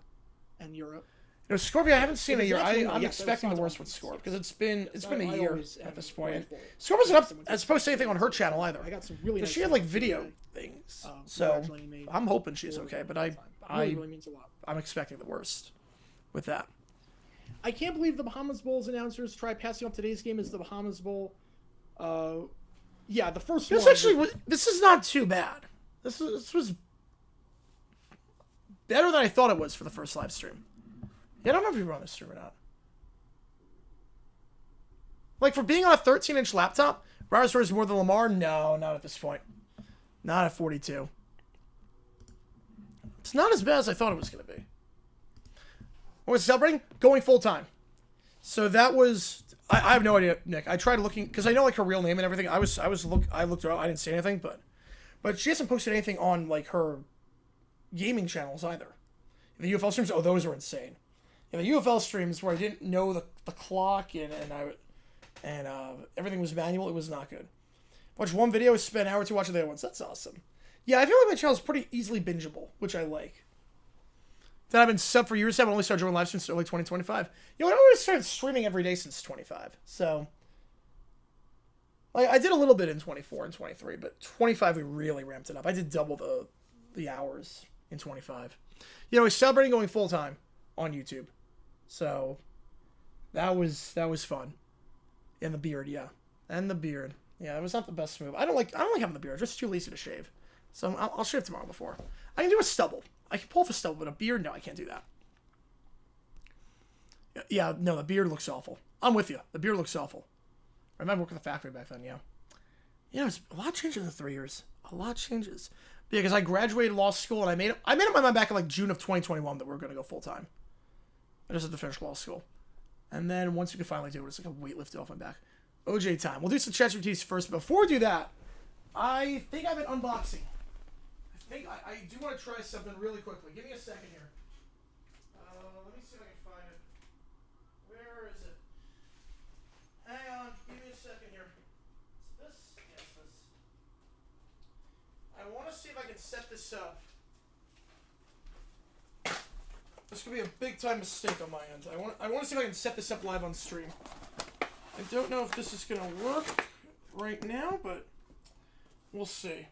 and Europe. You know, Scorpio, I haven't seen a year. I'm expecting the worst with Scorp because it's been a year at this point. Scorp wasn't up as opposed to anything on her channel either. I got some really. She had like video things, so I'm hoping she's okay. But really means a lot. I'm expecting the worst with that. I can't believe the Bahamas Bowl's announcers try passing off today's game as the Bahamas Bowl. Yeah, the first one. This is not too bad. This was better than I thought it was for the first live stream. Yeah, I don't know if you were on this stream or not. Like, for being on a 13-inch laptop, Riders is more than Lamar? No, not at this point. Not at 42. It's not as bad as I thought it was going to be. What was celebrating? Going full-time. So that was... I have no idea, Nick. I tried looking... Because I know, like, her real name and everything. I looked her up. I didn't see anything, but she hasn't posted anything on, like, her gaming channels either. The UFL streams, those are insane. Yeah, the UFL streams where I didn't know the clock and everything was manual, it was not good. Watch one video, spend an hour or two watching the other ones. That's awesome. Yeah, I feel like my channel is pretty easily bingeable, which I like. Then I've been sub for years. I've only started doing live since early 2025. You know, I always started streaming every day since 25. So, like, I did a little bit in 24 and 23, but 25 we really ramped it up. I did double the hours in 25. You know, we're celebrating going full time on YouTube. So that was fun. And the beard, yeah. And the beard. Yeah, it was not the best move. I don't like having the beard. I'm just too lazy to shave. So I'll shave tomorrow before. I can do a stubble. I can pull off a stubble, but a beard, no, I can't do that. Yeah, no, the beard looks awful. I'm with you. The beard looks awful. I remember working at the factory back then, yeah. You know, a lot changes in 3 years. A lot changes. Yeah, because I graduated law school, and I made up my mind back in like June of 2021 that we were going to go full time. I just had to finish law school. And then once you could finally do it, it's like a weight lifted off my back. OJ time. We'll do some ChatGPTs first. Before we do that, I think I've been unboxing. I do want to try something really quickly. Give me a second here. Let me see if I can find it. Where is it? Hang on. Give me a second here. Is this? Yes, this. I want to see if I can set this up. This could be a big time mistake on my end. I want to see if I can set this up live on stream. I don't know if this is going to work right now, but we'll see.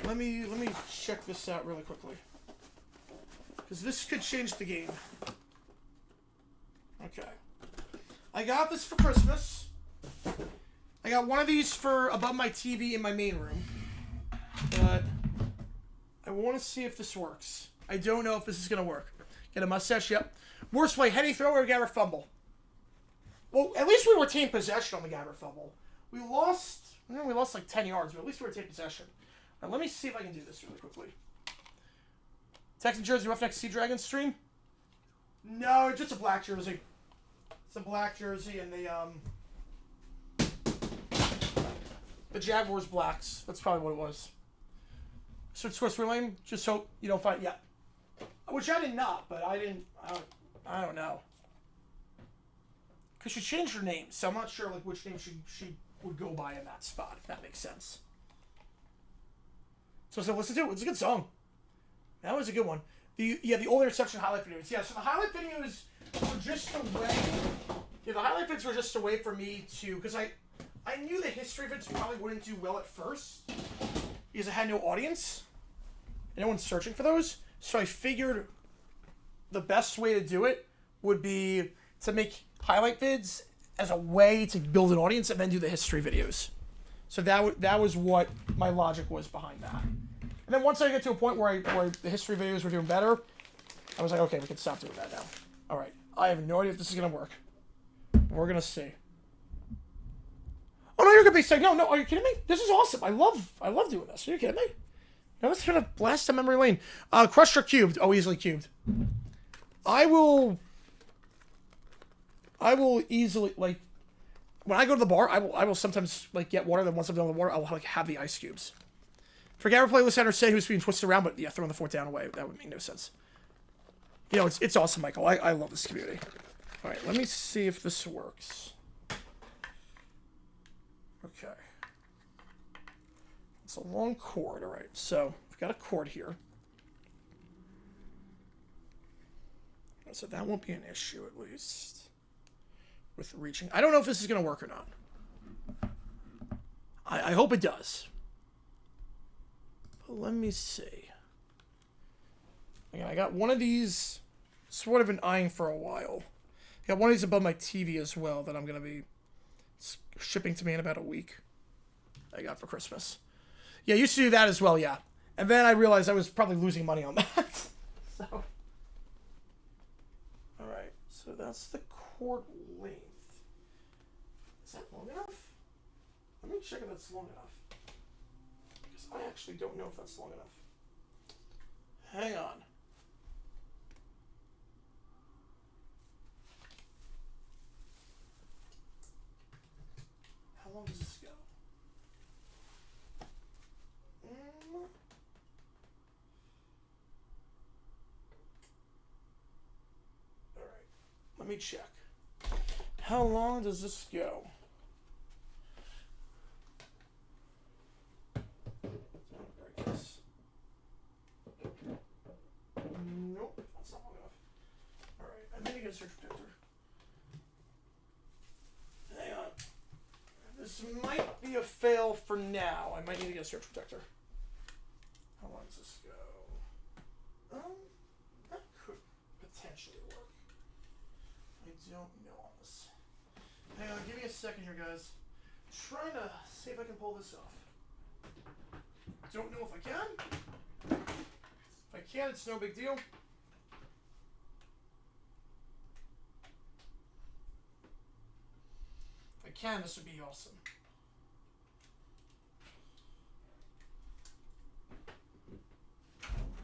Let me check this out really quickly. Because this could change the game. Okay. I got this for Christmas. I got one of these for above my TV in my main room. But I want to see if this works. I don't know if this is going to work. Get a mustache, yep. Worst play, heady throw or Gabber fumble. Well, at least we retained possession on the Gabber fumble. We lost like 10 yards, but at least we retained possession. Now, let me see if I can do this really quickly. Texan jersey, Roughneck Sea Dragon stream? No, it's just a black jersey. It's a black jersey, and the Jaguars blacks. That's probably what it was. So it's Swiss Lane. Just hope you don't find which I did not, but I don't know. Because she changed her name, so I'm not sure like which name she would go by in that spot, if that makes sense. So listen to it. It's a good song. That was a good one. The old interception highlight videos. Yeah, so the highlight videos were just a way. Yeah, the highlight videos were just a way for me to, because I knew the history vids probably wouldn't do well at first because I had no audience. No one's searching for those. So I figured the best way to do it would be to make highlight vids as a way to build an audience and then do the history videos. So that was what my logic was behind that. And then once I get to a point where the history videos were doing better, I was like, okay, we can stop doing that now. All right, I have no idea if this is gonna work. We're gonna see. Oh no, you're gonna be saying no. Are you kidding me? This is awesome. I love doing this. Are you kidding me? No, it's gonna blast a memory lane. Crusher cubed. Oh, easily cubed. I will easily, like, when I go to the bar, I will sometimes, like, get water. Then once I'm done with the water, I'll, like, have the ice cubes. Forget playlist center say who's being twisted around, but yeah, throwing the fort down away, that would make no sense. You know, it's awesome, Michael. I love this community. All right, let me see if this works. Okay. It's a long cord. All right, so we've got a cord here. So that won't be an issue, at least. With reaching. I don't know if this is going to work or not. I hope it does. But let me see. Again, I got one of these sort of been eyeing for a while. I got one of these above my TV as well that I'm going to be shipping to me in about a week. I got for Christmas. Yeah, I used to do that as well, yeah. And then I realized I was probably losing money on that. So. Alright, so that's the cord length. Is that long enough? Let me check if that's long enough. Because I actually don't know if that's long enough. Hang on. How long does this go? Alright, let me check. How long does this go? Break this. Nope, that's not long enough. Alright, I need to get a surge protector. Hang on. This might be a fail for now. I might need to get a surge protector. How long does this go? That could potentially work. I don't know on this. Hang on, give me a second here, guys. Trying to see if I can pull this off. Don't know if I can. If I can, it's no big deal. If I can, this would be awesome.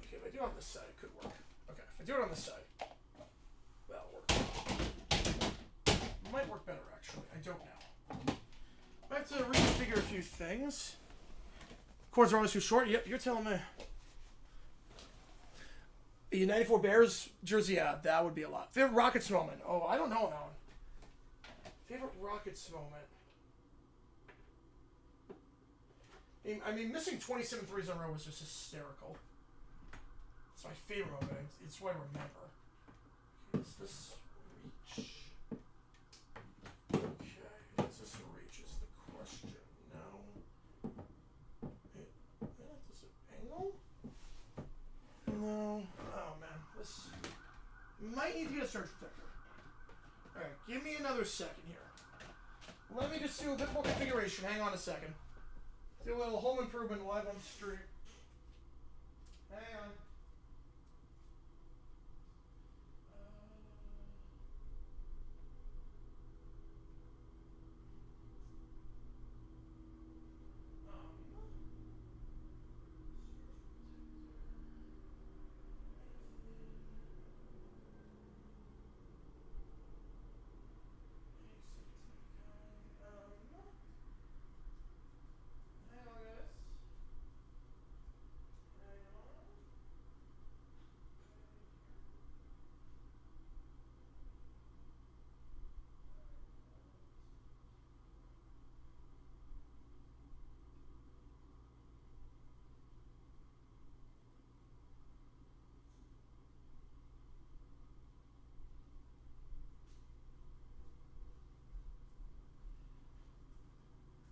Okay, if I do it on this side, it could work. Okay, if I do it on this side, that'll work. It might work better, actually. I don't know. I have to reconfigure a few things. Cords are always too short. Yep, you're telling me. A 94 Bears jersey, yeah, that would be a lot. Favorite Rockets moment? Oh, I don't know that one. Favorite Rockets moment? I mean, missing 27 threes in a row was just hysterical. It's my favorite moment. It's what I remember. Okay, is this reach? Okay, is this a reach is the question. No. Does it angle? No. Oh, man. This might need to get a surge protector. Alright, give me another second here. Let me just do a bit more configuration. Hang on a second. Do a little home improvement live on the stream. Hang on.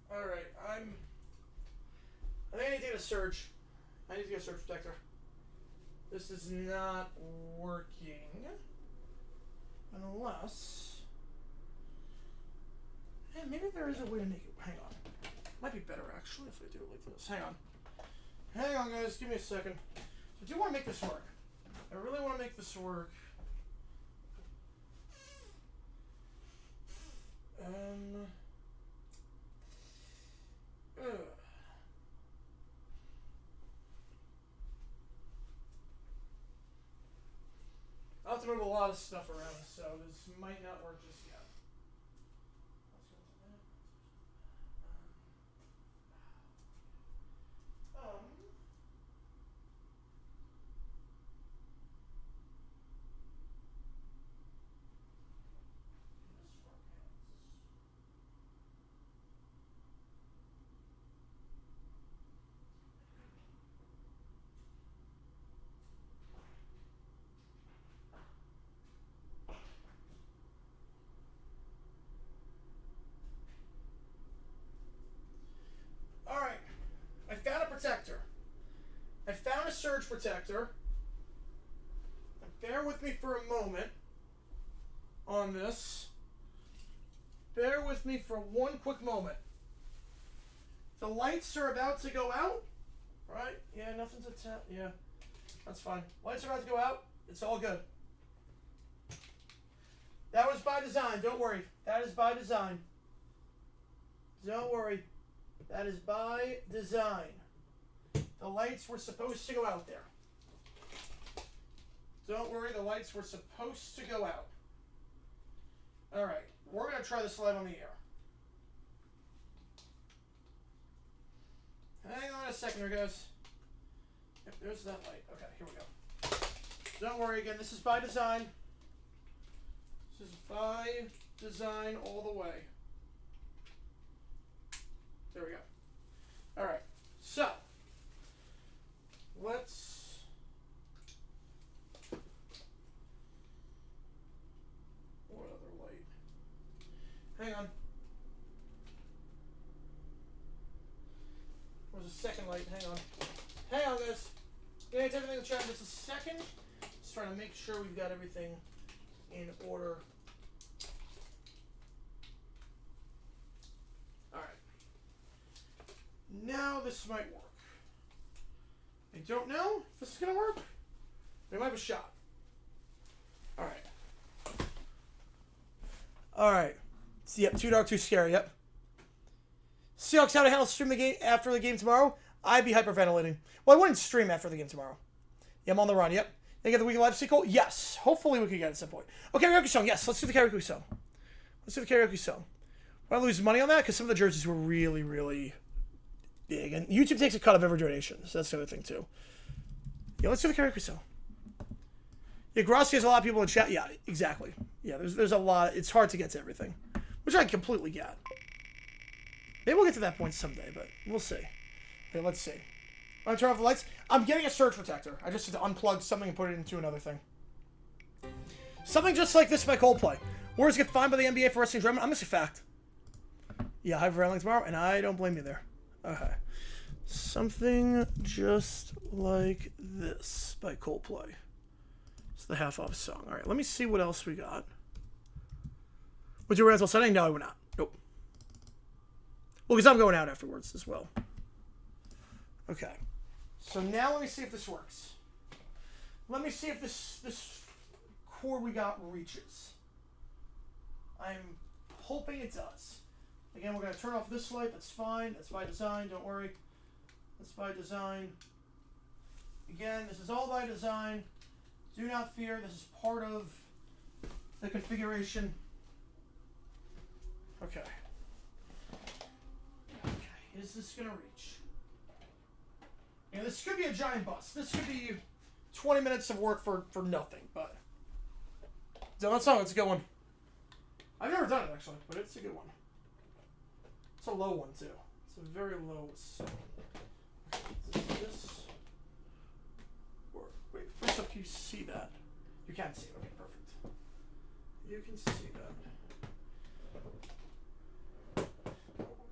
Alright, I think I need to get a surge. I need to get a surge protector. This is not working. Unless... And maybe there is a way to make it... Hang on. Might be better, actually, if I do it like this. Hang on. Hang on, guys. Give me a second. I do want to make this work. I really want to make this work. I'll have to move a lot of stuff around, so this might not work just yet. Alright, I found a protector. I found a surge protector. Bear with me for a moment on this. Bear with me for one quick moment. The lights are about to go out, right? Yeah, nothing's attached. Yeah, that's fine. Lights are about to go out. It's all good. That was by design. Don't worry. That is by design. Don't worry. That is by design. The lights were supposed to go out there. Don't worry, the lights were supposed to go out. Alright, we're going to try this live on the air. Hang on a second here, guys. Yep, there's that light. Okay, here we go. Don't worry, again, this is by design. This is by design all the way. There we go. Alright, so let's... What other light? Hang on. There's a second light. Hang on. Hang on, guys. Yeah, it's everything in the chat. Just a second. Just trying to make sure we've got everything in order. Alright. Now this might work. I don't know if this is going to work. We might have a shot. Alright. Alright. Yep, too dark, too scary, yep. Seahawks, how to handle stream the game after the game tomorrow? I'd be hyperventilating. Well, I wouldn't stream after the game tomorrow. Yeah, I'm on the run, yep. They get the weekend live sequel? Yes. Hopefully we can get it at some point. Oh, karaoke song, yes. Let's do the karaoke song. Let's do the karaoke song. Why lose money on that? Because some of the jerseys were really, really big. And YouTube takes a cut of every donation. So that's the other thing, too. Yeah, let's do the karaoke song. Yeah, Grossi has a lot of people in chat. Yeah, exactly. Yeah, there's a lot. It's hard to get to everything. Which I completely get. Maybe we'll get to that point someday, but we'll see. Okay, let's see. I'm going to turn off the lights. I'm getting a surge protector. I just had to unplug something and put it into another thing. Something just like this by Coldplay. Warriors get fined by the NBA for wrestling enjoyment. I'm going to say fact. Yeah, hyperventilating tomorrow, and I don't blame you there. Okay. Something just like this by Coldplay. It's the half-off song. All right, let me see what else we got. Would you wear until Sunday? No, I would not. Nope. Well, because I'm going out afterwards as well. Okay. So now let me see if this works. Let me see if this cord we got reaches. I'm hoping it does. Again, we're going to turn off this light. That's fine. That's by design. Don't worry. That's by design. Again, this is all by design. Do not fear. This is part of the configuration. Okay. Okay. Is this going to reach? Yeah, this could be a giant bust. This could be 20 minutes of work for nothing, but... That song, it's a good one. I've never done it, actually, but it's a good one. It's a low one, too. It's a very low song. Does this work? Wait, first up, can you see that? You can't see it. Okay, perfect. You can see that.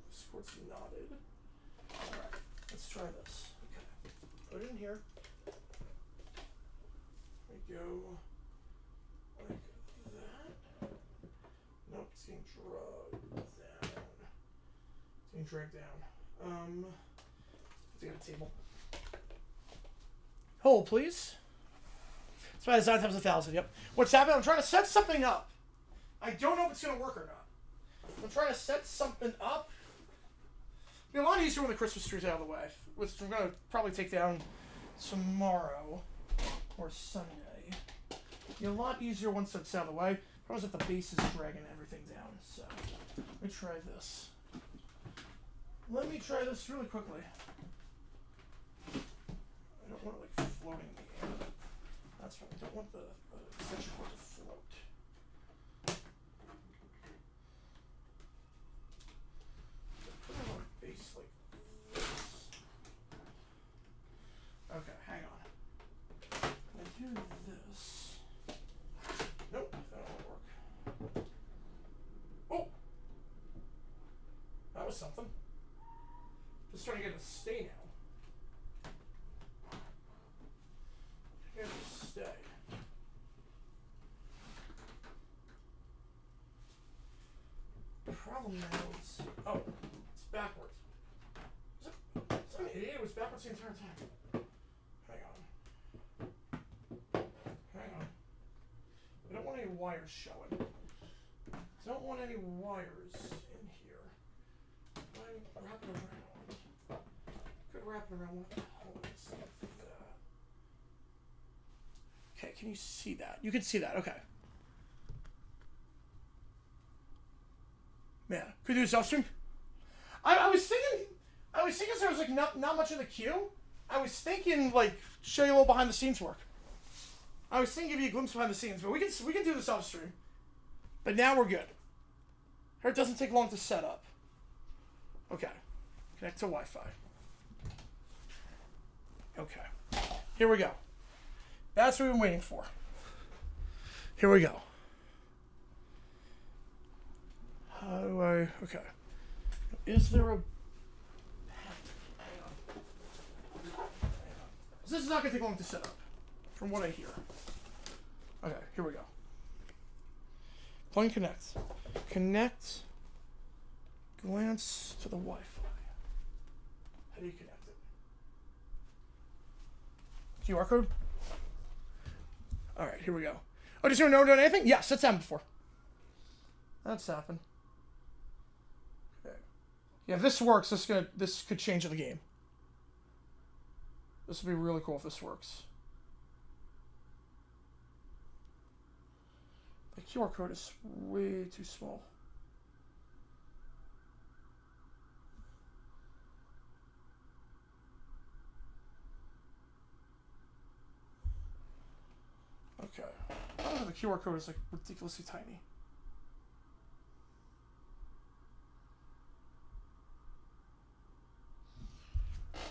This cord's knotted. Alright, let's try this. Okay. Put it in here. There we go. Like that. It's getting dragged down. It's getting dragged down. Let's get a table. Hold, please. It's by design times 1,000. Yep. What's happening? I'm trying to set something up. I don't know if it's going to work or not. I'm trying to set something up. It'll be a lot easier when the Christmas tree's out of the way, which I'm going to probably take down tomorrow or Sunday. It'll be a lot easier once it's out of the way. Probably if the base is dragging everything down. So let me try this. Let me try this really quickly. I don't want it like floating in the air. That's right. I don't want the extension cord to float. Put it on a base like this. Okay, hang on. I do this. Nope, that won't work. Oh! That was something. Just trying to get it to stay now. Here to stay. The problem now is, oh, it's backwards. Is I'm an idiot. It was backwards the entire time. Hang on. Hang on. I don't want any wires showing. Don't want any wires in here. I wrap it around. Could wrap it around. What the hell is that? Okay, can you see that? You can see that. Okay. Man, could you do a self stream? I was thinking there was like not much in the queue. I was thinking like show you a little behind the scenes work. I was thinking give you a glimpse behind the scenes, but we can do the self stream. But now we're good. Here it doesn't take long to set up. Okay. Connect to Wi-Fi. Okay. Here we go. That's what we've been waiting for. Here we go. How do I... Okay. Is there a... Hang on. This is not going to take long to set up, from what I hear. Okay, here we go. Plug and connect. Connect. Glance to the Wi-Fi. How do you connect it? QR code? All right, here we go. Oh, does anyone know doing anything? Yes, that's happened before. That's happened. Okay. Yeah, if this works, this could change the game. This would be really cool if this works. The QR code is way too small. Okay. Oh, the QR code is like ridiculously tiny.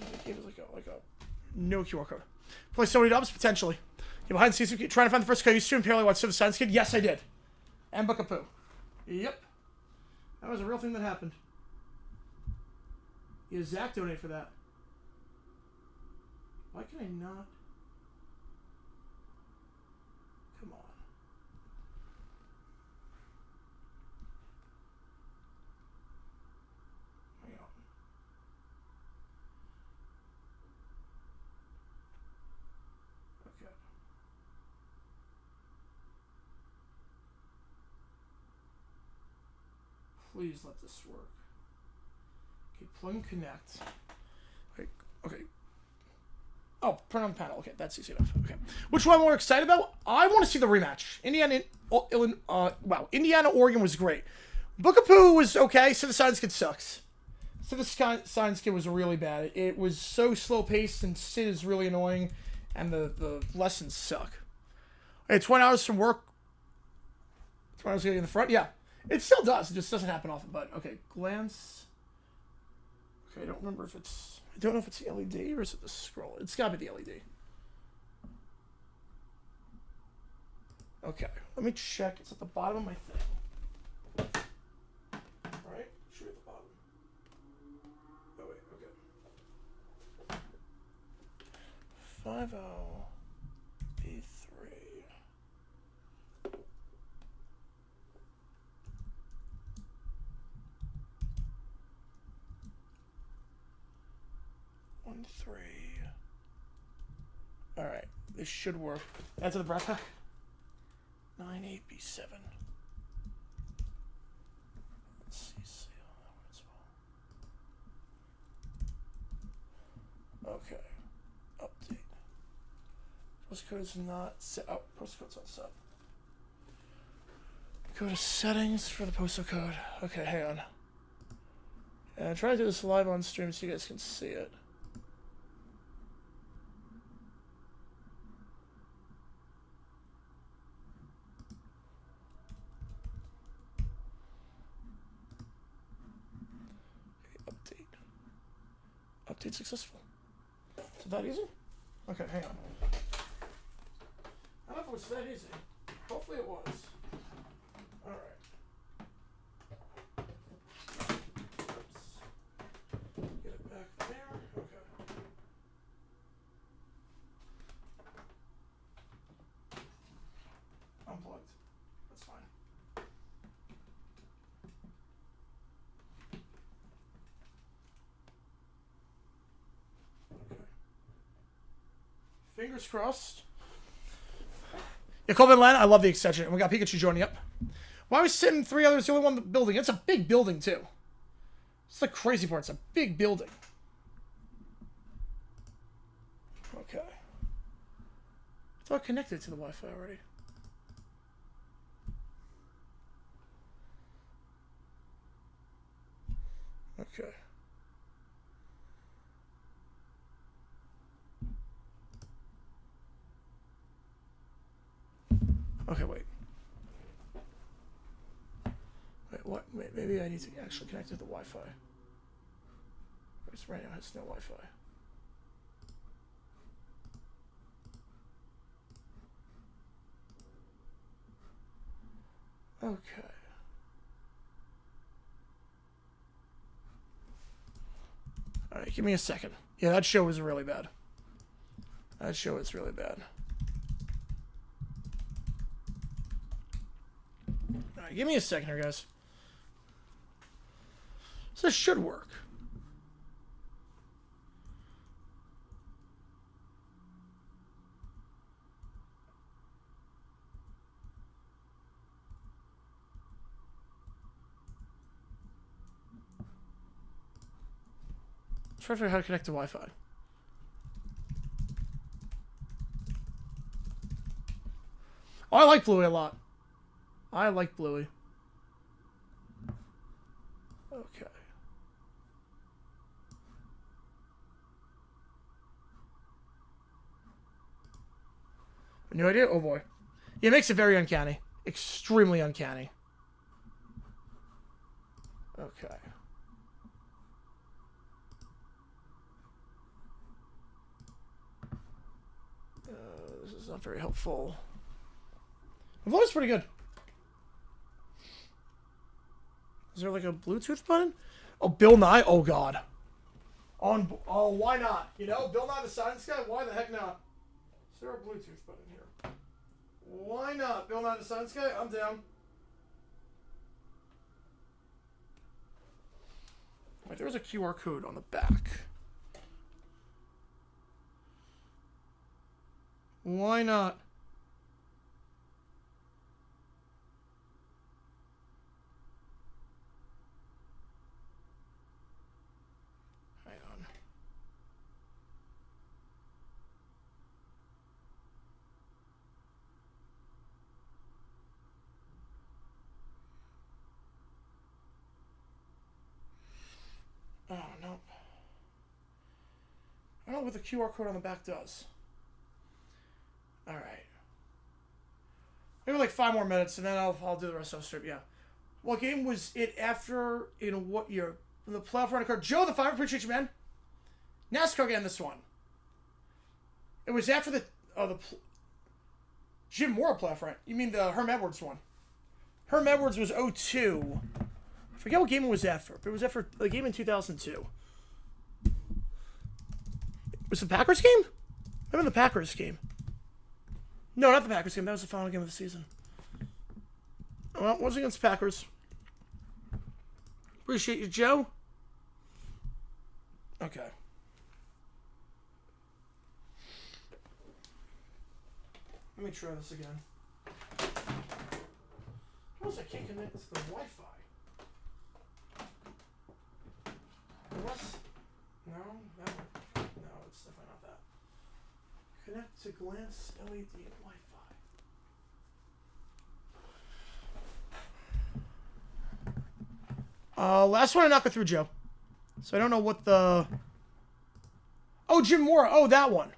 They gave it like a no QR code. Play so many dubs potentially. You behind the scenes trying to find the first guy you stream apparently watched Civ Science Kid? Yes, I did. And Bookapoo. Yep. That was a real thing that happened. Yeah, Zach donated for that. Why can I not? Come on. Hang on. Okay. Please let this work. Okay, plug and connect. Okay. Oh, turn on the panel. Okay, that's easy enough. Okay. Which one we're excited about? I want to see the rematch. Indiana, Oregon was great. Bookapoo was okay. Civ Science Kid sucks. Civ Science Kid was really bad. It was so slow paced, and Sid is really annoying, and the lessons suck. Okay, 20 hours from work. 20 hours getting in the front. Yeah, it still does. It just doesn't happen often. But okay, glance. Okay, I don't remember if it's. I don't know if it's the LED or is it the scroll. It's got to be the LED. Okay, let me check. It's at the bottom of my thing. Right? Should be at the bottom. Oh wait, okay. 50 B3. 1-3. All right, this should work. Add to the brass pack. 9-8 B7. Let's see on that one as well. Okay. Update. Postcode is not set. Oh, postcode's not set. Go to settings for the postal code. Okay, hang on. And try to do this live on stream so you guys can see it. Okay, update. Update successful. Is it that easy? Okay, hang on. I don't know if it was that easy. Hopefully it was. Alright. Get it back there. Okay. Unplugged. That's fine. Okay. Fingers crossed. Yeah, Colvin Len, I love the extension. And we got Pikachu joining up. Why was sitting 3 others the only one in the building? It's a big building, too. It's the crazy part. It's a big building. Okay. I thought I connected to the Wi-Fi already. Okay. Okay, wait. Wait, what? Wait, maybe I need to actually connect to the Wi-Fi. Because right now it's no Wi-Fi. Okay. Alright, give me a second. Yeah, that show was really bad. That show is really bad. Alright, give me a second here, guys. So this should work. Try to figure out how to connect to Wi-Fi. Oh, I like Bluey a lot. I like Bluey. Okay. New idea? Oh boy. Yeah, it makes it very uncanny. Extremely uncanny. Okay. This is not very helpful. The voice is pretty good. Is there like a Bluetooth button? Oh, Bill Nye? Oh, God. Oh, why not? You know, Bill Nye the Science Guy? Why the heck not? Is there a Bluetooth button here? Why not? Bill Nye the Science Guy? I'm down. Wait, there's a QR code on the back. Why not? Hang on. Oh, no. I don't know what the QR code on the back does. All right. Maybe like 5 more minutes, and then I'll do the rest of the stream. Yeah. What game was it after? In what year? The playoff running card. Joe the Five. Appreciate you, man. NASCAR game. This one. It was after the Jim Moore playoff run. You mean the Herm Edwards one? Herm Edwards was 02. I forget what game it was after, but it was after the game in 2002. Was it the Packers game? Remember the Packers game? No, not the Packers game. That was the final game of the season. Well, it was against the Packers. Appreciate you, Joe. Okay. Let me try this again. Notice I can't connect this to the Wi-Fi. Unless... No, no, it's definitely not that. Connect to glance LED Wi-Fi. Last one I knocked it through, Joe. So I don't know what the... Oh, Jim Mora. Oh, that one.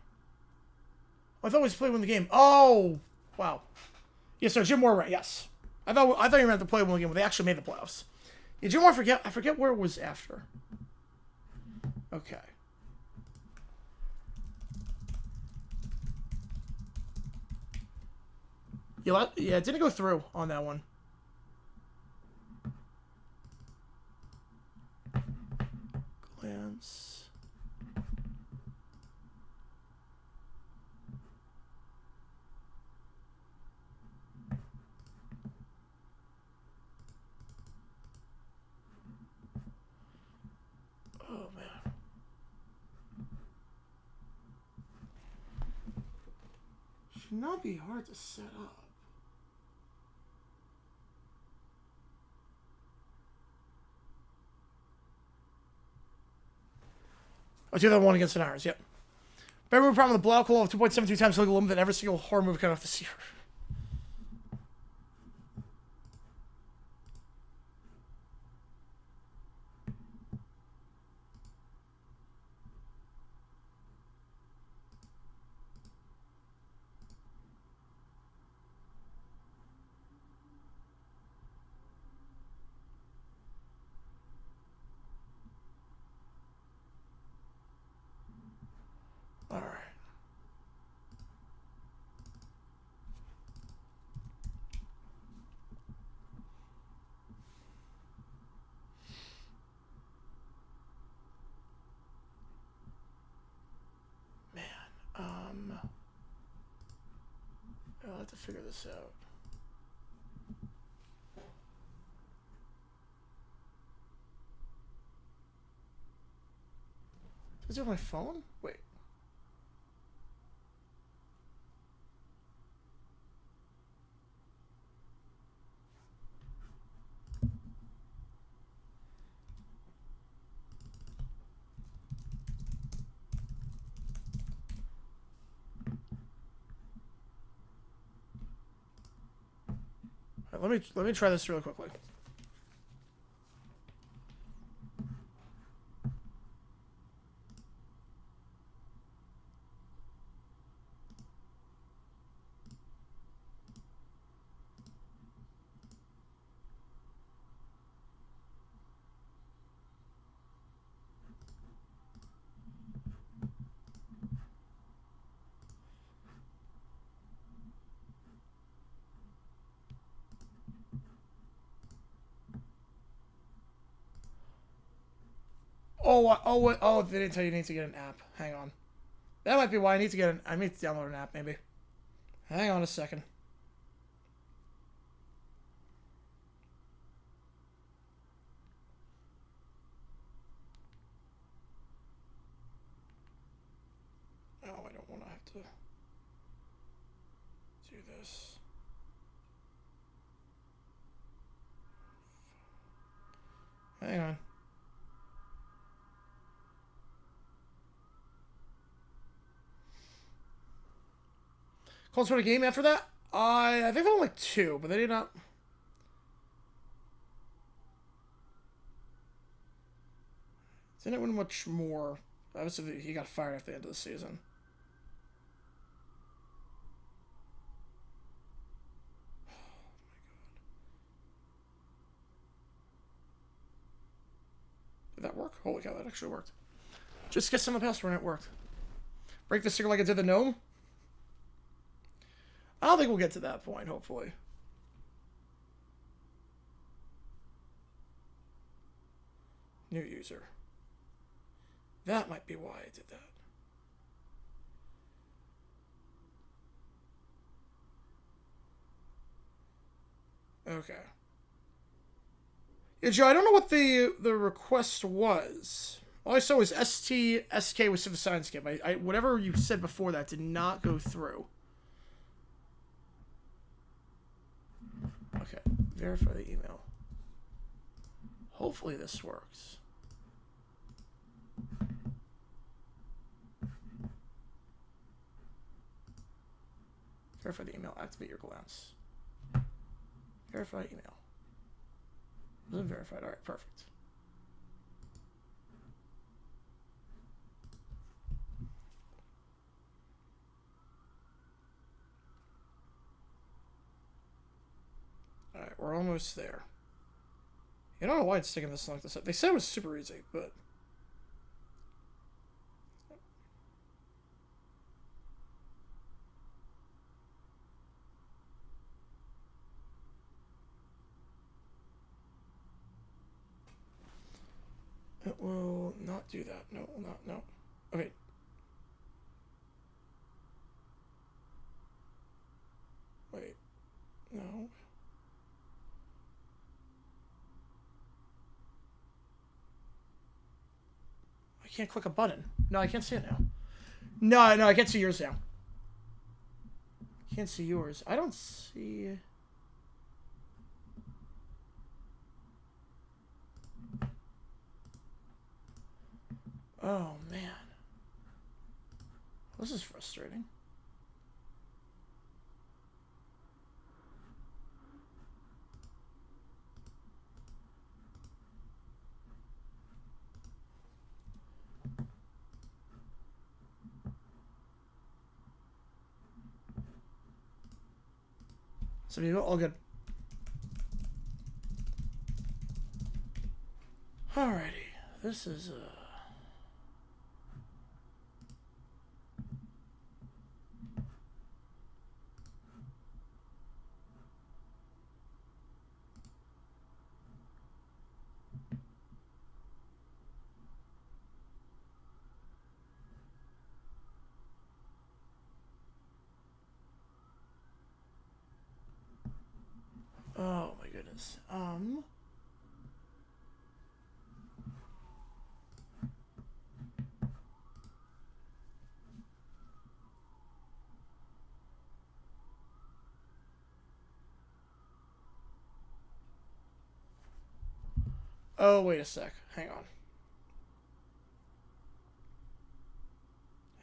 I thought we was playing with the game. Oh, wow. Yes, sir. Jim Mora, right? Yes. I thought you meant to play one game, but they actually made the playoffs. Yeah, Jim Mora. I forget where it was after. Okay. Yeah, it didn't go through on that one. Glance. Oh, man. Should not be hard to set up. Oh, 2001 against the Niners, yep. Better move problem with the blowout call of 2.72 times legal limit than every single horror move cut off this year. All right. Man, I'll have to figure this out. Is it on my phone? Wait. All right, let me try this really quickly. Oh, they didn't tell you need to get an app. Hang on. That might be why I need to download an app, maybe. Hang on a second. Oh, I don't want to have to do this. Hang on. Calls for a game after that? I think only like 2, but they did not. Didn't win much more. Obviously, he got fired at the end of the season. Did that work? Holy cow, that actually worked. Just get some of the password and it worked. Break the sticker like I did the gnome? I don't think we'll get to that point, hopefully. New user. That might be why I did that. Okay. Yeah, Joe, I don't know what the request was. All I saw was STSK with Civic Science Skip. Whatever you said before that did not go through. Okay, verify the email. Hopefully this works. Verify the email. Activate your glance. Verify email. Wasn't verified. All right, perfect. All right, we're almost there. I don't know why it's taking this long to set. They said it was super easy, but it will not do that. No, it will not. No. Okay. Wait. No. I can't click a button. No, I can't see it now. No, I can't see yours now. Can't see yours. I don't see... Oh, man. This is frustrating. So you go, all good. Alrighty, this is oh my goodness. Oh, wait a sec. Hang on.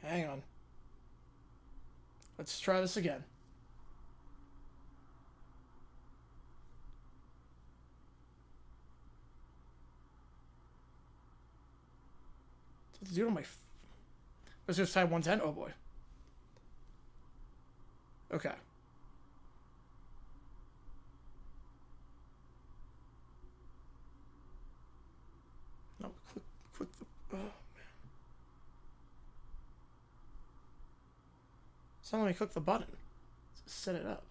Hang on. Let's try this again. Let's do it on my... Let's just type 110. Oh, boy. Okay. No, click the... Oh, man. It's not letting me click the button. Just set it up.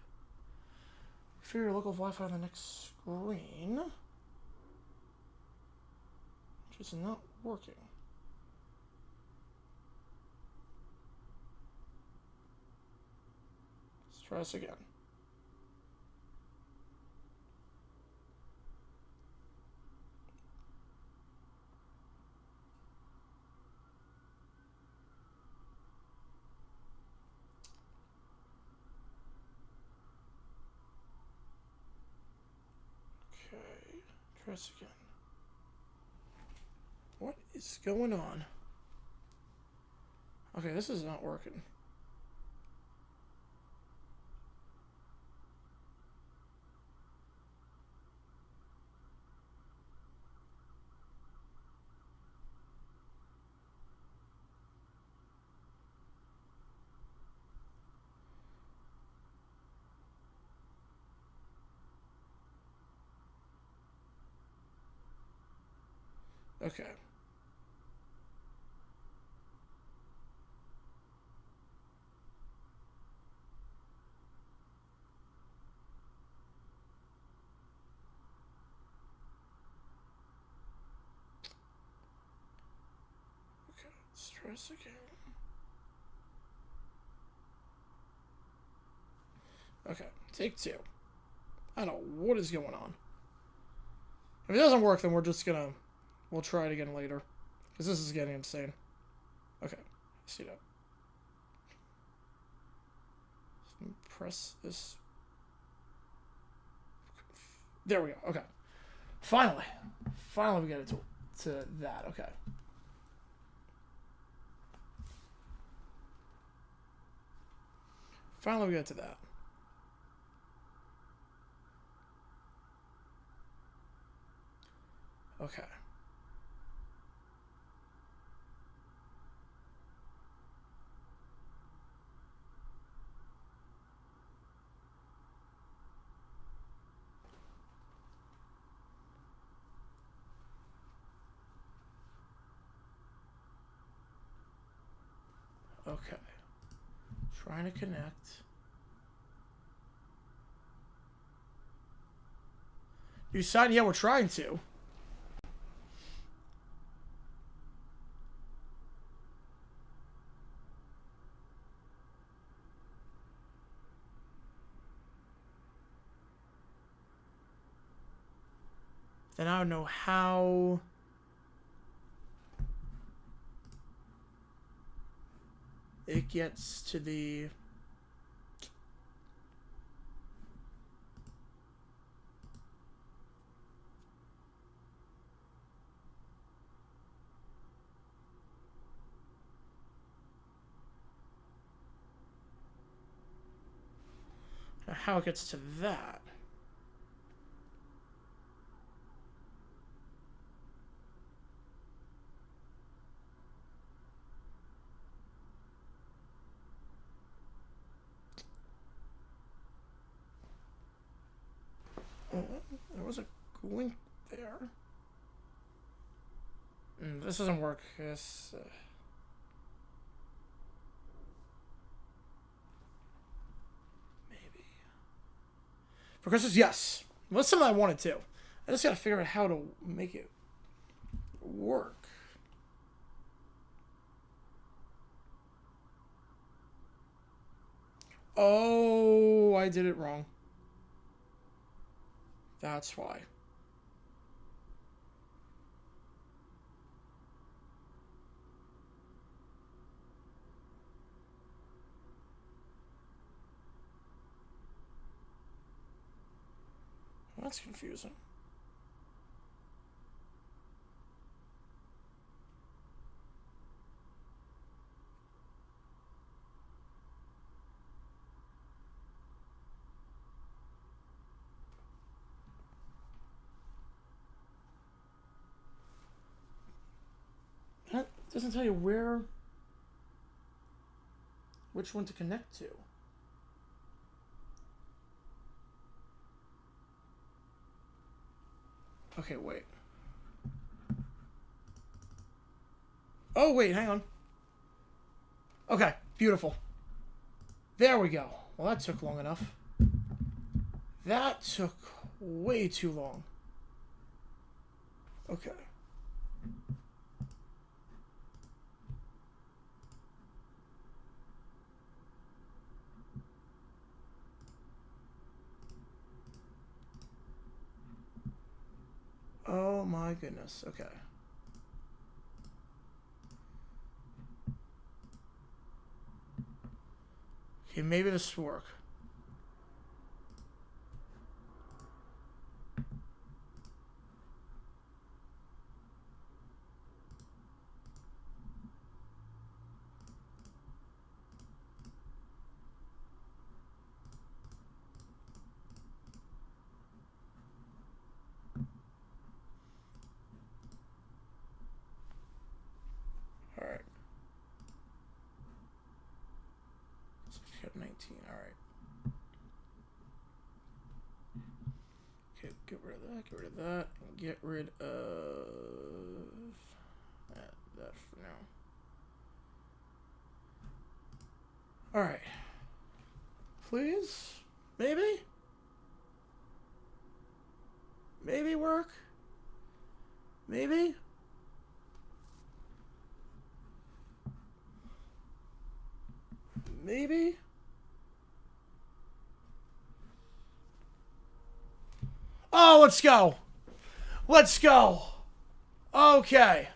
Configure your local Wi-Fi on the next screen. Which is not working. Let's try this again. Okay, try this again. What is going on? Okay, this is not working. Okay. Okay, let's try this again. Okay, take two. I don't know what is going on. If it doesn't work, then we're just gonna... We'll try it again later. Because this is getting insane. Okay, see that. Press this. There we go. Okay. Finally. Finally we get it to that. Okay. Finally we get to that. Okay. Okay. Trying to connect. You sign? Yeah, we're trying to. Then I don't know how. It gets to the. How it gets to that. There was a link there. This doesn't work. This. Maybe. For Christmas, yes. Well, that's something I wanted to. I just gotta figure out how to make it work. Oh, I did it wrong. That's why. That's confusing. That doesn't tell you which one to connect to. Okay, wait. Oh, wait, hang on. Okay, beautiful. There we go. Well, that took long enough. That took way too long. Okay. Oh my goodness. Okay. Okay, maybe this will work. All right. 19. All right. Okay, get rid of that. Get rid of that. And get rid of that for now. All right. Please, maybe. Maybe work. Maybe. Maybe. Oh, let's go. Let's go. Okay.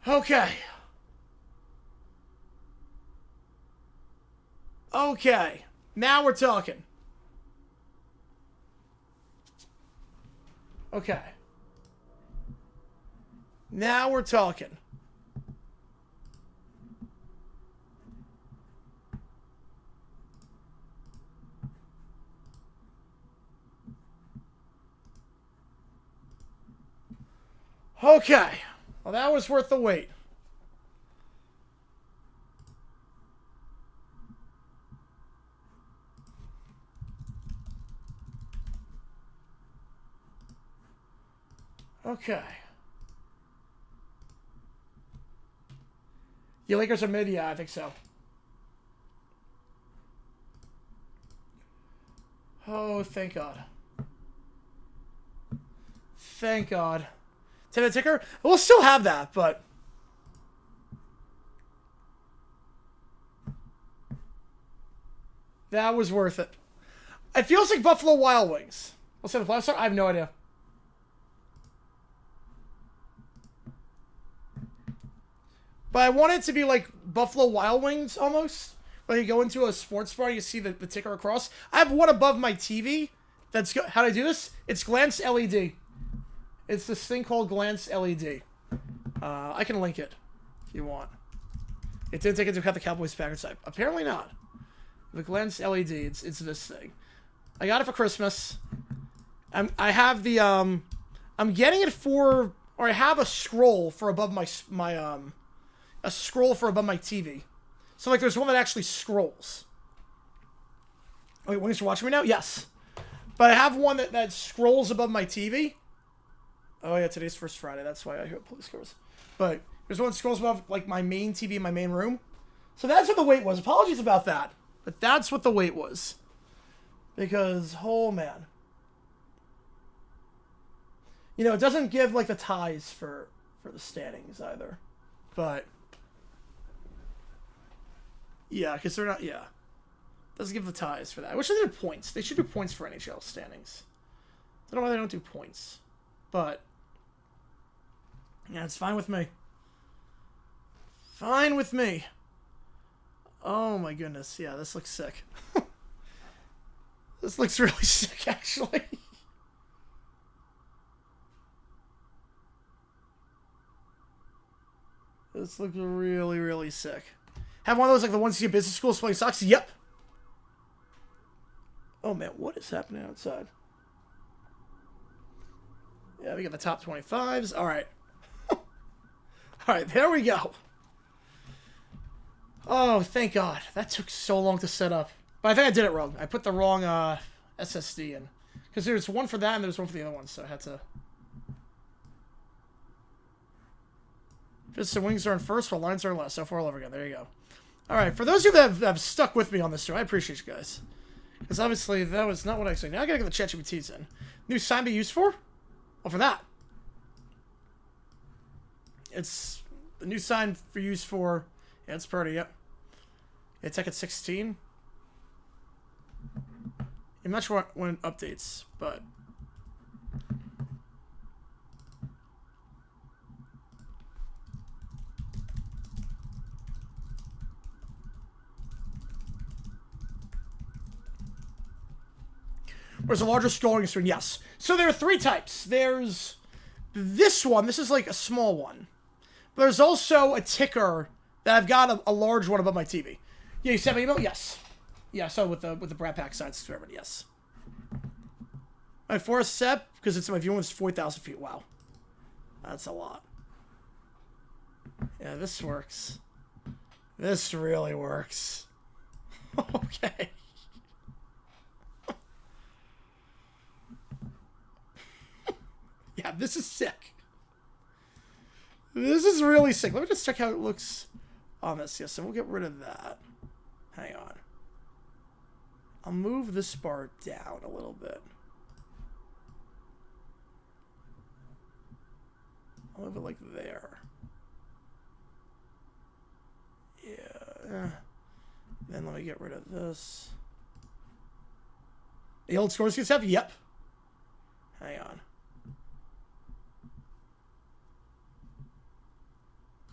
Okay. Okay. Now we're talking. Okay. Now we're talking. Okay. Well, that was worth the wait. Okay. You Lakers are mid? Yeah, I think so. Oh, thank God. Thank God. 10-minute ticker? We'll still have that, but... that was worth it. It feels like Buffalo Wild Wings. Let's say the playoffs start? I have no idea. But I want it to be like Buffalo Wild Wings, almost. Like you go into a sports bar, you see the ticker across. I have one above my TV. That's good. How do I do this? It's Glance LED. It's this thing called Glance LED. I can link it if you want. It didn't take into account the Cowboys Packers side. Apparently not. The Glance LED. It's this thing. I got it for Christmas. I have the I'm getting it for, or I have a scroll for above a scroll for above my TV. So like there's one that actually scrolls. Wait, Wings are watching me now? Yes. But I have one that scrolls above my TV. Oh yeah, today's first Friday. That's why I hear police cars. But there's one that scrolls above like my main TV in my main room. So that's what the wait was. Apologies about that. But that's what the wait was. Because, oh man. You know, it doesn't give like the ties for the standings either. But yeah, because they're not, yeah. Doesn't give the ties for that. I wish they did points. They should do points for NHL standings. I don't know why they don't do points. But yeah, it's fine with me. Fine with me. Oh my goodness. Yeah, this looks sick. This looks really sick, actually. This looks really, really sick. Have one of those like the ones you see in business schools playing socks? Yep. Oh man, what is happening outside? Yeah, we got the top 25s. All right. All right, there we go. Oh, thank God. That took so long to set up. But I think I did it wrong. I put the wrong SSD in. Because there's one for that and there's one for the other one, so I had to... Just the Wings are in first, while Lions are in last. So far, all over again. There you go. All right, for those of you that have stuck with me on this show, I appreciate you guys. Because obviously, that was not what I expected. Now I gotta get the ChatGPTs in. New sign be used for? Well, for that. It's the new sign for use for... Yeah, it's pretty, yep. It's like at 16. I'm not sure when it updates, but... Where's a larger scrolling screen? Yes. So there are three types. There's this one. This is like a small one. But there's also a ticker that I've got a large one above my TV. Yeah, you sent me an email? Yes. Yeah, so with the Brad Pack signs to everybody, yes. My forest step, because it's my viewing is 4,000 feet. Wow. That's a lot. Yeah, this works. This really works. Okay. Yeah, this is sick. This is really sick. Let me just check how it looks on this. Yes, so we'll get rid of that. Hang on. I'll move this bar down a little bit. I'll move it like there. Yeah. Then let me get rid of this. The old scores gets up? Yep. Hang on.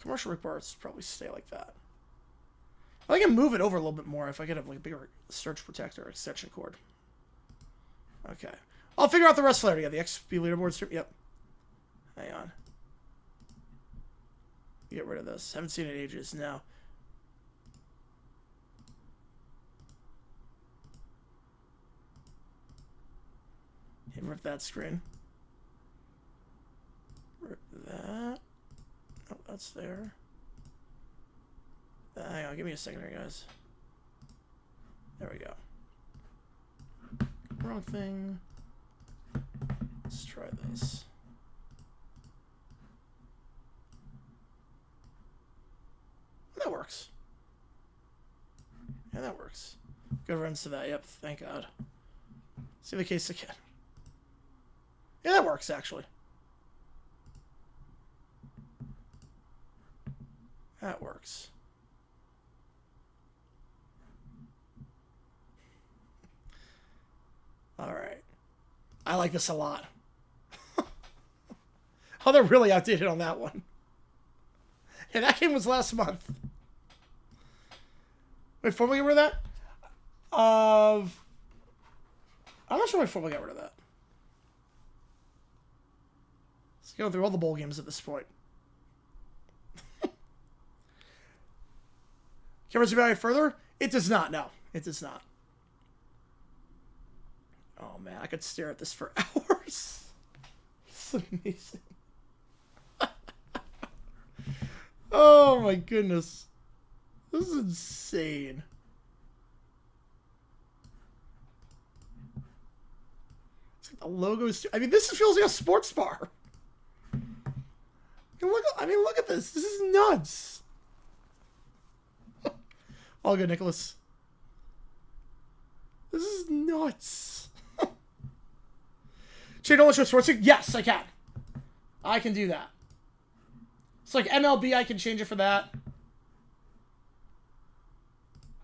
Commercial break bars probably stay like that. I can move it over a little bit more if I get a like bigger surge protector extension cord. Okay. I'll figure out the rest later. Yeah, the XP leaderboard stream. Yep. Hang on. Get rid of this. Haven't seen it in ages. No. Rip that screen. Rip that. Oh, that's there. Hang on, give me a second here, guys. There we go. Wrong thing. Let's try this. That works. Yeah, that works. Good runs to that. Yep, thank God. See the case again. Yeah, that works, actually. That works. Alright. I like this a lot. Oh, they're really outdated on that one. Yeah, that game was last month. Wait, before we get rid of that? I'm not sure before we get rid of that. Let's go through all the bowl games at this point. Cameras evaluate further? It does not, no. It does not. Oh man, I could stare at this for hours. It's amazing. Oh my goodness. This is insane. It's like the logo's... I mean, this feels like a sports bar. Look at this. This is nuts. All good, Nicholas. This is nuts. Should I show sports? Yes, I can. I can do that. It's like MLB. I can change it for that.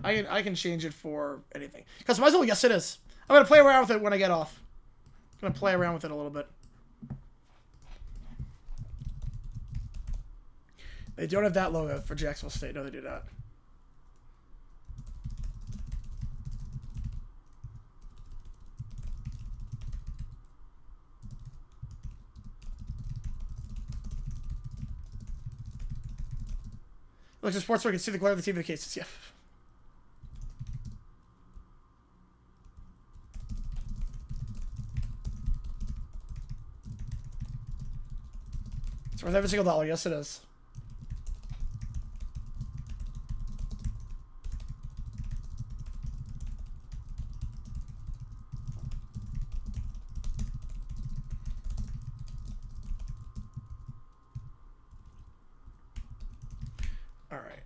I can change it for anything. Customizable? Yes, it is. I'm gonna play around with it when I get off. I'm gonna play around with it a little bit. They don't have that logo for Jacksonville State. No, they do not. Looks at sports where I can see the glare of the TV of the cases. Yeah. It's worth every single dollar. Yes, it is. All right.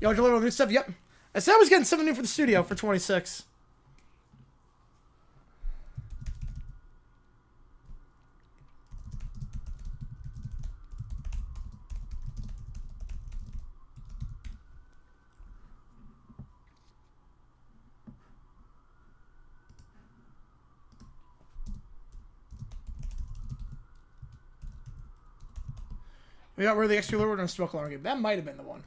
Y'all deliver new stuff? Yep. I said I was getting something new for the studio for 26. We got rid of the extra lower and smoke alarm game. That might have been the one.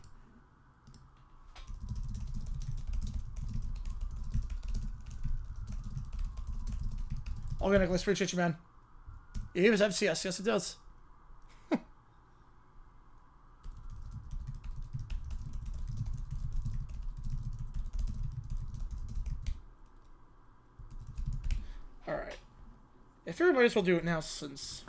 All good, Nicholas. Appreciate you, man. Yeah, he was FCS. Yes, it does. Alright. I figure we might as well do it now since...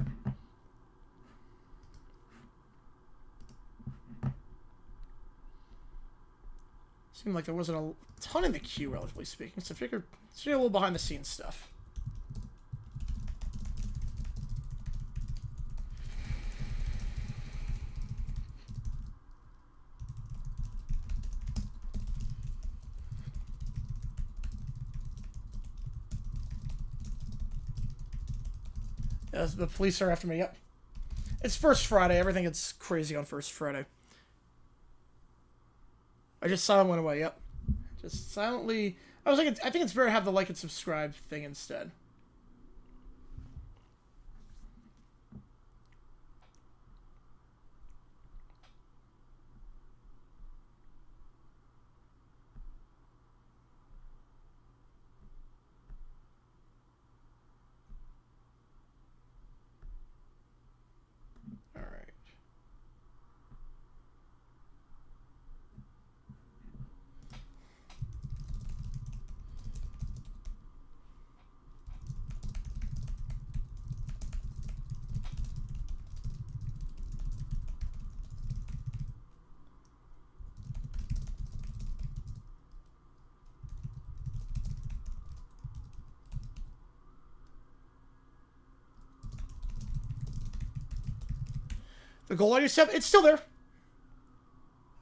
Seemed like there wasn't a ton in the queue, relatively speaking, so I figured it's a little behind the scenes stuff. Yeah, the police are after me, yep. It's First Friday, everything gets crazy on First Friday. I just silently went away. Yep. Just silently. I was like, I think it's better to have the like and subscribe thing instead. The goal ID stuff, it's still there.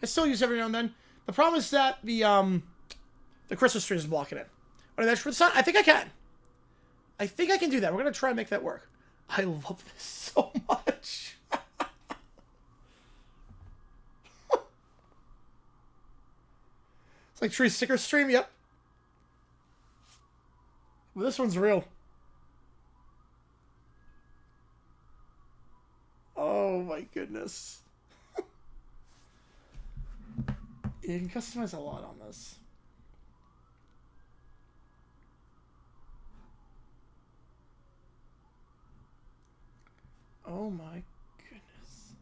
I still use it every now and then. The problem is that the Christmas tree is blocking it. But that's for the sun. I think I can. I think I can do that. We're gonna try and make that work. I love this so much. It's like tree sticker stream. Yep. Well, this one's real. Oh my goodness. You can customize a lot on this. Oh my goodness.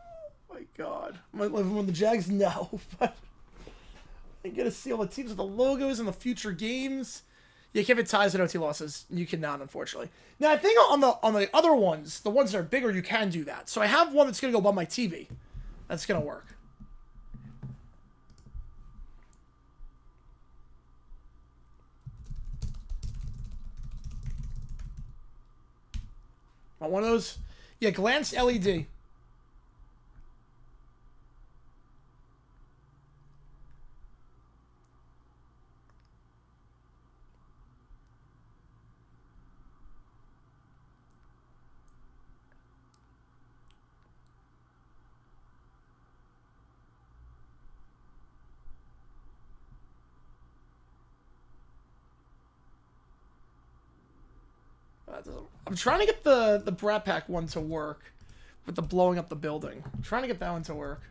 Oh my god. Am I living with the Jags? No, but I get to see all the teams with the logos and the future games. You can't have ties and OT losses. You cannot, unfortunately. Now, I think on the other ones, the ones that are bigger, you can do that. So I have one that's going to go above my TV. That's going to work. Want one of those? Yeah, glance LED. I'm trying to get the Brat Pack one to work with the blowing up the building. I'm trying to get that one to work.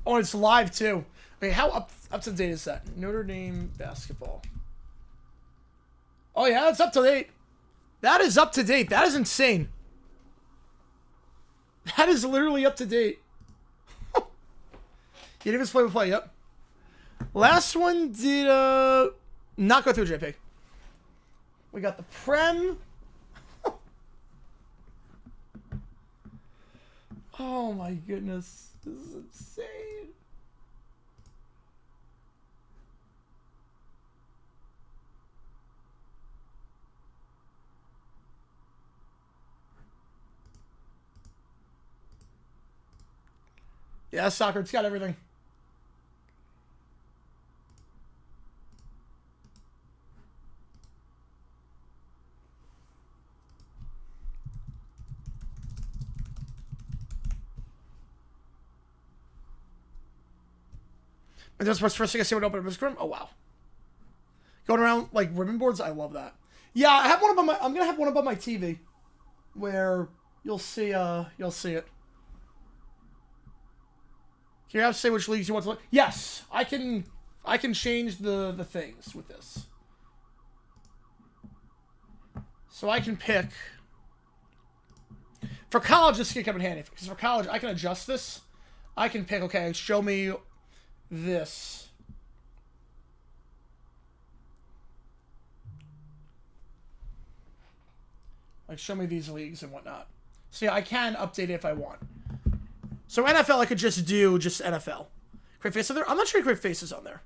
Oh, and it's live too. Okay, how up to date is that? Notre Dame basketball. Oh yeah, it's up to date. That is up to date. That is insane. That is literally up to date. You didn't even play, yep. Last one did not go through, JP. We got the Prem. Oh my goodness. This is insane. Yeah, soccer, it's got everything. And that's what's first thing I see when I open up a scrim. Oh wow. Going around like ribbon boards, I love that. Yeah, I have one above my I'm gonna have one above my TV where you'll see it. Can you have to say which leagues you want to look? Yes, I can change the things with this. So I can pick. For college, this can come in handy. Because for college, I can adjust this. I can pick, okay, show me this. Like, show me these leagues and whatnot. So yeah, I can update it if I want. So NFL, I could just do just NFL. Create faces on there? I'm not sure you create faces on there.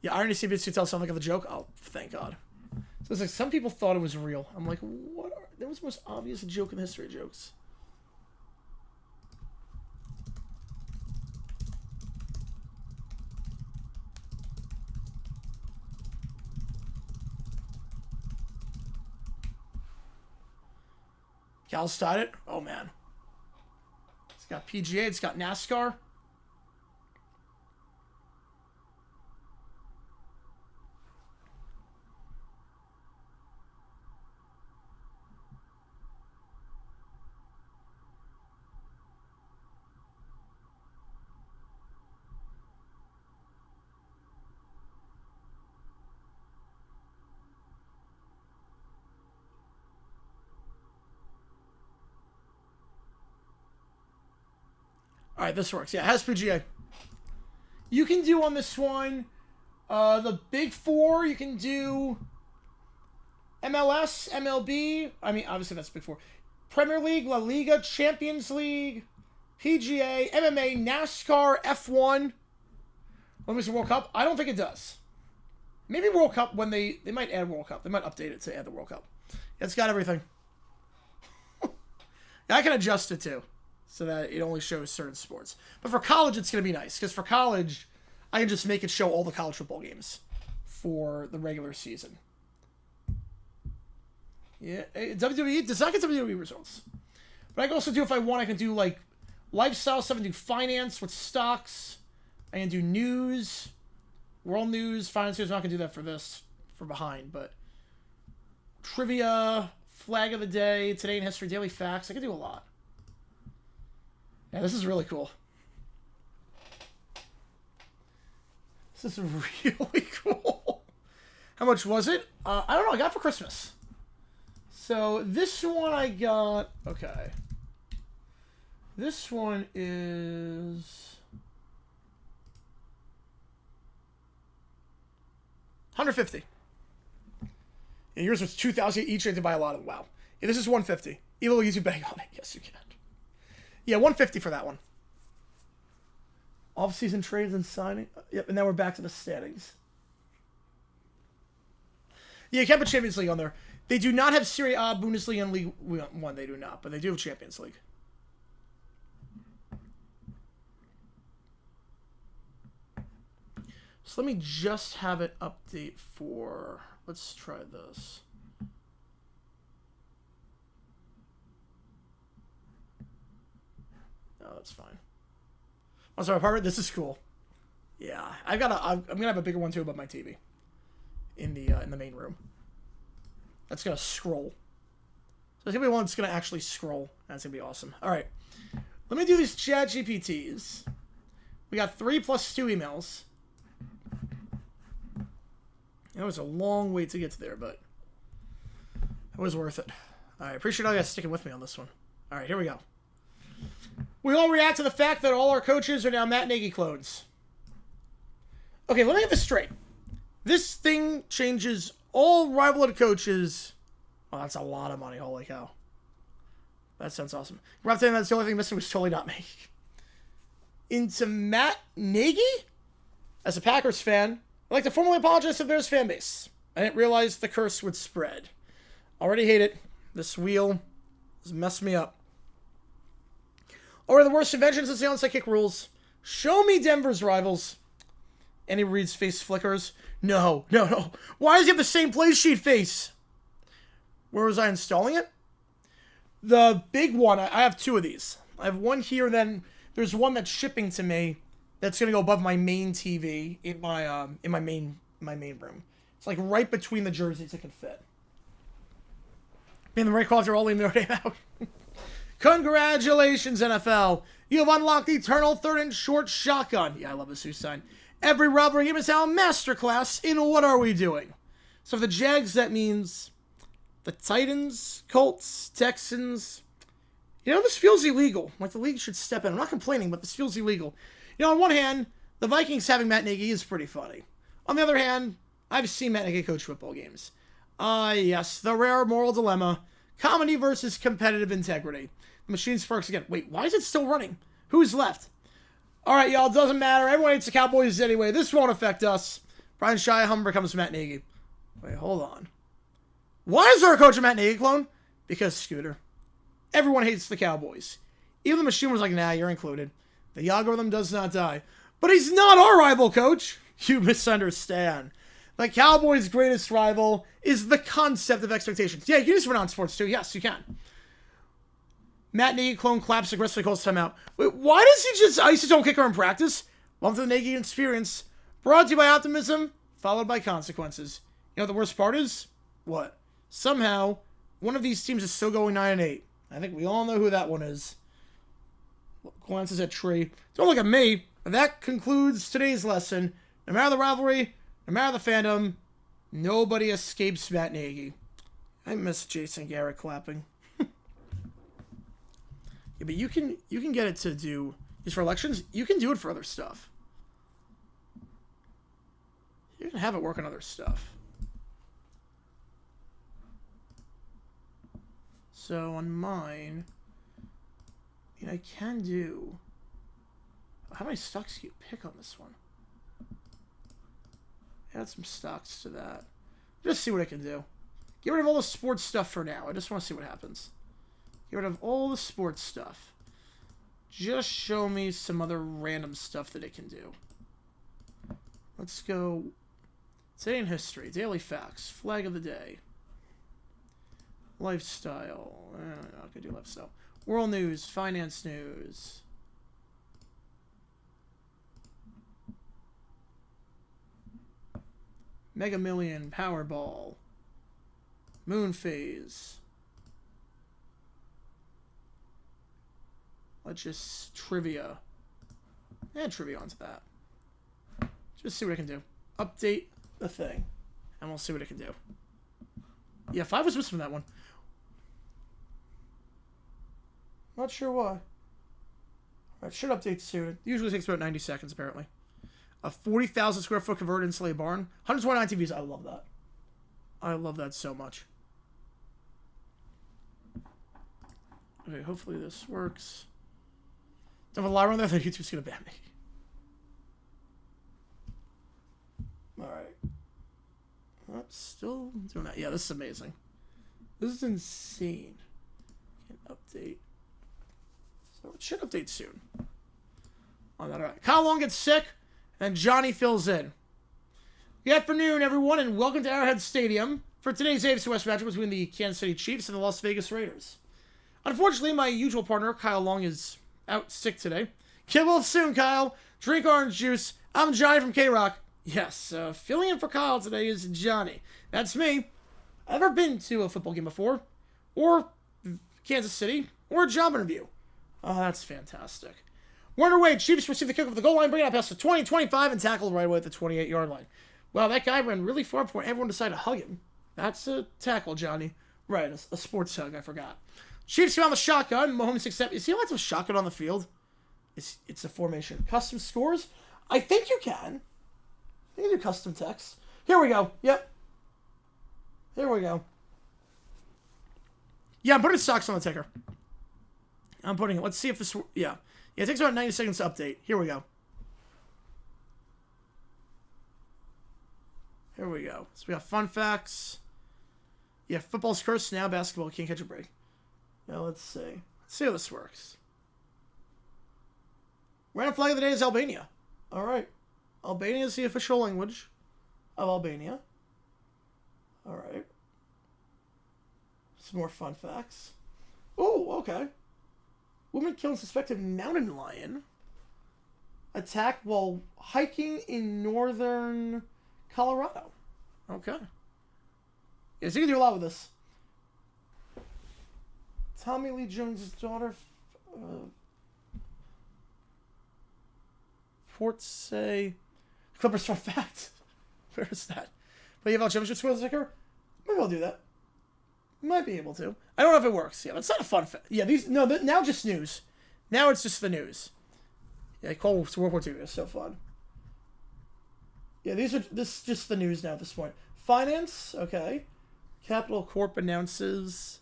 Yeah, I already see bits to tell something of a joke. Oh, thank God. So it's like some people thought it was real. I'm like, what? That was the most obvious joke in the history of jokes. Cal's tied it. Oh, man. It's got PGA. It's got NASCAR. All right, this works. Yeah, it has PGA. You can do on this one the Big Four. You can do MLS, MLB. I mean, obviously that's Big Four. Premier League, La Liga, Champions League, PGA, MMA, NASCAR, F1. Let me see, World Cup. I don't think it does. Maybe World Cup when they might add World Cup. They might update it to add the World Cup. It's got everything. I can adjust it too, so that it only shows certain sports. But for college, it's going to be nice, because for college, I can just make it show all the college football games for the regular season. Yeah, WWE does not get WWE results. But I can also do, if I want, I can do, like, lifestyle stuff. I can do finance with stocks. I can do news, world news, finance news. I'm not going to do that for this, for behind, but trivia, flag of the day, today in history, daily facts. I can do a lot. Yeah, this is really cool. This is really cool. How much was it? I don't know. I got it for Christmas. So this one I got... Okay. This one is... $150. Yeah, yours was $2,000 each. You had to buy a lot of them. Wow. Yeah, this is $150. Evil YouTube betting on it. Yes, you can. Yeah, $150 for that one. Off-season trades and signing. Yep, and now we're back to the standings. Yeah, you can't put Champions League on there. They do not have Serie A, Bundesliga, and League 1. They do not, but they do have Champions League. So let me just have it update for... Let's try this. Oh, that's fine. Oh, sorry, apartment. This is cool. Yeah, I'm gonna have a bigger one too above my TV. In the main room. That's gonna scroll. So it's gonna be one that's gonna actually scroll. That's gonna be awesome. All right, let me do these chat GPTs. We got 3 plus 2 emails. It was a long wait to get to there, but it was worth it. All right, appreciate all you guys sticking with me on this one. All right, here we go. We all react to the fact that all our coaches are now Matt Nagy clones. Okay, let me get this straight. This thing changes all rival head coaches. Oh, that's a lot of money. Holy cow. That sounds awesome. Rob saying that's the only thing missing was totally not me. Into Matt Nagy? As a Packers fan, I'd like to formally apologize to the Bears fan base. I didn't realize the curse would spread. Already hate it. This wheel has messed me up. Or the worst invention since the onside kick rules. Show me Denver's rivals. Andy Reid's face flickers. No. Why does he have the same play sheet face? Where was I installing it? The big one, I have 2 of these. I have one here, then there's one that's shipping to me that's going to go above my main TV in my main room. It's like right between the jerseys it can fit. Man, the right calls are all leaving their name out. Congratulations, NFL. You have unlocked the eternal 3rd and short shotgun. Yeah, I love the Sioux sign. Every rivalry game is now a masterclass in what are we doing. So for the Jags, that means the Titans, Colts, Texans. You know, this feels illegal. Like, the league should step in. I'm not complaining, but this feels illegal. You know, on one hand, the Vikings having Matt Nagy is pretty funny. On the other hand, I've seen Matt Nagy coach football games. Yes, the rare moral dilemma. Comedy versus competitive integrity. The machine sparks again. Wait, why is it still running? Who's left? All right, y'all, doesn't matter. Everyone hates the Cowboys anyway. This won't affect us. Brian Scheihammer becomes Matt Nagy. Wait, hold on. Why is there a coach of Matt Nagy clone? Because Scooter. Everyone hates the Cowboys. Even the machine was like, nah, you're included. The algorithm does not die. But he's not our rival, coach. You misunderstand. The Cowboys' greatest rival is the concept of expectations. Yeah, you can use it for non-sports too. Yes, you can. Matt Nagy clone claps aggressively calls timeout. Wait, why does he just ice his own kicker in practice? Welcome to the Nagy experience. Brought to you by optimism, followed by consequences. You know what the worst part is? What? Somehow, one of these teams is still going 9-8. I think we all know who that one is. Glances at Tree. Don't look at me. That concludes today's lesson. No matter the rivalry, no matter the fandom, nobody escapes Matt Nagy. I miss Jason Garrett clapping. Yeah, but you can get it to do these for elections. You can do it for other stuff. You can have it work on other stuff. So on mine, I mean, I can do. How many stocks do you pick on this one? Add some stocks to that. Just see what I can do. Get rid of all the sports stuff for now. I just want to see what happens. Get rid of all the sports stuff. Just show me some other random stuff that it can do. Let's go. Today in history. Daily facts. Flag of the day. Lifestyle. I could do lifestyle. World news. Finance news. Mega Million. Powerball. Moon phase. Let's just trivia. Add trivia onto that. Just see what I can do. Update the thing. And we'll see what it can do. Yeah, 5 was missing from that one. Not sure why. Alright, should update soon. It usually takes about 90 seconds, apparently. A 40,000 square foot converted insulated barn. 129 TVs. I love that. I love that so much. Okay, hopefully this works. Don't have a lie around there that YouTube's gonna ban me. Alright. Oh, still doing that. Yeah, this is amazing. This is insane. Can update. So it should update soon. On that, alright. Kyle Long gets sick, and Johnny fills in. Good afternoon, everyone, and welcome to Arrowhead Stadium for today's AFC West matchup between the Kansas City Chiefs and the Las Vegas Raiders. Unfortunately, my usual partner, Kyle Long, is out sick today. Get well soon, Kyle. Drink orange juice. I'm Johnny from K-Rock. Yes, filling in for Kyle today is Johnny. That's me. I've never been to a football game before, or Kansas City, or a job interview. Oh, that's fantastic. We're underway. Chiefs receive the kick of the goal line, bring it up past the 20, 25, and tackled right away at the 28-yard line. Wow, that guy ran really far before everyone decided to hug him. That's a tackle, Johnny. Right, a sports hug, I forgot. Chiefs come on the shotgun. Mahomes accept. Is he allowed to have a shotgun on the field? It's a formation. Custom scores? I think you can. You can do custom text. Here we go. Yep. Here we go. Yeah, I'm putting stocks on the ticker. I'm putting it. Let's see if this... Yeah. Yeah, it takes about 90 seconds to update. Here we go. Here we go. So we got fun facts. Yeah, football's cursed now. Basketball can't catch a break. Now let's see. Let's see how this works. Random flag of the day is Albania. Alright. Albania is the official language of Albania. Alright. Some more fun facts. Oh, okay. Woman killed suspected mountain lion. Attacked while hiking in northern Colorado. Okay. Yeah, so you can do a lot with this. Tommy Lee Jones' daughter. Reports say Clippers for fact. Where is that? But you have a championship score sticker? Maybe I'll do that. Might be able to. I don't know if it works. Yeah, that's not a fun fact. Yeah, these no. Now just news. Now it's just the news. Yeah, Cold World War II is so fun. Yeah, this is just the news now at this point. Finance, okay. Capital Corp announces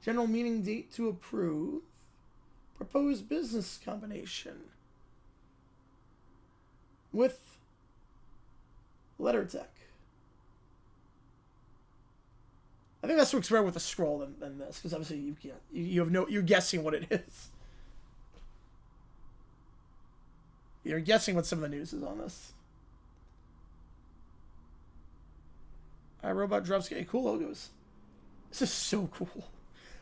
general meeting date to approve. Proposed business combination with LetterTech. I think that's works better with a scroll than this, because obviously you can't. You have no. You're guessing what it is. You're guessing what some of the news is on this. iRobot drops cool logos. This is so cool.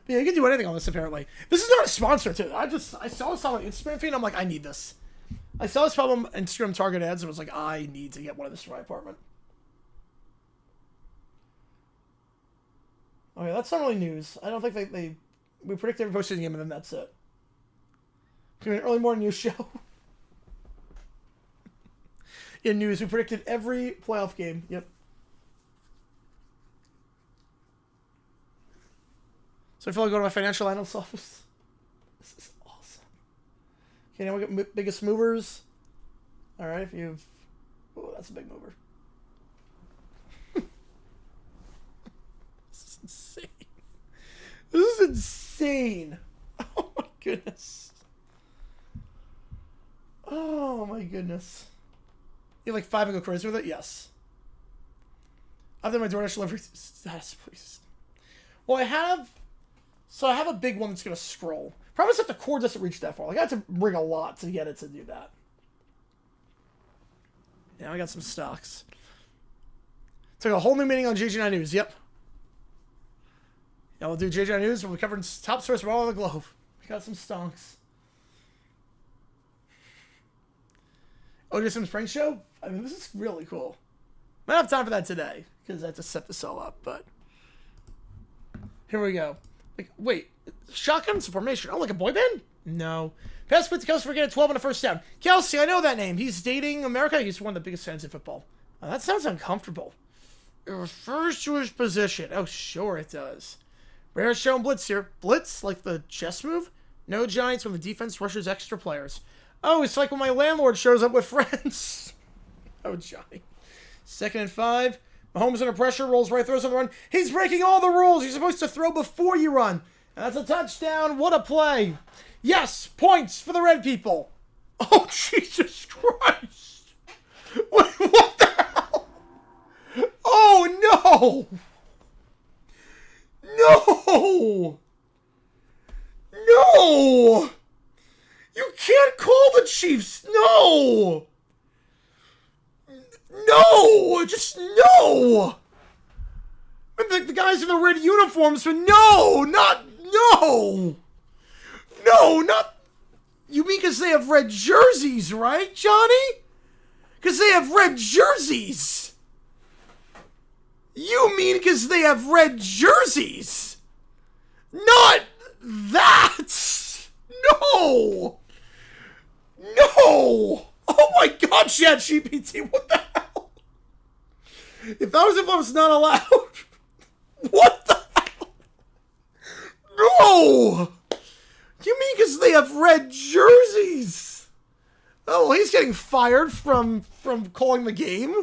Yeah, you can do anything on this, apparently. This is not a sponsor, too. I saw this on my Instagram feed, and I'm like, I need this. I saw this problem on Instagram target ads, and was like, I need to get one of this for my apartment. Okay, that's not really news. I don't think we predict every postseason game, and then that's it. An early morning news show. In news, we predicted every playoff game. Yep. So I feel like I go to my financial analyst office. This is awesome. Okay, now we got biggest movers. All right, if you've... Oh, that's a big mover. This is insane. This is insane. Oh, my goodness. Oh, my goodness. You have like 5 and go crazy with it? Yes. Other than my DoorDash delivery status, please. Well, I have a big one that's going to scroll. Promise that the cord doesn't reach that far. Like, I have to bring a lot to get it to do that. Yeah, I got some stocks. Took a whole new meeting on JG9 News. Yep. Yeah, we'll do JG9 News. We'll be covering top stories from all over the globe. We got some stonks. OJ Simpson's prank show? I mean, this is really cool. Might have time for that today, because I have to set this all up, but... Here we go. Like, wait. Shotgun's formation. Oh, like a boy band? No. Pass split to Kelsey for getting 12 on the first down. Kelsey, I know that name. He's dating America. He's one of the biggest fans in football. Oh, that sounds uncomfortable. It refers to his position. Oh, sure it does. Rare showing blitz here. Blitz? Like the chess move? No Giants when the defense rushes extra players. Oh, it's like when my landlord shows up with friends. Oh, Johnny. 2nd and 5. Mahomes under pressure, rolls right, throws on the run. He's breaking all the rules. You're supposed to throw before you run. And that's a touchdown. What a play. Yes, points for the red people. Oh, Jesus Christ. What the hell? Oh, no. No. No. You can't call the Chiefs. No. No. Just no. And the guys in the red uniforms, but no. No. No, not... You mean because they have red jerseys, right, Johnny? Because they have red jerseys. You mean because they have red jerseys. Not that. No. No. Oh my God, ChatGPT, what the hell? If that was not allowed. What the hell? No. You mean because they have red jerseys? Oh, well, he's getting fired from calling the game?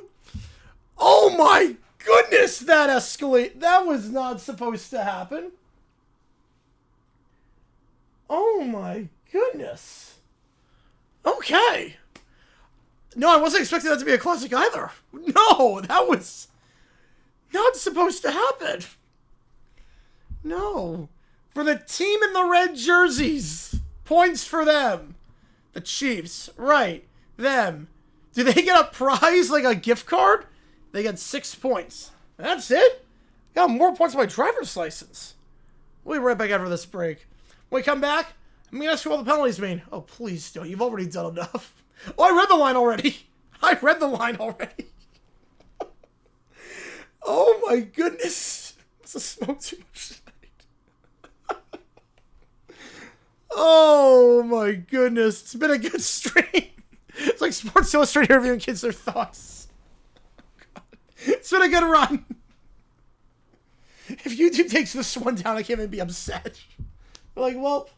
Oh my goodness, that escalated. That was not supposed to happen. Oh my goodness. Okay. No, I wasn't expecting that to be a classic either. No, that was not supposed to happen. No. For the team in the red jerseys. Points for them. The Chiefs. Right. Them. Do they get a prize like a gift card? They get 6 points. That's it? Got more points on my driver's license. We'll be right back after this break. When we come back, I'm going to ask you all the penalties mean. Oh, please don't. You've already done enough. Oh, I read the line already. Oh my goodness. Must have smoked too much tonight. Oh my goodness. It's been a good stream. It's like Sports Illustrated reviewing kids their thoughts. Oh, it's been a good run. If YouTube takes this one down, I can't even be upset. Like, well,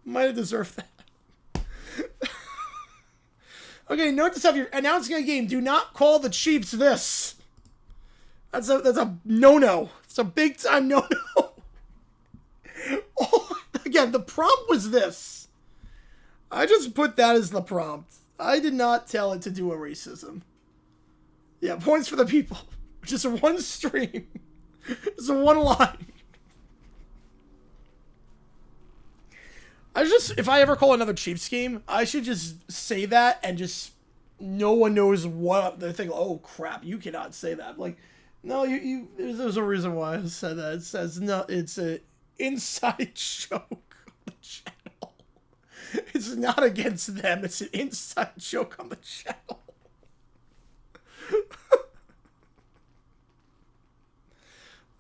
might have deserved that. Okay, note to self, you're announcing a game. Do not call the Chiefs this. That's a no-no. It's a big-time no-no. Oh, again, the prompt was this. I just put that as the prompt. I did not tell it to do a racism. Yeah, points for the people. Just one stream. Just one line. If I ever call another Chiefs game, I should just say that and just no one knows what they think. Oh crap, you cannot say that. Like, no, there's a reason why I said that. It says no. inside joke on the channel. It's not against them. It's an inside joke on the channel.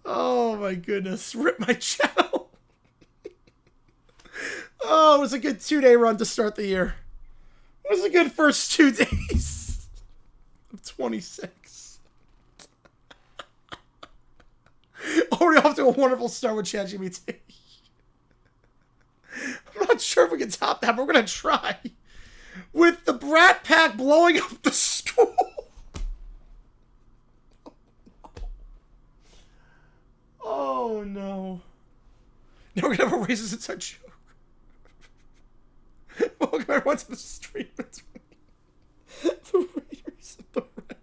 Oh my goodness. Rip my channel. Oh, it was a good 2-day run to start the year. It was a good first 2 days of 26. Already off to a wonderful start with ChatGPT. I'm not sure if we can top that, but we're going to try. With the Brat Pack blowing up the school. Oh no. Now we're going to have a racist inside joke. Welcome everyone to the stream between the Raiders and the Red.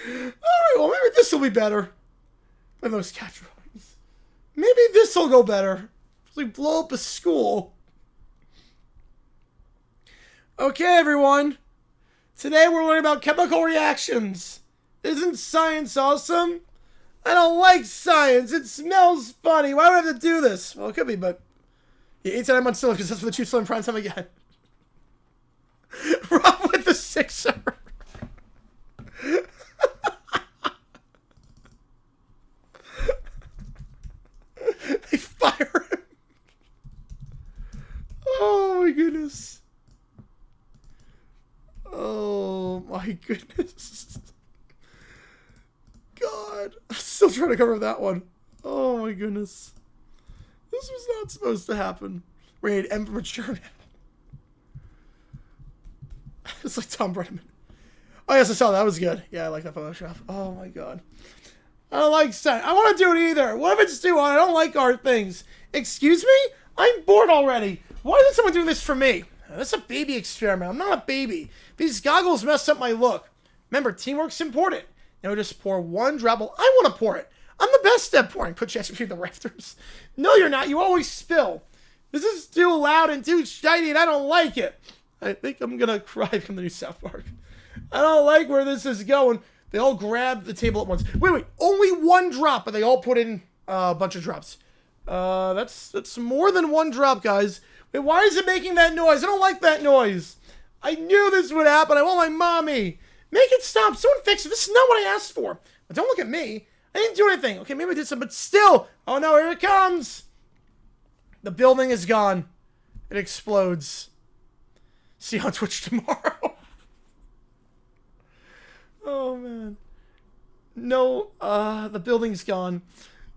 Alright, well maybe this will be better than those cat drawings. Maybe this will go better. If we blow up a school. Okay, everyone. Today we're learning about chemical reactions. Isn't science awesome? I don't like science. It smells funny. Why would I have to do this? Well, it could be, but... Yeah, 8 to 9 months still, because that's for the Chiefs in prime time again. Rob with the sixer. They fire him. Oh my goodness. Oh my goodness. God. I'm still trying to cover that one. Oh my goodness. This was not supposed to happen. Rated M for mature now. It's like Tom Brenneman. Oh yes, I saw that. That was good. Yeah, I like that Photoshop. Oh my god. I don't like science. I want to do it either. What if it's too hard? I don't like art things. Excuse me? I'm bored already. Why isn't someone doing this for me? This is a baby experiment. I'm not a baby. These goggles messed up my look. Remember, teamwork's important. Now just pour one drop. Well, I want to pour it. I'm the best at pouring. Put Chester between the rafters. No, you're not. You always spill. This is too loud and too shiny, and I don't like it. I think I'm going to cry from the new South Park. I don't like where this is going. They all grab the table at once. Wait. Only one drop, but they all put in a bunch of drops. That's more than one drop, guys. Wait, why is it making that noise? I don't like that noise. I knew this would happen. I want my mommy. Make it stop. Someone fix it. This is not what I asked for. But don't look at me. I didn't do anything. Okay, maybe I did something, but still. Oh no, here it comes. The building is gone. It explodes. See you on Twitch tomorrow. Oh man. No, the building's gone.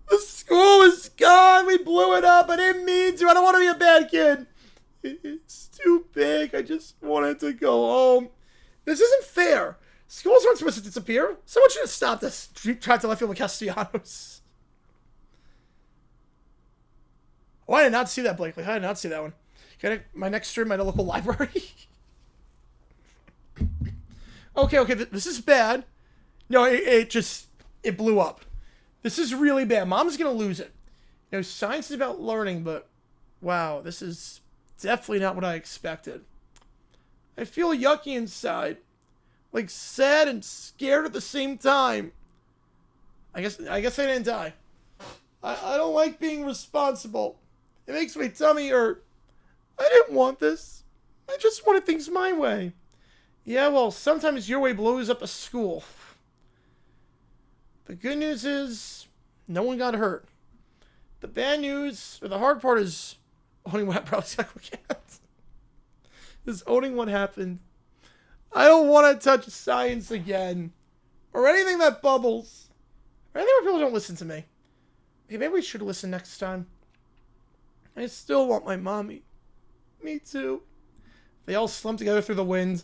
The school is gone. We blew it up. I didn't mean to. I don't want to be a bad kid. It's too big. I just wanted to go home. This isn't fair. Schools aren't supposed to disappear. Someone should have stopped us. Tried to left field with Castellanos. Oh, I did not see that, Blakely. I did not see that one. Okay, my next stream, my local library. Okay, this is bad. No, it blew up. This is really bad. Mom's gonna lose it. You know, science is about learning, but wow, this is definitely not what I expected. I feel yucky inside. Like sad and scared at the same time. I guess I didn't die. I don't like being responsible. It makes my tummy hurt. I didn't want this. I just wanted things my way. Yeah, well, sometimes your way blows up a school. The good news is, no one got hurt. The bad news, or the hard part is, owning what happened. I don't want to touch science again. Or anything that bubbles. Or anything where people don't listen to me. Okay, maybe we should listen next time. I still want my mommy. Me too. They all slumped together through the wind.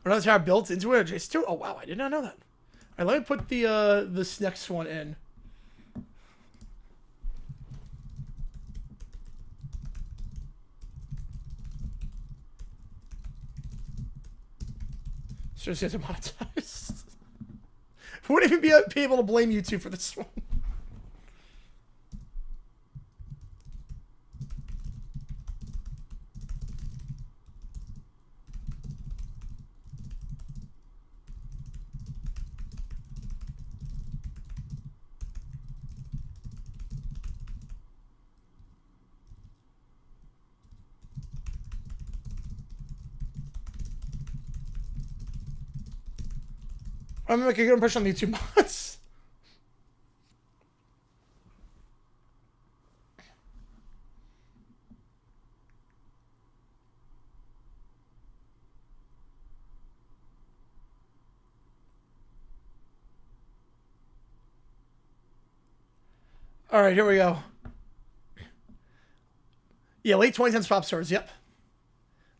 Another tower built into it. It's too. Oh wow, I did not know that. All right, let me put this next one in. Sure, she has demonetized. Wouldn't even be able to blame YouTube for this one. I'm making a good impression on the YouTube mods. All right, here we go. Yeah, late 2010s pop stars. Yep.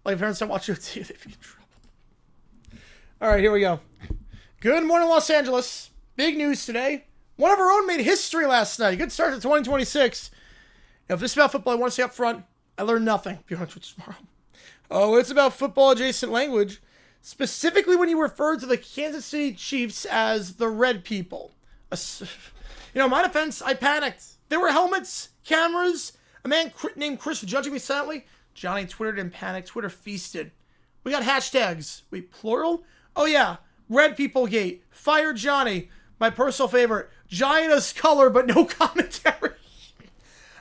Like, if parents don't watch OT, they'd be in trouble. All right, here we go. Good morning, Los Angeles. Big news today. One of our own made history last night. Good start to 2026. Now, if this is about football, I want to say up front, I learned nothing. Be honest with you tomorrow. Oh, it's about football-adjacent language. Specifically when you refer to the Kansas City Chiefs as the Red People. You know, in my defense, I panicked. There were helmets, cameras, a man named Chris judging me silently. Johnny twittered and panicked. Twitter feasted. We got hashtags. Wait, plural? Oh, yeah. Red People Gate. Fire Johnny. My personal favorite. Giant's color, but no commentary.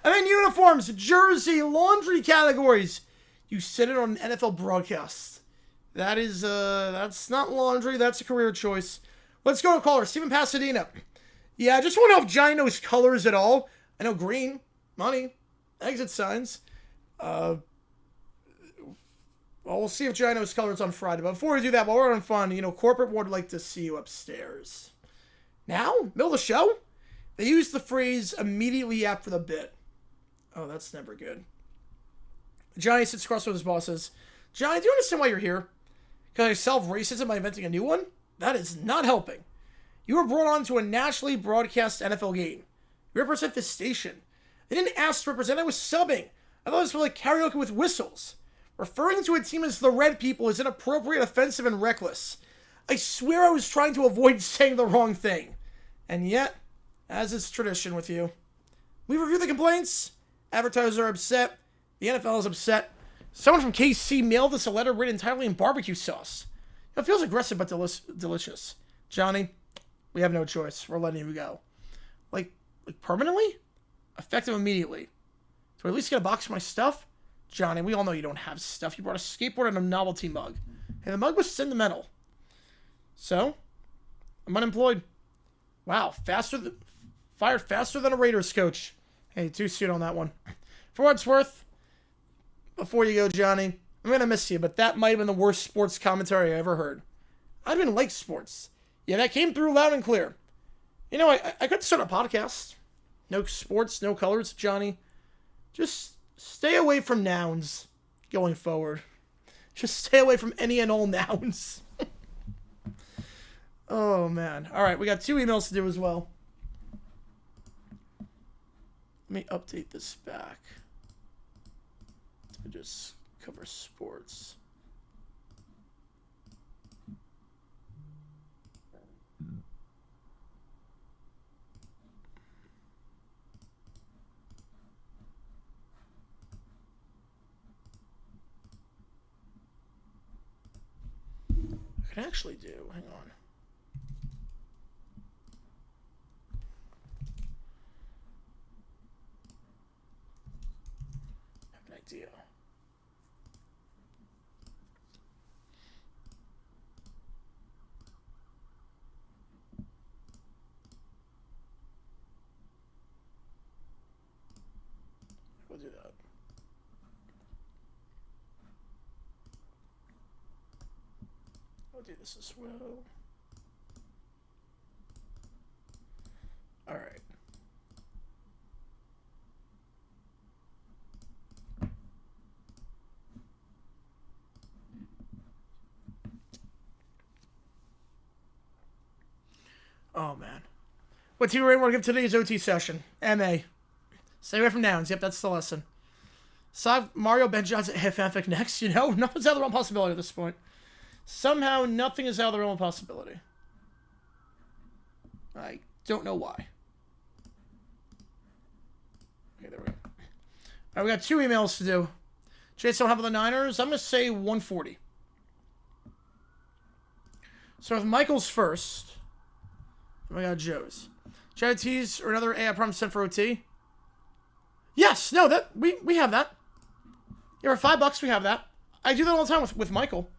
And then uniforms, jersey, laundry categories. You said it on an NFL broadcast. That is, that's not laundry. That's a career choice. Let's go to caller. Steven Pasadena. Yeah, I just want to know if Johnny knows colors at all. I know green, money, exit signs. Well, we'll see if Johnny knows colors on Friday. But before we do that, while we're having fun, you know, corporate would like to see you upstairs. Now, middle of the show, they use the phrase immediately after the bit. Oh, that's never good. Johnny sits across with his boss says, Johnny, do you understand why you're here? Can I solve racism by inventing a new one? That is not helping. You were brought on to a nationally broadcast NFL game. You represent this station. They didn't ask to represent, I was subbing. I thought it was for like karaoke with whistles. Referring to a team as the Red People is inappropriate, offensive, and reckless. I swear I was trying to avoid saying the wrong thing. And yet, as is tradition with you, we review the complaints. Advertisers are upset. The NFL is upset. Someone from KC mailed us a letter written entirely in barbecue sauce. It feels aggressive but delicious. Johnny, we have no choice. We're letting you go. Like permanently? Effective immediately. Do I at least get a box of my stuff? Johnny, we all know you don't have stuff. You brought a skateboard and a novelty mug. Hey, the mug was sentimental. So, I'm unemployed. Wow, fired faster than a Raiders coach. Hey, too soon on that one. For what it's worth, before you go, Johnny, I'm going to miss you, but that might have been the worst sports commentary I ever heard. I didn't like sports. Yeah, that came through loud and clear. You know, I could start a podcast. No sports, no colors, Johnny. Just stay away from nouns going forward. Just stay away from any and all nouns. Oh, man. All right, we got 2 emails to do as well. Let me update this back. To just cover sports. I can actually do, hang on. I have an idea. We'll do that. I'll do this as well. All right. Oh, man. What team rating want to give today's OT session? MA. Stay away from nouns. Yep, that's the lesson. Mario Ben Johnson fanfic next. You know, nothing's out of the realm of possibility at this point. Somehow, nothing is out of the realm of possibility. I don't know why. Okay, there we go. All right, we got 2 emails to do. Jason, how about the Niners? I'm going to say 140. So with Michael's first, we got Joe's. Charities or another AI prompt sent for OT? Yes, no, that we have that. Yeah, for $5, we have that. I do that all the time with Michael.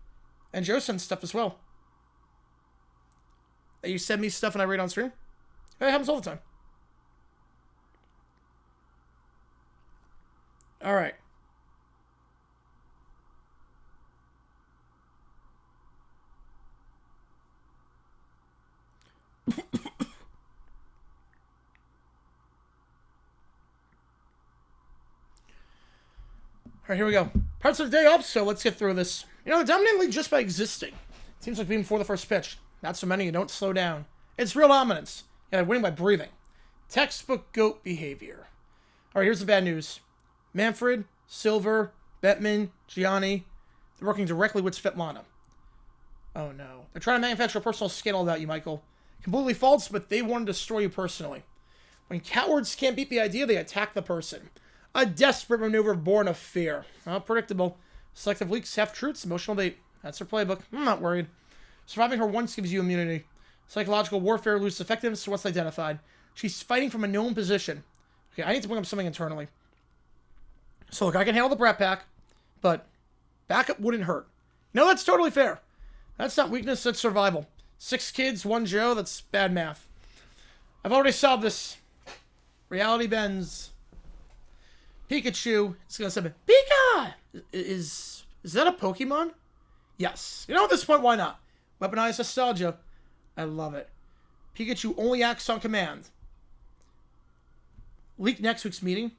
And Joe sends stuff as well. that you send me stuff and I read on stream? It happens all the time. All right. All right, here we go. Parts of the day up, so let's get through this. You know, they're dominating the league just by existing. Seems like being before the first pitch. Not so many, you don't slow down. It's real dominance. Yeah, they're winning by breathing. Textbook GOAT behavior. All right, here's the bad news. Manfred, Silver, Bettman, Gianni, they're working directly with Svetlana. Oh, no. They're trying to manufacture a personal scandal about you, Michael. Completely false, but they want to destroy you personally. When cowards can't beat the idea, they attack the person. A desperate maneuver born of fear. Predictable. Selective leaks, half-truths, emotional bait. That's her playbook. I'm not worried. Surviving her once gives you immunity. Psychological warfare loses effectiveness to what's identified. She's fighting from a known position. Okay, I need to bring up something internally. So, look, I can handle the Brat Pack, but backup wouldn't hurt. No, that's totally fair. That's not weakness, that's survival. 6 kids, 1 Joe, that's bad math. I've already solved this. Reality bends. Pikachu is going to say, Pika! Is that a Pokemon? Yes. You know, at this point, why not? Weaponized nostalgia. I love it. Pikachu only acts on command. Leak next week's meeting.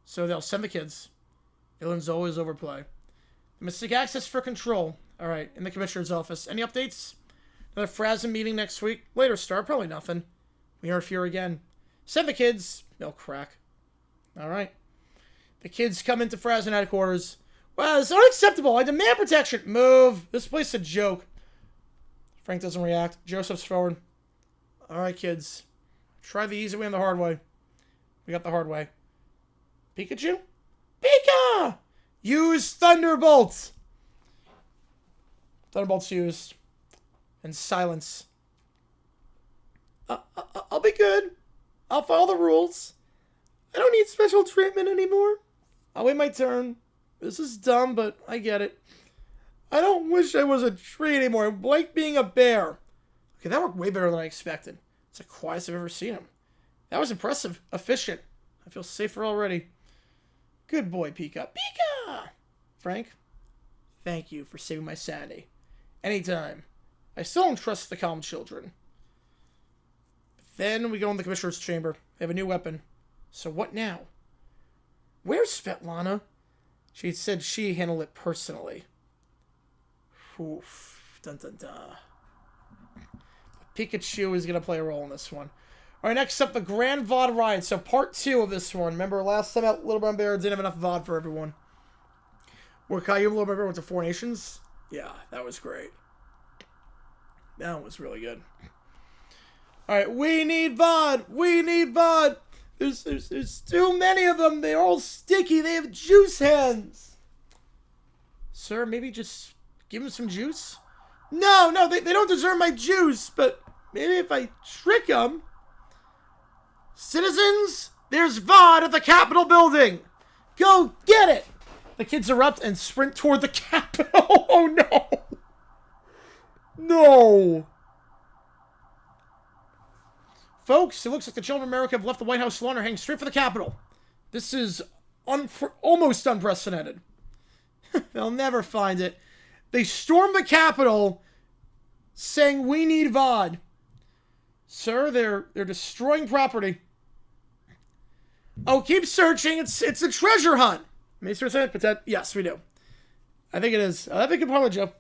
So they'll send the kids. Villains always overplay. Mystic access for control. Alright, in the commissioner's office. Any updates? Another Phrazim meeting next week. Later start, probably nothing. We interfere again. Send the kids. They'll crack. Alright. The kids come into Phrazim headquarters. Wow, this is unacceptable. I demand protection. Move. This place is a joke. Frank doesn't react. Joseph's forward. Alright, kids. Try the easy way and the hard way. We got the hard way. Pikachu? Pika! Use Thunderbolt! Thunderbolt's used. And silence. I'll be good. I'll follow the rules. I don't need special treatment anymore. I'll wait my turn. This is dumb, but I get it. I don't wish I was a tree anymore. I like being a bear. Okay, that worked way better than I expected. It's the quietest I've ever seen him. That was impressive. Efficient. I feel safer already. Good boy, Pika. Pika! Frank, thank you for saving my sanity. Anytime. I still don't trust the calm children. Then we go in the commissioner's chamber. They have a new weapon. So what now? Where's Svetlana? She said she handled it personally. Oof. Dun dun dun. Pikachu is going to play a role in this one. Alright, next up, the Grand VOD Riot. So part 2 of this one. Remember, last time out, Little Brown Bear didn't have enough VOD for everyone. Where Caillou and Little Brown Bear went to 4 Nations? Yeah, that was great. That was really good. Alright, we need VOD! We need VOD! There's too many of them! They're all sticky! They have juice hands! Sir, maybe just give them some juice? No, they don't deserve my juice, but maybe if I trick them... Citizens, there's VOD at the Capitol building! Go get it! The kids erupt and sprint toward the Capitol. Oh no! No! Folks, it looks like the children of America have left the White House lawn and are heading straight for the Capitol. This is almost unprecedented. They'll never find it. They stormed the Capitol saying, we need VOD. Sir, they're destroying property. Oh, keep searching. It's a treasure hunt. Mr. Patet? Yes, we do. I think it is. I think it's probably Joe.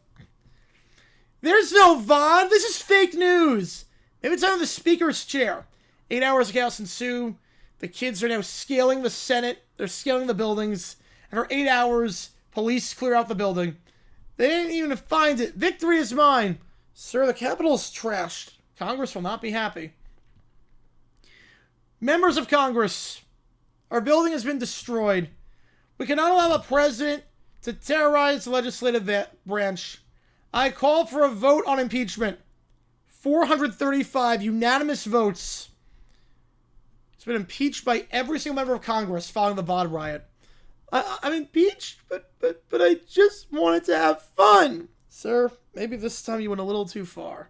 There's no VOD. This is fake news. Maybe it's under the speaker's chair. 8 hours of chaos ensue. The kids are now scaling the Senate. They're scaling the buildings. And for 8 hours, police clear out the building. They didn't even find it. Victory is mine. Sir, the Capitol is trashed. Congress will not be happy. Members of Congress, our building has been destroyed. We cannot allow a president to terrorize the legislative branch. I call for a vote on impeachment. 435 unanimous votes. He's been impeached by every single member of Congress following the VOD riot. I'm impeached, but I just wanted to have fun. Sir, maybe this time you went a little too far.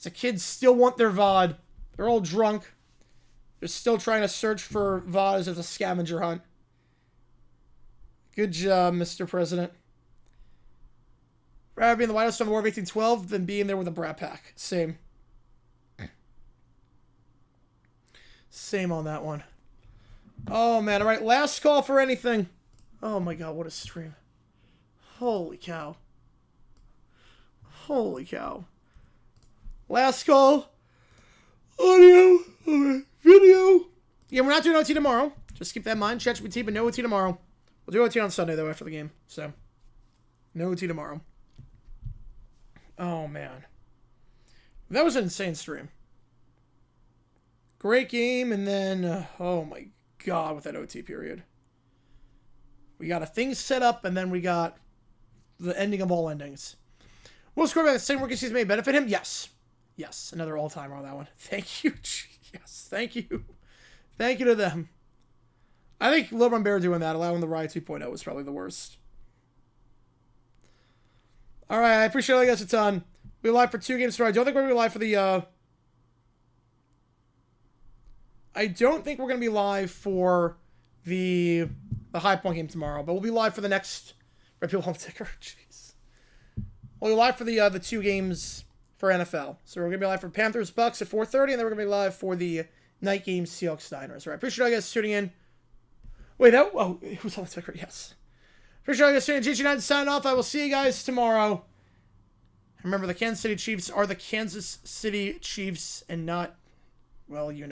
The kids still want their VOD. They're all drunk. They're still trying to search for VODs as a scavenger hunt. Good job, Mr. President. Rather be in the White House on the War of 1812 than being there with a brat pack. Same. Same on that one. Oh, man. All right, last call for anything. Oh, my God, what a stream. Holy cow. Holy cow. Last call. Audio. Okay. Video. Yeah, we're not doing OT tomorrow. Just keep that in mind. ChatGPT, but no OT tomorrow. We'll do OT on Sunday, though, after the game. So, no OT tomorrow. Oh, man. That was an insane stream. Great game, and then, oh, my God, with that OT period. We got a thing set up, and then we got the ending of all endings. Will Scoreback, the same work he's made benefit him? Yes. Yes, another all-timer on that one. Thank you. Yes, thank you. Thank you to them. I think LeBron Bear doing that, allowing the Riot 2.0 was probably the worst. All right, I appreciate all you guys a ton. We'll be live for 2 games tomorrow. I don't think we're going to be live for the... I don't think we're going to be live for the High Point game tomorrow, but we'll be live for the next Red Pill Home Ticker. Jeez. We'll be live for the 2 games for NFL. So we're going to be live for Panthers Bucks at 4:30, and then we're going to be live for the night game Seahawks Niners. All right, appreciate all you guys tuning in. Wait, it was on the ticker, yes. Appreciate all you guys tuning in. GG9 signing off. I will see you guys tomorrow. Remember, the Kansas City Chiefs are the Kansas City Chiefs and not, well, you know.